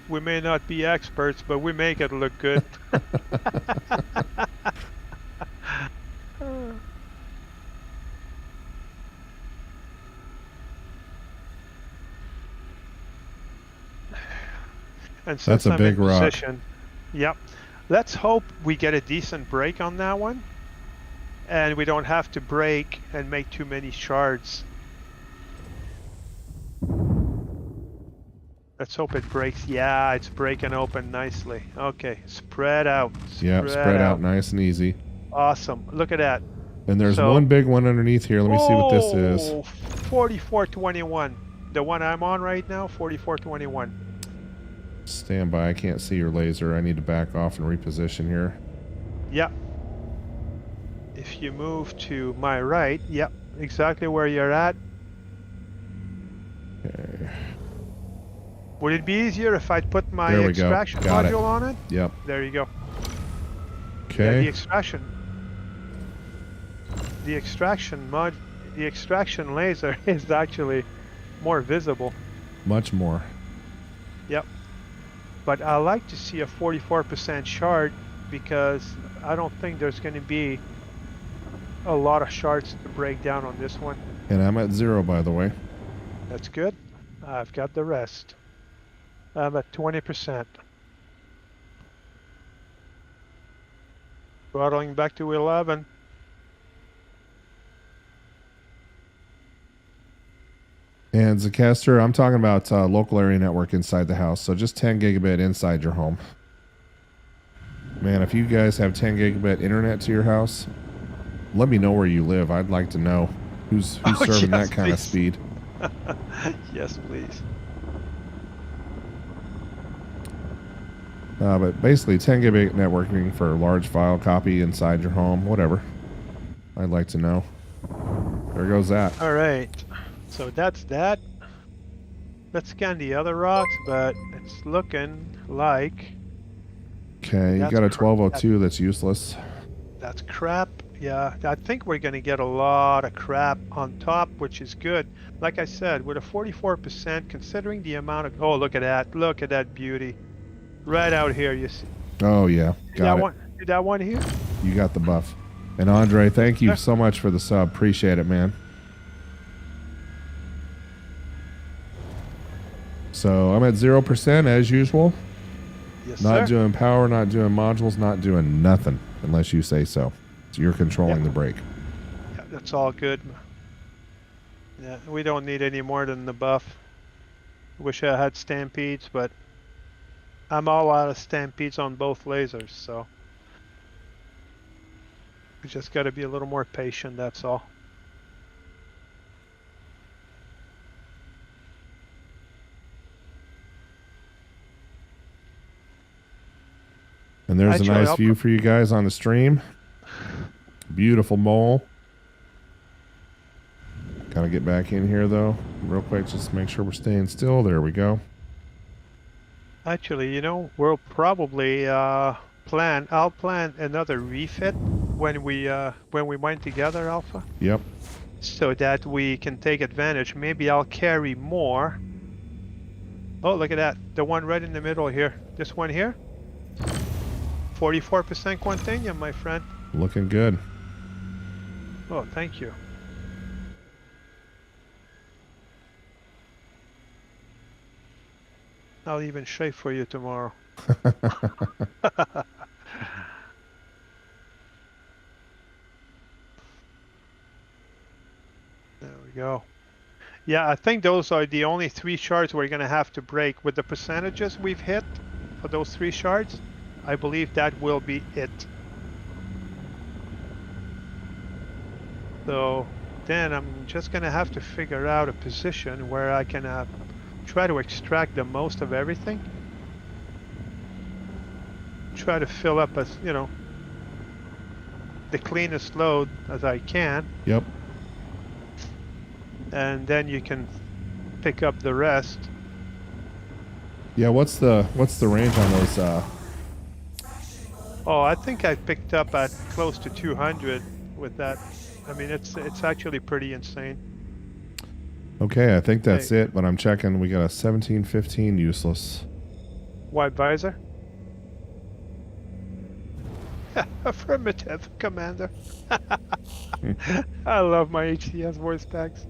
Speaker 3: We may not be experts, but we make it look good. And since
Speaker 1: That's a
Speaker 3: I'm
Speaker 1: big
Speaker 3: in
Speaker 1: rock.
Speaker 3: position, yep. Let's hope we get a decent break on that one. and we don't have to break and make too many shards. Let's hope it breaks. Yeah, it's breaking open nicely. Okay, spread out.
Speaker 1: Yeah, spread out nice and easy.
Speaker 3: Awesome. Look at that.
Speaker 1: And there's
Speaker 3: So-
Speaker 1: one big one underneath here. Let me see what this is.
Speaker 3: 4421. The one I'm on right now, 4421.
Speaker 1: Stand by. I can't see your laser. I need to back off and reposition here.
Speaker 3: Yep. If you move to my right, yep, exactly where you're at.
Speaker 1: Okay.
Speaker 3: Would it be easier if I'd put my
Speaker 1: There we go.
Speaker 3: extraction
Speaker 1: Got it.
Speaker 3: module on it?
Speaker 1: Yep.
Speaker 3: There you go. Yeah,
Speaker 1: Okay.
Speaker 3: the extraction laser is actually more visible.
Speaker 1: Much more.
Speaker 3: Yep. But I like to see a 44% shard because I don't think there's going to be a lot of shards to break down on this one.
Speaker 1: And I'm at 0, by the way.
Speaker 3: That's good. I've got the rest. I'm at 20%. Throttling back to 11.
Speaker 1: And Zacaster, I'm talking about local area network inside the house. So just 10 gigabit inside your home. Man, if you guys have 10 gigabit internet to your house, let me know where you live. I'd like to know who's serving
Speaker 3: yes,
Speaker 1: that kind of
Speaker 3: please.
Speaker 1: speed.
Speaker 3: Yes, please.
Speaker 1: But basically 10 gigabit networking for a large file copy inside your home, whatever. I'd like to know. There goes that.
Speaker 3: All right. So that's that. Let's scan the other rocks, but it's looking like
Speaker 1: Okay, you
Speaker 3: That's
Speaker 1: got a
Speaker 3: cr-
Speaker 1: 1202 that's useless.
Speaker 3: that's crap. Yeah, I think we're going to get a lot of crap on top, which is good. Like I said, with a 44%, considering the amount of... Oh, look at that. Look at that beauty. Right out here, you see.
Speaker 1: Oh, yeah. Got it.
Speaker 3: See that one here?
Speaker 1: You got the buff. And Andre, thank you so much for the sub. Appreciate it, man. So I'm at 0% as usual.
Speaker 3: Yes,
Speaker 1: Not
Speaker 3: sir.
Speaker 1: doing power, not doing modules, not doing nothing unless you say so. So you're controlling
Speaker 3: Yeah.
Speaker 1: the brake.
Speaker 3: Yeah, that's all good. Yeah, we don't need any more than the buff. Wish I had stampedes, but I'm all out of stampedes on both lasers, so we just got to be a little more patient, that's all.
Speaker 1: And there's
Speaker 3: Actually,
Speaker 1: a nice
Speaker 3: I'll
Speaker 1: view for you guys on the stream. Beautiful mole. Gotta get back in here though, real quick, just to make sure we're staying still. There we go.
Speaker 3: Actually, you know, we'll probably I'll plan another refit when we went together, Alpha,
Speaker 1: Yep.
Speaker 3: so that we can take advantage. Maybe I'll carry more. Oh, look at that. The one right in the middle here. This one here. 44% Quantanium, my friend.
Speaker 1: Looking good.
Speaker 3: Oh, thank you. I'll even shave for you tomorrow. There we go. Yeah, I think those are the only 3 shards we're going to have to break. With the percentages we've hit for those 3 shards, I believe that will be it. So then I'm just going to have to figure out a position where I can try to extract the most of everything. Try to fill up as, you know, the cleanest load as I can.
Speaker 1: Yep.
Speaker 3: And then you can pick up the rest.
Speaker 1: Yeah, what's the range on those
Speaker 3: Oh, I think I picked up at close to 200 with that. I mean, it's actually pretty insane.
Speaker 1: Okay, I think that's it, but I'm checking. We got a 1715 useless.
Speaker 3: White visor? Affirmative, Commander. I love my HCS voice packs.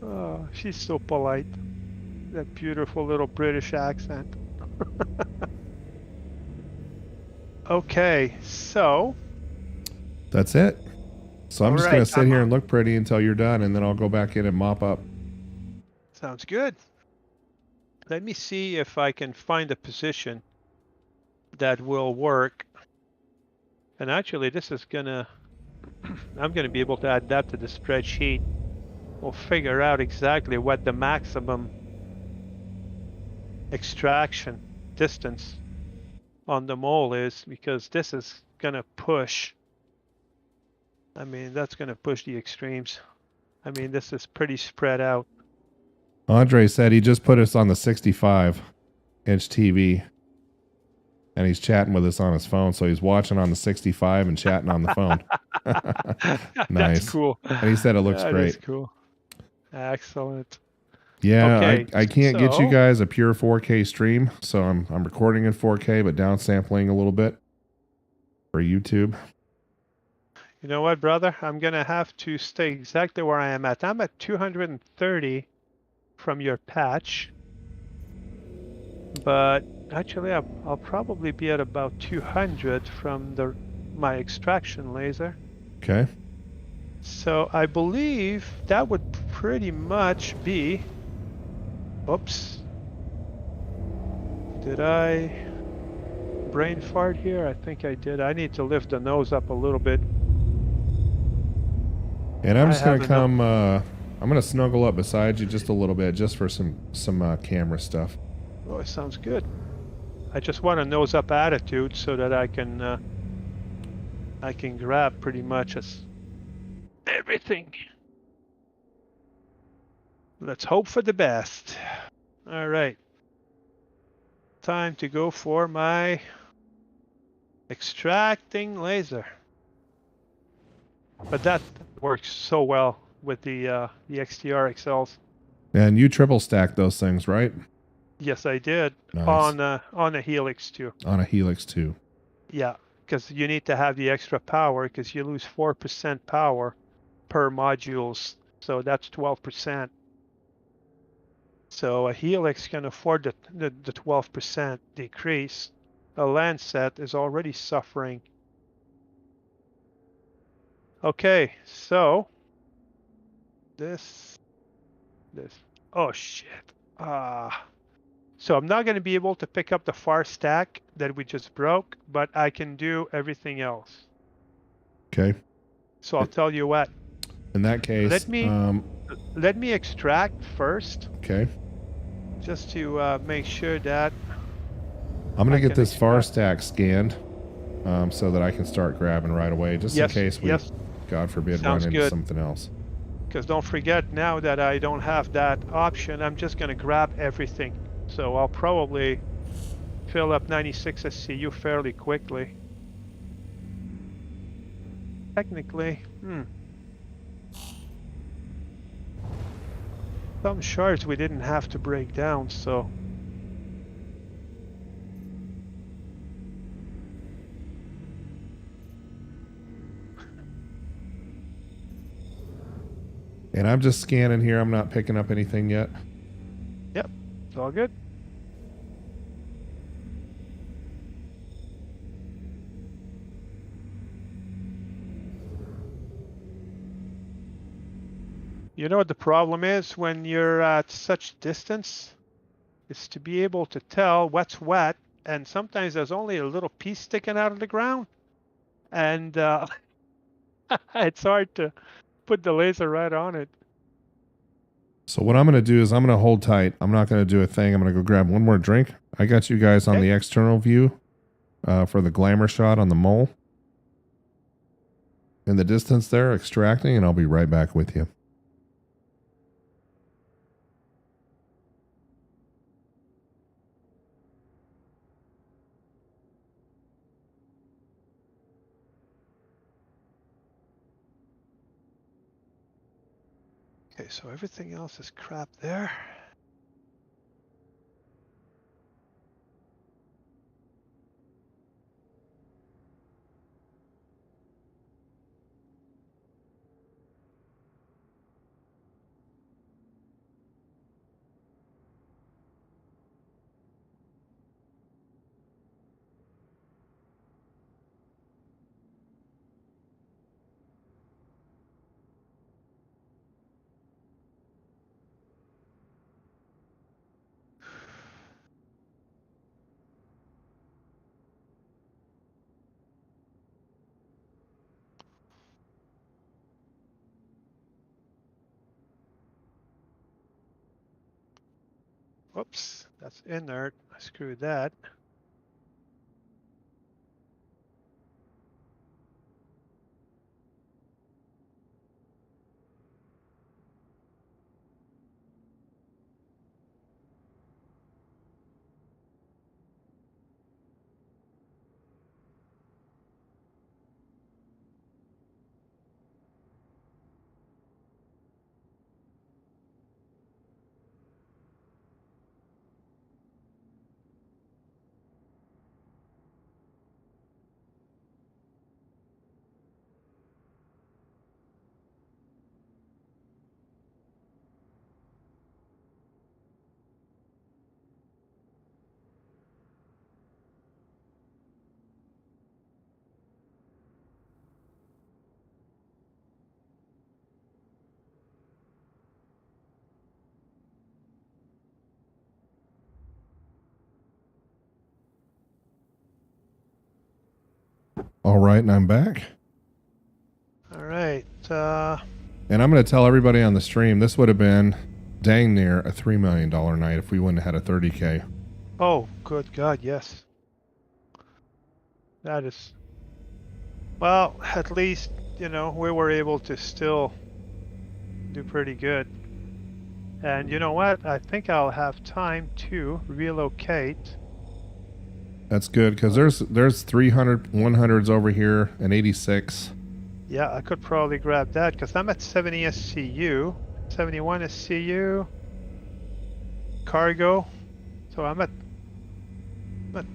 Speaker 3: Oh, she's so polite. That beautiful little British accent. Okay, so
Speaker 1: That's it. So I'm
Speaker 3: All
Speaker 1: just going
Speaker 3: right,
Speaker 1: to sit here and look pretty until you're done, and then I'll go back in and mop up.
Speaker 3: Sounds good. Let me see if I can find a position that will work. And actually, this is gonna, I'm gonna be able to add that to the spreadsheet. We'll figure out exactly what the maximum extraction distance on the mole is, because this is gonna push. I mean, that's gonna push the extremes. I mean, this is pretty spread out.
Speaker 1: Andre said he just put us on the 65-inch TV, and he's chatting with us on his phone. So he's watching on the 65 and chatting on the phone. Nice.
Speaker 3: That's cool.
Speaker 1: And he said it looks
Speaker 3: That
Speaker 1: great.
Speaker 3: is cool. Excellent.
Speaker 1: Yeah,
Speaker 3: Okay,
Speaker 1: I can't get you
Speaker 3: so-
Speaker 1: guys a pure 4K stream, so I'm recording in 4K but downsampling a little bit for YouTube.
Speaker 3: You know what, brother? I'm gonna have to stay exactly where I am at. I'm at 230 from your patch, but actually I'll probably be at about 200 from my extraction laser.
Speaker 1: Okay.
Speaker 3: So I believe that would pretty much be. Oops. Did I brain fart here? I think I did. I need to lift the nose up a little bit.
Speaker 1: And I'm just gonna
Speaker 3: have
Speaker 1: come. I'm gonna snuggle up beside you just a little bit, just for some camera stuff.
Speaker 3: Oh, it sounds good. I just want a nose up attitude so that I can grab pretty much as everything. Let's hope for the best. All right. Time to go for my extracting laser. But that works so well with the XTR-XLs.
Speaker 1: And you triple stack those things, right?
Speaker 3: Yes, I did.
Speaker 1: Nice.
Speaker 3: On a Helix too.
Speaker 1: On a Helix too.
Speaker 3: Yeah, because you need to have the extra power, because you lose 4% power per modules, so that's 12%. So a Helix can afford the 12% decrease. A Lancet is already suffering. Okay, so this, oh shit. So I'm not going to be able to pick up the far stack that we just broke, but I can do everything else.
Speaker 1: Okay.
Speaker 3: So I'll tell you what.
Speaker 1: In that case,
Speaker 3: Let me extract first.
Speaker 1: Okay.
Speaker 3: Just to make sure that
Speaker 1: I'm gonna get this far stack scanned, so that I can start grabbing right away, just in case we, God forbid, run into something else.
Speaker 3: Because don't forget, now that I don't have that option, I'm just gonna grab everything. So I'll probably fill up 96 SCU fairly quickly. Technically, some shards we didn't have to break down, so.
Speaker 1: And I'm just scanning here. I'm not picking up anything yet.
Speaker 3: Yep, it's all good. You know what the problem is when you're at such distance? Is to be able to tell what's what, and sometimes there's only a little piece sticking out of the ground, and it's hard to put the laser right on it.
Speaker 1: So what I'm going to do is I'm going to hold tight. I'm not going to do a thing. I'm going to go grab one more drink. I got you guys on the external view for the glamour shot on the mole. In the distance there, extracting, and I'll be right back with you.
Speaker 3: Okay, so everything else is crap there. Whoops, that's inert. I screwed that.
Speaker 1: All right, and I'm back.
Speaker 3: All right.
Speaker 1: And I'm going to tell everybody on the stream, this would have been dang near a $3 million night if we wouldn't have had a 30K.
Speaker 3: Oh, good God, yes. That is. Well, at least, you know, we were able to still do pretty good. And you know what? I think I'll have time to relocate.
Speaker 1: That's good, because there's 300, 100s over here, and 86.
Speaker 3: Yeah, I could probably grab that because I'm at 70 SCU, 71 SCU, cargo. So I'm at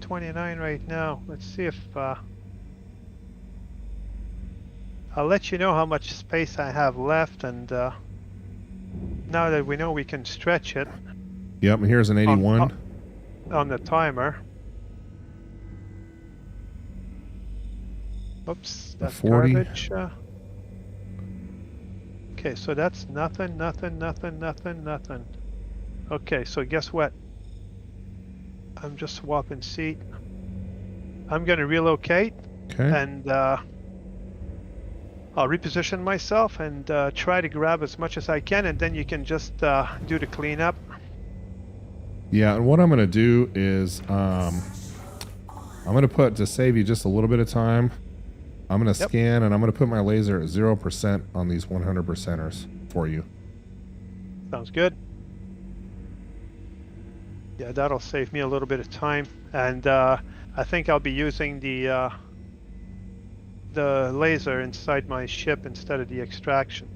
Speaker 3: 29 right now. Let's see if I'll let you know how much space I have left, and now that we know we can stretch it.
Speaker 1: Yep, and here's an 81
Speaker 3: on the timer. Oops, that's
Speaker 1: 40.
Speaker 3: garbage. Okay, so that's nothing. Okay, so guess what? I'm just swapping seat. I'm gonna relocate,
Speaker 1: Okay.
Speaker 3: and I'll reposition myself and try to grab as much as I can, and then you can just do the cleanup.
Speaker 1: Yeah, and what I'm going to do is I'm going to put, to save you just a little bit of time, I'm going to scan, and I'm going to put my laser at 0% on these 100%ers for you.
Speaker 3: Sounds good. Yeah, that'll save me a little bit of time, and I think I'll be using the laser inside my ship instead of the extraction,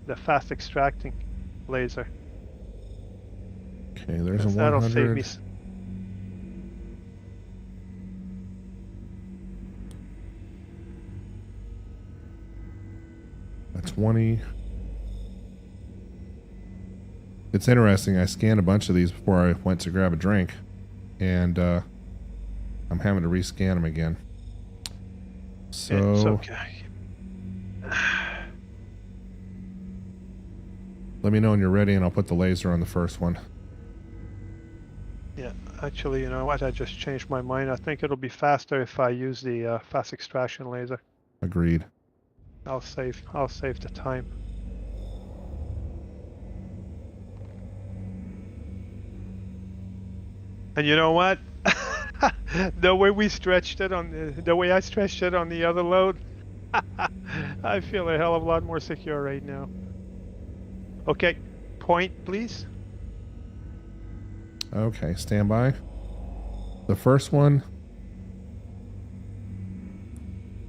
Speaker 3: the fast extracting laser.
Speaker 1: Okay, there's a 100.
Speaker 3: That'll save me.
Speaker 1: A 20. It's interesting. I scanned a bunch of these before I went to grab a drink, and I'm having to rescan them again. So
Speaker 3: It's okay.
Speaker 1: let me know when you're ready, and I'll put the laser on the first one.
Speaker 3: Yeah, actually, you know what? I just changed my mind. I think it'll be faster if I use the fast extraction laser.
Speaker 1: Agreed.
Speaker 3: I'll save the time. And you know what? The way we stretched it on the way I stretched it on the other load, I feel a hell of a lot more secure right now. Okay, point, please.
Speaker 1: Okay, stand by. The first one,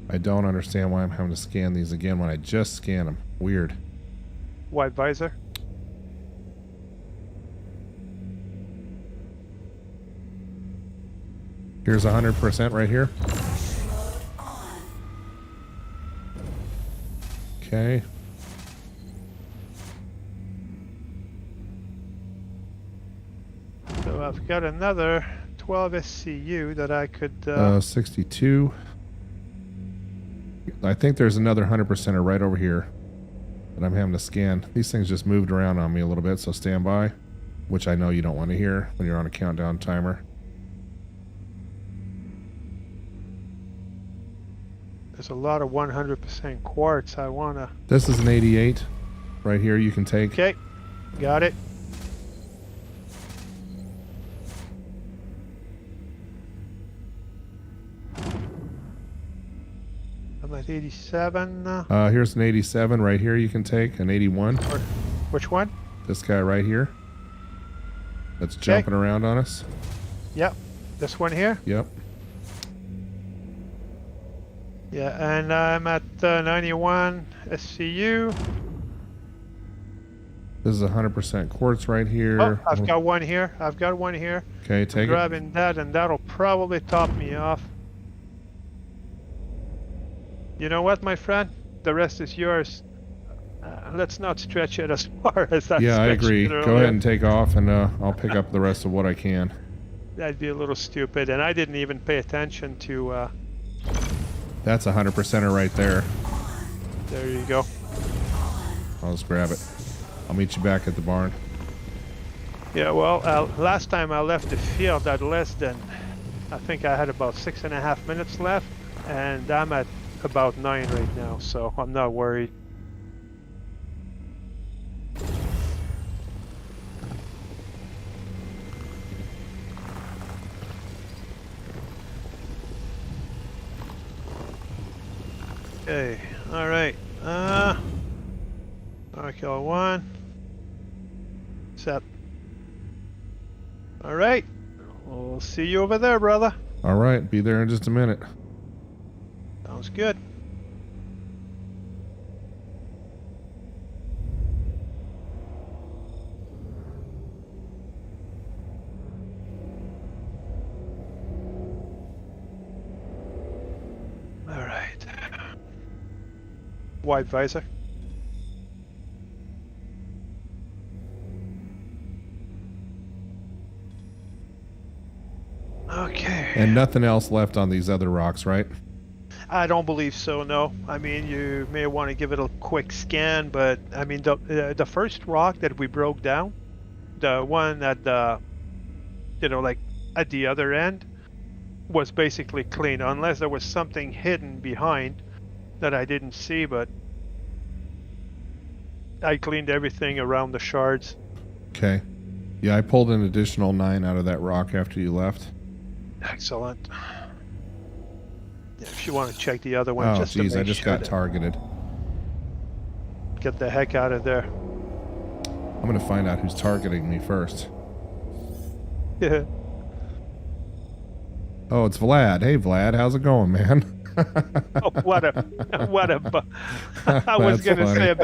Speaker 1: I don't understand why I'm having to scan these again when I just scanned them. Weird.
Speaker 3: Wide visor.
Speaker 1: Here's 100% right here. Okay.
Speaker 3: So I've got another 12 SCU that I could...
Speaker 1: 62. I think there's another 100%er right over here that I'm having to scan. These things just moved around on me a little bit, so stand by, which I know you don't want to hear when you're on a countdown timer.
Speaker 3: There's a lot of 100% quartz I want to...
Speaker 1: This is an 88 right here you can take.
Speaker 3: Okay, got it. 87.
Speaker 1: Here's an 87 right here. You can take an 81.
Speaker 3: Which one?
Speaker 1: This guy right here. That's jumping around on us.
Speaker 3: Yep. This one here?
Speaker 1: Yep.
Speaker 3: Yeah, and I'm at 91 SCU.
Speaker 1: This is 100% quartz right here.
Speaker 3: Oh, I've got one here. I've got one here.
Speaker 1: Okay, take it.
Speaker 3: Grabbing that, and that'll probably top me off. You know what, my friend? The rest is yours. Let's not stretch it as far as I
Speaker 1: Yeah, I
Speaker 3: stretched
Speaker 1: agree.
Speaker 3: it
Speaker 1: Go
Speaker 3: earlier.
Speaker 1: ahead and take off, and I'll pick up the rest of what I can.
Speaker 3: That'd be a little stupid, and I didn't even pay attention to...
Speaker 1: That's a 100%er right there.
Speaker 3: there you go.
Speaker 1: I'll just grab it. I'll meet you back at the barn.
Speaker 3: Yeah, well, last time I left the field at less than... I think I had about 6.5 minutes left, and I'm at about 9 right now, so I'm not worried. Okay, alright. RKL 1. Set. Alright. We'll see you over there, brother.
Speaker 1: All right, be there in just a minute.
Speaker 3: Sounds good. Alright. Wide visor. Okay.
Speaker 1: And nothing else left on these other rocks, right?
Speaker 3: I don't believe so, no. I mean, you may want to give it a quick scan, but I mean, the first rock that we broke down, the one at the, you know, like at the other end, was basically clean, unless there was something hidden behind that I didn't see, but I cleaned everything around the shards.
Speaker 1: Okay. Yeah, I pulled an additional 9 out of that rock after you left.
Speaker 3: Excellent. If you want to check the other one,
Speaker 1: Oh,
Speaker 3: just
Speaker 1: geez,
Speaker 3: to
Speaker 1: I
Speaker 3: make
Speaker 1: just
Speaker 3: sure
Speaker 1: got targeted.
Speaker 3: get the heck out of there.
Speaker 1: I'm going to find out who's targeting me first.
Speaker 3: Yeah.
Speaker 1: Oh, it's Vlad. Hey, Vlad, how's it going, man?
Speaker 3: Oh, what a I was
Speaker 1: That's
Speaker 3: gonna
Speaker 1: funny.
Speaker 3: say a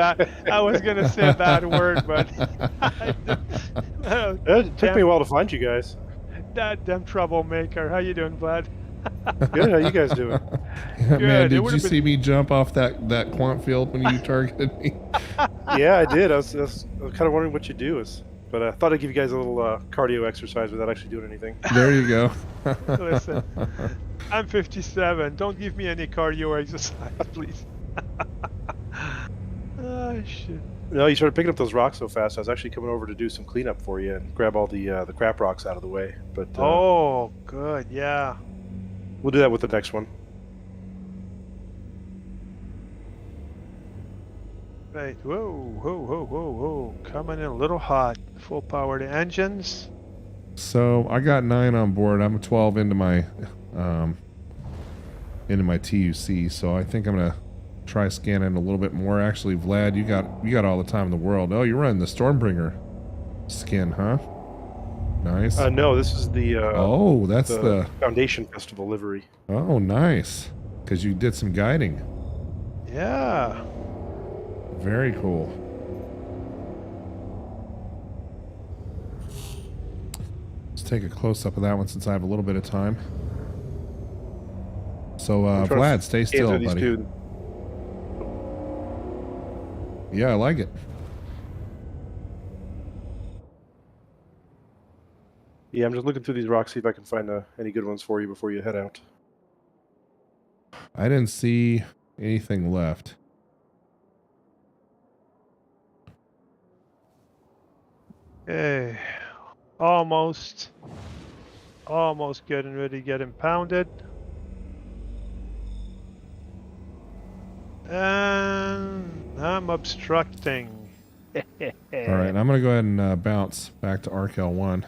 Speaker 3: bad word, but
Speaker 7: It took me a while to find you guys.
Speaker 3: that damn troublemaker. How you doing, Vlad?
Speaker 7: Good, how you guys doing?
Speaker 1: Yeah,
Speaker 3: Good,
Speaker 1: man,
Speaker 3: it
Speaker 1: did you
Speaker 3: would've
Speaker 1: see me jump off that quant field when you targeted me?
Speaker 7: Yeah, I did. I was kind of wondering what you do, but I thought I'd give you guys a little cardio exercise without actually doing anything.
Speaker 1: There you go.
Speaker 3: Listen, I'm 57. Don't give me any cardio exercise, please. Oh shit.
Speaker 7: No, you started picking up those rocks so fast. I was actually coming over to do some cleanup for you and grab all the crap rocks out of the way. But
Speaker 3: Oh, good. Yeah.
Speaker 7: we'll do that with the next one.
Speaker 3: Right. Whoa, whoa, whoa, whoa, whoa. Coming in a little hot. Full power to engines.
Speaker 1: So I got 9 on board. I'm 12 into my TUC. So I think I'm gonna try scanning a little bit more. Actually, Vlad, you got all the time in the world. Oh, you're running the Stormbringer skin, huh? Nice.
Speaker 7: No, this is the
Speaker 1: Oh, that's the
Speaker 7: Foundation Festival livery.
Speaker 1: oh, nice. Because you did some guiding.
Speaker 3: Yeah.
Speaker 1: Very cool. Let's take a close up of that one since I have a little bit of time. So,
Speaker 7: I'm trying to
Speaker 1: Vlad, stay
Speaker 7: scan
Speaker 1: still,
Speaker 7: through these
Speaker 1: buddy.
Speaker 7: two.
Speaker 1: Yeah, I like it.
Speaker 7: Yeah, I'm just looking through these rocks, see if I can find any good ones for you before you head out.
Speaker 1: I didn't see anything left.
Speaker 3: Okay. Almost getting ready to get impounded. And I'm obstructing.
Speaker 1: All right, I'm going to go ahead and bounce back to ArcL1.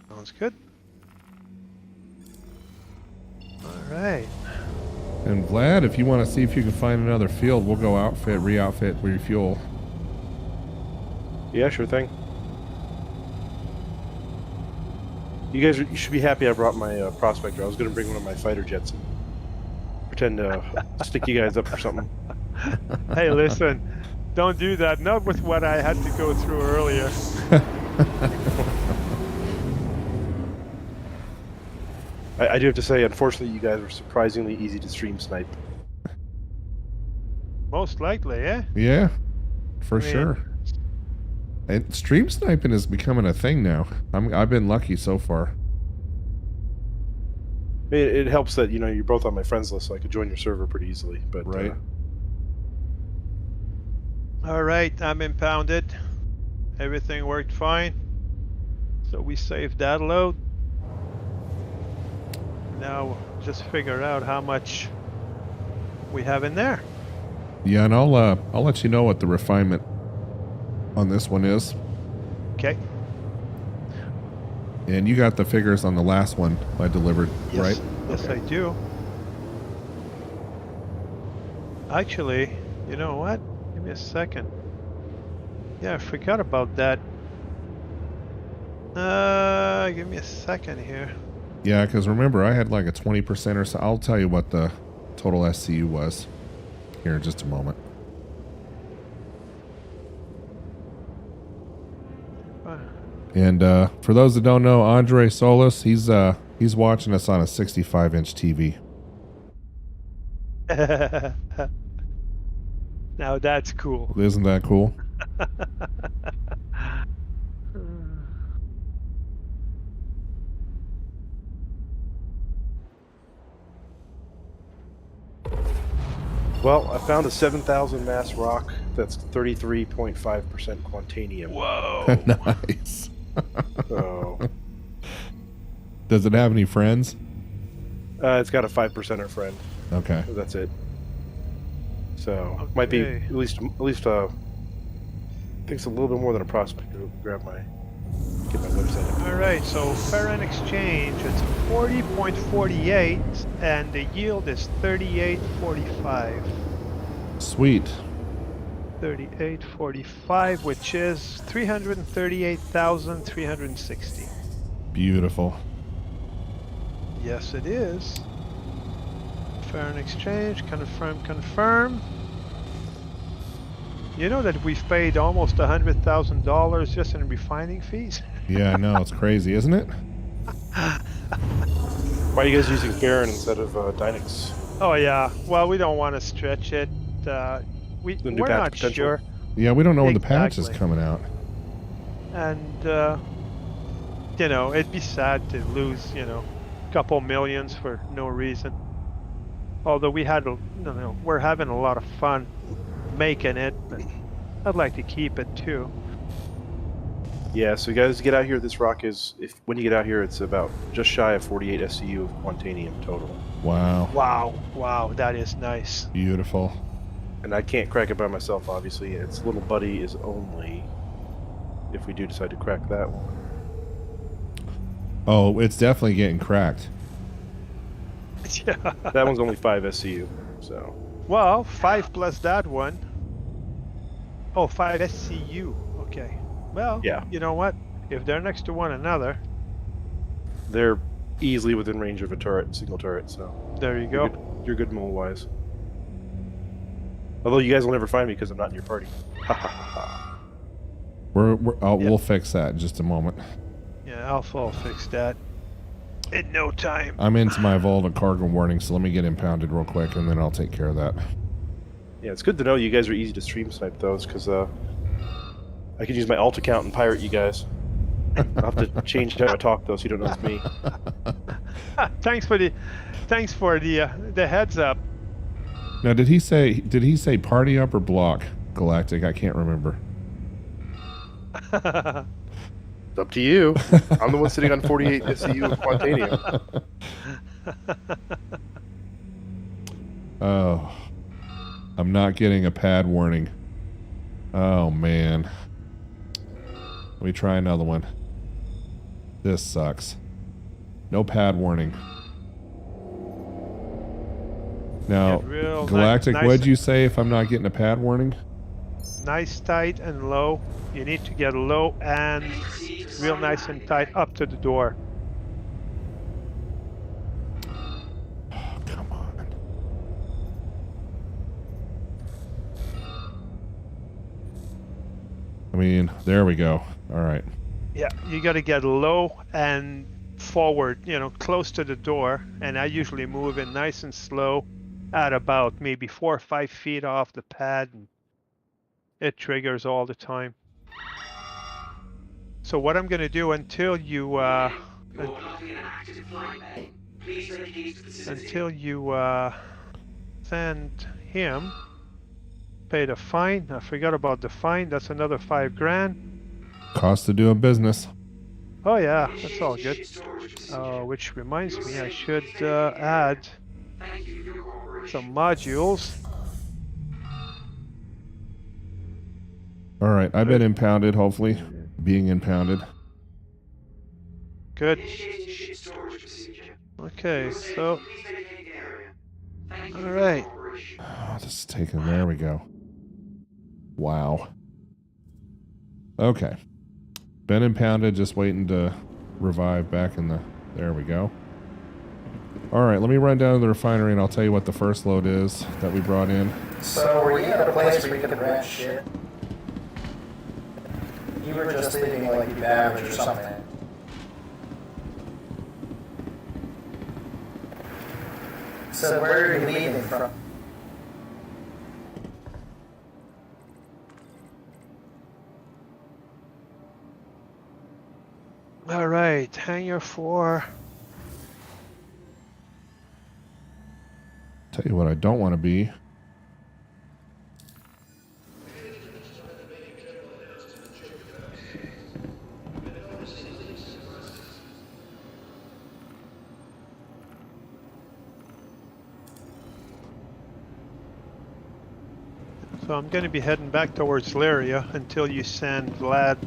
Speaker 3: Sounds good. All right.
Speaker 1: And Vlad, if you want to see if you can find another field, we'll go outfit, re-outfit, refuel.
Speaker 7: Yeah, sure thing. You should be happy I brought my prospector. I was going to bring one of my fighter jets and pretend to stick you guys up for something.
Speaker 3: Hey, listen, don't do that. Not with what I had to go through earlier.
Speaker 7: I do have to say, unfortunately, you guys were surprisingly easy to stream snipe.
Speaker 3: Most likely, eh?
Speaker 1: Yeah, for
Speaker 3: I mean,
Speaker 1: sure. And stream sniping is becoming a thing now. I've been lucky so far.
Speaker 7: It helps that, you know, you're both on my friends list, so I could join your server pretty easily. But
Speaker 1: Right.
Speaker 3: All right, I'm impounded. Everything worked fine. So we saved that load. Now just figure out how much we have in there.
Speaker 1: Yeah, and I'll let you know what the refinement on this one is.
Speaker 3: Okay.
Speaker 1: And you got the figures on the last one I delivered,
Speaker 3: Yes.
Speaker 1: right?
Speaker 3: Yes,
Speaker 1: Okay.
Speaker 3: I do. Actually, you know what? Give me a second. Yeah, I forgot about that. Give me a second here.
Speaker 1: Yeah, because remember, I had like a 20% or so. I'll tell you what the total SCU was here in just a moment. And for those that don't know, Andre Solis, he's watching us on a 65-inch TV.
Speaker 3: Now that's cool.
Speaker 1: Isn't that cool?
Speaker 7: well, I found a 7,000 mass rock that's 33.5% quantanium.
Speaker 3: Whoa.
Speaker 1: Nice.
Speaker 7: So
Speaker 1: Does it have any friends?
Speaker 7: it's got a 5%er friend.
Speaker 1: Okay.
Speaker 7: That's it. So might be
Speaker 3: Okay.
Speaker 7: at least I think it's a little bit more than a prospector. Get my website up.
Speaker 3: All right, so fair and exchange, it's 40.48, and the yield is 38.45.
Speaker 1: Sweet.
Speaker 3: 38.45, which is 338,360.
Speaker 1: Beautiful.
Speaker 3: Yes, it is. Fair and exchange, confirm. You know that we've paid almost $100,000 just in refining fees?
Speaker 1: Yeah, I know. It's crazy, isn't it?
Speaker 7: Why are you guys using Karen instead of Dynex?
Speaker 3: Oh yeah, well we don't want to stretch it.
Speaker 7: The new
Speaker 3: We're
Speaker 7: patch
Speaker 3: not
Speaker 7: potential?
Speaker 3: sure.
Speaker 1: Yeah, we don't know when the patch is
Speaker 3: Exactly.
Speaker 1: coming out.
Speaker 3: And, you know, it'd be sad to lose, you know, a couple millions for no reason. Although we had, we're having a lot of fun making it, but I'd like to keep it too.
Speaker 7: Yeah, so you guys get out here. This rock is, when you get out here, it's about just shy of 48 SCU of quantanium total.
Speaker 1: Wow.
Speaker 3: Wow, that is nice.
Speaker 1: Beautiful.
Speaker 7: And I can't crack it by myself, obviously. Its little buddy is only, if we do decide to crack that one.
Speaker 1: Oh, it's definitely getting cracked.
Speaker 3: Yeah.
Speaker 7: That one's only 5 SCU, so.
Speaker 3: Well, 5 plus that one. Oh, 5 SCU. Okay. Well,
Speaker 7: Yeah.
Speaker 3: you know what? If they're next to one another,
Speaker 7: They're easily within range of a turret, single turret, so.
Speaker 3: there you go.
Speaker 7: You're good mole-wise. Although you guys will never find me because I'm not in your party.
Speaker 1: We'll fix that in just a moment.
Speaker 3: Yeah, Alpha will fix that in no time.
Speaker 1: I'm into my Volta cargo warning, so let me get impounded real quick, and then I'll take care of that.
Speaker 7: Yeah, it's good to know you guys are easy to stream snipe those, because I can use my alt account and pirate you guys. I'll have to change how I talk though, so you don't know it's me.
Speaker 3: Thanks for the heads up.
Speaker 1: Now, did he say party up or block Galactic? I can't remember.
Speaker 7: It's up to you. I'm the one sitting on 48 SCU of quantanium.
Speaker 1: Oh, I'm not getting a pad warning. Oh man. Let me try another one. This sucks. No pad warning. Now,
Speaker 3: Get real
Speaker 1: Galactic,
Speaker 3: nice,
Speaker 1: what'd you say if I'm not getting a pad warning?
Speaker 3: nice tight and low. You need to get low and real nice and tight up to the door.
Speaker 1: Oh, come on. I mean, there we go. All right.
Speaker 3: Yeah, you got to get low and forward, close to the door. And I usually move in nice and slow at about maybe 4 or 5 feet off the pad. And it triggers all the time. So what I'm going to do until you
Speaker 4: You're blocking an active flight bay. Please make use of the vicinity.
Speaker 3: until you send him, pay the fine. I forgot about the fine. That's another $5,000.
Speaker 1: Cost of doing business.
Speaker 3: Oh yeah, that's all good. Which reminds me, I should add
Speaker 4: Thank you for your cooperation.
Speaker 3: some modules.
Speaker 1: All right, I've been impounded, hopefully. Being impounded.
Speaker 3: Good.
Speaker 4: Initiating ship storage procedure.
Speaker 3: Okay, so
Speaker 4: Please vacate the area. Thank you
Speaker 3: all
Speaker 4: for your
Speaker 3: right.
Speaker 4: cooperation.
Speaker 1: Oh, this is taking. There we go. Wow. Okay. Been impounded, just waiting to revive back in the. There we go. All right, let me run down to the refinery and I'll tell you what the first load is that we brought in.
Speaker 8: So were you at a place where you could rent shit? You were just leaving like the damage or something. So where are you leaving from?
Speaker 3: All right, hangar 4.
Speaker 1: Tell you what I don't want to be.
Speaker 3: So I'm going to be heading back towards Lyria until you send Vlad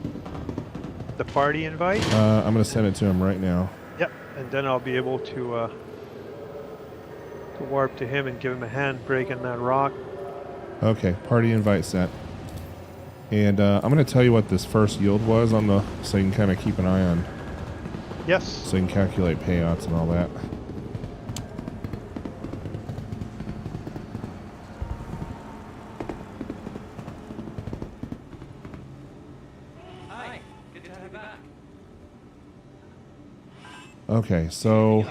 Speaker 3: the party invite.
Speaker 1: I'm going to send it to him right now.
Speaker 3: Yep, and then I'll be able to warp to him and give him a hand breaking that rock.
Speaker 1: Okay, party invite sent. And I'm going to tell you what this first yield was on the, so you can kind of keep an eye on,
Speaker 3: Yes.
Speaker 1: so you can calculate payouts and all that.
Speaker 6: Hi, good to have you back.
Speaker 1: Okay, so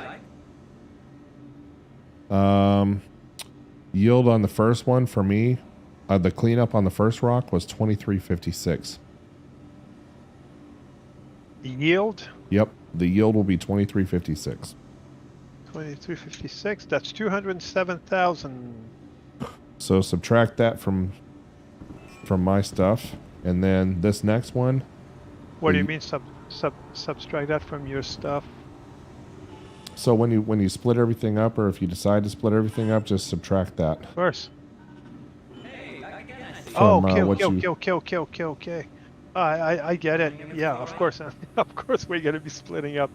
Speaker 1: yield on the first one for me, the cleanup on the first rock was 2356.
Speaker 3: Yield
Speaker 1: Yep, the yield will be 2356.
Speaker 3: 2356. That's 207,000.
Speaker 1: So subtract that from my stuff, and then this next one.
Speaker 3: What do you mean subtract that from your stuff?
Speaker 1: So when you split everything up, or if you decide to split everything up, just subtract that.
Speaker 3: Of course.
Speaker 6: Hey, again, I see.
Speaker 3: Oh,
Speaker 1: From,
Speaker 3: okay. I get it. Yeah, of course. Of course we're going to be splitting up.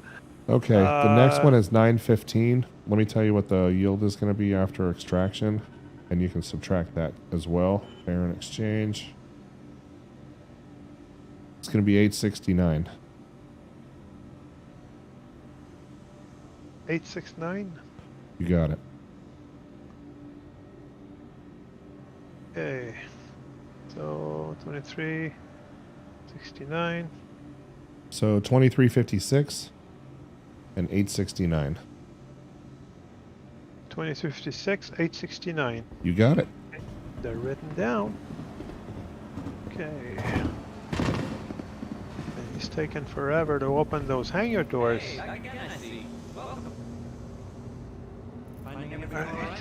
Speaker 1: Okay, the next one is 915. Let me tell you what the yield is going to be after extraction, and you can subtract that as well. Fair and exchange. It's going to be 869.
Speaker 3: 869.
Speaker 1: You got it.
Speaker 3: Okay. So 23, 69.
Speaker 1: So 2356 and 869.
Speaker 3: 2356, 869.
Speaker 1: You got it.
Speaker 3: They're written down. Okay. And it's taken forever to open those hangar doors.
Speaker 6: Hey, again, I see. Welcome. Finding everything all right?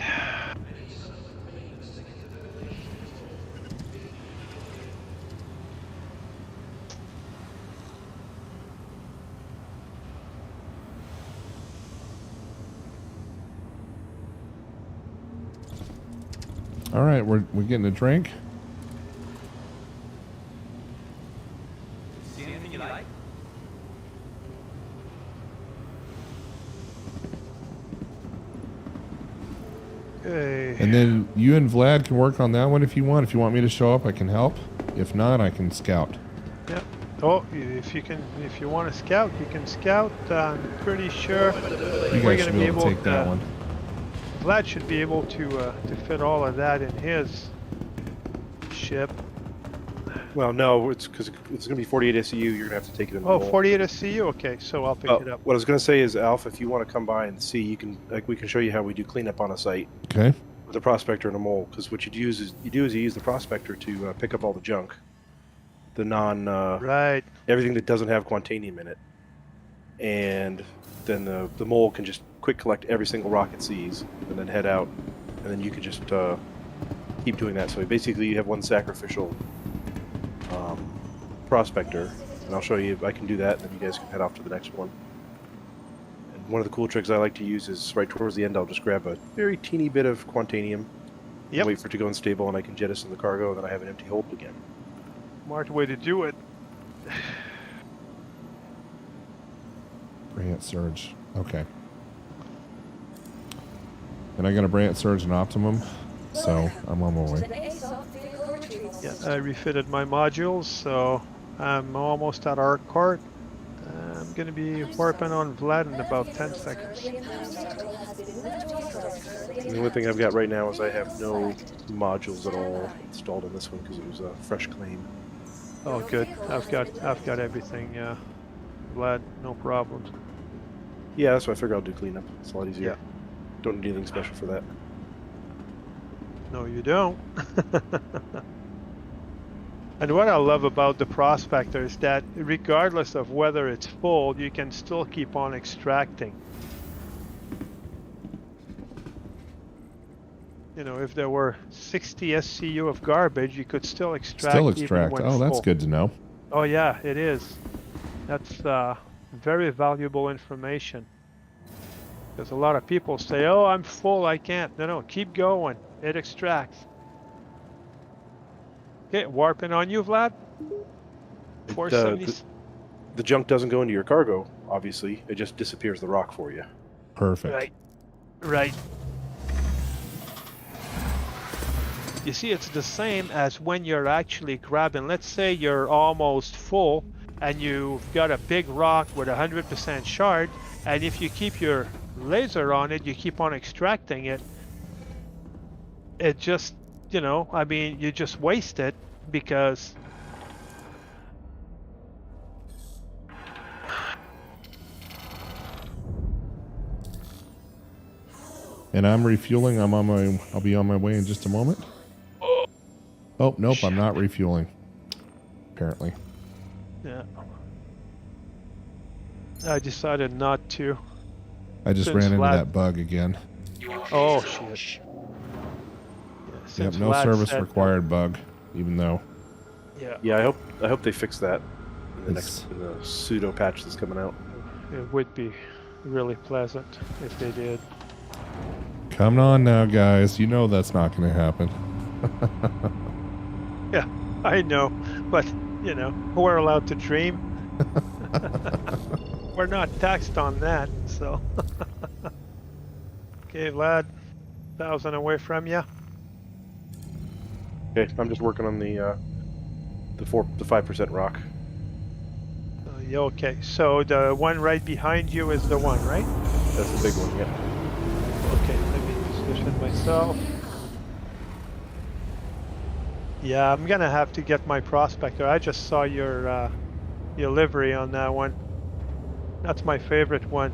Speaker 1: All right, we're getting a drink.
Speaker 6: See anything you like?
Speaker 3: Okay.
Speaker 1: And then you and Vlad can work on that one if you want. If you want me to show up, I can help. If not, I can scout.
Speaker 3: Yeah. Oh, if you want to scout, you can scout. I'm pretty sure
Speaker 1: You
Speaker 3: we're
Speaker 1: guys
Speaker 3: gonna
Speaker 1: should
Speaker 3: be
Speaker 1: be able to
Speaker 3: able
Speaker 1: take that one.
Speaker 3: Vlad should be able to fit all of that in his ship.
Speaker 7: Well, no, it's because it's going to be 48 SCU. You're going to have to take it in the
Speaker 3: Oh,
Speaker 7: mole.
Speaker 3: 48 SCU. Okay, so I'll pick it up.
Speaker 7: What I was going to say is, Alpha, if you want to come by and see, you can we can show you how we do cleanup on a site
Speaker 1: Okay.
Speaker 7: with a prospector and a mole. Because what you use the prospector to pick up all the junk, the
Speaker 3: Right.
Speaker 7: everything that doesn't have quantanium in it, and then the mole can just quick collect every single rock it sees and then head out, and then you can just keep doing that. So basically, you have one sacrificial prospector, and I'll show you. I can do that, and then you guys can head off to the next one. And one of the cool tricks I like to use is right towards the end. I'll just grab a very teeny bit of quantanium,
Speaker 3: Yep.
Speaker 7: wait for it to go unstable, and I can jettison the cargo, and then I have an empty hold again.
Speaker 3: Smart way to do it.
Speaker 1: Brant Surge. Okay. And I got a Brant Surge and Optimum, so I'm on my way.
Speaker 2: An ASOP vehicle retrieval
Speaker 3: Yeah,
Speaker 2: system.
Speaker 3: I refitted my modules, so I'm almost at our cart. I'm gonna be warping on Vlad in about 10 seconds.
Speaker 7: The only thing I've got right now is I have no modules at all installed in this one because it was a fresh claim.
Speaker 3: Oh, good. I've got everything. Vlad, no problems.
Speaker 7: Yeah, that's why I figure I'll do cleanup. It's a lot easier.
Speaker 3: Yeah.
Speaker 7: Don't need anything special for that.
Speaker 3: No, you don't. And what I love about the prospector is that regardless of whether it's full, you can still keep on extracting. You know, if there were 60 SCU of garbage, you could still extract.
Speaker 1: Still
Speaker 3: even
Speaker 1: extract.
Speaker 3: when
Speaker 1: Oh, that's
Speaker 3: full.
Speaker 1: good to know.
Speaker 3: Oh yeah, it is. That's very valuable information. Because a lot of people say, "Oh, I'm full, I can't." No, keep going. It extracts. Okay, warping on you, Vlad. 470.
Speaker 7: The junk doesn't go into your cargo, obviously. It just disappears the rock for you.
Speaker 1: Perfect.
Speaker 3: Right. You see, it's the same as when you're actually grabbing. Let's say you're almost full and you've got a big rock with 100% shard, and if you keep your laser on it, you keep on extracting it. It just, you know, I mean, you just waste it because
Speaker 1: And I'm refueling. I'll be on my way in just a moment. Oh, nope, I'm not refueling. Apparently.
Speaker 3: yeah. I decided not to.
Speaker 1: I just
Speaker 3: Since
Speaker 1: ran into
Speaker 3: Vlad-
Speaker 1: that bug again.
Speaker 3: Oh shit. Yeah,
Speaker 1: Yep,
Speaker 3: since
Speaker 1: no
Speaker 3: Vlad
Speaker 1: service
Speaker 3: said-
Speaker 1: required bug, even though
Speaker 3: Yeah.
Speaker 7: Yeah, I hope they fix that in the
Speaker 1: It's-
Speaker 7: in the pseudo patch that's coming out.
Speaker 3: It would be really pleasant if they did.
Speaker 1: come on now, guys. You know that's not going to happen.
Speaker 3: Yeah, I know, but you know, we're allowed to dream. We're not taxed on that, so. Okay, Vlad, 1,000 away from you.
Speaker 7: Okay, I'm just working on the 5% rock.
Speaker 3: Yeah, okay, so the one right behind you is the one, right?
Speaker 7: That's the big one. Yeah.
Speaker 3: Okay, let me position myself. Yeah, I'm gonna have to get my prospector. I just saw your livery on that one. That's my favorite one,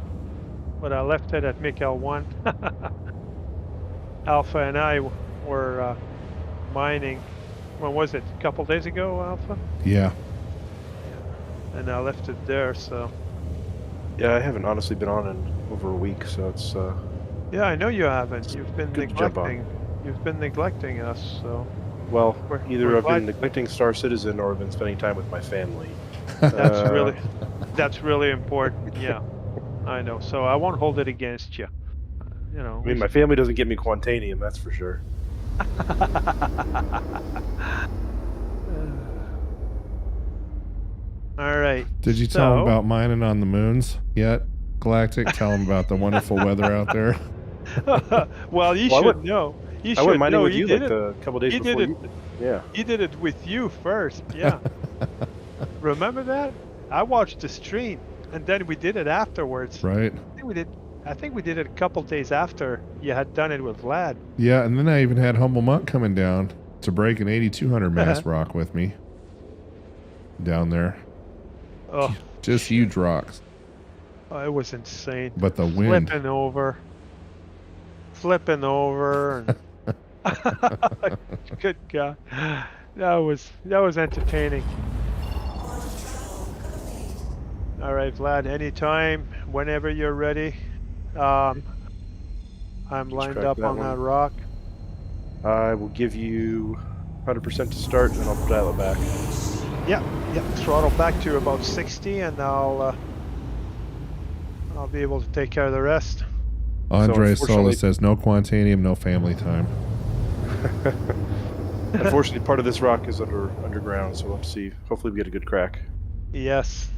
Speaker 3: but I left it at Mikkel 1. Alpha and I were mining. When was it? A couple days ago, Alpha?
Speaker 1: Yeah.
Speaker 3: And I left it there, so.
Speaker 7: Yeah, I haven't honestly been on in over a week, so it's
Speaker 3: Yeah, I know you haven't. You've been
Speaker 7: Good to jump on.
Speaker 3: neglecting. You've been neglecting us, so.
Speaker 7: well,
Speaker 3: We're
Speaker 7: either I've
Speaker 3: glad-
Speaker 7: been neglecting Star Citizen or I've been spending time with my family.
Speaker 3: That's really important. Yeah, I know. So I won't hold it against you. You know.
Speaker 7: I mean, my family doesn't get me quantanium, that's for sure.
Speaker 3: All right.
Speaker 1: Did you tell him
Speaker 3: so-
Speaker 1: about mining on the moons yet? Galactic, tell him about the wonderful weather out there.
Speaker 3: Well, you
Speaker 7: Well,
Speaker 3: should know. You
Speaker 7: I
Speaker 3: should
Speaker 7: went mining
Speaker 3: know.
Speaker 7: with
Speaker 3: He
Speaker 7: you
Speaker 3: did
Speaker 7: like
Speaker 3: it.
Speaker 7: a couple days
Speaker 3: He
Speaker 7: before
Speaker 3: did it.
Speaker 7: you did. Yeah.
Speaker 3: He did it with you first. Yeah. Remember that? I watched the stream, and then we did it afterwards.
Speaker 1: Right.
Speaker 3: I think we did it a couple days after you had done it with Vlad.
Speaker 1: Yeah, and then I even had Humble Monk coming down to break an 8200 mass rock with me down there.
Speaker 3: Oh,
Speaker 1: Just huge rocks.
Speaker 3: oh, it was insane.
Speaker 1: But the wind.
Speaker 3: Flipping over, and good God, that was entertaining. All right, Vlad. Anytime, whenever you're ready. I'm lined
Speaker 7: crack
Speaker 3: up
Speaker 7: that
Speaker 3: on
Speaker 7: one.
Speaker 3: that rock.
Speaker 7: I will give you 100% to start, and then I'll dial it back.
Speaker 3: Yeah. Throttle back to about 60, and I'll be able to take care of the rest.
Speaker 1: Andre Sola
Speaker 7: unfortunately-
Speaker 1: says no Quantanium, no family time.
Speaker 7: Unfortunately, part of this rock is underground, so we'll have to see. Hopefully, we get a good crack.
Speaker 3: Yes.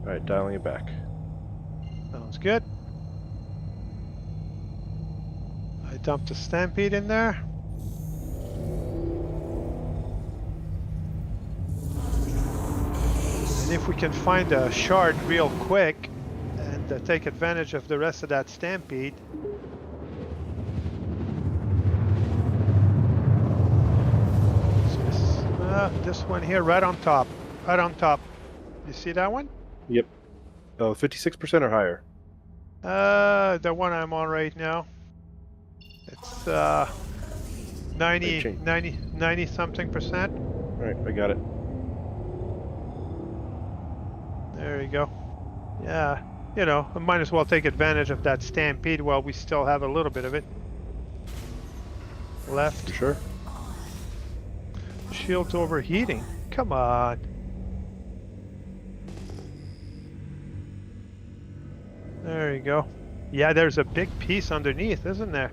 Speaker 7: All right, dialing it back.
Speaker 3: Sounds good. I dumped a stampede in there. And if we can find a shard real quick and take advantage of the rest of that stampede. This one here, right on top. Right on top. You see that one?
Speaker 7: Yep. Oh, 56% or higher.
Speaker 3: The one I'm on right now. It's 90 something percent.
Speaker 7: All right, I got it.
Speaker 3: There you go. Yeah, you know, I might as well take advantage of that stampede while we still have a little bit of it left.
Speaker 7: You sure?
Speaker 3: Shield's overheating. Come on. There you go. Yeah, there's a big piece underneath, isn't there?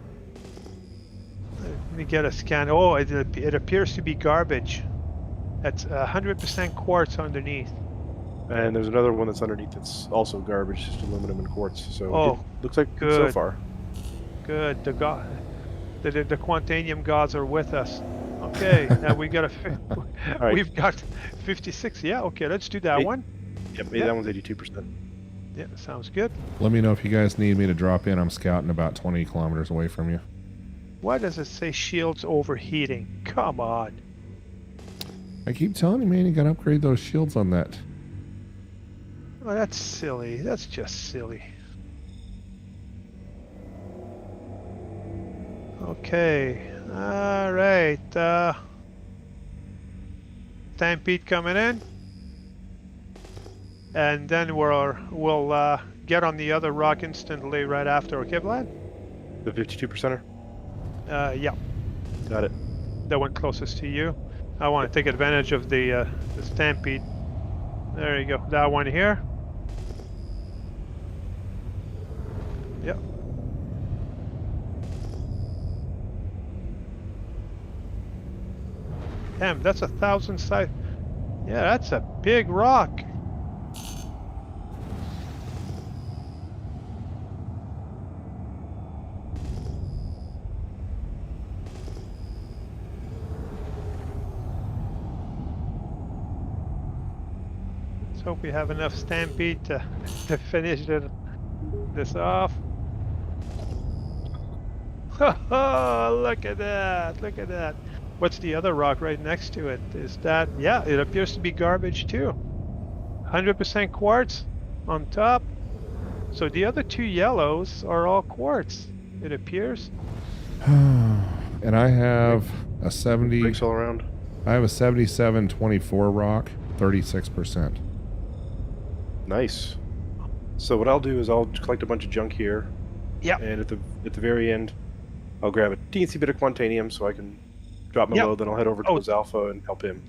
Speaker 3: Let me get a scan. Oh, it appears to be garbage. That's 100% quartz underneath.
Speaker 7: And there's another one that's underneath that's also garbage, just aluminum and quartz. So
Speaker 3: Oh,
Speaker 7: it looks like good so
Speaker 3: good.
Speaker 7: far.
Speaker 3: Good. The Quantanium gods are with us. Okay, now we got
Speaker 7: right.
Speaker 3: we've got 56. Yeah. Okay, let's do that
Speaker 7: Eight.
Speaker 3: one.
Speaker 7: Yep,
Speaker 3: Yeah.
Speaker 7: that one's 82%.
Speaker 3: Yeah, sounds good.
Speaker 1: Let me know if you guys need me to drop in. I'm scouting about 20 kilometers away from you.
Speaker 3: Why does it say shields overheating? Come on.
Speaker 1: I keep telling you, man, you gotta upgrade those shields on that.
Speaker 3: Oh, that's silly. That's just silly. Okay. All right. Stampede coming in. And then we'll get on the other rock instantly right after. Okay, Vlad?
Speaker 7: The 52%er?
Speaker 3: Yeah.
Speaker 7: Got it.
Speaker 3: The one closest to you. I want to take advantage of the stampede. There you go. That one here. Yep. Damn, that's 1,000 size. Yeah, that's a big rock. Let's hope we have enough stampede to finish this off. Look at that! Look at that! What's the other rock right next to it? Is that... Yeah, it appears to be garbage too. 100% quartz on top. So the other two yellows are all quartz, it appears.
Speaker 1: And I have a 70.
Speaker 7: Breaks all around.
Speaker 1: I have a 7724 rock, 36%.
Speaker 7: Nice. So what I'll do is I'll collect a bunch of junk here.
Speaker 3: Yep.
Speaker 7: And at the very end, I'll grab a teensy bit of Quantanium so I can drop my
Speaker 3: Yep.
Speaker 7: load. Then I'll head over to
Speaker 3: Oh.
Speaker 7: his Alpha and help him.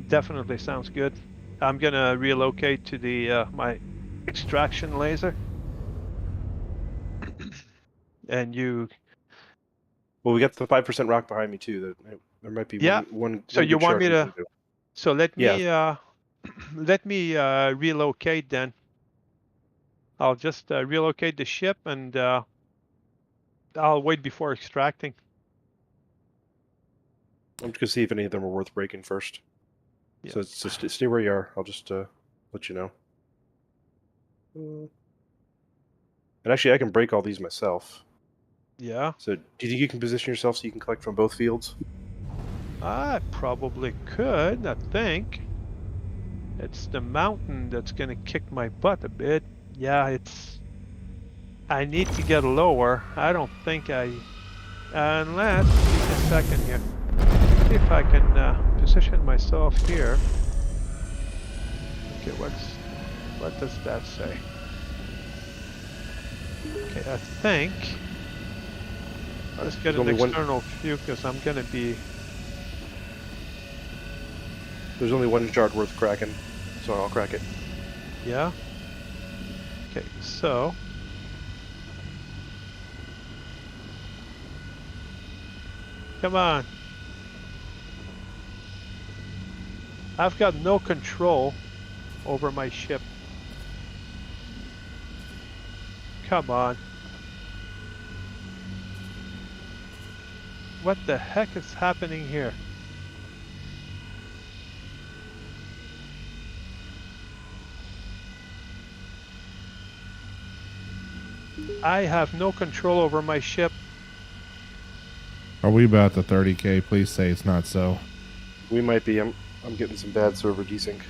Speaker 3: Definitely sounds good. I'm gonna relocate to the my extraction laser, and you
Speaker 7: Well, we got the 5% rock behind me too. There might be
Speaker 3: Yeah.
Speaker 7: one.
Speaker 3: So you
Speaker 7: good
Speaker 3: want
Speaker 7: shard
Speaker 3: me
Speaker 7: we
Speaker 3: to?
Speaker 7: can do.
Speaker 3: So let
Speaker 7: Yeah.
Speaker 3: me let me relocate then. I'll just relocate the ship and I'll wait before extracting.
Speaker 7: I'm just gonna see if any of them are worth breaking first.
Speaker 3: Yeah.
Speaker 7: So it's just stay where you are. I'll just let you know. And actually, I can break all these myself.
Speaker 3: Yeah.
Speaker 7: So do you think you can position yourself so you can collect from both fields?
Speaker 3: I probably could. I think it's the mountain that's gonna kick my butt a bit. Yeah, it's. I need to get lower. I don't think I. Unless, give me a second here. See if I can position myself here. Okay, what does that say? Okay, I think. Let's get
Speaker 7: There's
Speaker 3: an
Speaker 7: only one-
Speaker 3: external view because I'm gonna be.
Speaker 7: There's only one shard worth cracking, so I'll crack it.
Speaker 3: Yeah. Okay, so. Come on. I've got no control over my ship. Come on. What the heck is happening here? I have no control over my ship.
Speaker 1: Are we about the 30K? Please say it's not so.
Speaker 7: We might be. I'm getting some bad server desync.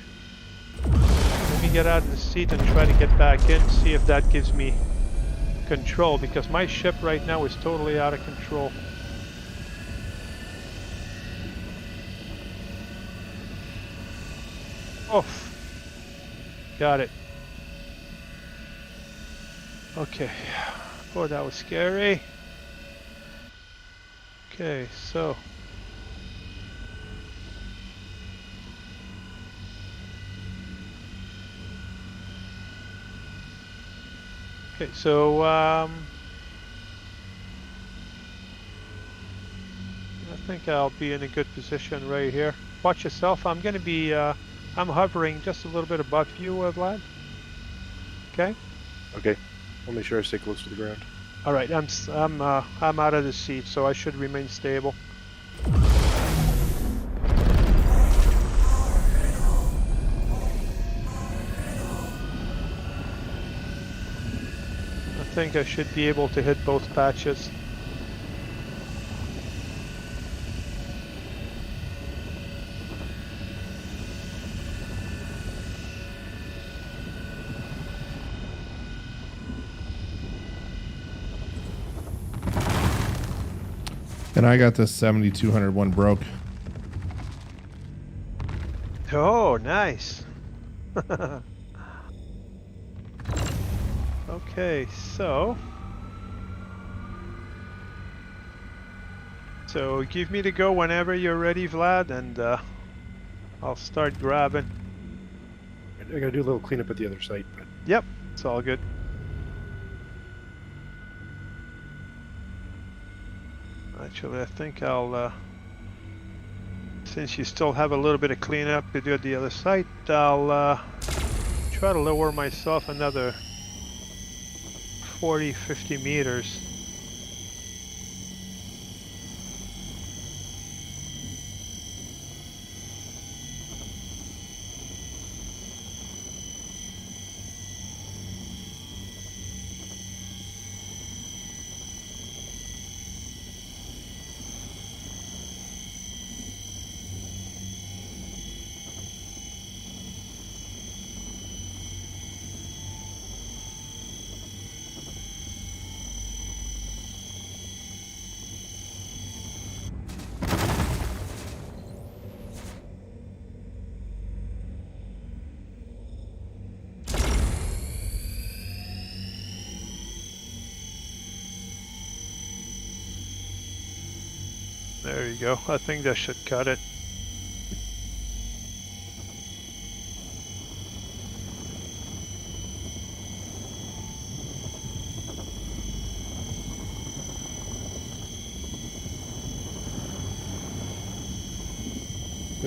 Speaker 3: Let me get out of the seat and try to get back in, see if that gives me control, because my ship right now is totally out of control. Oof. Got it. Okay. Oh, that was scary. Okay, so. Okay, so I think I'll be in a good position right here. Watch yourself. I'm going to be I'm hovering just a little bit above you, Vlad. Okay.
Speaker 7: Okay. I'll make sure I stay close to the ground.
Speaker 3: All right. I'm out of the seat, so I should remain stable. I think I should be able to hit both patches.
Speaker 1: And I got this 7200 one broke.
Speaker 3: Oh, nice. Okay, so give me the go whenever you're ready, Vlad, and I'll start grabbing.
Speaker 7: I gotta do a little cleanup at the other site. But...
Speaker 3: Yep, it's all good. Actually, I think I'll, since you still have a little bit of cleanup to do at the other site, I'll try to lower myself another 40-50 meters. There you go. I think that should cut it.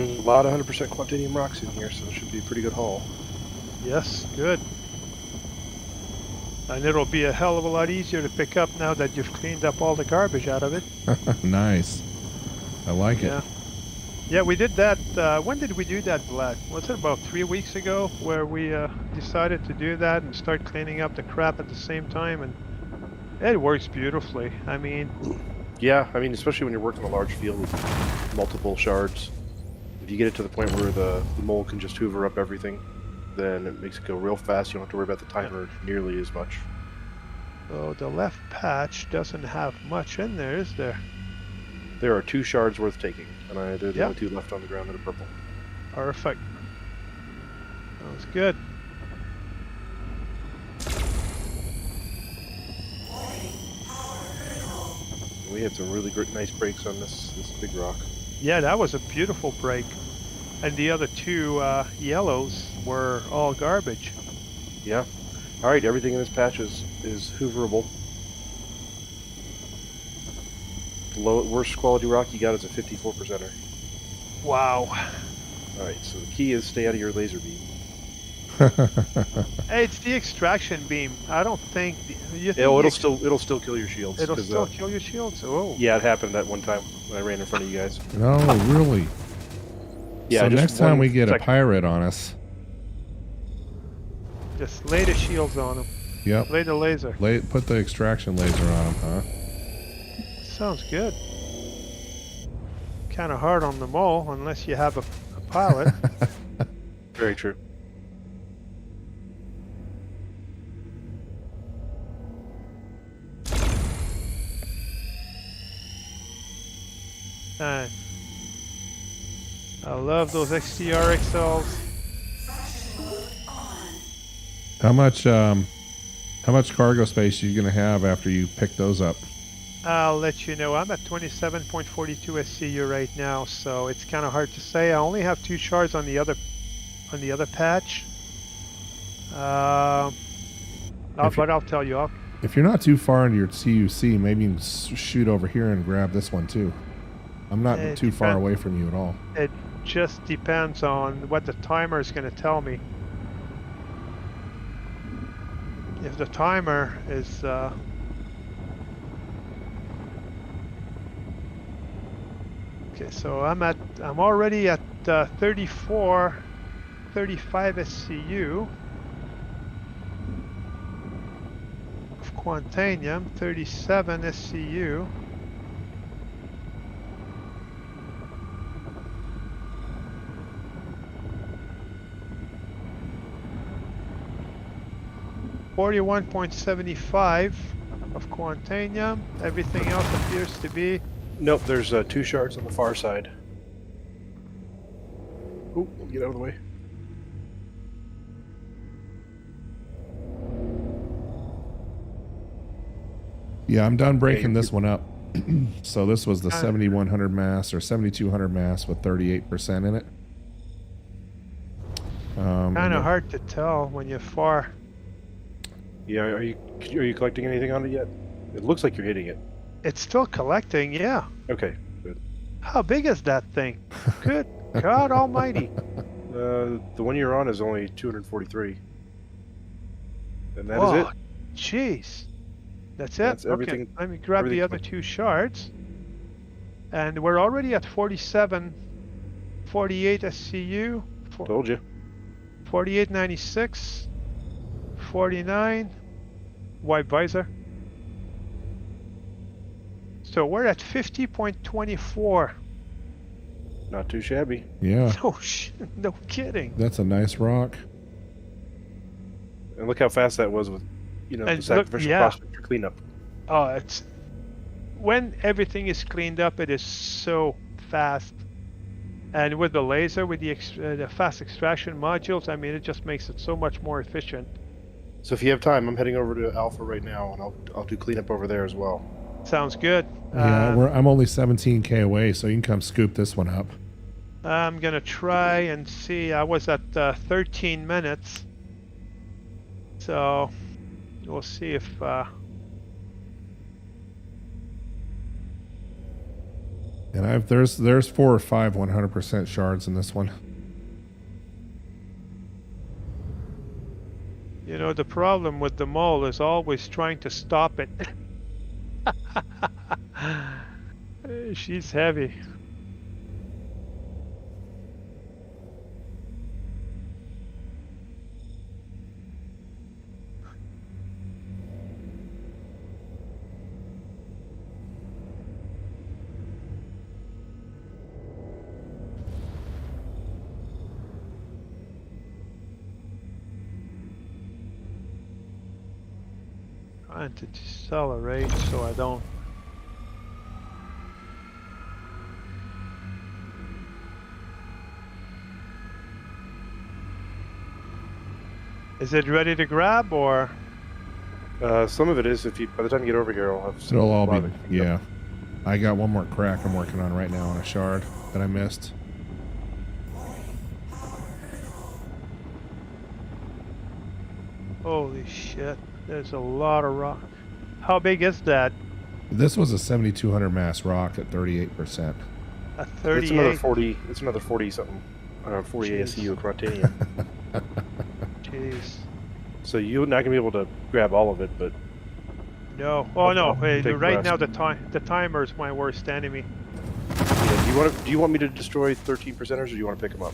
Speaker 7: There's a lot of 100% quantanium rocks in here, so it should be a pretty good haul.
Speaker 3: Yes, good. And it'll be a hell of a lot easier to pick up now that you've cleaned up all the garbage out of it.
Speaker 1: Nice. I like it.
Speaker 3: Yeah. Yeah, we did that. When did we do that, Vlad? Was it about 3 weeks ago where we decided to do that and start cleaning up the crap at the same time? And it works beautifully. I mean...
Speaker 7: Yeah, I mean, especially when you're working a large field with multiple shards. If you get it to the point where the mole can just hoover up everything, then it makes it go real fast. You don't have to worry about the timer nearly as much.
Speaker 3: So the left patch doesn't have much in there, is there?
Speaker 7: There are 2 shards worth taking, and they're the
Speaker 3: Yep.
Speaker 7: only 2 left on the ground that are purple.
Speaker 3: Perfect. Sounds good.
Speaker 7: We had some really great, nice breaks on this big rock.
Speaker 3: Yeah, that was a beautiful break. And the other 2 yellows were all garbage.
Speaker 7: Yeah. All right, everything in this patch is hooverable. The worst quality rock you got is a 54%er.
Speaker 3: Wow.
Speaker 7: All right, so the key is stay out of your laser beam.
Speaker 3: Hey, it's the extraction beam. I don't think... You think
Speaker 7: It'll still kill your shields.
Speaker 3: It'll
Speaker 7: 'cause,
Speaker 3: still kill your shields? Oh.
Speaker 7: Yeah, it happened that one time when I ran in front of you guys.
Speaker 1: No, really.
Speaker 7: Yeah.
Speaker 1: So
Speaker 7: just
Speaker 1: next time
Speaker 7: one
Speaker 1: we get a
Speaker 7: second.
Speaker 1: pirate on us,
Speaker 3: Just lay the shields on them.
Speaker 1: yep,
Speaker 3: Lay the laser.
Speaker 1: put the extraction laser on him, huh?
Speaker 3: Sounds good. Kind of hard on the mole unless you have a pilot.
Speaker 7: Very true.
Speaker 3: I love those FLTR-XLs.
Speaker 1: How much cargo space are you gonna have after you pick those up?
Speaker 3: I'll let you know. I'm at 27.42 SCU right now, so it's kind of hard to say. I only have 2 shards on the other patch. But I'll tell you.
Speaker 1: If you're not too far into your CUC, maybe you can shoot over here and grab this one too. I'm not too far away from you at all.
Speaker 3: It just depends on what the timer is going to tell me. If the timer is okay, so I'm already at 35 SCU of Quantanium, 37 SCU. $41.75 of Quantanium. Everything else appears to be...
Speaker 7: Nope, there's 2 shards on the far side. Oh, get out of the way.
Speaker 1: Yeah, I'm done breaking this one up. So this was the 7100 mass or 7200 mass with 38% in it.
Speaker 3: Kind of hard to tell when you're far.
Speaker 7: Yeah, are you collecting anything on it yet? It looks like you're hitting it.
Speaker 3: It's still collecting, yeah.
Speaker 7: Okay, good.
Speaker 3: How big is that thing? Good God almighty.
Speaker 7: The one you're on is only 243. And that is
Speaker 3: Oh,
Speaker 7: it.
Speaker 3: jeez. That's it?
Speaker 7: That's everything-
Speaker 3: Okay, let me grab the other 2 shards. And we're already at 47, 48 SCU.
Speaker 7: Told you.
Speaker 3: 4896, 49, white visor. So we're at 50.24.
Speaker 7: Not too shabby.
Speaker 1: Yeah,
Speaker 3: No no kidding.
Speaker 1: that's a nice rock.
Speaker 7: And look how fast that was with,
Speaker 3: And
Speaker 7: the
Speaker 3: look,
Speaker 7: sacrificial
Speaker 3: yeah.
Speaker 7: prospector cleanup.
Speaker 3: Oh, it's when everything is cleaned up, it is so fast. And with the laser, with the fast extraction modules, I mean, it just makes it so much more efficient.
Speaker 7: So if you have time, I'm heading over to Alpha right now, and I'll do cleanup over there as well.
Speaker 3: Sounds good.
Speaker 1: Yeah, I'm only 17K away, so you can come scoop this one up.
Speaker 3: I'm gonna try and see. I was at 13 minutes, so we'll see if
Speaker 1: And there's 4 or 5 100% shards in this one.
Speaker 3: You know, the problem with the mole is always trying to stop it. She's heavy. Trying to decelerate so I don't. Is it ready to grab or?
Speaker 7: Some of it is. If you by the time you get over here, I'll have.
Speaker 1: It'll all be,
Speaker 7: of it.
Speaker 1: yeah. I got one more crack I'm working on right now on a shard that I missed.
Speaker 3: Holy shit! There's a lot of rock. How big is that?
Speaker 1: This was a 7200 mass rock at 38%.
Speaker 3: A 38.
Speaker 7: It's another 40. It's another 40 something. 40
Speaker 3: Jeez.
Speaker 7: ASU of Quantanium.
Speaker 3: Jeez.
Speaker 7: So you're not gonna be able to grab all of it, but
Speaker 3: No. Oh no!
Speaker 7: I'll
Speaker 3: Hey,
Speaker 7: take
Speaker 3: right
Speaker 7: the
Speaker 3: now
Speaker 7: rest.
Speaker 3: the timer is my worst enemy.
Speaker 7: yeah, do you want me to destroy 13 percenters, or do you want to pick them up?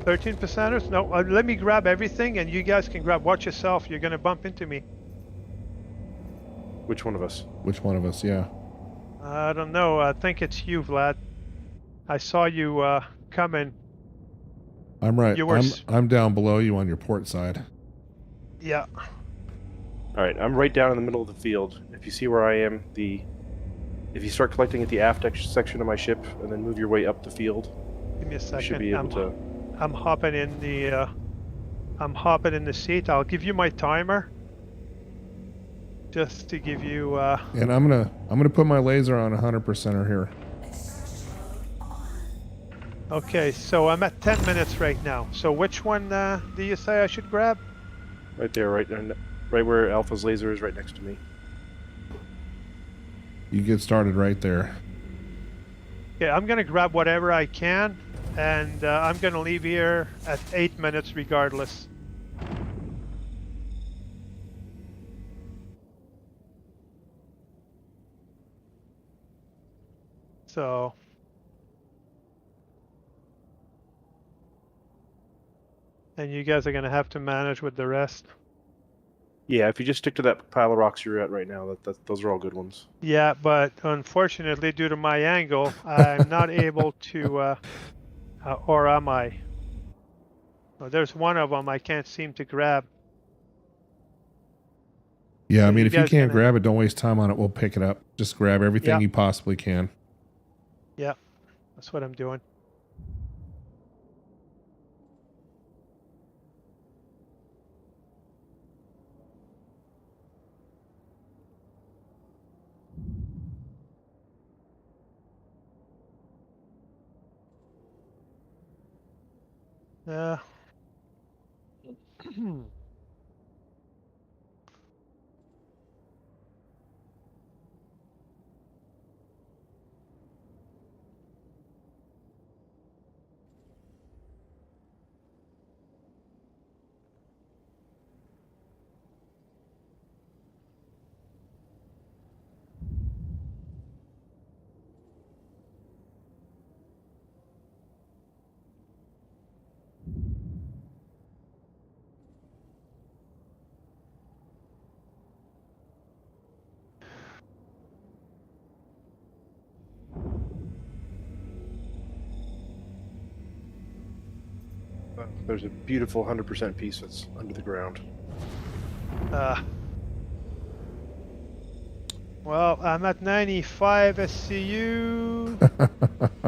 Speaker 3: 13 percenters? No. Let me grab everything, and you guys can grab. Watch yourself. You're gonna bump into me.
Speaker 7: Which one of us?
Speaker 1: Which one of us? Yeah.
Speaker 3: I don't know. I think it's you, Vlad. I saw you coming.
Speaker 1: I'm right.
Speaker 3: You were
Speaker 1: I'm down below you on your port side.
Speaker 3: Yeah.
Speaker 7: All right, I'm right down in the middle of the field. If you see where I am, if you start collecting at the aft section of my ship and then move your way up the field,
Speaker 3: Give me a
Speaker 7: you
Speaker 3: second.
Speaker 7: should be able to.
Speaker 3: I'm hopping in the. I'm hopping in the seat. I'll give you my timer. Just to give you.
Speaker 1: And I'm gonna put my laser on 100%er here.
Speaker 3: Okay, so I'm at 10 minutes right now. So which one do you say I should grab?
Speaker 7: Right there, right where Alpha's laser is, right next to me.
Speaker 1: You get started right there.
Speaker 3: Yeah, I'm gonna grab whatever I can, and I'm gonna leave here at 8 minutes regardless. So. And you guys are gonna have to manage with the rest.
Speaker 7: Yeah, if you just stick to that pile of rocks you're at right now, those are all good ones.
Speaker 3: Yeah, but unfortunately, due to my angle, I'm not able to, or am I? Oh, there's one of them I can't seem to grab.
Speaker 1: Yeah, I
Speaker 3: So
Speaker 1: mean,
Speaker 3: you
Speaker 1: if you
Speaker 3: guys
Speaker 1: can't
Speaker 3: gonna-
Speaker 1: grab it, don't waste time on it. We'll pick it up. Just grab everything
Speaker 3: Yeah.
Speaker 1: you possibly can.
Speaker 3: Yeah, that's what I'm doing. Yeah.
Speaker 7: There's a beautiful 100% piece that's under the ground.
Speaker 3: Well, I'm at 95 SCU.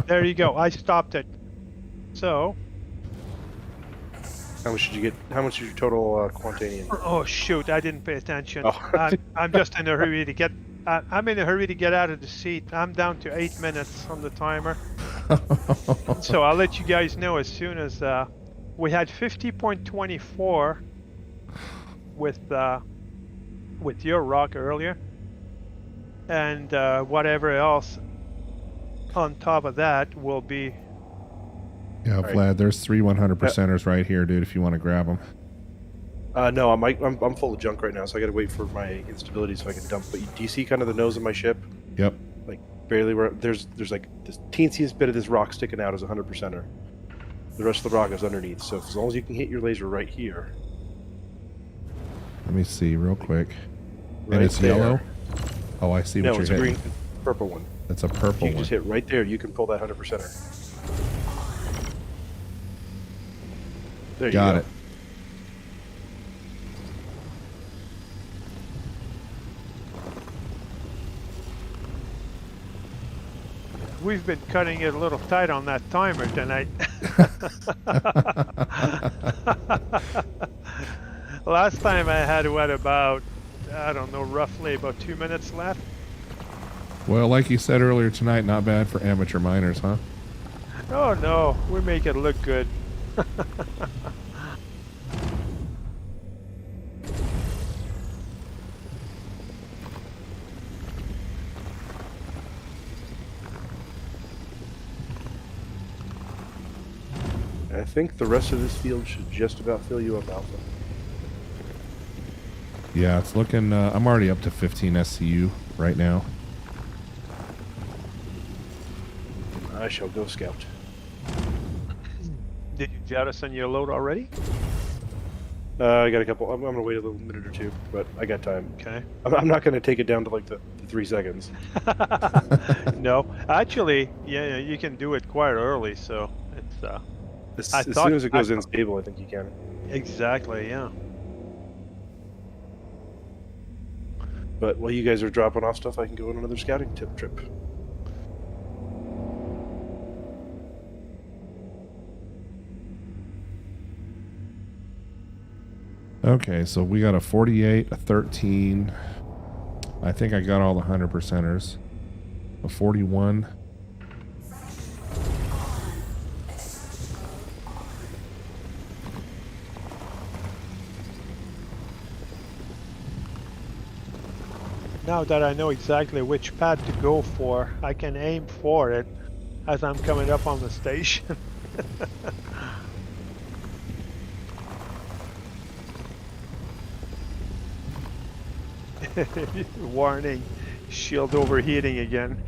Speaker 3: There you go. I stopped it. So.
Speaker 7: How much did you get? How much is your total Quantanium?
Speaker 3: Oh shoot! I didn't pay attention.
Speaker 7: Oh.
Speaker 3: I'm just in a hurry to get. I'm in a hurry to get out of the seat. I'm down to 8 minutes on the timer. So I'll let you guys know as soon as we had 50.24 with your rock earlier, and whatever else on top of that will be.
Speaker 1: Yeah,
Speaker 7: right.
Speaker 1: Vlad, there's 3 100%ers right here, dude, if you want to grab them.
Speaker 7: No, I'm full of junk right now, so I gotta wait for my instability so I can dump. But do you see kind of the nose of my ship?
Speaker 1: Yep.
Speaker 7: Like barely where there's like this teensiest bit of this rock sticking out is a 100%er. The rest of the rock is underneath. So as long as you can hit your laser right here,
Speaker 1: Let me see real quick.
Speaker 7: right
Speaker 1: And it's
Speaker 7: there.
Speaker 1: yellow? Oh, I see what
Speaker 7: No,
Speaker 1: you're
Speaker 7: it's a
Speaker 1: hitting.
Speaker 7: green, purple one.
Speaker 1: It's a
Speaker 7: If
Speaker 1: purple
Speaker 7: you can
Speaker 1: one.
Speaker 7: just hit right there, you can pull that 100%er. There you
Speaker 1: Got
Speaker 7: go.
Speaker 1: it.
Speaker 3: We've been cutting it a little tight on that timer tonight. Last time I had what about, I don't know, roughly about 2 minutes left.
Speaker 1: Well, like you said earlier tonight, not bad for amateur miners, huh?
Speaker 3: Oh no, we make it look good.
Speaker 7: I think the rest of this field should just about fill you up, Alpha.
Speaker 1: Yeah, it's looking... I'm already up to 15 SCU right now.
Speaker 7: I shall go scout.
Speaker 3: Did you jettison your load already?
Speaker 7: I got a couple. I'm gonna wait a little minute or two, but I got time.
Speaker 3: Okay.
Speaker 7: I'm not gonna take it down to like the 3 seconds.
Speaker 3: No, actually, yeah, you can do it quite early, so it's
Speaker 7: As soon as it goes unstable, I think you can.
Speaker 3: exactly, yeah.
Speaker 7: But while you guys are dropping off stuff, I can go on another scouting trip.
Speaker 1: Okay, so we got a 48, a 13. I think I got all the 100%ers. A 41.
Speaker 3: Now that I know exactly which pad to go for, I can aim for it as I'm coming up on the station. Warning, shield overheating again.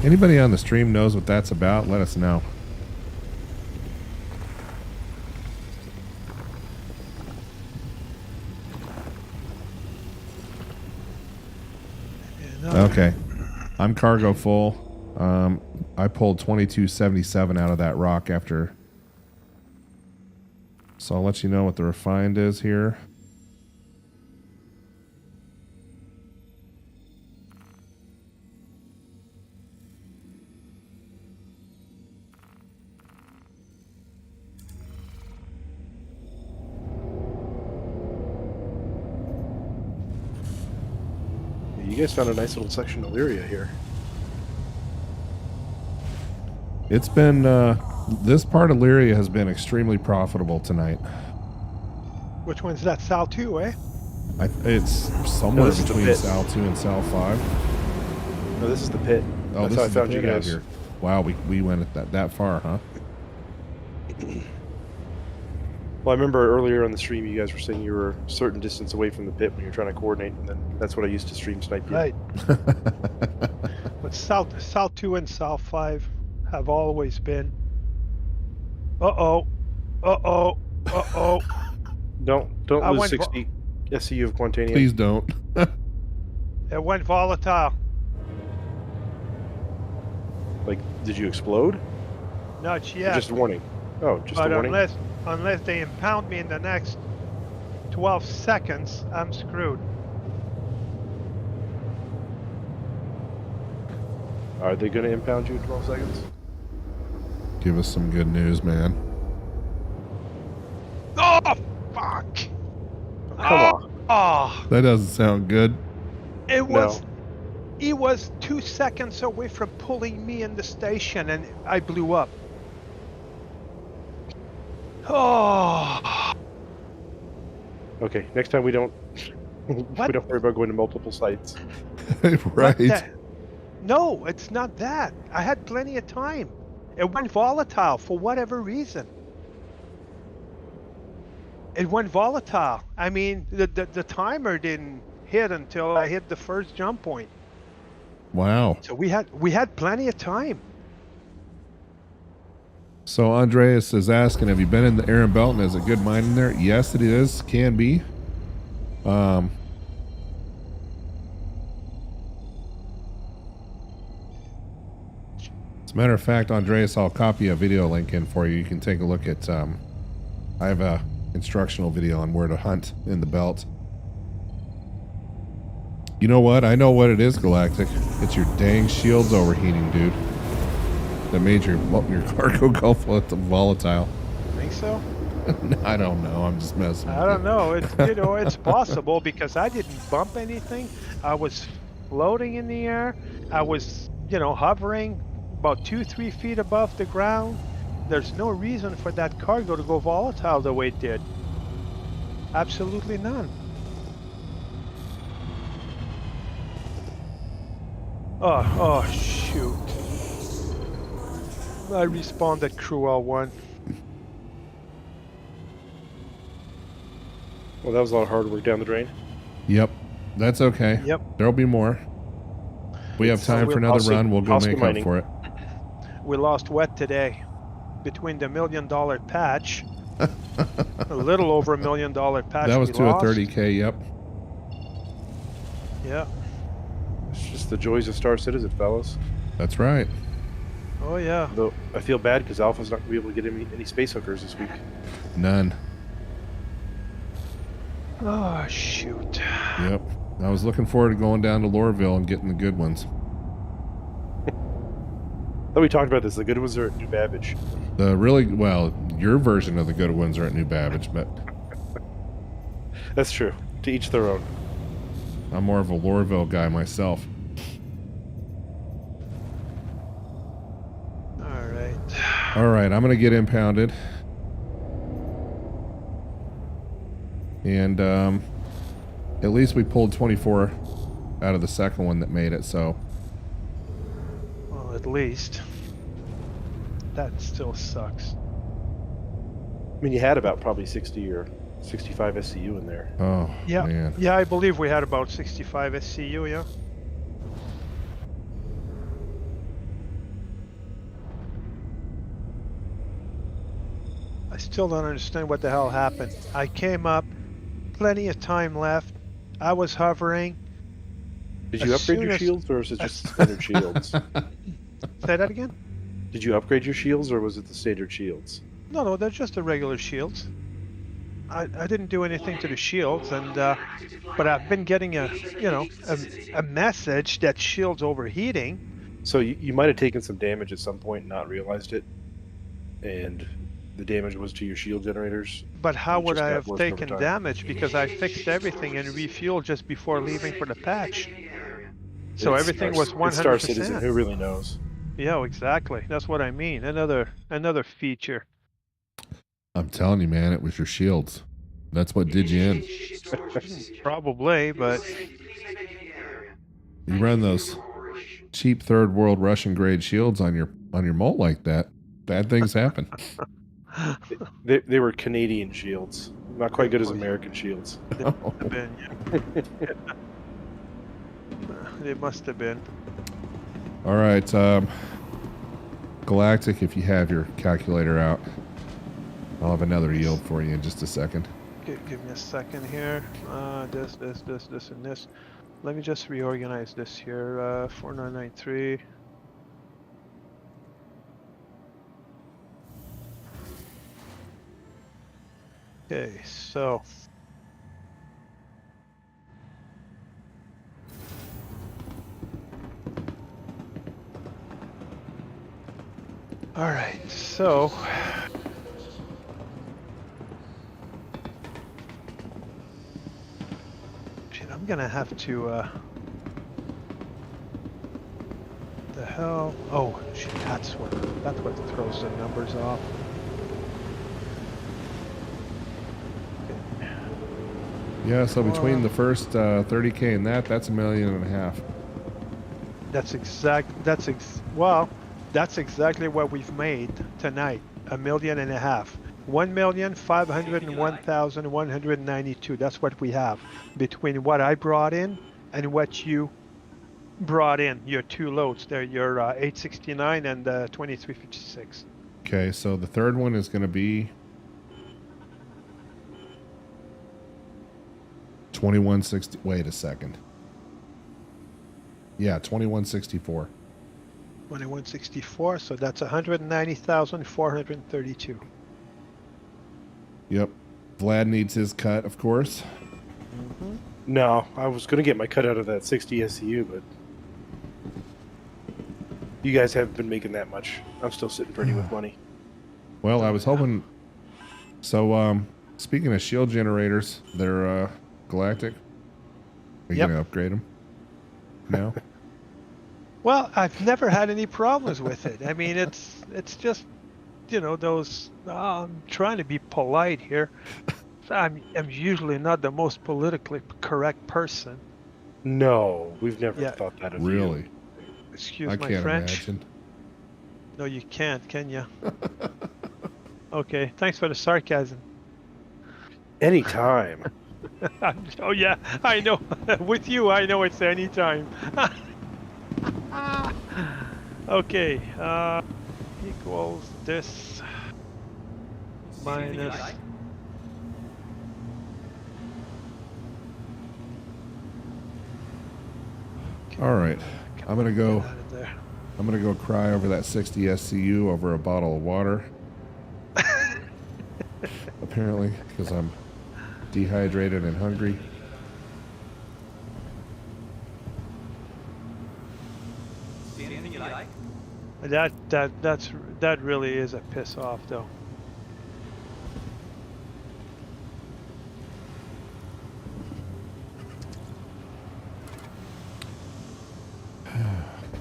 Speaker 1: Anybody on the stream knows what that's about? Let us know. Okay, I'm cargo full. I pulled 2277 out of that rock after, so I'll let you know what the refined is here.
Speaker 7: You guys found a nice little section of Lyria here.
Speaker 1: It's been, this part of Lyria has been extremely profitable tonight.
Speaker 3: Which one's that? Sal 2, eh?
Speaker 1: It's somewhere
Speaker 7: this is the
Speaker 1: between
Speaker 7: pit.
Speaker 1: Sal 2 and Sal 5.
Speaker 7: No, this is the pit.
Speaker 1: Oh,
Speaker 7: That's
Speaker 1: this
Speaker 7: how I
Speaker 1: is the
Speaker 7: found you
Speaker 1: pit out
Speaker 7: guys.
Speaker 1: here. Wow, we went at that far, huh?
Speaker 7: Well, I remember earlier on the stream you guys were saying you were a certain distance away from the pit when you were trying to coordinate, and then that's what I used to stream snipe you.
Speaker 3: Right. But Sal 2 and Sal 5 have always been. Uh-oh. Uh-oh. Uh-oh.
Speaker 7: Don't
Speaker 3: I
Speaker 7: lose
Speaker 3: went
Speaker 7: 60 SCU of Quantanium.
Speaker 1: Please don't.
Speaker 3: It went volatile.
Speaker 7: Like, did you explode?
Speaker 3: Not
Speaker 7: Or
Speaker 3: yet.
Speaker 7: just a warning. Oh, just
Speaker 3: But
Speaker 7: a warning.
Speaker 3: unless they impound me in the next 12 seconds, I'm screwed.
Speaker 7: Are they going to impound you in 12 seconds?
Speaker 1: Give us some good news, man.
Speaker 3: Oh, fuck!
Speaker 7: Come on.
Speaker 3: Oh,
Speaker 1: That doesn't sound good.
Speaker 3: it was. He was 2 seconds away from pulling me in the station, and I blew up. Oh,
Speaker 7: Okay, next time we don't we
Speaker 3: What?
Speaker 7: don't worry about going to multiple sites.
Speaker 1: Right.
Speaker 3: No, it's not that. I had plenty of time. It went volatile for whatever reason. It went volatile. I mean, the timer didn't hit until I hit the first jump point.
Speaker 1: Wow.
Speaker 3: So we had plenty of time.
Speaker 1: So Andreas is asking, have you been in the Aaron Belton? Is it good mining there? Yes, it is. Can be. As a matter of fact, Andreas, I'll copy a video link in for you. You can take a look at, I have a instructional video on where to hunt in the belt. You know what? I know what it is, Galactic. It's your dang shields overheating, dude. That made your cargo go volatile.
Speaker 3: Think so?
Speaker 1: I don't know. I'm just messing with
Speaker 3: I don't know. It's it's possible because I didn't bump anything. I was floating in the air. I was, hovering about 2-3 feet above the ground. There's no reason for that cargo to go volatile the way it did. Absolutely none. Oh shoot. I respawned at Crew L1.
Speaker 7: Well, that was a lot of hard work down the drain.
Speaker 1: Yep. That's okay.
Speaker 3: Yep.
Speaker 1: There'll be more. We have time for another run. We'll go make up for it.
Speaker 3: We lost wet today. Between the $1 million patch, a little over $1 million patch.
Speaker 1: That was
Speaker 3: we
Speaker 1: to
Speaker 3: lost.
Speaker 1: a 30K, yep.
Speaker 3: Yeah.
Speaker 7: It's just the joys of Star Citizen, fellas.
Speaker 1: That's right.
Speaker 3: Oh yeah.
Speaker 7: Though I feel bad because Alpha's not going to be able to get any space hookers this week.
Speaker 1: None.
Speaker 3: Oh shoot.
Speaker 1: Yep. I was looking forward to going down to Lorville and getting the good ones.
Speaker 7: Thought we talked about this. The good ones are at New Babbage.
Speaker 1: Your version of the good ones are at New Babbage, but
Speaker 7: That's true. To each their own.
Speaker 1: I'm more of a Lorville guy myself. All right, I'm going to get impounded. And at least we pulled 24 out of the second one that made it, so.
Speaker 3: Well, at least. That still sucks.
Speaker 7: I mean, you had about probably 60 or 65 SCU in there.
Speaker 1: Oh,
Speaker 3: Yeah.
Speaker 1: man.
Speaker 3: Yeah, I believe we had about 65 SCU, yeah. I still don't understand what the hell happened. I came up, plenty of time left. I was hovering.
Speaker 7: Did you
Speaker 3: As
Speaker 7: upgrade
Speaker 3: soon
Speaker 7: your
Speaker 3: as-
Speaker 7: shields, or is it just standard shields?
Speaker 3: Say that again?
Speaker 7: Did you upgrade your shields, or was it the standard shields?
Speaker 3: No, they're just the regular shields. I didn't do anything to the shields, and but I've been getting a message that shield's overheating.
Speaker 7: So you might have taken some damage at some point and not realized it, and the damage was to your shield generators.
Speaker 3: But how
Speaker 7: It
Speaker 3: would
Speaker 7: just
Speaker 3: I
Speaker 7: got
Speaker 3: have
Speaker 7: worse over
Speaker 3: taken
Speaker 7: time.
Speaker 3: damage? Because I fixed everything and refueled just before leaving for the patch. So
Speaker 7: It's
Speaker 3: everything
Speaker 7: Star-
Speaker 3: was
Speaker 7: it's Star Citizen.
Speaker 3: 100%.
Speaker 7: Who really knows?
Speaker 3: Yeah, exactly. That's what I mean. Another feature.
Speaker 1: I'm telling you, man, it was your shields. That's what did you in.
Speaker 3: Probably, but
Speaker 1: You run those cheap third world Russian grade shields on your mole like that, bad things happen.
Speaker 7: They were Canadian shields, not quite good as American shields.
Speaker 3: they must have been. Yeah. They must have been.
Speaker 1: All right, Galactic, if you have your calculator out, I'll have another yield for you in just a second.
Speaker 3: Give me a second here. This, and this. Let me just reorganize this here. 4993. Okay, so. All right, so. Shit, I'm gonna have to, the hell? Oh, shit, that's what throws the numbers off.
Speaker 1: Yeah, so between the first 30K and that's $1.5 million.
Speaker 3: That's exactly what we've made tonight. $1.5 million. 1,501,192. That's what we have between what I brought in and what you brought in. Your two loads there, your 869 and 2356.
Speaker 1: Okay, so the third one is going to be 2160. Wait a second. Yeah, 2164.
Speaker 3: 2164. So that's 190,432.
Speaker 1: Yep. Vlad needs his cut, of course.
Speaker 7: No, I was going to get my cut out of that 60 SCU, but you guys haven't been making that much. I'm still sitting pretty with money.
Speaker 1: Well, I was hoping. So, speaking of shield generators, they're galactic. Are you
Speaker 3: Yep.
Speaker 1: gonna upgrade them? No.
Speaker 3: Well, I've never had any problems with it. I mean, it's just, you know, those. I'm trying to be polite here. I'm usually not the most politically correct person.
Speaker 7: No, we've never
Speaker 3: Yeah.
Speaker 7: thought that of
Speaker 1: Really?
Speaker 3: Excuse
Speaker 1: I
Speaker 3: my
Speaker 1: can't
Speaker 3: French.
Speaker 1: imagine.
Speaker 3: No, you can't, can you? Okay, thanks for the sarcasm.
Speaker 7: you. Anytime.
Speaker 3: Oh yeah, I know. With you, I know it's any time. Okay, equals this minus.
Speaker 1: All right, I'm gonna go.
Speaker 3: Get out of there.
Speaker 1: I'm gonna go cry over that 60 SCU over a bottle of water. Apparently, because I'm dehydrated and hungry.
Speaker 6: See anything you like?
Speaker 3: That really is a piss off though.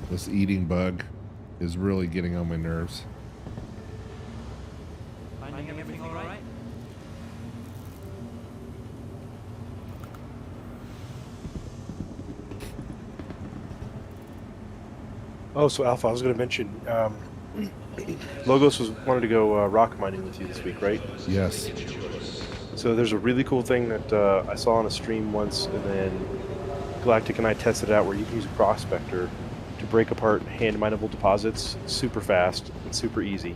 Speaker 1: This eating bug is really getting on my nerves.
Speaker 6: Finding everything all right?
Speaker 7: Oh, so Alpha, I was going to mention, Logos wanted to go rock mining with you this week, right?
Speaker 1: Yes.
Speaker 7: So there's a really cool thing that I saw on a stream once, and then Galactic and I tested it out, where you can use a prospector to break apart hand mineable deposits super fast and super easy,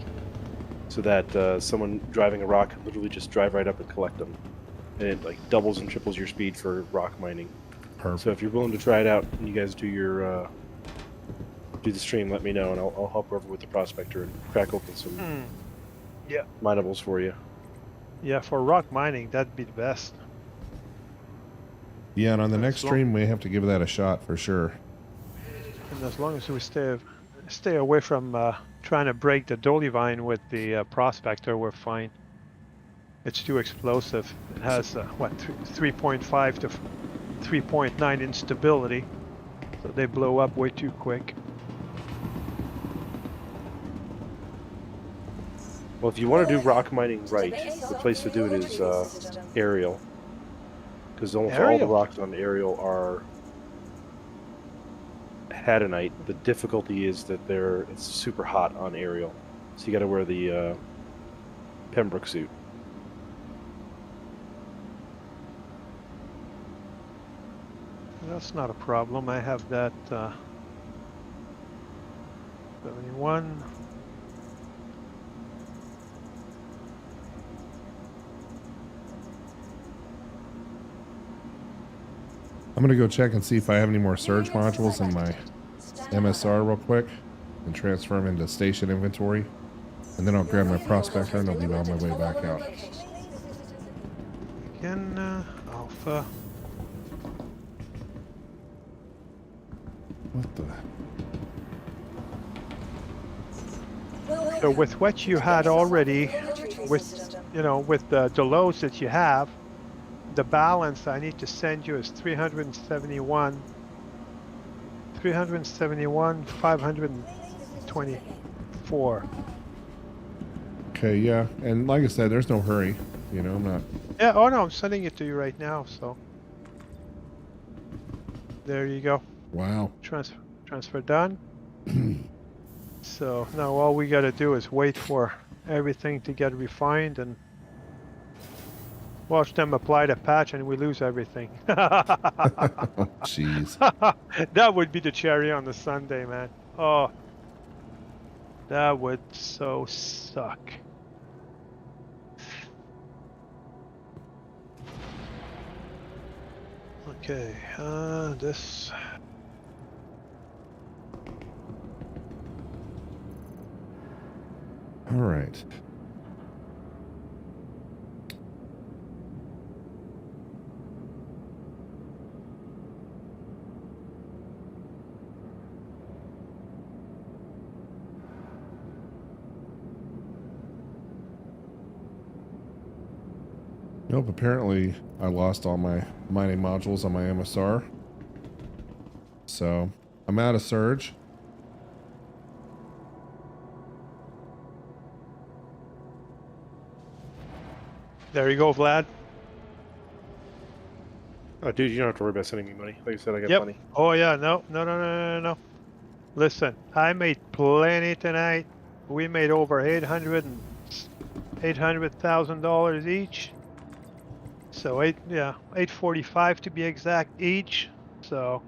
Speaker 7: so that someone driving a rock can literally just drive right up and collect them, and it like doubles and triples your speed for rock mining.
Speaker 1: Perfect.
Speaker 7: So if you're willing to try it out and you guys do your do the stream, let me know, and I'll help over with the prospector and crack open some
Speaker 3: Yeah.
Speaker 7: minables for you.
Speaker 3: Yeah, for rock mining, that'd be the best.
Speaker 1: Yeah, and on the next
Speaker 3: As long-
Speaker 1: stream, we have to give that a shot for sure.
Speaker 3: And as long as we stay away from trying to break the dolly vine with the prospector, we're fine. It's too explosive. It has 3.5 to 3.9 instability, so they blow up way too quick.
Speaker 7: Well, if you want to do rock mining right, the place to do it is aerial, because almost all the
Speaker 3: Aerial?
Speaker 7: rocks on aerial are hadanite. The difficulty is that it's super hot on aerial, so you got to wear the Pembroke suit.
Speaker 3: That's not a problem. I have that 71.
Speaker 1: I'm gonna go check and see if I have any more surge modules in my MSR real quick and transfer them into station inventory. And then I'll grab my prospector and I'll be on my way back out.
Speaker 3: Again, Alpha.
Speaker 1: What the?
Speaker 3: So with what you had already, with with the loads that you have, the balance I need to send you is 371, 524.
Speaker 1: Okay, yeah. And like I said, there's no hurry. You know, I'm not.
Speaker 3: Yeah. Oh no, I'm sending it to you right now. So there you go.
Speaker 1: Wow.
Speaker 3: transfer done. So now all we got to do is wait for everything to get refined and watch them apply the patch, and we lose everything.
Speaker 1: Oh, jeez.
Speaker 3: That would be the cherry on the sundae, man. Oh, that would so suck. Okay, this.
Speaker 1: All right. Nope, apparently I lost all my mining modules on my MSR. So I'm out of surge.
Speaker 3: There you go, Vlad.
Speaker 7: Oh, dude, you don't have to worry about sending me money. Like I said, I got
Speaker 3: Yep.
Speaker 7: plenty.
Speaker 3: Oh yeah, no. Listen, I made plenty tonight. We made over $800,000 each. So $845 to be exact each. So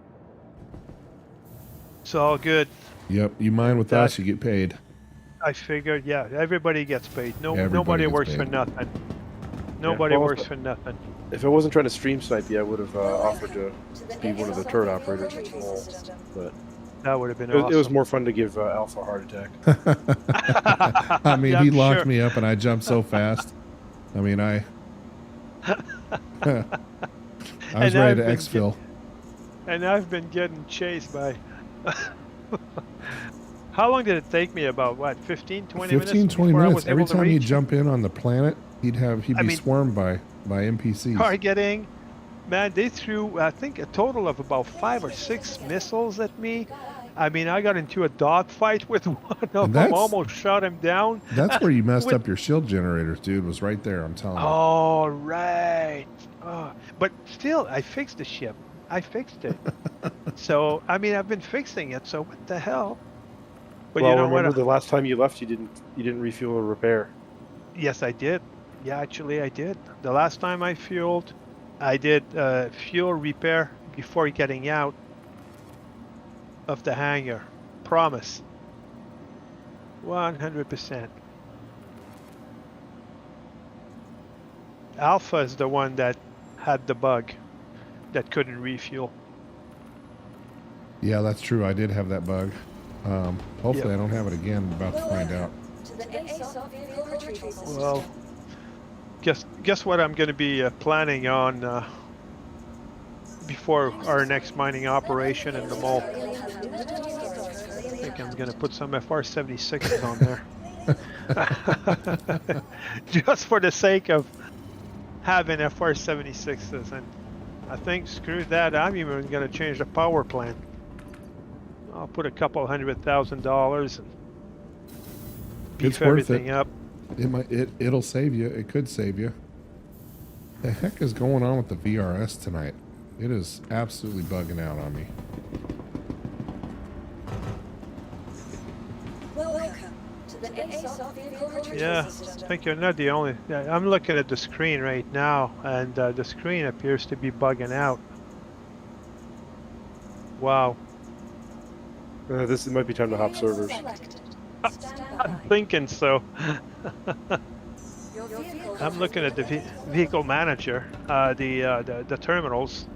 Speaker 3: it's all good.
Speaker 1: Yep, you mine with us, you get paid.
Speaker 3: I figured, yeah, everybody gets paid.
Speaker 1: Everybody
Speaker 3: Nobody
Speaker 1: gets
Speaker 3: works
Speaker 1: paid.
Speaker 3: for nothing. Nobody
Speaker 7: well,
Speaker 3: works for nothing.
Speaker 7: If I wasn't trying to stream snipe you, I would have offered to be one of the turret operators at the mall. But
Speaker 3: That would have been
Speaker 7: it was
Speaker 3: awesome.
Speaker 7: more fun to give Alpha a heart attack.
Speaker 1: I mean,
Speaker 3: Yeah,
Speaker 1: he
Speaker 3: I'm
Speaker 1: locked
Speaker 3: sure.
Speaker 1: me up and I jumped so fast. I mean, I was
Speaker 3: And
Speaker 1: ready
Speaker 3: I've
Speaker 1: to
Speaker 3: been
Speaker 1: exfil.
Speaker 3: And I've been getting chased by... How long did it take me? About, what, 15, 20 minutes?
Speaker 1: 15, 20
Speaker 3: before I
Speaker 1: minutes.
Speaker 3: was
Speaker 1: Every
Speaker 3: able to
Speaker 1: time he'd
Speaker 3: reach?
Speaker 1: jump in on the planet, he'd be
Speaker 3: mean-
Speaker 1: swarmed by NPCs.
Speaker 3: Targeting. Man, they threw, I think, a total of about 5 or 6 missiles at me. I mean, I got into a dogfight with one of them,
Speaker 1: that's-
Speaker 3: almost shot him down.
Speaker 1: That's where you messed
Speaker 3: With-
Speaker 1: up your shield generators, dude. Was right there. I'm telling you.
Speaker 3: Oh, right. Oh, but still, I fixed the ship. I fixed it. So, I mean, I've been fixing it, so what the hell? But
Speaker 7: well,
Speaker 3: you know
Speaker 7: remember
Speaker 3: what?
Speaker 7: the last time you left, you didn't refuel or repair.
Speaker 3: Yes, I did. Yeah, actually, I did. The last time I fueled, I did fuel repair before getting out of the hangar. Promise. 100%. Alpha is the one that had the bug that couldn't refuel.
Speaker 1: Yeah, that's true. I did have that bug. Hopefully,
Speaker 3: Yep.
Speaker 1: I don't have it again. I'm about to find out.
Speaker 2: To the ASOP vehicle retrieval system.
Speaker 3: Well, guess what I'm going to be planning on before our next mining operation in the mall. I think I'm going to put some FR-76s on there. Just for the sake of having FR-76s. And I think, screw that, I'm even going to change the power plant. I'll put a couple $100,000 and beef
Speaker 1: It's worth
Speaker 3: everything
Speaker 1: it.
Speaker 3: up.
Speaker 1: It'll save you. It could save you. The heck is going on with the VRS tonight? It is absolutely bugging out on me.
Speaker 2: Welcome to the ASOP vehicle retrieval
Speaker 3: Yeah, I
Speaker 2: system.
Speaker 3: think you're not the only. I'm looking at the screen right now, and the screen appears to be bugging out. Wow.
Speaker 7: This might be time to hop servers.
Speaker 2: Selected. Stand
Speaker 3: I'm
Speaker 2: by.
Speaker 3: thinking so.
Speaker 2: Your vehicle
Speaker 3: I'm
Speaker 2: has
Speaker 3: looking
Speaker 2: been
Speaker 3: at the
Speaker 2: delivered.
Speaker 3: vehicle manager, the terminals,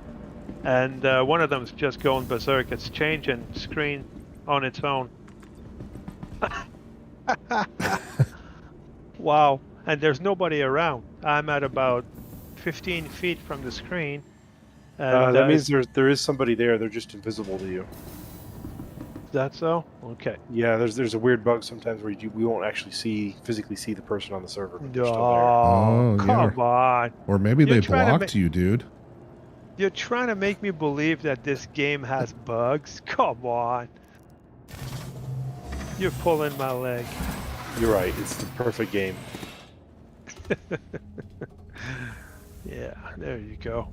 Speaker 3: and one of them's just going berserk. It's changing screen on its own. Wow. And there's nobody around. I'm at about 15 feet from the screen. And,
Speaker 7: That means there is somebody there. They're just invisible to you.
Speaker 3: is that so? Okay.
Speaker 7: Yeah, there's a weird bug sometimes where we won't actually physically see the person on the server, but they're still there.
Speaker 3: Oh,
Speaker 1: Oh,
Speaker 3: come on.
Speaker 1: Or maybe
Speaker 3: You're
Speaker 1: they
Speaker 3: trying to
Speaker 1: blocked you, dude.
Speaker 3: You're trying to make me believe that this game has bugs? Come on. You're pulling my leg.
Speaker 7: You're right. It's the perfect game.
Speaker 3: Yeah, there you go.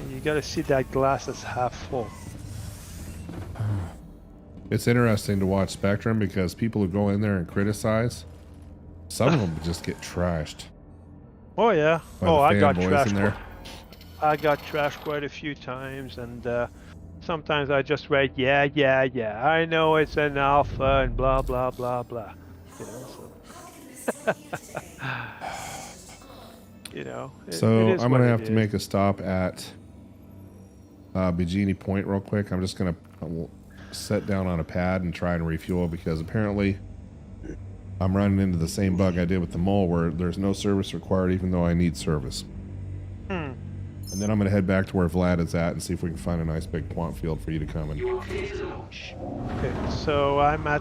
Speaker 3: And you gotta see that glass is half full.
Speaker 1: It's interesting to watch Spectrum because people who go in there and criticize, some of them just get trashed.
Speaker 3: Oh yeah.
Speaker 1: By
Speaker 3: Oh,
Speaker 1: the
Speaker 3: I got
Speaker 1: fanboys in
Speaker 3: trashed.
Speaker 1: there.
Speaker 3: I got trashed quite a few times, and sometimes I just write, yeah, yeah, yeah. I know it's an alpha and blah blah blah blah. You know, so you know. It
Speaker 1: So
Speaker 3: is
Speaker 1: I'm
Speaker 3: what
Speaker 1: gonna
Speaker 3: it
Speaker 1: have to
Speaker 3: is.
Speaker 1: make a stop at Bikini Point real quick. I'm just gonna set down on a pad and try and refuel because apparently I'm running into the same bug I did with the mole where there's no service required even though I need service.
Speaker 3: Hmm.
Speaker 1: And then I'm gonna head back to where Vlad is at and see if we can find a nice big quant field for you to come in.
Speaker 3: Okay, so I'm at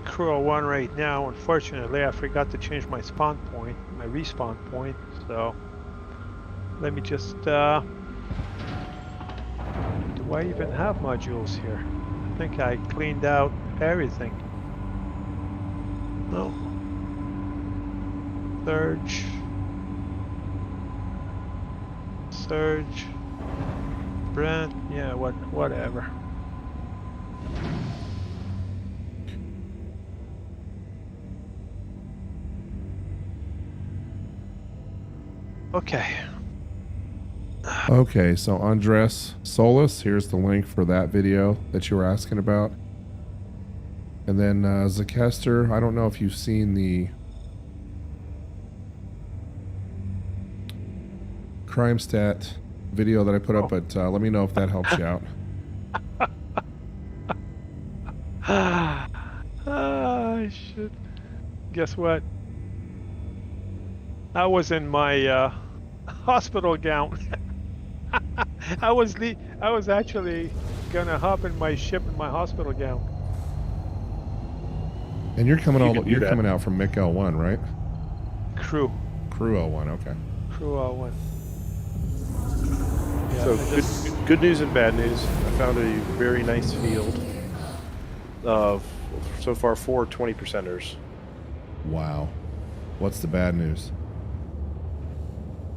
Speaker 3: Crew 1 right now. Unfortunately, I forgot to change my spawn point, my respawn point. So let me just. Do I even have modules here? I think I cleaned out everything. No. Surge. Brent. Yeah. Whatever. Okay.
Speaker 1: Okay, so Andres Solis, here's the link for that video that you were asking about. And then Zakester, I don't know if you've seen the crime stat video that I put up, but let me know if that helps you out.
Speaker 3: Shit. Guess what? I was in my hospital gown. I was actually gonna hop in my ship in my hospital gown.
Speaker 1: And you're coming
Speaker 7: You can do that.
Speaker 1: coming out from Mick L1, right?
Speaker 3: Crew
Speaker 1: Crew L1, okay.
Speaker 3: 1. Yeah,
Speaker 7: So
Speaker 3: I just-
Speaker 7: good news and bad news. I found a very nice field of so far 4 20%ers.
Speaker 1: Wow. What's the bad news?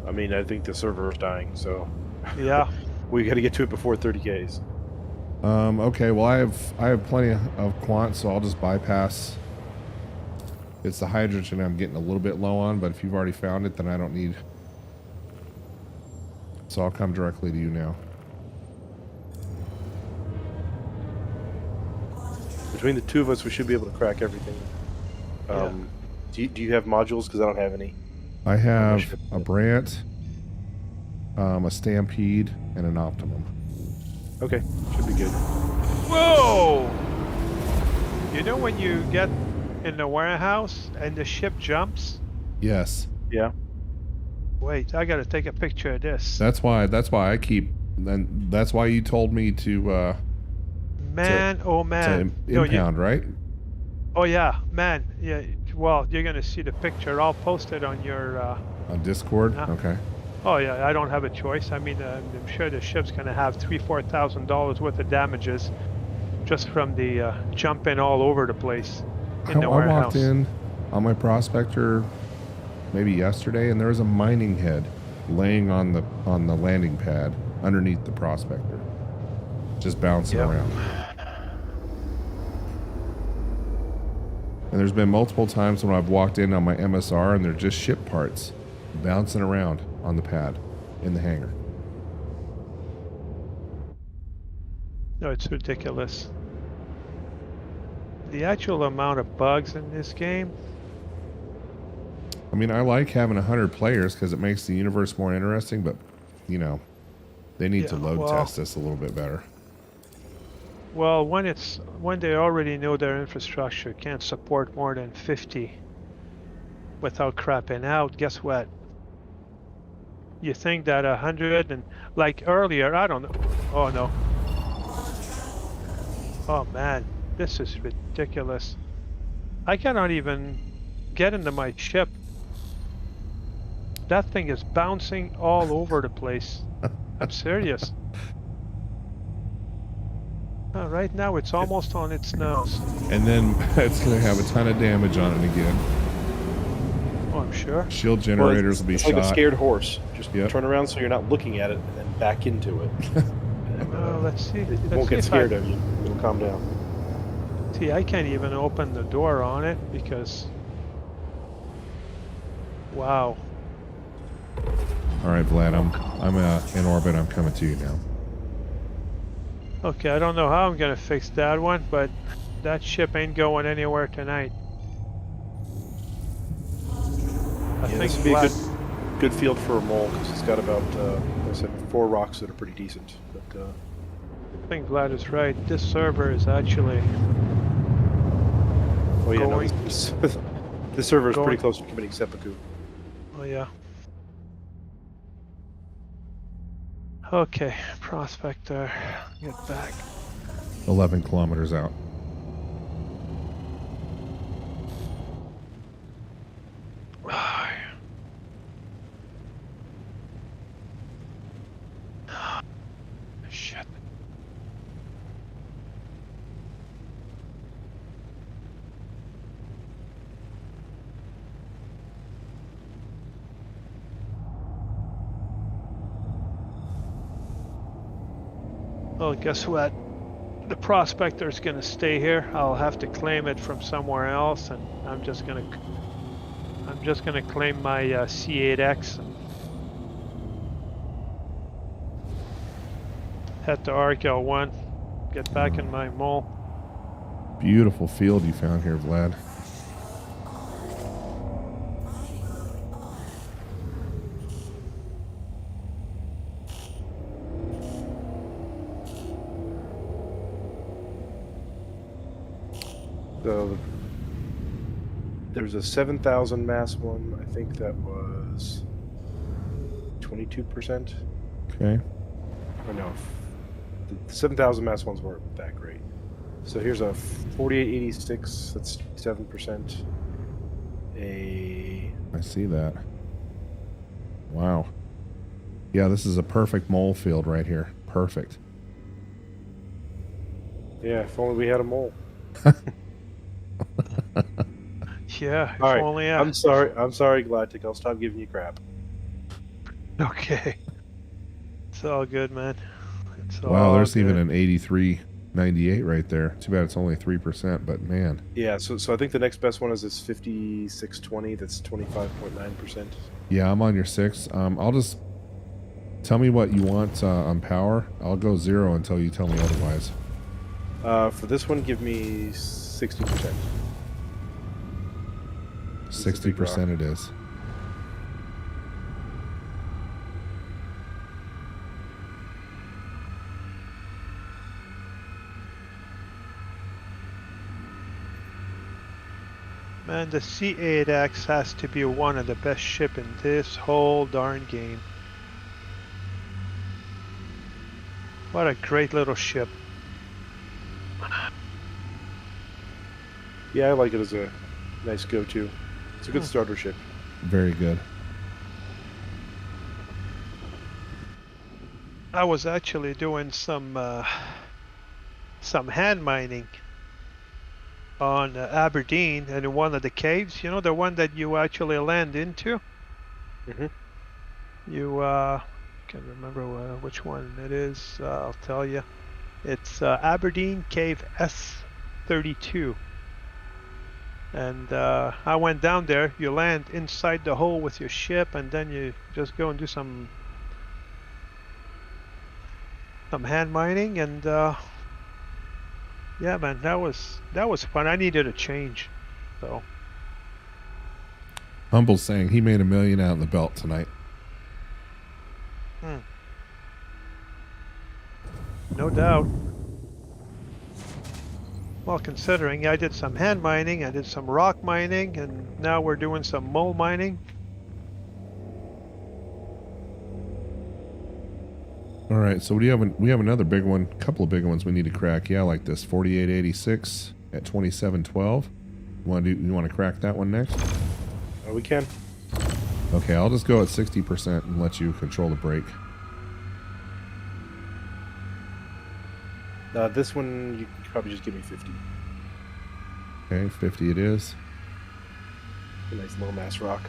Speaker 7: I mean, I think the server is dying, so
Speaker 3: yeah.
Speaker 7: we got to get to it before 30Ks.
Speaker 1: Okay, well I have plenty of quant, so I'll just bypass. It's the hydrogen I'm getting a little bit low on, but if you've already found it, then I don't need. So I'll come directly to you now.
Speaker 7: Between the two of us, we should be able to crack everything. Do you have modules? Because I don't have any.
Speaker 1: I have a Brant, a Stampede, and an Optimum.
Speaker 7: Okay, should be good.
Speaker 3: Whoa! You know when you get in the warehouse and the ship jumps?
Speaker 1: Yes,
Speaker 7: Yeah.
Speaker 3: Wait, I gotta take a picture of this.
Speaker 1: that's why I keep. And that's why you told me to
Speaker 3: Man, oh man. No,
Speaker 1: impound, right?
Speaker 3: oh yeah, man. Yeah. Well, you're gonna see the picture. I'll post it on your.
Speaker 1: On Discord.
Speaker 3: Yeah.
Speaker 1: Okay.
Speaker 3: Oh yeah, I don't have a choice. I mean, I'm sure the ship's gonna have $3,000-4,000 worth of damages just from the jumping all over the place in the
Speaker 1: I
Speaker 3: warehouse.
Speaker 1: walked in on my prospector maybe yesterday, and there was a mining head laying on the landing pad underneath the prospector, just bouncing
Speaker 3: Yep.
Speaker 1: around. And there's been multiple times when I've walked in on my MSR and they're just ship parts bouncing around on the pad in the hangar.
Speaker 3: No, it's ridiculous. The actual amount of bugs in this game.
Speaker 1: I mean, I like having 100 players because it makes the universe more interesting, but, you know, they need to
Speaker 3: Yeah,
Speaker 1: load
Speaker 3: well-
Speaker 1: test this a little bit better.
Speaker 3: Well, when they already know their infrastructure can't support more than 50 without crapping out, guess what? You think that 100 and like earlier, I don't know. Oh no. Oh man, this is ridiculous. I cannot even get into my ship. That thing is bouncing all over the place. I'm serious. Right now it's almost on its nose.
Speaker 1: And then it's going to have a ton of damage on it again.
Speaker 3: Oh, I'm sure.
Speaker 1: Shield generators will be
Speaker 7: it's
Speaker 1: shot.
Speaker 7: like a scared horse. Just
Speaker 1: Yep.
Speaker 7: turn around so you're not looking at it and then back into it.
Speaker 3: let's see.
Speaker 7: It
Speaker 3: Let's
Speaker 7: won't
Speaker 3: see
Speaker 7: get
Speaker 3: if
Speaker 7: scared of you. It'll calm down.
Speaker 3: See, I can't even open the door on it because. Wow.
Speaker 1: All right, Vlad, I'm in orbit. I'm coming to you now.
Speaker 3: Okay, I don't know how I'm gonna fix that one, but that ship ain't going anywhere tonight. I
Speaker 7: Yeah,
Speaker 3: think
Speaker 7: this would be a
Speaker 3: Vlad-
Speaker 7: good field for a mole because it's got about, like I said, 4 rocks that are pretty decent. But
Speaker 3: I think Vlad is right. This server is actually
Speaker 7: oh yeah, no,
Speaker 3: going.
Speaker 7: this server is
Speaker 3: going-
Speaker 7: pretty close to committing seppuku.
Speaker 3: Oh yeah. Okay, prospector, get back.
Speaker 1: 11 kilometers out.
Speaker 3: Shit. Well, guess what? The prospector's gonna stay here. I'll have to claim it from somewhere else, and I'm just gonna claim my C8X and head to RKL1. Get back in my mole.
Speaker 1: Beautiful field you found here, Vlad.
Speaker 7: So there's a 7,000 mass one. I think that was 22%.
Speaker 1: Okay.
Speaker 7: Or no, the 7,000 mass ones weren't that great. So here's a 4886. That's 7%.
Speaker 1: I see that. Wow. Yeah, this is a perfect mole field right here. Perfect.
Speaker 7: Yeah, if only we had a mole.
Speaker 3: Yeah, if
Speaker 7: All right.
Speaker 3: only
Speaker 7: I'm sorry, Galactic. I'll stop giving you crap.
Speaker 3: Okay. It's all good, man. It's
Speaker 1: Wow,
Speaker 3: all
Speaker 1: there's
Speaker 3: good.
Speaker 1: even an 8398 right there. Too bad it's only 3%, but man.
Speaker 7: Yeah, so I think the next best one is this 5620. That's 25.9%.
Speaker 1: Yeah, I'm on your 6. I'll just tell me what you want on power. I'll go 0 until you tell me otherwise.
Speaker 7: For this one, give me 60%.
Speaker 1: 60% it is.
Speaker 3: Man, the C8X has to be one of the best ship in this whole darn game. What a great little ship.
Speaker 7: Yeah, I like it as a nice go-to. It's a good starter ship.
Speaker 1: Very good.
Speaker 3: I was actually doing some hand mining on Aberdeen and in one of the caves. You know, the one that you actually land into. You can't remember which one it is. I'll tell you. It's Aberdeen Cave S32. And I went down there. You land inside the hole with your ship, and then you just go and do some hand mining. And yeah, man, that was fun. I needed a change, so.
Speaker 1: Humble's saying he made $1 million out in the belt tonight.
Speaker 3: No doubt. Well, considering I did some hand mining, I did some rock mining, and now we're doing some mole mining.
Speaker 1: All right, so we have another big one, couple of big ones we need to crack. Yeah, like this 4886 at 2712. You want to crack that one next?
Speaker 7: We can.
Speaker 1: Okay, I'll just go at 60% and let you control the brake.
Speaker 7: This one, you can probably just give me 50.
Speaker 1: Okay, 50 it is.
Speaker 7: A nice low mass rock.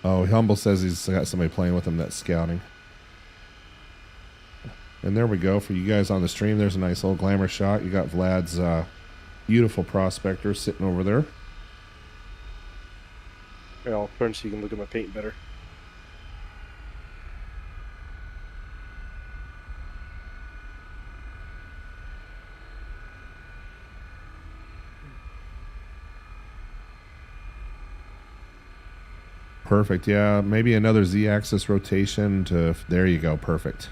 Speaker 1: Oh, Humble says he's got somebody playing with him that's scouting. And there we go. For you guys on the stream, there's a nice little glamour shot. You got Vlad's beautiful prospector sitting over there.
Speaker 7: Here, I'll turn so you can look at my paint better.
Speaker 1: Perfect. Yeah, maybe another Z-axis rotation to... There you go. Perfect.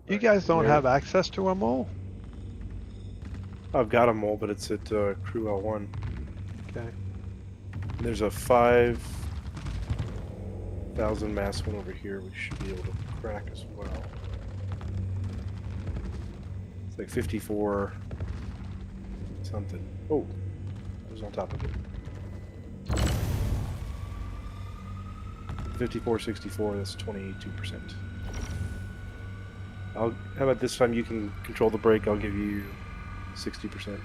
Speaker 3: You guys don't
Speaker 7: Yeah.
Speaker 3: have access to a mole?
Speaker 7: I've got a mole, but it's at Crew L1.
Speaker 3: Okay.
Speaker 7: There's a 5,000 mass one over here. We should be able to crack as well. It's like 54 something. Oh, I was on top of it. 5464. That's 22%. How about this time you can control the brake? I'll give you 60%.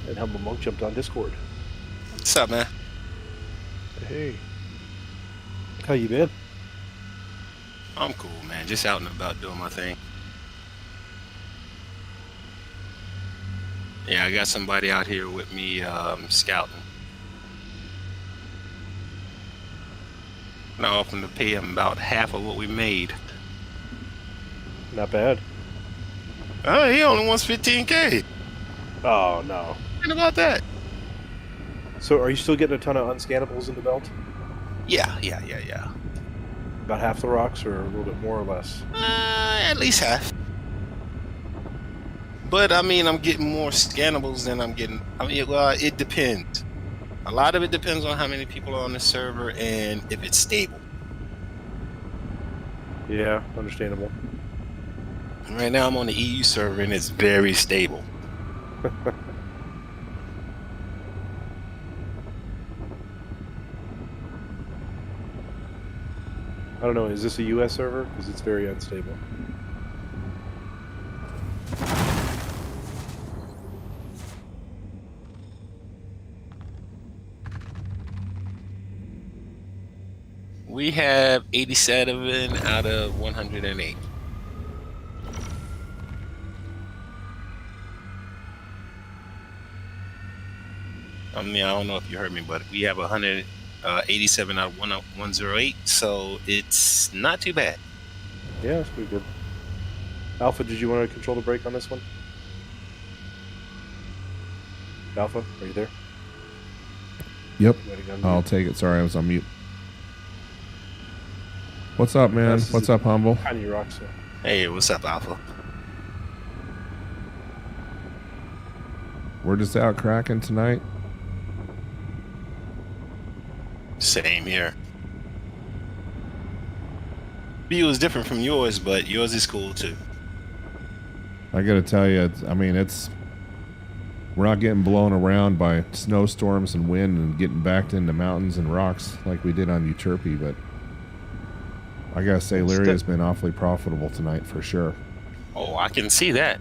Speaker 7: And Humble Monk jumped on Discord.
Speaker 9: What's up, man?
Speaker 3: Hey.
Speaker 7: How you been?
Speaker 9: I'm cool, man. Just out and about doing my thing. Yeah, I got somebody out here with me scouting. And I offered to pay him about half of what we made.
Speaker 7: Not bad.
Speaker 9: Oh, he only wants 15K.
Speaker 7: Oh, no.
Speaker 9: What about that?
Speaker 7: So are you still getting a ton of unscannables in the belt?
Speaker 9: Yeah.
Speaker 7: About half the rocks, or a little bit more or less?
Speaker 9: At least half. But, I mean, I'm getting more scannables than I'm getting... I mean, well, it depends. A lot of it depends on how many people are on the server and if it's stable.
Speaker 7: Yeah, understandable.
Speaker 9: Right now, I'm on the EU server, and it's very stable.
Speaker 7: I don't know, is this a US server? Because it's very unstable.
Speaker 9: We have 87 out of 108. I mean, I don't know if you heard me, but we have 187 out of 108, so it's not too bad.
Speaker 7: Yeah, that's pretty good. Alpha, did you want to control the brake on this one? Alpha, are you there?
Speaker 1: Yep.
Speaker 7: You gotta go on
Speaker 1: I'll
Speaker 7: mute.
Speaker 1: take it. Sorry, I was on mute. What's up, man?
Speaker 7: This is
Speaker 1: What's up, Humble?
Speaker 7: Tiny rock, so.
Speaker 9: Hey, what's up, Alpha?
Speaker 1: We're just out cracking tonight.
Speaker 9: Same here. View is different from yours, but yours is cool too.
Speaker 1: I gotta tell you, I mean, we're not getting blown around by snowstorms and wind and getting backed into mountains and rocks like we did on Euterpe, but I gotta say, Lyria's been awfully profitable tonight for sure.
Speaker 9: Oh, I can see that.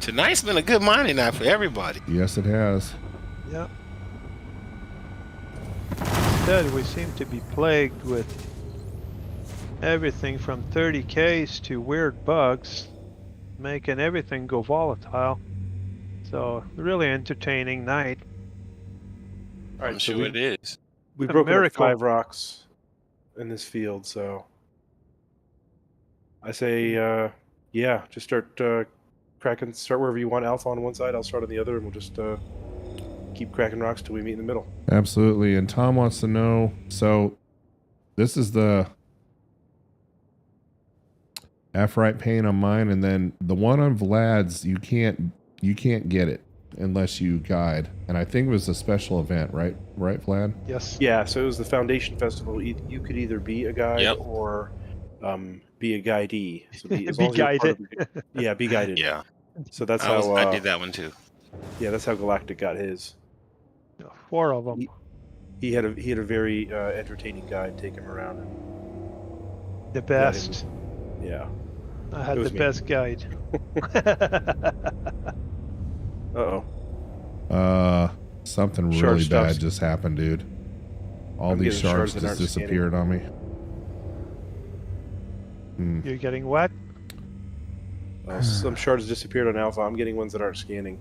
Speaker 9: Tonight's been a good mining night for everybody.
Speaker 1: Yes, it has.
Speaker 3: Yeah. Instead, we seem to be plagued with everything from 30Ks to weird bugs, making everything go volatile. So, really entertaining night.
Speaker 7: Alright,
Speaker 9: I'm
Speaker 7: so
Speaker 9: sure it is.
Speaker 7: we
Speaker 3: A
Speaker 7: broke up
Speaker 3: miracle.
Speaker 7: 5 rocks in this field, so I say, yeah, just start cracking. Start wherever you want. Alpha on one side, I'll start on the other, and we'll just keep cracking rocks till we meet in the middle.
Speaker 1: Absolutely. And Tom wants to know, so this is the F-right paint on mine, and then the one on Vlad's, you can't get it. unless you guide. And I think it was a special event, right? Right, Vlad?
Speaker 3: Yes.
Speaker 7: Yeah, so it was the Foundation Festival. You could either be a guide
Speaker 9: Yep.
Speaker 7: or be a guidee. So as
Speaker 3: Be
Speaker 7: long as you're part
Speaker 3: guided.
Speaker 7: of yeah, be guided.
Speaker 9: Yeah.
Speaker 7: So that's
Speaker 9: I
Speaker 7: how
Speaker 9: did that one too.
Speaker 7: yeah, that's how Galactic got his.
Speaker 3: 4 of them.
Speaker 7: He had a very entertaining guide take him around. And
Speaker 3: The best.
Speaker 7: yeah.
Speaker 3: I had
Speaker 7: It
Speaker 3: the
Speaker 7: was me.
Speaker 3: best guide.
Speaker 7: Uh-oh.
Speaker 1: Something really
Speaker 7: Shard
Speaker 1: bad
Speaker 7: stuff's-
Speaker 1: just happened, dude. All
Speaker 7: I'm
Speaker 1: these
Speaker 7: getting
Speaker 1: shards
Speaker 7: shards that
Speaker 1: just
Speaker 7: aren't
Speaker 1: disappeared on me.
Speaker 3: You're getting wet?
Speaker 7: Some shards disappeared on Alpha. I'm getting ones that aren't scanning.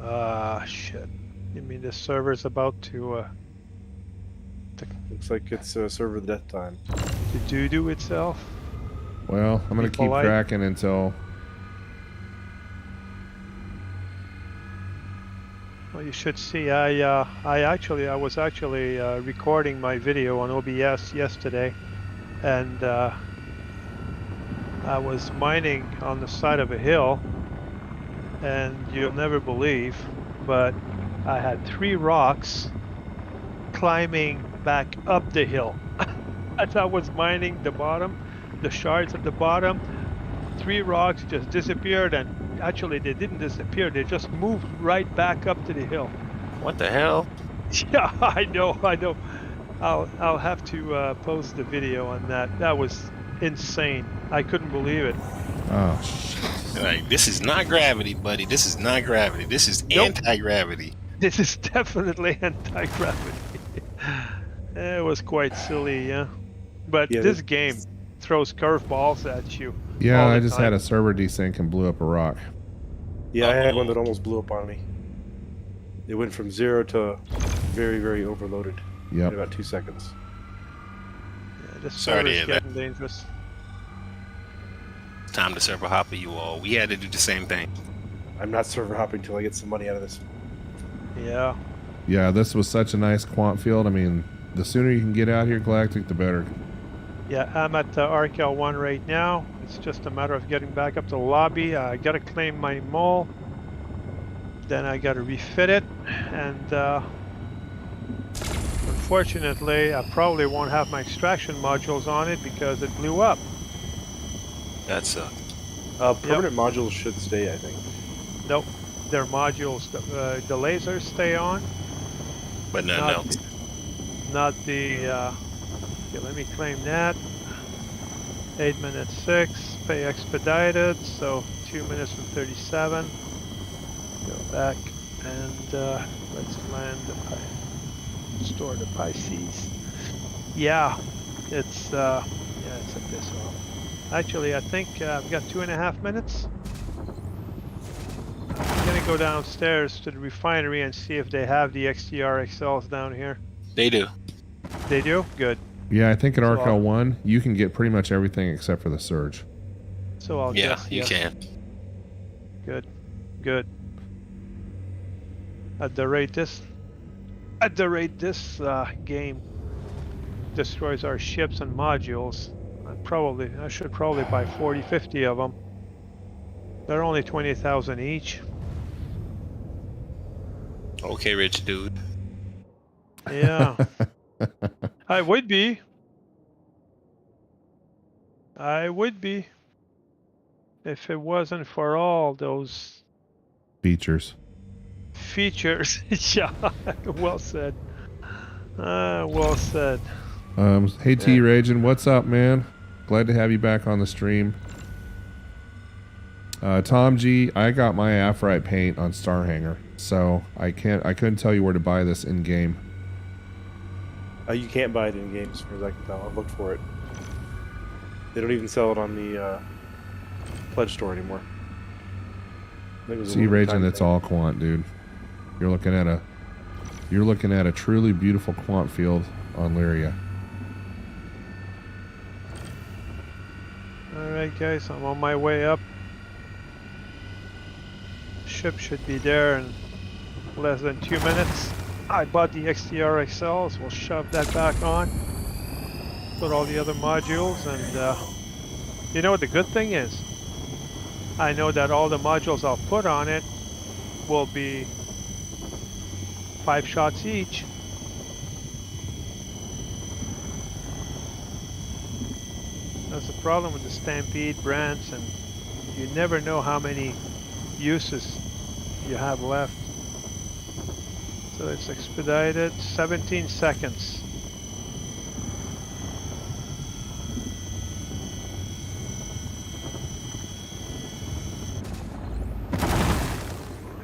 Speaker 3: Ah, shit. You mean the server's about to
Speaker 7: Looks like it's server death time.
Speaker 3: doo-doo itself?
Speaker 1: Well, I'm going to keep
Speaker 3: Polite.
Speaker 1: tracking until...
Speaker 3: Well, you should see. I was actually recording my video on OBS yesterday, and I was mining on the side of a hill, and you'll never believe, but I had 3 rocks climbing back up the hill. As I was mining the bottom, the shards at the bottom, 3 rocks just disappeared, and actually they didn't disappear, they just moved right back up to the hill.
Speaker 9: What the hell?
Speaker 3: Yeah, I know. I'll have to post the video on that. That was insane. I couldn't believe it.
Speaker 1: Oh, shit.
Speaker 9: Like, this is not gravity, buddy. This is not gravity. This is
Speaker 3: Nope.
Speaker 9: anti-gravity.
Speaker 3: This is definitely anti-gravity. It was quite silly, yeah. But
Speaker 7: Yeah,
Speaker 3: this game throws curveballs at you.
Speaker 1: Yeah,
Speaker 3: all the
Speaker 1: I just had
Speaker 3: time.
Speaker 1: a server desync and blew up a rock.
Speaker 7: Yeah, I had one that almost blew up on me. It went from 0 to very, very overloaded
Speaker 1: Yep.
Speaker 7: in about 2 seconds.
Speaker 3: Yeah, this
Speaker 9: Sorry to
Speaker 3: server's
Speaker 9: hear that.
Speaker 3: getting dangerous.
Speaker 9: Time to server hopper you all. We had to do the same thing.
Speaker 7: I'm not server hopping until I get some money out of this.
Speaker 3: Yeah.
Speaker 1: Yeah, this was such a nice quant field. I mean, the sooner you can get out here, Galactic, the better.
Speaker 3: Yeah, I'm at RKL1 right now. It's just a matter of getting back up to the lobby. I gotta claim my mole. Then I gotta refit it. And unfortunately, I probably won't have my extraction modules on it because it blew up.
Speaker 9: That sucked.
Speaker 7: Permanent modules should stay, I think.
Speaker 3: Nope, their modules, the lasers stay on.
Speaker 9: But nothing
Speaker 3: Not
Speaker 9: else.
Speaker 3: Not the, okay, let me claim that. 8 minutes 6, pay expedited, so 2 minutes and 37. Go back and let's land store the Pisces. Yeah, it's it's at this one. Actually, I think I've got 2.5 minutes. I'm gonna go downstairs to the refinery and see if they have the FLTR-XLs down here.
Speaker 9: They do.
Speaker 3: They do? Good.
Speaker 1: Yeah, I think at
Speaker 3: So
Speaker 1: RKL 1, you can get pretty much everything except for the surge.
Speaker 3: So I'll
Speaker 9: Yeah,
Speaker 3: guess
Speaker 9: you
Speaker 3: yes.
Speaker 9: can.
Speaker 3: Good. Good. At the rate this game destroys our ships and modules, I should probably buy 40-50 of them. They're only 20,000 each.
Speaker 9: Okay, rich dude.
Speaker 3: Yeah. I would be. If it wasn't for all those
Speaker 1: Features.
Speaker 3: features. Yeah, well said. Well said.
Speaker 1: Hey, T-Ragin, what's up, man? Glad to have you back on the stream. Tom G, I got my Aphrodite paint on Starhanger, so I couldn't tell you where to buy this in game.
Speaker 7: You can't buy it in games, as far as I can tell. I've looked for it. They don't even sell it on the pledge store anymore. I think it was a
Speaker 1: See,
Speaker 7: limited
Speaker 1: Ragin,
Speaker 7: time
Speaker 1: it's
Speaker 7: thing.
Speaker 1: all quant, dude. You're looking at a truly beautiful quant field on Lyria.
Speaker 3: Alright guys, I'm on my way up. Ship should be there in less than 2 minutes. I bought the FLTR-XLs, we'll shove that back on. Put all the other modules and you know what the good thing is? I know that all the modules I'll put on it will be 5 shots each. That's the problem with the Stampede brands, and you never know how many uses you have left. So it's expedited, 17 seconds.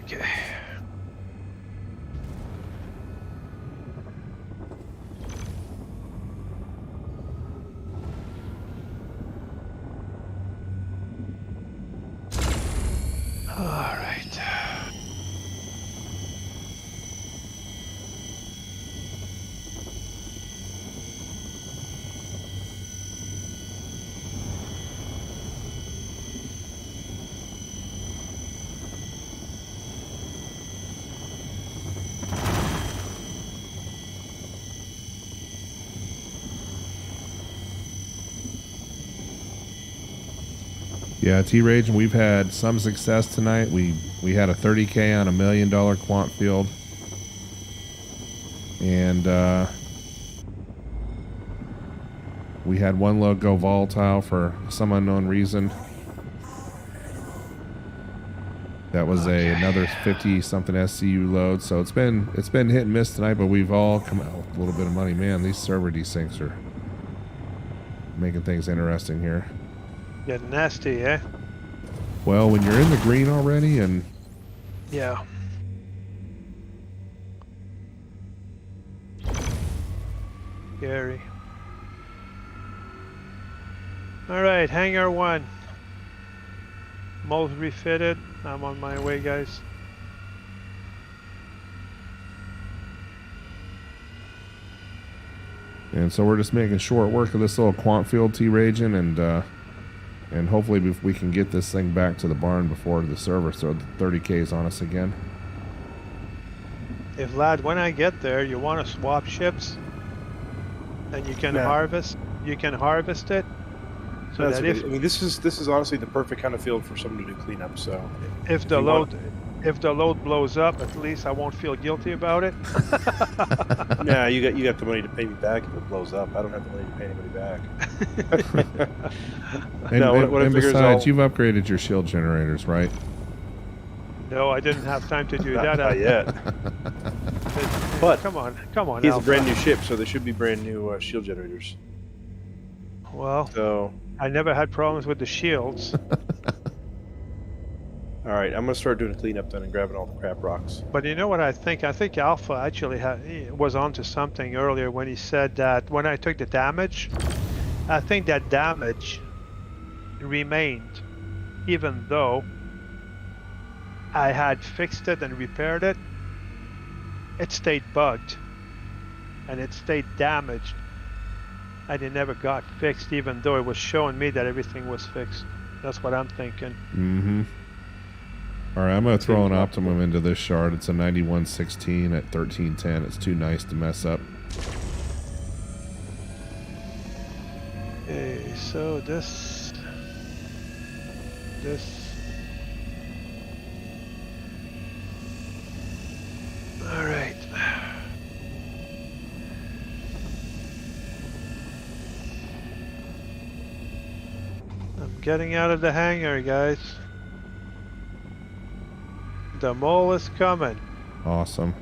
Speaker 3: Okay. All right.
Speaker 1: Yeah, T-Rage, and we've had some success tonight. We had a 30K on $1 million quant field. And we had one load go volatile for some unknown reason. That was another 50-something SCU load. So it's been hit and miss tonight, but we've all come out with a little bit of money. Man, these server desyncs are making things interesting here.
Speaker 3: Getting nasty, eh?
Speaker 1: Well, when you're in the green already, and
Speaker 3: Yeah. Scary. All right, hangar 1. Mold refitted. I'm on my way, guys.
Speaker 1: so we're just making short work of this little quant field, T-Raging, and hopefully we can get this thing back to the barn before the server so the 30K's on us again.
Speaker 3: If lad, when I get there, you want to swap ships, and you can harvest. You can harvest it. So that
Speaker 7: I mean, this is honestly the perfect kind of field for someone to do cleanup. So
Speaker 3: if the load blows up, at least I won't feel guilty about it.
Speaker 7: Nah, you got the money to pay me back if it blows up. I don't have the money to pay anybody back.
Speaker 1: and besides, you've upgraded your shield generators, right?
Speaker 3: No, I didn't have time to do that.
Speaker 7: Not yet. But
Speaker 3: come on.
Speaker 7: He's
Speaker 3: Alpha.
Speaker 7: a brand new ship, so there should be brand new shield generators.
Speaker 3: Well,
Speaker 7: so
Speaker 3: I never had problems with the shields.
Speaker 7: All right, I'm gonna start doing a cleanup then and grabbing all the crap rocks.
Speaker 3: But you know what I think? I think Alpha actually was onto something earlier when he said that when I took the damage, I think that damage remained, even though I had fixed it and repaired it. It stayed bugged, and it stayed damaged, and it never got fixed, even though it was showing me that everything was fixed. That's what I'm thinking.
Speaker 1: Mm-hmm. All right, I'm going to throw an optimum into this shard. It's a 9116 at 1310. It's too nice to mess up.
Speaker 3: Okay, so this. All right. I'm getting out of the hangar, guys. The mole is coming.
Speaker 1: Awesome.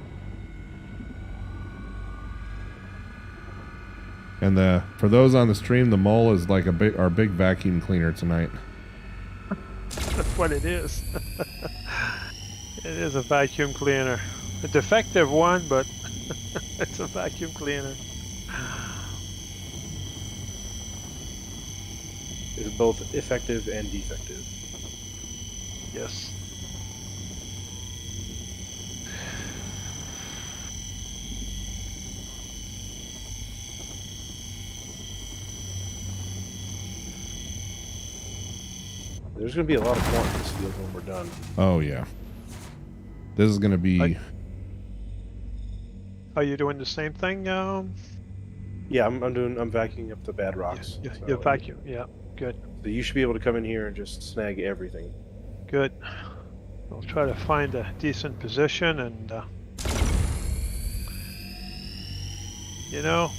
Speaker 1: And for those on the stream, the mole is like our big vacuum cleaner tonight.
Speaker 3: That's what it is. It is a vacuum cleaner. A defective one, but it's a vacuum cleaner.
Speaker 7: It's both effective and defective.
Speaker 3: Yes.
Speaker 7: There's going to be a lot of quant in this field when we're done.
Speaker 1: Oh, yeah. This is going to be...
Speaker 3: Are you doing the same thing?
Speaker 7: Yeah, I'm vacuuming up the bad rocks.
Speaker 3: Yeah,
Speaker 7: so
Speaker 3: you vacuum. Yeah, good.
Speaker 7: So you should be able to come in here and just snag everything.
Speaker 3: Good. I'll try to find a decent position and You know,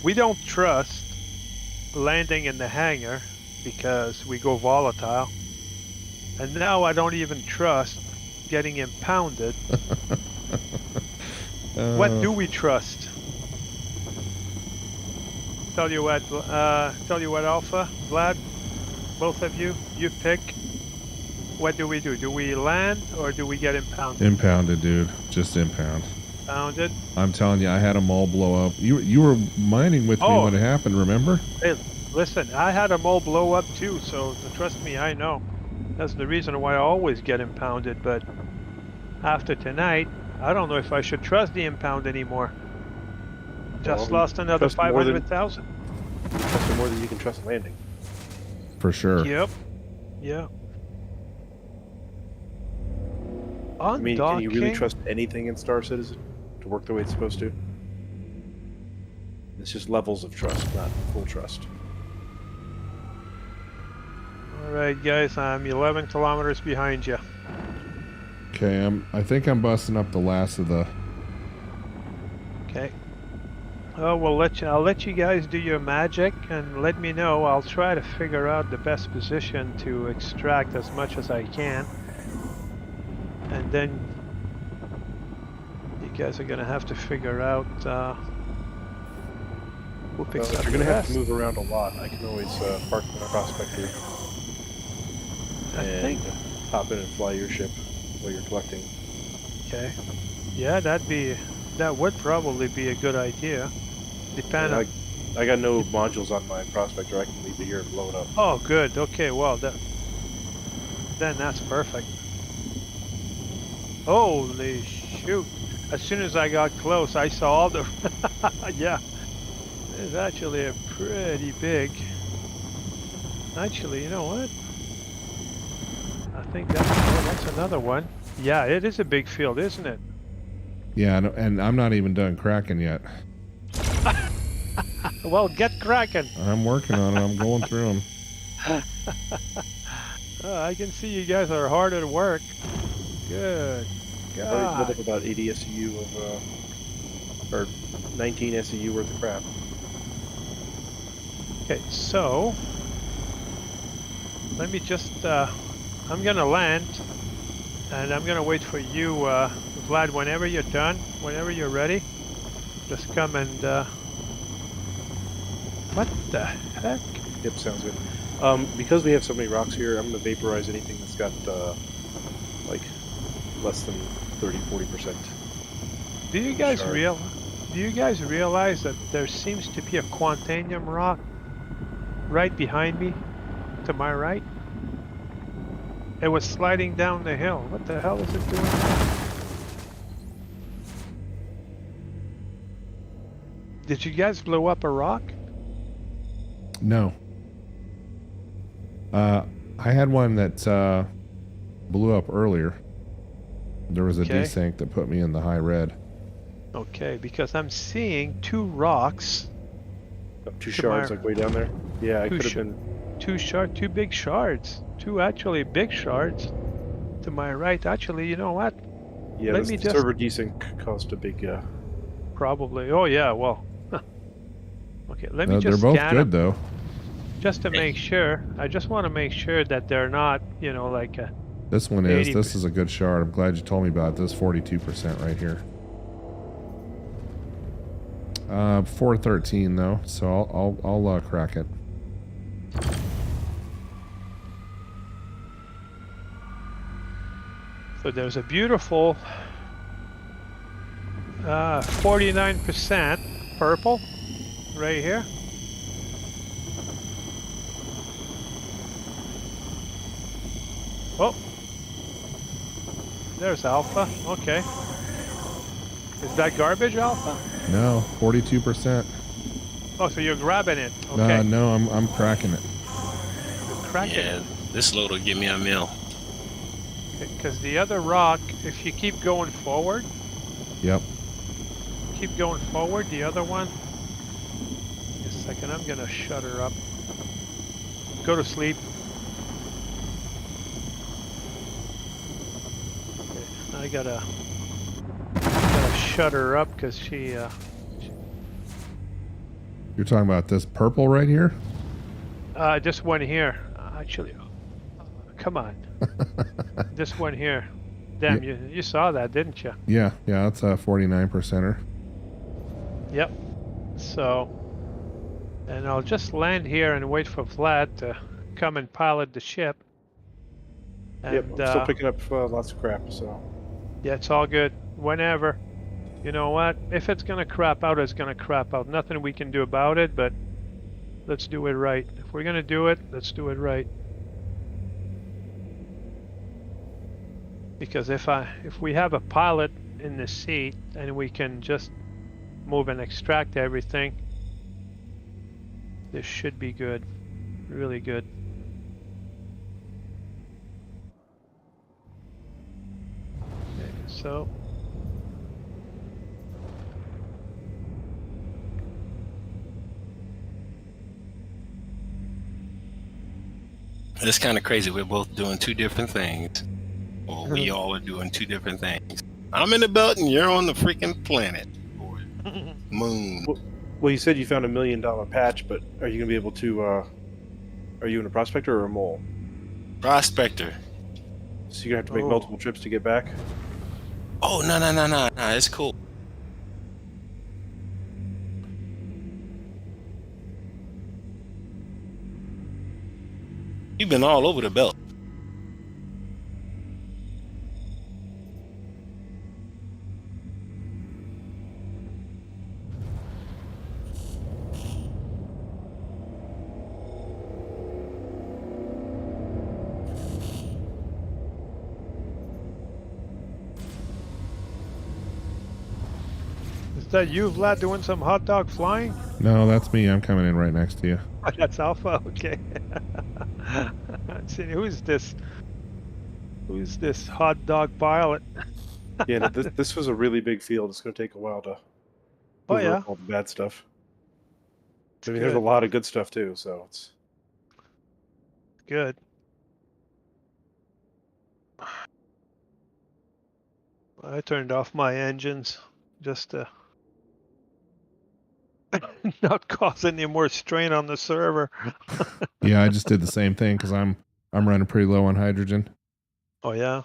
Speaker 3: we don't trust landing in the hangar because we go volatile. And now I don't even trust getting impounded. What do we trust? Tell you what, Alpha, Vlad, both of you, you pick. What do we do? Do we land or do we get impounded?
Speaker 1: Impounded, dude. Just impound.
Speaker 3: Impounded?
Speaker 1: I'm telling you, I had them all blow up. You were mining with me when it happened, remember?
Speaker 3: Hey, listen, I had them all blow up too, so trust me, I know. That's the reason why I always get impounded, but after tonight, I don't know if I should trust the impound anymore. Just lost another 500,000.
Speaker 7: Trust more than you can trust landing.
Speaker 1: For sure.
Speaker 3: Yep. Yeah.
Speaker 7: I mean, can you really trust anything in Star Citizen to work the way it's supposed to? It's just levels of trust, not full trust.
Speaker 3: Alright guys, I'm 11 kilometers behind you.
Speaker 1: Okay, I think I'm busting up the last of the...
Speaker 3: Okay. Oh, I'll let you guys do your magic and let me know. I'll try to figure out the best position to extract as much as I can. And then you guys are gonna have to figure out who picks up.
Speaker 7: You're gonna have to move around a lot. I can always park my prospector and hop in and fly your ship while you're collecting.
Speaker 3: Okay. Yeah, that would probably be a good idea. Depending.
Speaker 7: I got no modules on my prospector. I can leave it here and blow it up.
Speaker 3: Oh, good. Okay, well then that's perfect. Holy shoot! As soon as I got close, I saw all the. Yeah, it's actually a pretty big. Actually, you know what? I think that's another one. Yeah, it is a big field, isn't it?
Speaker 1: Yeah, and I'm not even done cracking yet.
Speaker 3: Well, get cracking.
Speaker 1: I'm working on it. I'm going through them.
Speaker 3: I can see you guys are hard at work. Good God.
Speaker 7: I already built up about 80 SEU of, or 19 SEU worth of crap.
Speaker 3: Okay, so let me just, I'm gonna land, and I'm gonna wait for you, Vlad, whenever you're done, whenever you're ready, just come and, what the heck?
Speaker 7: Yep, sounds good. Because we have so many rocks here, I'm gonna vaporize anything that's got, like, less than 30-40%.
Speaker 3: Do you guys realize that there seems to be a quantanium rock right behind me, to my right? It was sliding down the hill. What the hell is it doing now? Did you guys blow up a rock?
Speaker 1: No. I had one that blew up earlier. There was a desync that put me in the high red.
Speaker 3: Okay, because I'm seeing two rocks.
Speaker 7: Two shards, like way down there? Yeah, I could have been...
Speaker 3: Two big shards. Two actually big shards to my right. Actually, you know what?
Speaker 7: Yeah, the server desync caused a big...
Speaker 3: Probably. Oh, yeah, well... Okay, let me just
Speaker 1: they're both
Speaker 3: scan
Speaker 1: good,
Speaker 3: them.
Speaker 1: though.
Speaker 3: Just to make sure. I just want to make sure that they're not, you know, like...
Speaker 1: This one is. This is a good shard. I'm glad you told me about this. 42% right here. 413 though, so I'll crack it.
Speaker 3: So there's a beautiful 49% purple right here. Oh, there's Alpha. Okay. Is that garbage, Alpha?
Speaker 1: No, 42%.
Speaker 3: Oh, so you're grabbing it? Okay.
Speaker 1: No, I'm cracking it.
Speaker 3: You're cracking it.
Speaker 9: This load will give me a meal.
Speaker 3: Because the other rock, if you keep going forward.
Speaker 1: Yep.
Speaker 3: Keep going forward. The other one. Just a second. I'm gonna shut her up. Go to sleep. Okay, I gotta shut her up because she
Speaker 1: You're talking about this purple right here?
Speaker 3: This one here. Actually, come on. This one here. Damn, you saw that, didn't you?
Speaker 1: Yeah, that's a 49%er.
Speaker 3: Yep. So, and I'll just land here and wait for Vlad to come and pilot the ship. And,
Speaker 7: Yep, I'm still picking up lots of crap, so.
Speaker 3: yeah, it's all good. Whenever. You know what? If it's gonna crap out, it's gonna crap out. Nothing we can do about it, but let's do it right. If we're gonna do it, let's do it right. Because if we have a pilot in the seat and we can just move and extract everything, this should be good. Really good. Okay, so
Speaker 9: It's kind of crazy. We're both doing two different things. Or we all are doing two different things. I'm in the belt and you're on the freaking planet. Or moon.
Speaker 7: Well, you said you found $1 million patch, but are you going to be able to, are you in a prospector or a mole?
Speaker 9: Prospector.
Speaker 7: So you're going to have to make multiple trips to get back?
Speaker 9: Oh, no. It's cool. You've been all over the belt.
Speaker 3: is that you, Vlad, doing some hot dog flying?
Speaker 1: No, that's me. I'm coming in right next to you.
Speaker 3: That's Alpha. Okay. See, who's this? Who's this hot dog pilot?
Speaker 7: Yeah, this was a really big field. It's going to take a while to move up all the bad stuff. I mean, there's a lot of good stuff too, so it's
Speaker 3: good. I turned off my engines just to not cause any more strain on the server.
Speaker 1: Yeah, I just did the same thing because I'm running pretty low on hydrogen.
Speaker 3: Oh yeah.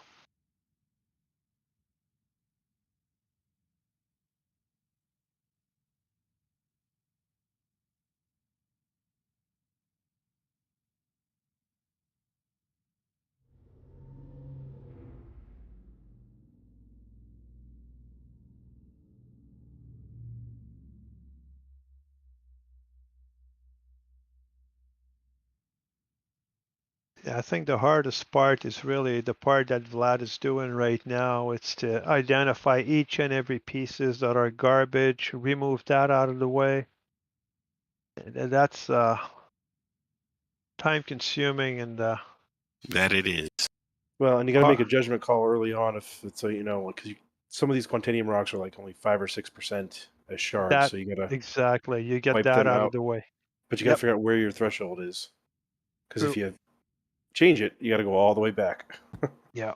Speaker 3: Yeah, I think the hardest part is really the part that Vlad is doing right now. It's to identify each and every pieces that are garbage, remove that out of the way. And that's time consuming and
Speaker 9: That it is.
Speaker 7: well, and you got to make a judgment call early on if it's because some of these quantanium rocks are like only 5 or 6% as shards,
Speaker 3: that,
Speaker 7: so you got to
Speaker 3: exactly. You get
Speaker 7: wipe
Speaker 3: that
Speaker 7: them
Speaker 3: out
Speaker 7: out.
Speaker 3: of the way.
Speaker 7: But you got to figure out where your threshold is, because if you change it, you got to go all the way back.
Speaker 3: Yeah.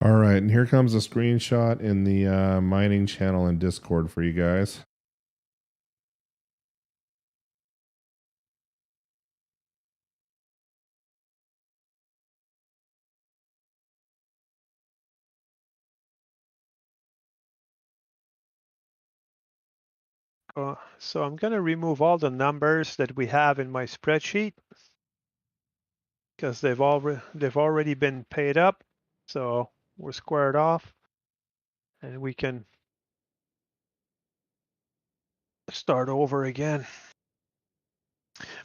Speaker 1: All right, and here comes a screenshot in the mining channel in Discord for you guys.
Speaker 3: So I'm going to remove all the numbers that we have in my spreadsheet because they've already been paid up. So we're squared off and we can start over again.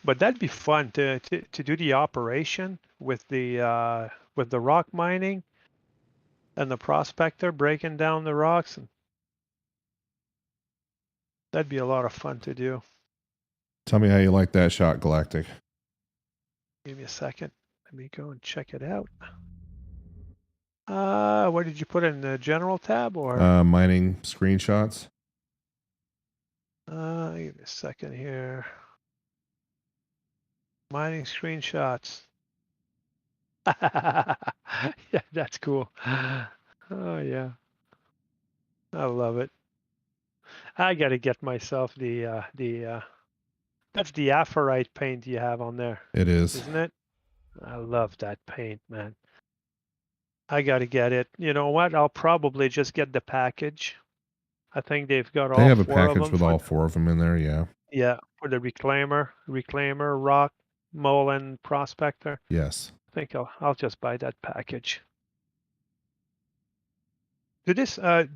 Speaker 3: But that'd be fun to do the operation with the rock mining and the prospector breaking down the rocks. And that'd be a lot of fun to do.
Speaker 1: Tell me how you like that shot, Galactic.
Speaker 3: Give me a second. Let me go and check it out. What did you put in the general tab or?
Speaker 1: Mining screenshots.
Speaker 3: Give me a second here. Mining screenshots. Yeah, that's cool. Oh yeah, I love it. I gotta get myself that's the Apherite paint you have on there,
Speaker 1: It is.
Speaker 3: isn't it? I love that paint, man. I gotta get it. You know what? I'll probably just get the package. I think they've got
Speaker 1: They
Speaker 3: all
Speaker 1: have a
Speaker 3: 4 of
Speaker 1: package
Speaker 3: them
Speaker 1: with all 4 of them in there. Yeah.
Speaker 3: yeah, for the reclaimer, rock, mole, and prospector.
Speaker 1: Yes.
Speaker 3: I think I'll just buy that package. Do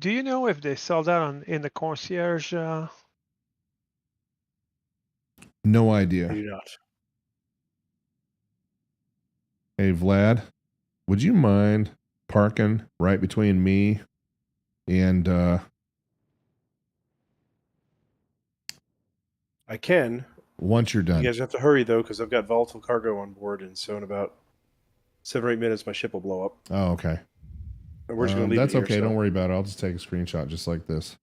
Speaker 3: you know if they sell that in the concierge?
Speaker 1: No
Speaker 7: I
Speaker 1: idea.
Speaker 7: do not.
Speaker 1: Hey, Vlad, would you mind parking right between me and
Speaker 7: I can.
Speaker 1: once you're
Speaker 7: You
Speaker 1: done?
Speaker 7: guys have to hurry though, because I've got volatile cargo on board, and so in about 7 or 8 minutes, my ship will blow up.
Speaker 1: Oh, okay.
Speaker 7: And we're just gonna leave
Speaker 1: that's
Speaker 7: it here.
Speaker 1: okay.
Speaker 7: So.
Speaker 1: Don't worry about it. I'll just take a screenshot just like this.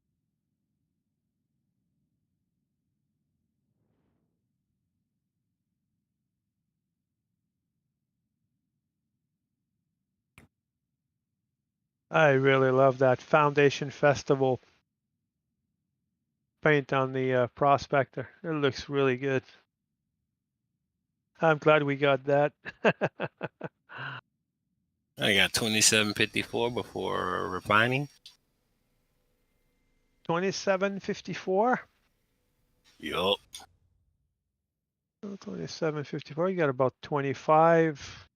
Speaker 3: I really love that Foundation Festival paint on the prospector. It looks really good. I'm glad we got that.
Speaker 9: I got 2754 before refining.
Speaker 3: 2754.
Speaker 9: Yup.
Speaker 3: 2754. You got about 25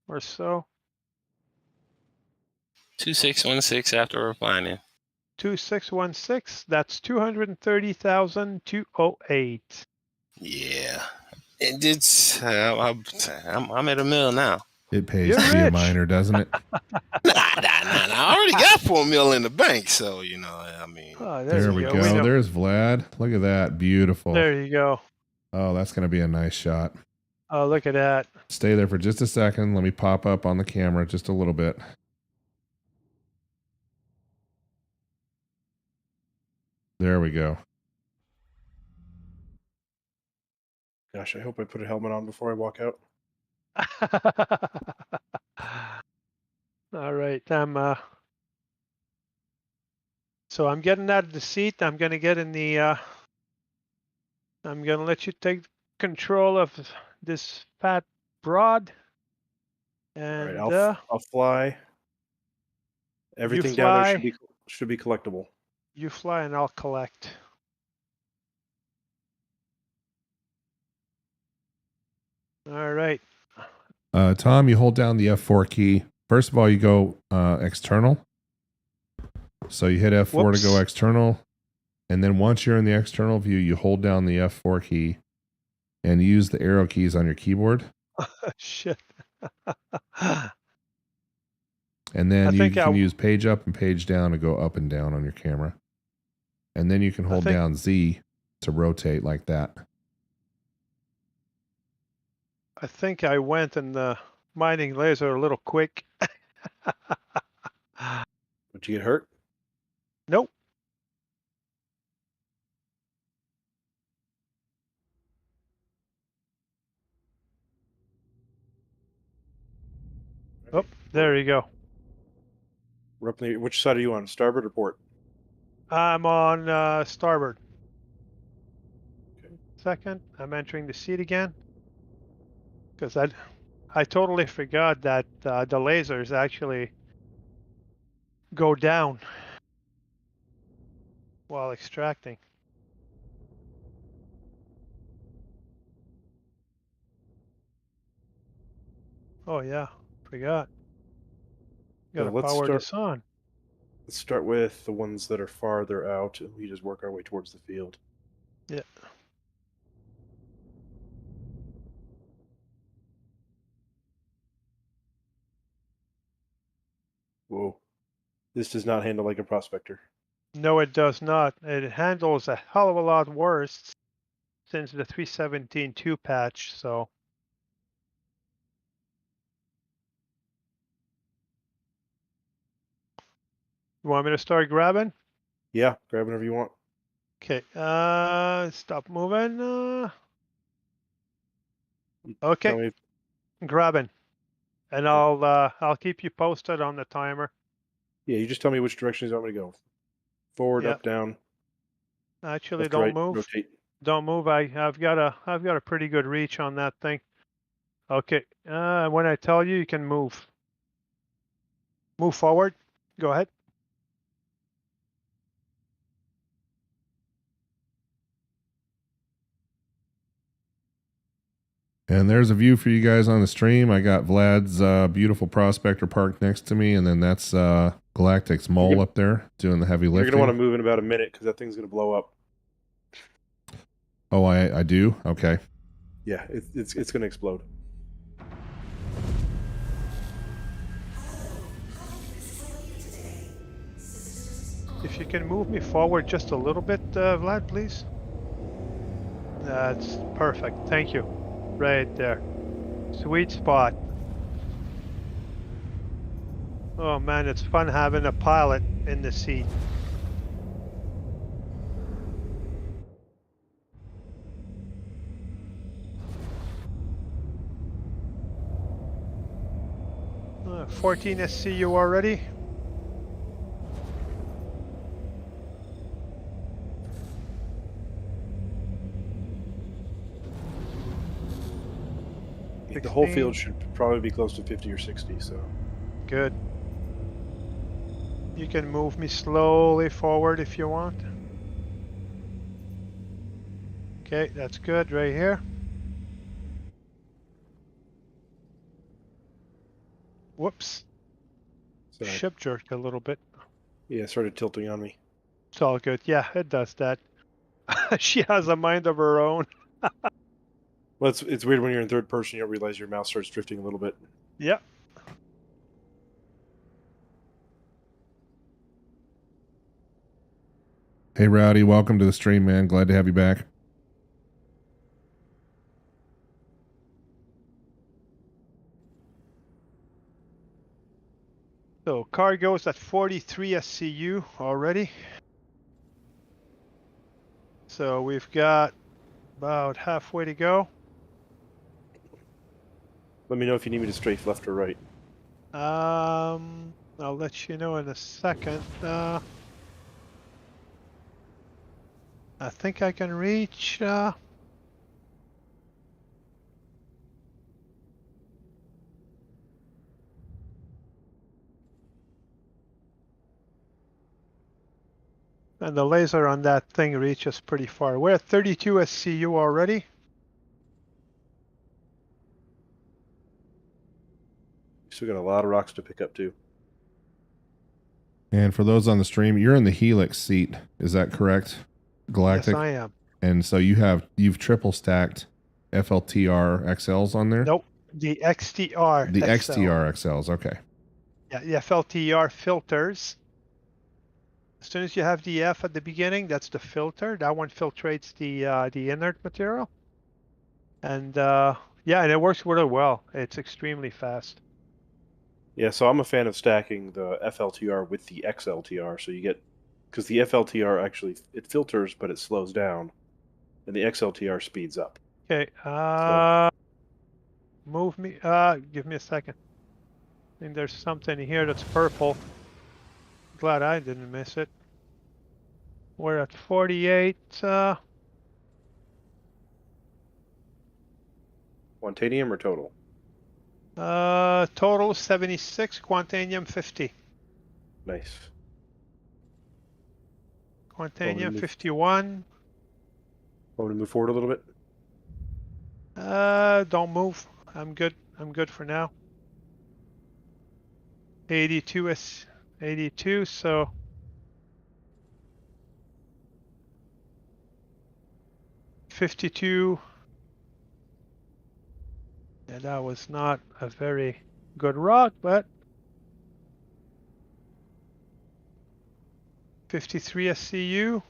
Speaker 3: or so.
Speaker 9: 2616 after refining.
Speaker 3: 2616. That's 230,208.
Speaker 9: Yeah. It's I'm at $1 million now.
Speaker 1: It pays
Speaker 3: You're
Speaker 1: to be a
Speaker 3: rich.
Speaker 1: miner, doesn't it?
Speaker 9: Nah. I already got $4 million in the bank, so you know. I mean,
Speaker 3: Oh,
Speaker 1: There we
Speaker 3: go.
Speaker 1: go. There's Vlad. Look at that. Beautiful.
Speaker 3: There you go.
Speaker 1: Oh, that's going to be a nice shot.
Speaker 3: Oh, look at that.
Speaker 1: Stay there for just a second. Let me pop up on the camera just a little bit. There we go.
Speaker 7: Gosh, I hope I put a helmet on before I walk out.
Speaker 3: All right. So I'm getting out of the seat. I'm going to get in the, I'm going to let you take control of this fat broad. And
Speaker 7: All right, I'll fly. Everything down there should be collectible.
Speaker 3: You fly and I'll collect. All right.
Speaker 1: Tom, you hold down the F4 key. First of all, you go external. So you hit F4 to go external. And then once you're in the external view, you hold down the F4 key and use the arrow keys on your keyboard.
Speaker 3: Shit.
Speaker 1: And then you can use page up and page down to go up and down on your camera. And then you can hold down Z to rotate like that.
Speaker 3: I think I went in the mining laser a little quick.
Speaker 7: Would you get hurt?
Speaker 3: Nope. Oh, there you go.
Speaker 7: We're up there. Which side are you on? Starboard or port?
Speaker 3: I'm on starboard. Okay. Second, I'm entering the seat again. Because I totally forgot that the lasers actually go down while extracting. Oh yeah, forgot. Got to power this on.
Speaker 7: Let's start with the ones that are farther out, and we just work our way towards the field.
Speaker 3: Yeah.
Speaker 7: Whoa. This does not handle like a prospector.
Speaker 3: No, it does not. It handles a hell of a lot worse since the 317.2 patch, so. You want me to start grabbing?
Speaker 7: Yeah, grab whenever you want.
Speaker 3: Okay. Stop moving.
Speaker 7: You
Speaker 3: Okay.
Speaker 7: Tell me.
Speaker 3: Grabbing. And I'll keep you posted on the timer.
Speaker 7: Yeah, you just tell me which direction you want me to go. Forward,
Speaker 3: Yeah.
Speaker 7: up, down,
Speaker 3: Actually,
Speaker 7: left,
Speaker 3: don't
Speaker 7: right,
Speaker 3: move.
Speaker 7: rotate.
Speaker 3: Don't move. I've got a pretty good reach on that thing. Okay. When I tell you, you can move. Move forward. Go ahead.
Speaker 1: And there's a view for you guys on the stream. I got Vlad's beautiful prospector parked next to me, and then that's Galactic's mole up there doing the heavy
Speaker 7: You're
Speaker 1: lifting.
Speaker 7: going to want to move in about a minute because that thing's going to blow up.
Speaker 1: Oh, I do? Okay.
Speaker 7: Yeah, it's going to explode.
Speaker 3: If you can move me forward just a little bit, Vlad, please. That's perfect. Thank you. Right there. Sweet spot. Oh man, it's fun having a pilot in the seat. Uh, 14 SCU already.
Speaker 7: The whole field should probably be close to 50 or 60, so.
Speaker 3: Good. You can move me slowly forward if you want. Okay, that's good right here. Whoops.
Speaker 7: Sorry.
Speaker 3: Ship jerked a little bit.
Speaker 7: Yeah, it started tilting on me.
Speaker 3: It's all good. Yeah, it does that. She has a mind of her own.
Speaker 7: Well, it's weird when you're in third person, you don't realize your mouse starts drifting a little bit.
Speaker 3: Yep.
Speaker 1: Hey, Rowdy, welcome to the stream, man. Glad to have you back.
Speaker 3: So cargo's at 43 SCU already. So we've got about halfway to go.
Speaker 7: Let me know if you need me to strafe left or right.
Speaker 3: I'll let you know in a second. I think I can reach. And the laser on that thing reaches pretty far. We're at 32 SCU already.
Speaker 7: Still got a lot of rocks to pick up too.
Speaker 1: And for those on the stream, you're in the Helix seat. Is that correct, Galactic?
Speaker 3: Yes, I am.
Speaker 1: And so you've triple stacked FLTR-XLs on there?
Speaker 3: Nope. The XTR.
Speaker 1: The
Speaker 3: XL.
Speaker 1: XTR-XLs, okay.
Speaker 3: Yeah, the FLTR filters. As soon as you have the F at the beginning, that's the filter. That one filtrates the inert material. And yeah, and it works really well. It's extremely fast.
Speaker 7: Yeah, so I'm a fan of stacking the FLTR with the XLTR, so you get, because the FLTR actually, it filters, but it slows down, and the XLTR speeds up.
Speaker 3: Okay, move me, give me a second. I think there's something here that's purple. Glad I didn't miss it. We're at 48,
Speaker 7: Quantanium or total?
Speaker 3: total 76, Quantanium 50.
Speaker 7: Nice.
Speaker 3: Quantanium 51.
Speaker 7: Want me to move forward a little bit?
Speaker 3: Don't move. I'm good. I'm good for now. 82 is 82, so $52. Yeah, that was not a very good rock, but 53 SCU.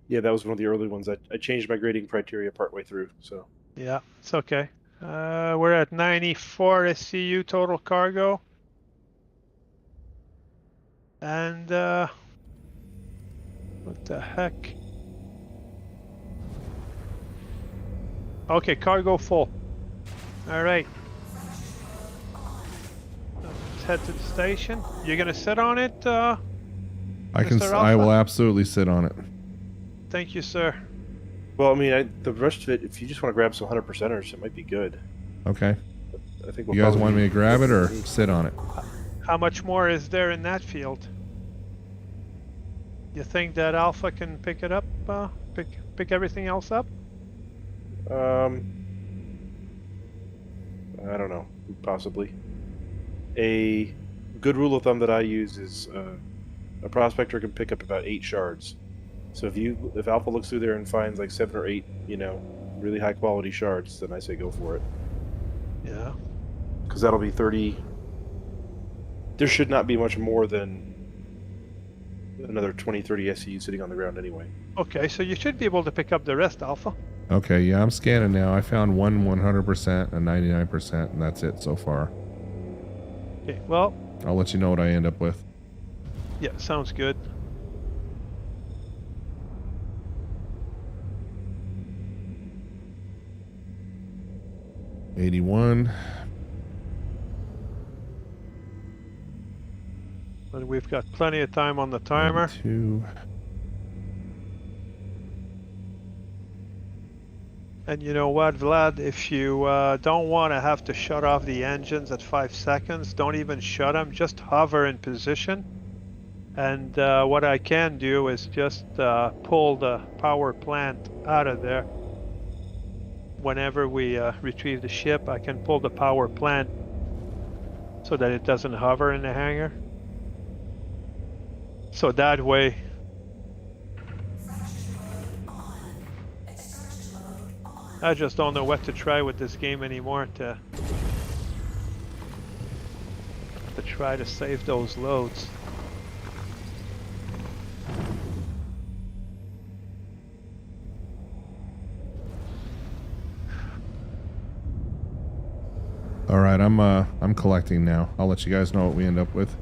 Speaker 7: Yeah, that was one of the early ones. I changed my grading criteria partway through, so.
Speaker 3: Yeah, it's okay. We're at 94 SCU total cargo. And what the heck? Okay, cargo full. All right. Let's head to the station. You're gonna sit on it,
Speaker 1: I can.
Speaker 3: Mr.
Speaker 1: I will
Speaker 3: Alpha?
Speaker 1: absolutely sit on it.
Speaker 3: Thank you, sir.
Speaker 7: Well, I mean, the rest of it, if you just want to grab some 100%ers, it might be good.
Speaker 1: Okay.
Speaker 7: I think
Speaker 1: You guys want me to grab it or sit on it?
Speaker 3: How much more is there in that field? You think that Alpha can pick it up? Pick everything else up?
Speaker 7: I don't know. Possibly. A good rule of thumb that I use is a prospector can pick up about 8 shards. So if Alpha looks through there and finds like 7 or 8, really high quality shards, then I say go for it.
Speaker 3: Yeah.
Speaker 7: Because that'll be 30. There should not be much more than another 20, 30 SCU sitting on the ground anyway.
Speaker 3: Okay, so you should be able to pick up the rest, Alpha.
Speaker 1: Okay, yeah, I'm scanning now. I found one 100%, a 99%, and that's it so far.
Speaker 3: Okay, well,
Speaker 1: I'll let you know what I end up with.
Speaker 3: yeah, sounds good.
Speaker 1: $81.
Speaker 3: And we've got plenty of time on the timer.
Speaker 1: 2.
Speaker 3: And you know what, Vlad, if you don't want to have to shut off the engines at 5 seconds, don't even shut them, just hover in position. And what I can do is just pull the power plant out of there. Whenever we retrieve the ship, I can pull the power plant so that it doesn't hover in the hangar. So that way, I just don't know what to try with this game anymore to try to save those loads.
Speaker 1: All right, I'm collecting now. I'll let you guys know what we end up with.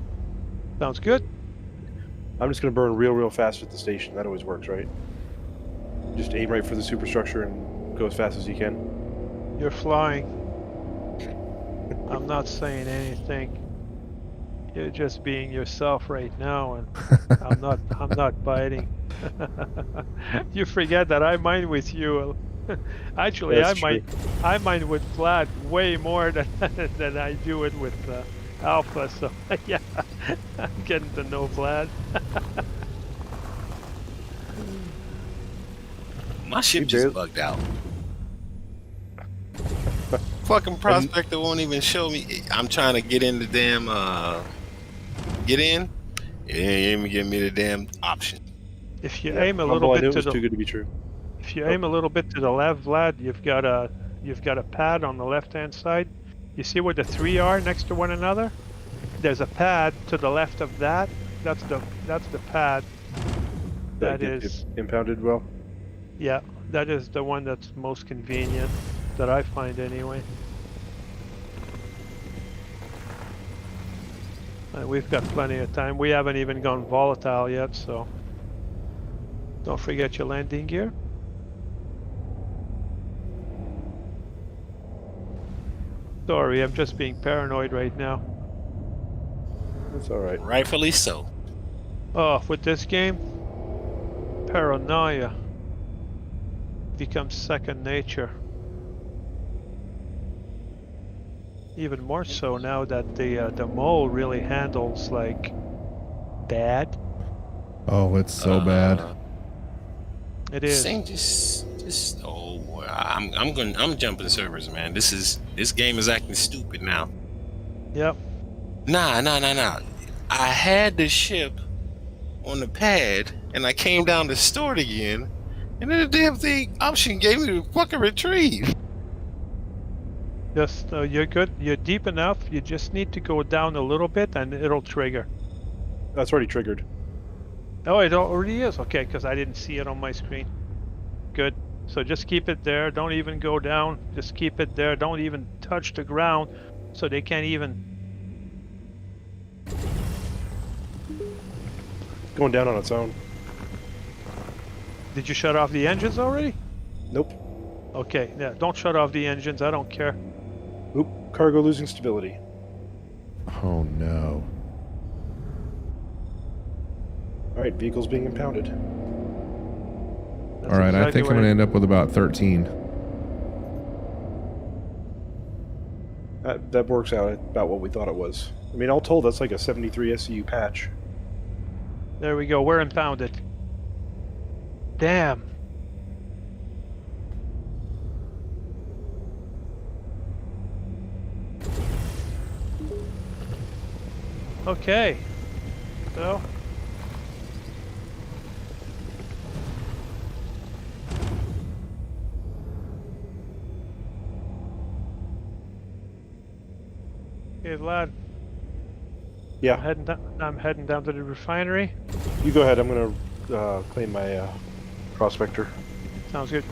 Speaker 3: Sounds good.
Speaker 7: I'm just going to burn real fast at the station. That always works, right? Just aim right for the superstructure and go as fast as you can.
Speaker 3: You're flying. I'm not saying anything. You're just being yourself right now, and I'm not biting. You forget that I mine with you. Actually,
Speaker 7: That's
Speaker 3: I mine with Vlad way more than than I do it with Alpha. So yeah, I'm getting to know Vlad.
Speaker 9: My ship just bugged out. Fucking prospector won't even show me. I'm trying to get in the damn get in. It ain't even give me the damn option.
Speaker 3: If you aim a little bit to the
Speaker 7: too good to be true.
Speaker 3: If you aim a little bit to the left, Vlad, you've got a pad on the left-hand side. You see where the 3 are next to one another? There's a pad to the left of that. That's the pad. That is
Speaker 7: impounded well.
Speaker 3: Yeah, that is the one that's most convenient, that I find anyway. And we've got plenty of time. We haven't even gone volatile yet, so don't forget your landing gear. Sorry, I'm just being paranoid right now.
Speaker 7: That's alright.
Speaker 9: Rightfully so.
Speaker 3: Oh, with this game, paranoia becomes second nature. Even more so now that the mole really handles like bad.
Speaker 1: Oh, it's so bad.
Speaker 3: It is.
Speaker 9: Saying just oh, I'm jumping servers, man. This game is acting stupid now.
Speaker 3: Yep.
Speaker 9: Nah. I had the ship on the pad, and I came down to store it again, and then the damn thing option gave me to fucking retrieve.
Speaker 3: Just you're good. You're deep enough. You just need to go down a little bit, and it'll trigger.
Speaker 7: That's already triggered.
Speaker 3: Oh, it already is. Okay, because I didn't see it on my screen. Good. So just keep it there. Don't even go down. Just keep it there. Don't even touch the ground, so they can't even.
Speaker 7: Going down on its own.
Speaker 3: Did you shut off the engines already?
Speaker 7: Nope.
Speaker 3: Okay, yeah. Don't shut off the engines. I don't care.
Speaker 7: Oop. Cargo losing stability.
Speaker 1: Oh no.
Speaker 7: All right, vehicle's being impounded.
Speaker 3: That's
Speaker 1: All right, I
Speaker 3: exactly
Speaker 1: think I'm
Speaker 3: what
Speaker 1: going to end up with about 13.
Speaker 7: That works out about what we thought it was. I mean, all told, that's like a 73 SCU patch.
Speaker 3: There we go. We're impounded. Damn. Okay. So. Okay, Vlad.
Speaker 7: Yeah,
Speaker 3: I'm heading down to the refinery.
Speaker 7: you go ahead. I'm gonna claim my prospector.
Speaker 3: Sounds good.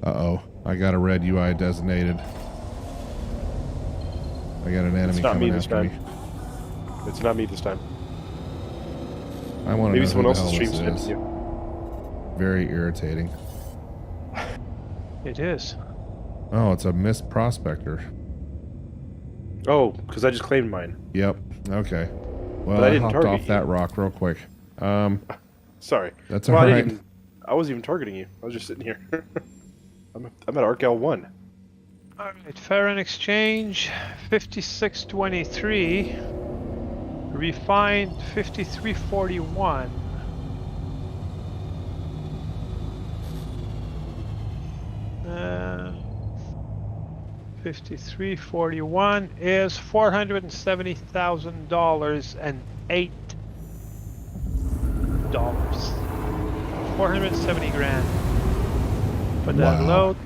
Speaker 1: Uh-oh. I got a red UI designated. I got an enemy
Speaker 7: It's not
Speaker 1: coming
Speaker 7: me this
Speaker 1: after me.
Speaker 7: time. It's not me this time.
Speaker 1: I want to
Speaker 7: Maybe
Speaker 1: know
Speaker 7: someone
Speaker 1: who
Speaker 7: else's
Speaker 1: the hell
Speaker 7: stream
Speaker 1: this
Speaker 7: sent
Speaker 1: is.
Speaker 7: you.
Speaker 1: Very irritating.
Speaker 3: It is.
Speaker 1: Oh, it's a missed prospector.
Speaker 7: Oh, because I just claimed mine.
Speaker 1: Yep. Okay. Well,
Speaker 7: But I
Speaker 1: I
Speaker 7: didn't
Speaker 1: hopped
Speaker 7: target
Speaker 1: off
Speaker 7: you.
Speaker 1: that rock real quick.
Speaker 7: Sorry.
Speaker 1: That's
Speaker 7: Well,
Speaker 1: all
Speaker 7: I
Speaker 1: right.
Speaker 7: didn't I wasn't even targeting you. I was just sitting here. I'm at ArcL 1.
Speaker 3: Alright, fare and exchange 5623. Refined 5341. Uh, 5341 is $470,000 and $8. 470 grand for that
Speaker 1: Wow.
Speaker 3: load,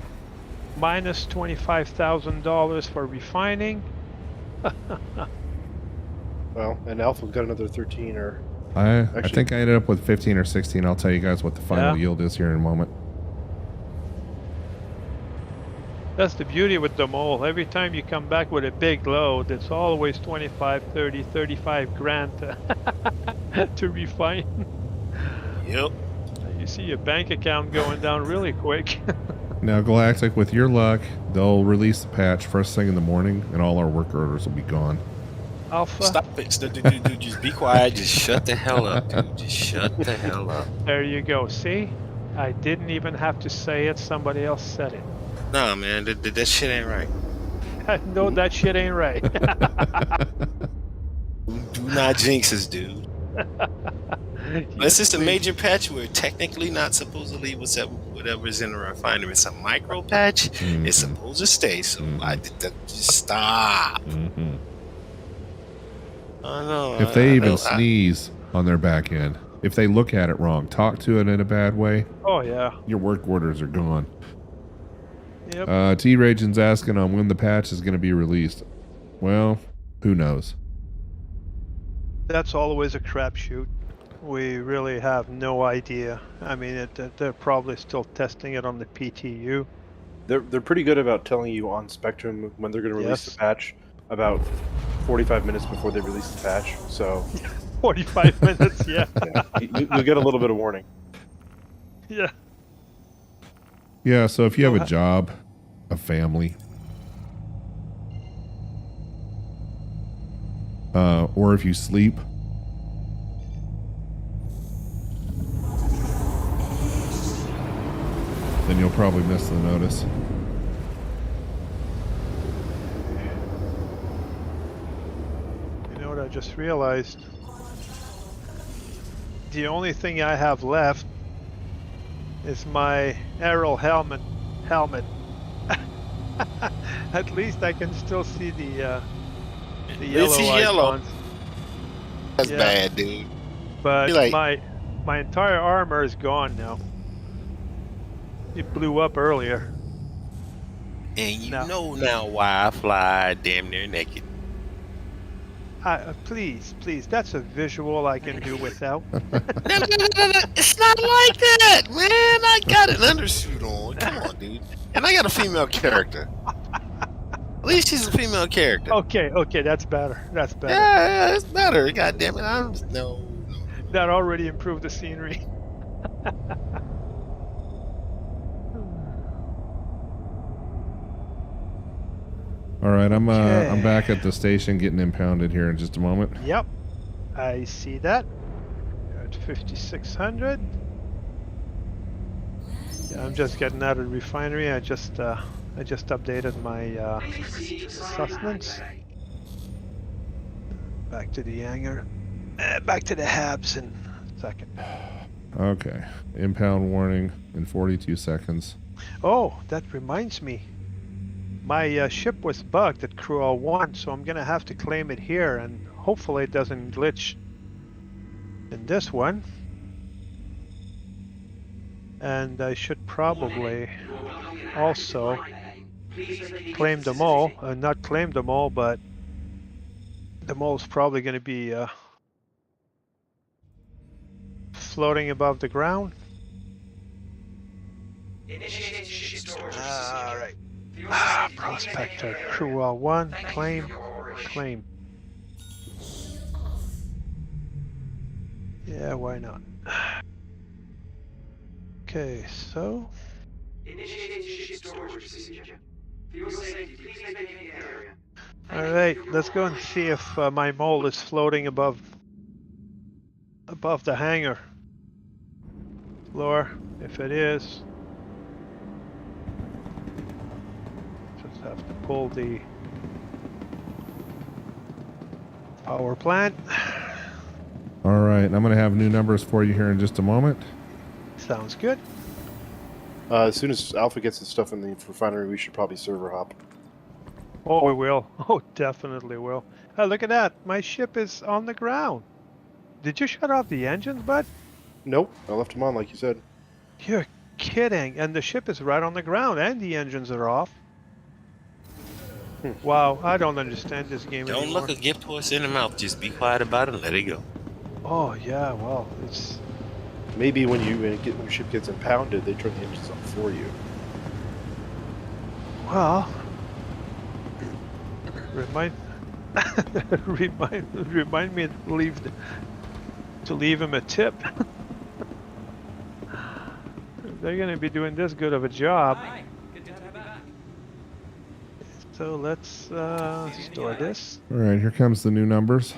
Speaker 3: minus $25,000 for refining.
Speaker 7: Well, and Alpha's got another 13 or...
Speaker 1: I
Speaker 7: Actually-
Speaker 1: think I ended up with 15 or 16. I'll tell you guys what the final
Speaker 3: Yeah.
Speaker 1: yield is here in a moment.
Speaker 3: That's the beauty with the mole. Every time you come back with a big load, it's always 25, 30, 35 grand to refine.
Speaker 9: Yep.
Speaker 3: You see your bank account going down really quick.
Speaker 1: Now, Galactic, with your luck, they'll release the patch first thing in the morning, and all our work orders will be gone.
Speaker 3: Alpha,
Speaker 9: Stop it. Dude, just be quiet. Just shut the hell up, dude. Just shut the hell up.
Speaker 3: there you go. See? I didn't even have to say it. Somebody else said it.
Speaker 9: Nah, man, that shit ain't right.
Speaker 3: No, that shit ain't right.
Speaker 9: Do not jinx us, dude. This is a major patch. We're technically not supposedly whatever's in the refinery. It's a micro patch. It's supposed to stay. So I did that. Just stop. I know.
Speaker 1: If they even
Speaker 9: I-
Speaker 1: sneeze on their back end, if they look at it wrong, talk to it in a bad way,
Speaker 3: Oh, yeah.
Speaker 1: your work orders are gone.
Speaker 3: Yep.
Speaker 1: T-Ragen's asking on when the patch is going to be released. Well, who knows?
Speaker 3: That's always a crapshoot. We really have no idea. I mean, they're probably still testing it on the PTU.
Speaker 7: They're pretty good about telling you on Spectrum when they're going to release
Speaker 3: Yes.
Speaker 7: the patch about 45 minutes before they release the patch. So
Speaker 3: 45 minutes, yeah.
Speaker 7: you'll get a little bit of warning.
Speaker 3: Yeah.
Speaker 1: Yeah, so if you have a job, a family, or if you sleep, then you'll probably miss the notice.
Speaker 3: You know what I just realized? The only thing I have left is my aero helmet. At least I can still see the yellow
Speaker 9: This is yellow.
Speaker 3: icons.
Speaker 9: That's
Speaker 3: Yeah.
Speaker 9: bad, dude.
Speaker 3: But
Speaker 9: Be like-
Speaker 3: my entire armor is gone now. It blew up earlier.
Speaker 9: And you
Speaker 3: No.
Speaker 9: know now why I fly damn near naked.
Speaker 3: Please, that's a visual I can do without.
Speaker 9: No. It's not like that, man. I got an undersuit on. Come on, dude. And I got a female character. At least she's a female character.
Speaker 3: Okay, that's better. That's better.
Speaker 9: Yeah, it's better. God damn it. No.
Speaker 3: That already improved the scenery.
Speaker 1: All right, I'm back at the station getting impounded here in just a moment.
Speaker 3: Yep, I see that. At 5,600. Yeah, I'm just getting out of the refinery. I just updated my sustenance. Back to the hangar. Back to the Habs in a second.
Speaker 1: Okay, impound warning in 42 seconds.
Speaker 3: Oh, that reminds me. My ship was bugged at Crew 01, so I'm gonna have to claim it here, and hopefully it doesn't glitch in this one. And I should probably also claim the mole. Not claim the mole, but the mole's probably gonna be floating above the ground. Alright. Prospector, Crew 1, claim. Yeah, why not? Okay, so... Alright, let's go and see if my mole is floating above the hangar floor. If it is, just have to pull the power plant.
Speaker 1: All right, I'm going to have new numbers for you here in just a moment.
Speaker 3: Sounds good.
Speaker 7: As soon as Alpha gets his stuff in the refinery, we should probably server hop.
Speaker 3: Oh, we will. Oh, definitely will. Oh, look at that. My ship is on the ground. Did you shut off the engines, bud?
Speaker 7: Nope, I left them on like you said.
Speaker 3: You're kidding. And the ship is right on the ground and the engines are off. Wow, I don't understand this game
Speaker 9: Don't
Speaker 3: anymore.
Speaker 9: look a gift horse in the mouth. Just be quiet about it and let it go.
Speaker 3: Oh, yeah, well, it's...
Speaker 7: Maybe when your ship gets impounded, they turn the engines on for you.
Speaker 3: Well... Remind me to leave him a tip. They're gonna be doing this good of a job. So let's store this.
Speaker 1: All right, here comes the new numbers.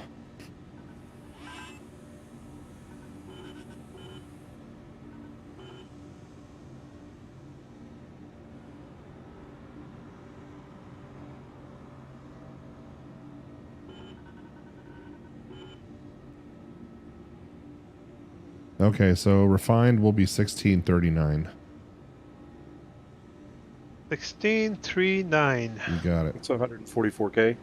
Speaker 1: Okay, so refined will be 1639.
Speaker 3: 1639.
Speaker 1: You got it.
Speaker 7: It's 144K.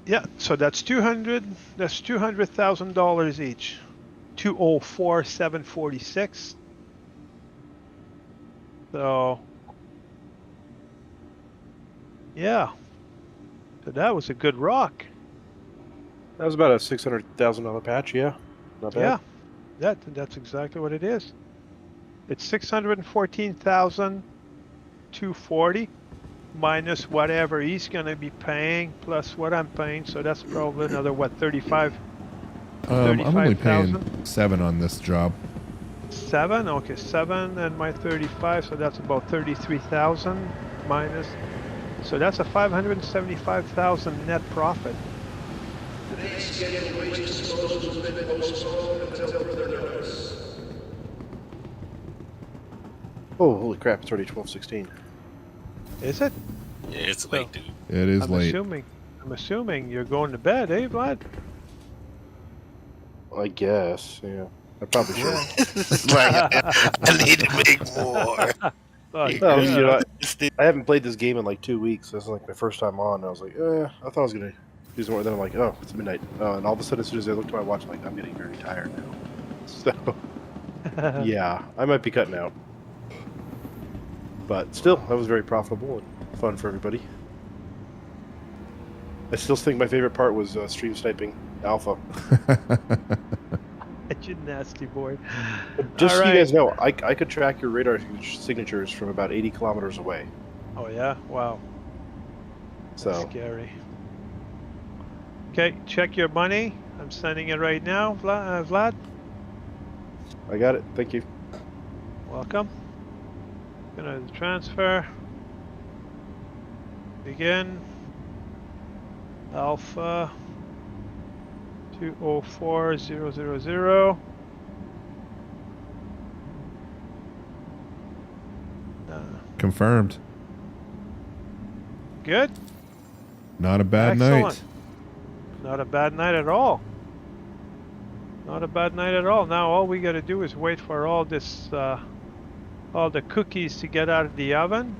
Speaker 3: Yeah, so that's $200,000 each. 204,746. So yeah. So that was a good rock.
Speaker 7: That was about a $600,000 patch, yeah. Not bad.
Speaker 3: Yeah. That's exactly what it is. It's 614,240 minus whatever he's gonna be paying plus what I'm paying, so that's probably another what, 35.
Speaker 1: I'm only paying
Speaker 3: 35,000?
Speaker 1: 7 on this job.
Speaker 3: 7? Okay, 7 and my 35, so that's about 33,000 minus. So that's a 575,000 net profit.
Speaker 5: Today's scheduled waste disposal has been postponed until further notice.
Speaker 7: Oh, holy crap, it's already 12:16.
Speaker 3: Is it?
Speaker 9: Yeah, it's late, dude.
Speaker 1: It is
Speaker 3: I'm
Speaker 1: late.
Speaker 3: I'm assuming you're going to bed, eh, Vlad?
Speaker 7: I guess, yeah. I probably should.
Speaker 9: Like, I need to make more.
Speaker 3: Oh,
Speaker 7: Well, you know, I haven't played this game in like 2 weeks. This is like my first time on. I was like, I thought I was going to do some more. Then I'm like, oh, it's midnight. And all of a sudden, as soon as I looked at my watch, I'm like, I'm getting very tired now. So, yeah, I might be cutting out. But still, that was very profitable and fun for everybody. I still think my favorite part was stream sniping Alpha.
Speaker 3: You nasty boy.
Speaker 7: But just
Speaker 3: All
Speaker 7: so you
Speaker 3: right.
Speaker 7: guys know, I could track your radar signatures from about 80 kilometers away.
Speaker 3: Oh yeah, wow. That's
Speaker 7: So
Speaker 3: scary. Okay, check your money. I'm sending it right now, Vlad.
Speaker 7: I got it. Thank you.
Speaker 3: Welcome. Gonna transfer. Begin. Alpha 204000.
Speaker 1: Confirmed.
Speaker 3: Good.
Speaker 1: Not a bad
Speaker 3: Excellent.
Speaker 1: night.
Speaker 3: Not a bad night at all. Not a bad night at all. Now all we got to do is wait for all this, all the cookies to get out of the oven.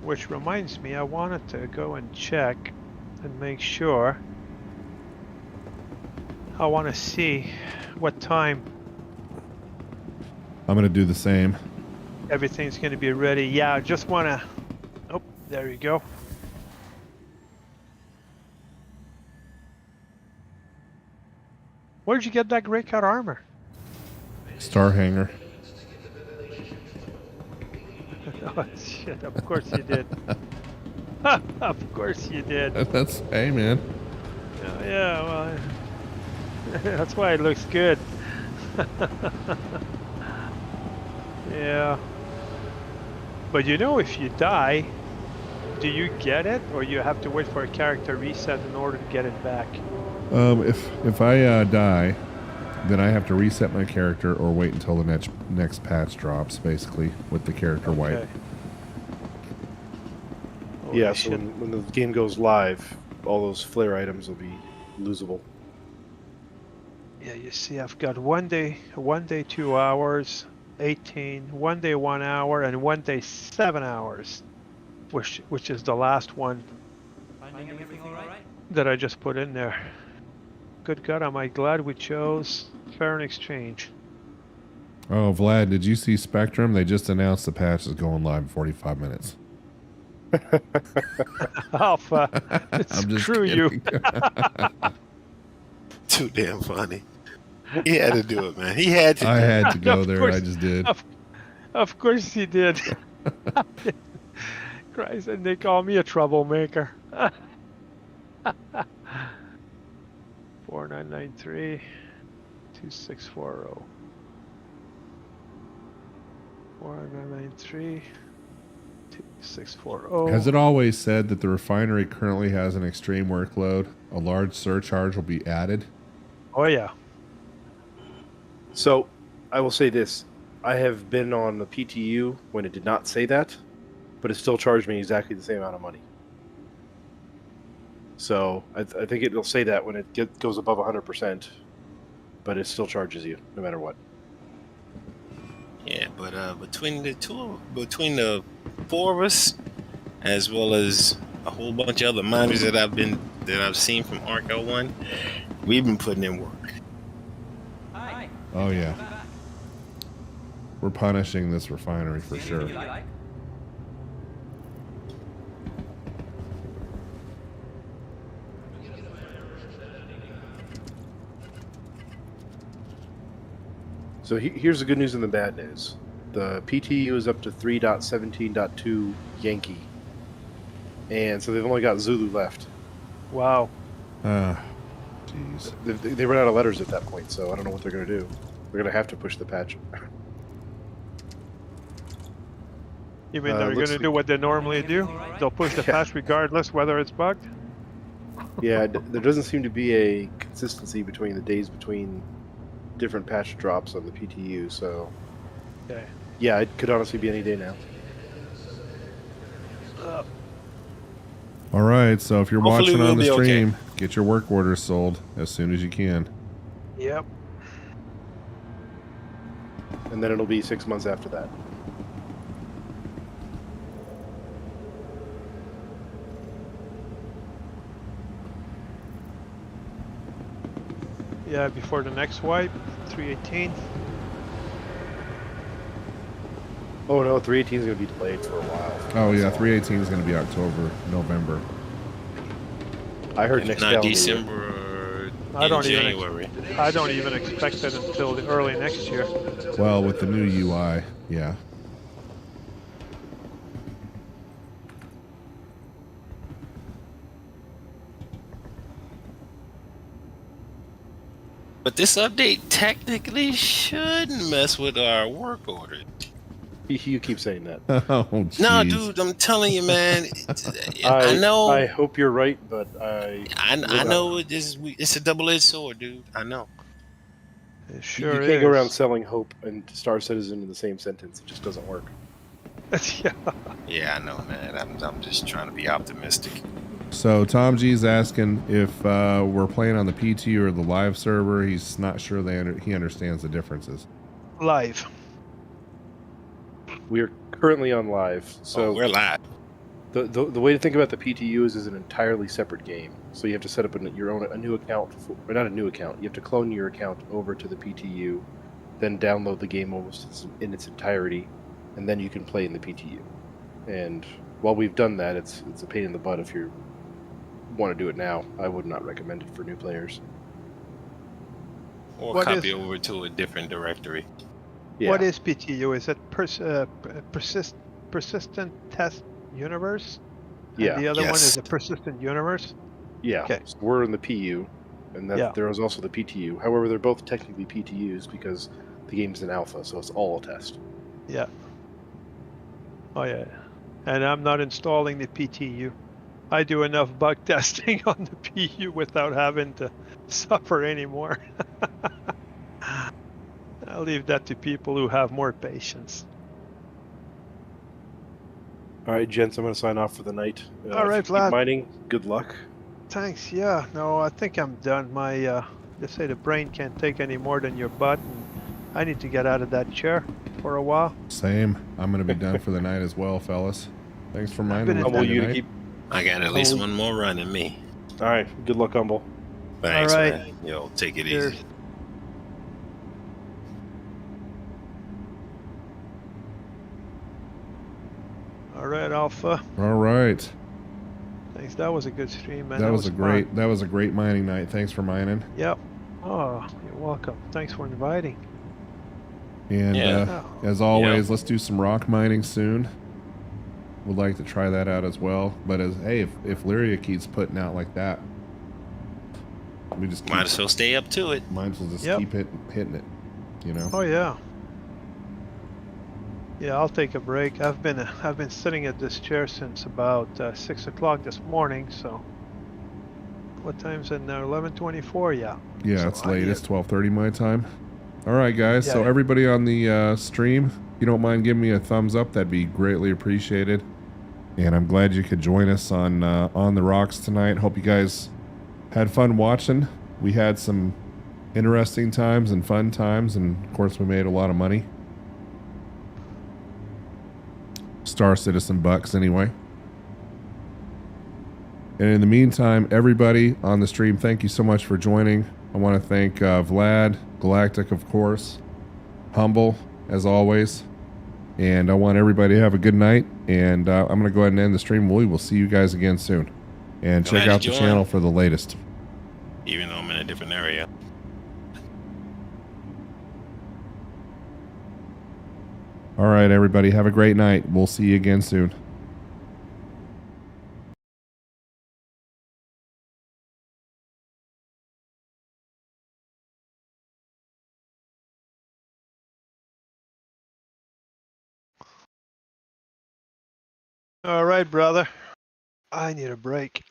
Speaker 3: Which reminds me, I wanted to go and check and make sure. I want to see what time
Speaker 1: I'm going to do the same.
Speaker 3: everything's going to be ready. Yeah, I just want to... Oh, there you go. Where'd you get that gray cut armor?
Speaker 1: Star Hanger.
Speaker 3: Oh, shit, of course you did. Of course you did.
Speaker 1: That's, hey man.
Speaker 3: Yeah, well, that's why it looks good. Yeah. But you know, if you die, do you get it, or you have to wait for a character reset in order to get it back?
Speaker 1: If I die, then I have to reset my character or wait until the next patch drops, basically, with the character wipe.
Speaker 3: Holy
Speaker 7: Yeah,
Speaker 3: shit.
Speaker 7: so when the game goes live, all those flare items will be losable.
Speaker 3: Yeah, you see, I've got 1 day 2 hours, 18, 1 day 1 hour, and 1 day 7 hours, which is the last one
Speaker 6: Finding everything all right?
Speaker 3: that I just put in there. Good God, am I glad we chose Fair and Exchange.
Speaker 1: Oh, Vlad, did you see Spectrum? They just announced the patch is going live in 45 minutes.
Speaker 3: Alpha,
Speaker 1: I'm just
Speaker 3: screw you.
Speaker 1: kidding.
Speaker 9: Too damn funny. He had to do it, man. He had to.
Speaker 1: I had to go
Speaker 3: Of
Speaker 1: there.
Speaker 3: course.
Speaker 1: I just did.
Speaker 3: Of course he did. Christ, and they call me a troublemaker. 4993 2640. 4993 2640.
Speaker 1: Has it always said that the refinery currently has an extreme workload? A large surcharge will be added?
Speaker 3: Oh yeah.
Speaker 7: So, I will say this. I have been on the PTU when it did not say that, but it still charged me exactly the same amount of money. So, I think it'll say that when it goes above 100%, but it still charges you, no matter what.
Speaker 9: Yeah, but between the four of us, as well as a whole bunch of other miners that I've seen from Arc 01, we've been putting in work.
Speaker 6: Hi.
Speaker 1: Oh, yeah. We're punishing this refinery for
Speaker 6: See
Speaker 1: sure.
Speaker 6: anything you like?
Speaker 7: So here's the good news and the bad news. The PTU is up to 3.17.2 Yankee. And so they've only got Zulu left.
Speaker 3: Wow.
Speaker 1: Jeez.
Speaker 7: They run out of letters at that point, so I don't know what they're going to do. They're going to have to push the patch.
Speaker 3: You mean they're
Speaker 7: looks
Speaker 3: going to do what they normally do? They'll push the patch regardless whether it's bugged?
Speaker 7: Yeah, there doesn't seem to be a consistency between the days between different patch drops on the PTU, so
Speaker 3: Okay.
Speaker 7: yeah, it could honestly be any day now.
Speaker 1: All right, so if you're
Speaker 9: Hopefully
Speaker 1: watching on the
Speaker 9: we'll be
Speaker 1: stream,
Speaker 9: okay.
Speaker 1: get your work orders sold as soon as you can.
Speaker 3: Yep.
Speaker 7: And then it'll be 6 months after that.
Speaker 3: Yeah, before the next wipe, 318.
Speaker 7: Oh no, 318 is going to be delayed for a while.
Speaker 1: Oh, yeah, 318 is going to be October, November.
Speaker 7: I heard
Speaker 9: If
Speaker 7: next
Speaker 9: not
Speaker 7: calendar year.
Speaker 9: December,
Speaker 3: I
Speaker 9: in
Speaker 3: don't
Speaker 9: January.
Speaker 3: I don't even expect it until the early next year.
Speaker 1: Well, with the new UI, yeah.
Speaker 9: But this update technically shouldn't mess with our work orders.
Speaker 7: You keep saying that.
Speaker 1: Oh,
Speaker 9: No,
Speaker 1: jeez.
Speaker 9: dude, I'm telling you, man. I know.
Speaker 7: I hope you're right, but
Speaker 9: I know it's a double-edged sword, dude. I know.
Speaker 3: It sure
Speaker 7: you can't go around
Speaker 3: is.
Speaker 7: selling hope and Star Citizen in the same sentence. It just doesn't work.
Speaker 3: Yeah.
Speaker 9: Yeah, I know, man. I'm just trying to be optimistic.
Speaker 1: So Tom G's asking if we're playing on the PT or the live server. He's not sure he understands the differences.
Speaker 3: Live.
Speaker 7: We are currently on live, so
Speaker 9: We're live.
Speaker 7: the way to think about the PTUs is an entirely separate game. So you have to set up a new account, or not a new account. You have to clone your account over to the PTU, then download the game almost in its entirety, and then you can play in the PTU. And while we've done that, it's a pain in the butt if you want to do it now. I would not recommend it for new players.
Speaker 9: Or
Speaker 3: What
Speaker 9: copy
Speaker 3: is-
Speaker 9: over to a different directory.
Speaker 7: Yeah.
Speaker 3: What is PTU? Is it persistent test universe?
Speaker 7: Yeah.
Speaker 3: And the other one
Speaker 9: Yes.
Speaker 3: is a persistent universe?
Speaker 7: Yeah,
Speaker 3: Okay.
Speaker 7: so we're in the PU, and there is also the PTU. However, they're both technically PTUs because the game's in alpha, so it's all a test.
Speaker 3: Yeah. Oh, yeah. And I'm not installing the PTU. I do enough bug testing on the PU without having to suffer anymore. I'll leave that to people who have more patience.
Speaker 7: All right, gents, I'm going to sign off for the night.
Speaker 3: All right,
Speaker 7: if you keep
Speaker 3: Vlad.
Speaker 7: mining, good luck.
Speaker 3: Thanks. Yeah. No, I think I'm done. They say the brain can't take any more than your butt, and I need to get out of that chair for a while.
Speaker 1: Same. I'm going to be done for the night as well, fellas. Thanks for minding
Speaker 3: been
Speaker 1: with
Speaker 3: in
Speaker 1: me
Speaker 3: that-
Speaker 7: You to
Speaker 1: tonight.
Speaker 7: keep.
Speaker 9: I got at least one more run in me.
Speaker 7: All right, good luck, Humble.
Speaker 9: Thanks,
Speaker 3: All right.
Speaker 9: man. Yo, take it
Speaker 3: Cheers.
Speaker 9: easy.
Speaker 3: All right, Alpha.
Speaker 1: All right.
Speaker 3: Thanks. That was a good stream, man.
Speaker 1: That was
Speaker 3: fun.
Speaker 1: that was a great mining night. Thanks for mining.
Speaker 3: Yep. Oh, you're welcome. Thanks for inviting.
Speaker 1: And
Speaker 9: Yeah.
Speaker 1: as always, let's do some rock mining soon. Would like to try that out as well. But if Lyria keeps putting out like that, we just
Speaker 9: Might as well stay up to it.
Speaker 1: might as well just
Speaker 3: Yep.
Speaker 1: keep hitting it. You know.
Speaker 3: Oh yeah. Yeah, I'll take a break. I've been sitting at this chair since about 6 o'clock this morning. So, what time's it now? 11:24. Yeah.
Speaker 1: Yeah,
Speaker 3: So
Speaker 1: it's
Speaker 3: I
Speaker 1: late.
Speaker 3: need-
Speaker 1: It's 12:30 my time. All right, guys.
Speaker 3: Yeah,
Speaker 1: So
Speaker 3: yeah.
Speaker 1: everybody on the stream, if you don't mind giving me a thumbs up, that'd be greatly appreciated. And I'm glad you could join us on the rocks tonight. Hope you guys had fun watching. We had some interesting times and fun times, and of course, we made a lot of money. Star Citizen bucks, anyway. And in the meantime, everybody on the stream, thank you so much for joining. I want to thank Vlad, Galactic, of course, Humble, as always. And I want everybody to have a good night. And I'm going to go ahead and end the stream. We will see you guys again soon. And check
Speaker 9: Glad
Speaker 1: out
Speaker 9: you
Speaker 1: the
Speaker 9: joined.
Speaker 1: channel for the latest.
Speaker 9: Even though I'm in a different area.
Speaker 1: All right, everybody. Have a great night. We'll see you again soon.
Speaker 3: All right, brother. I need a break.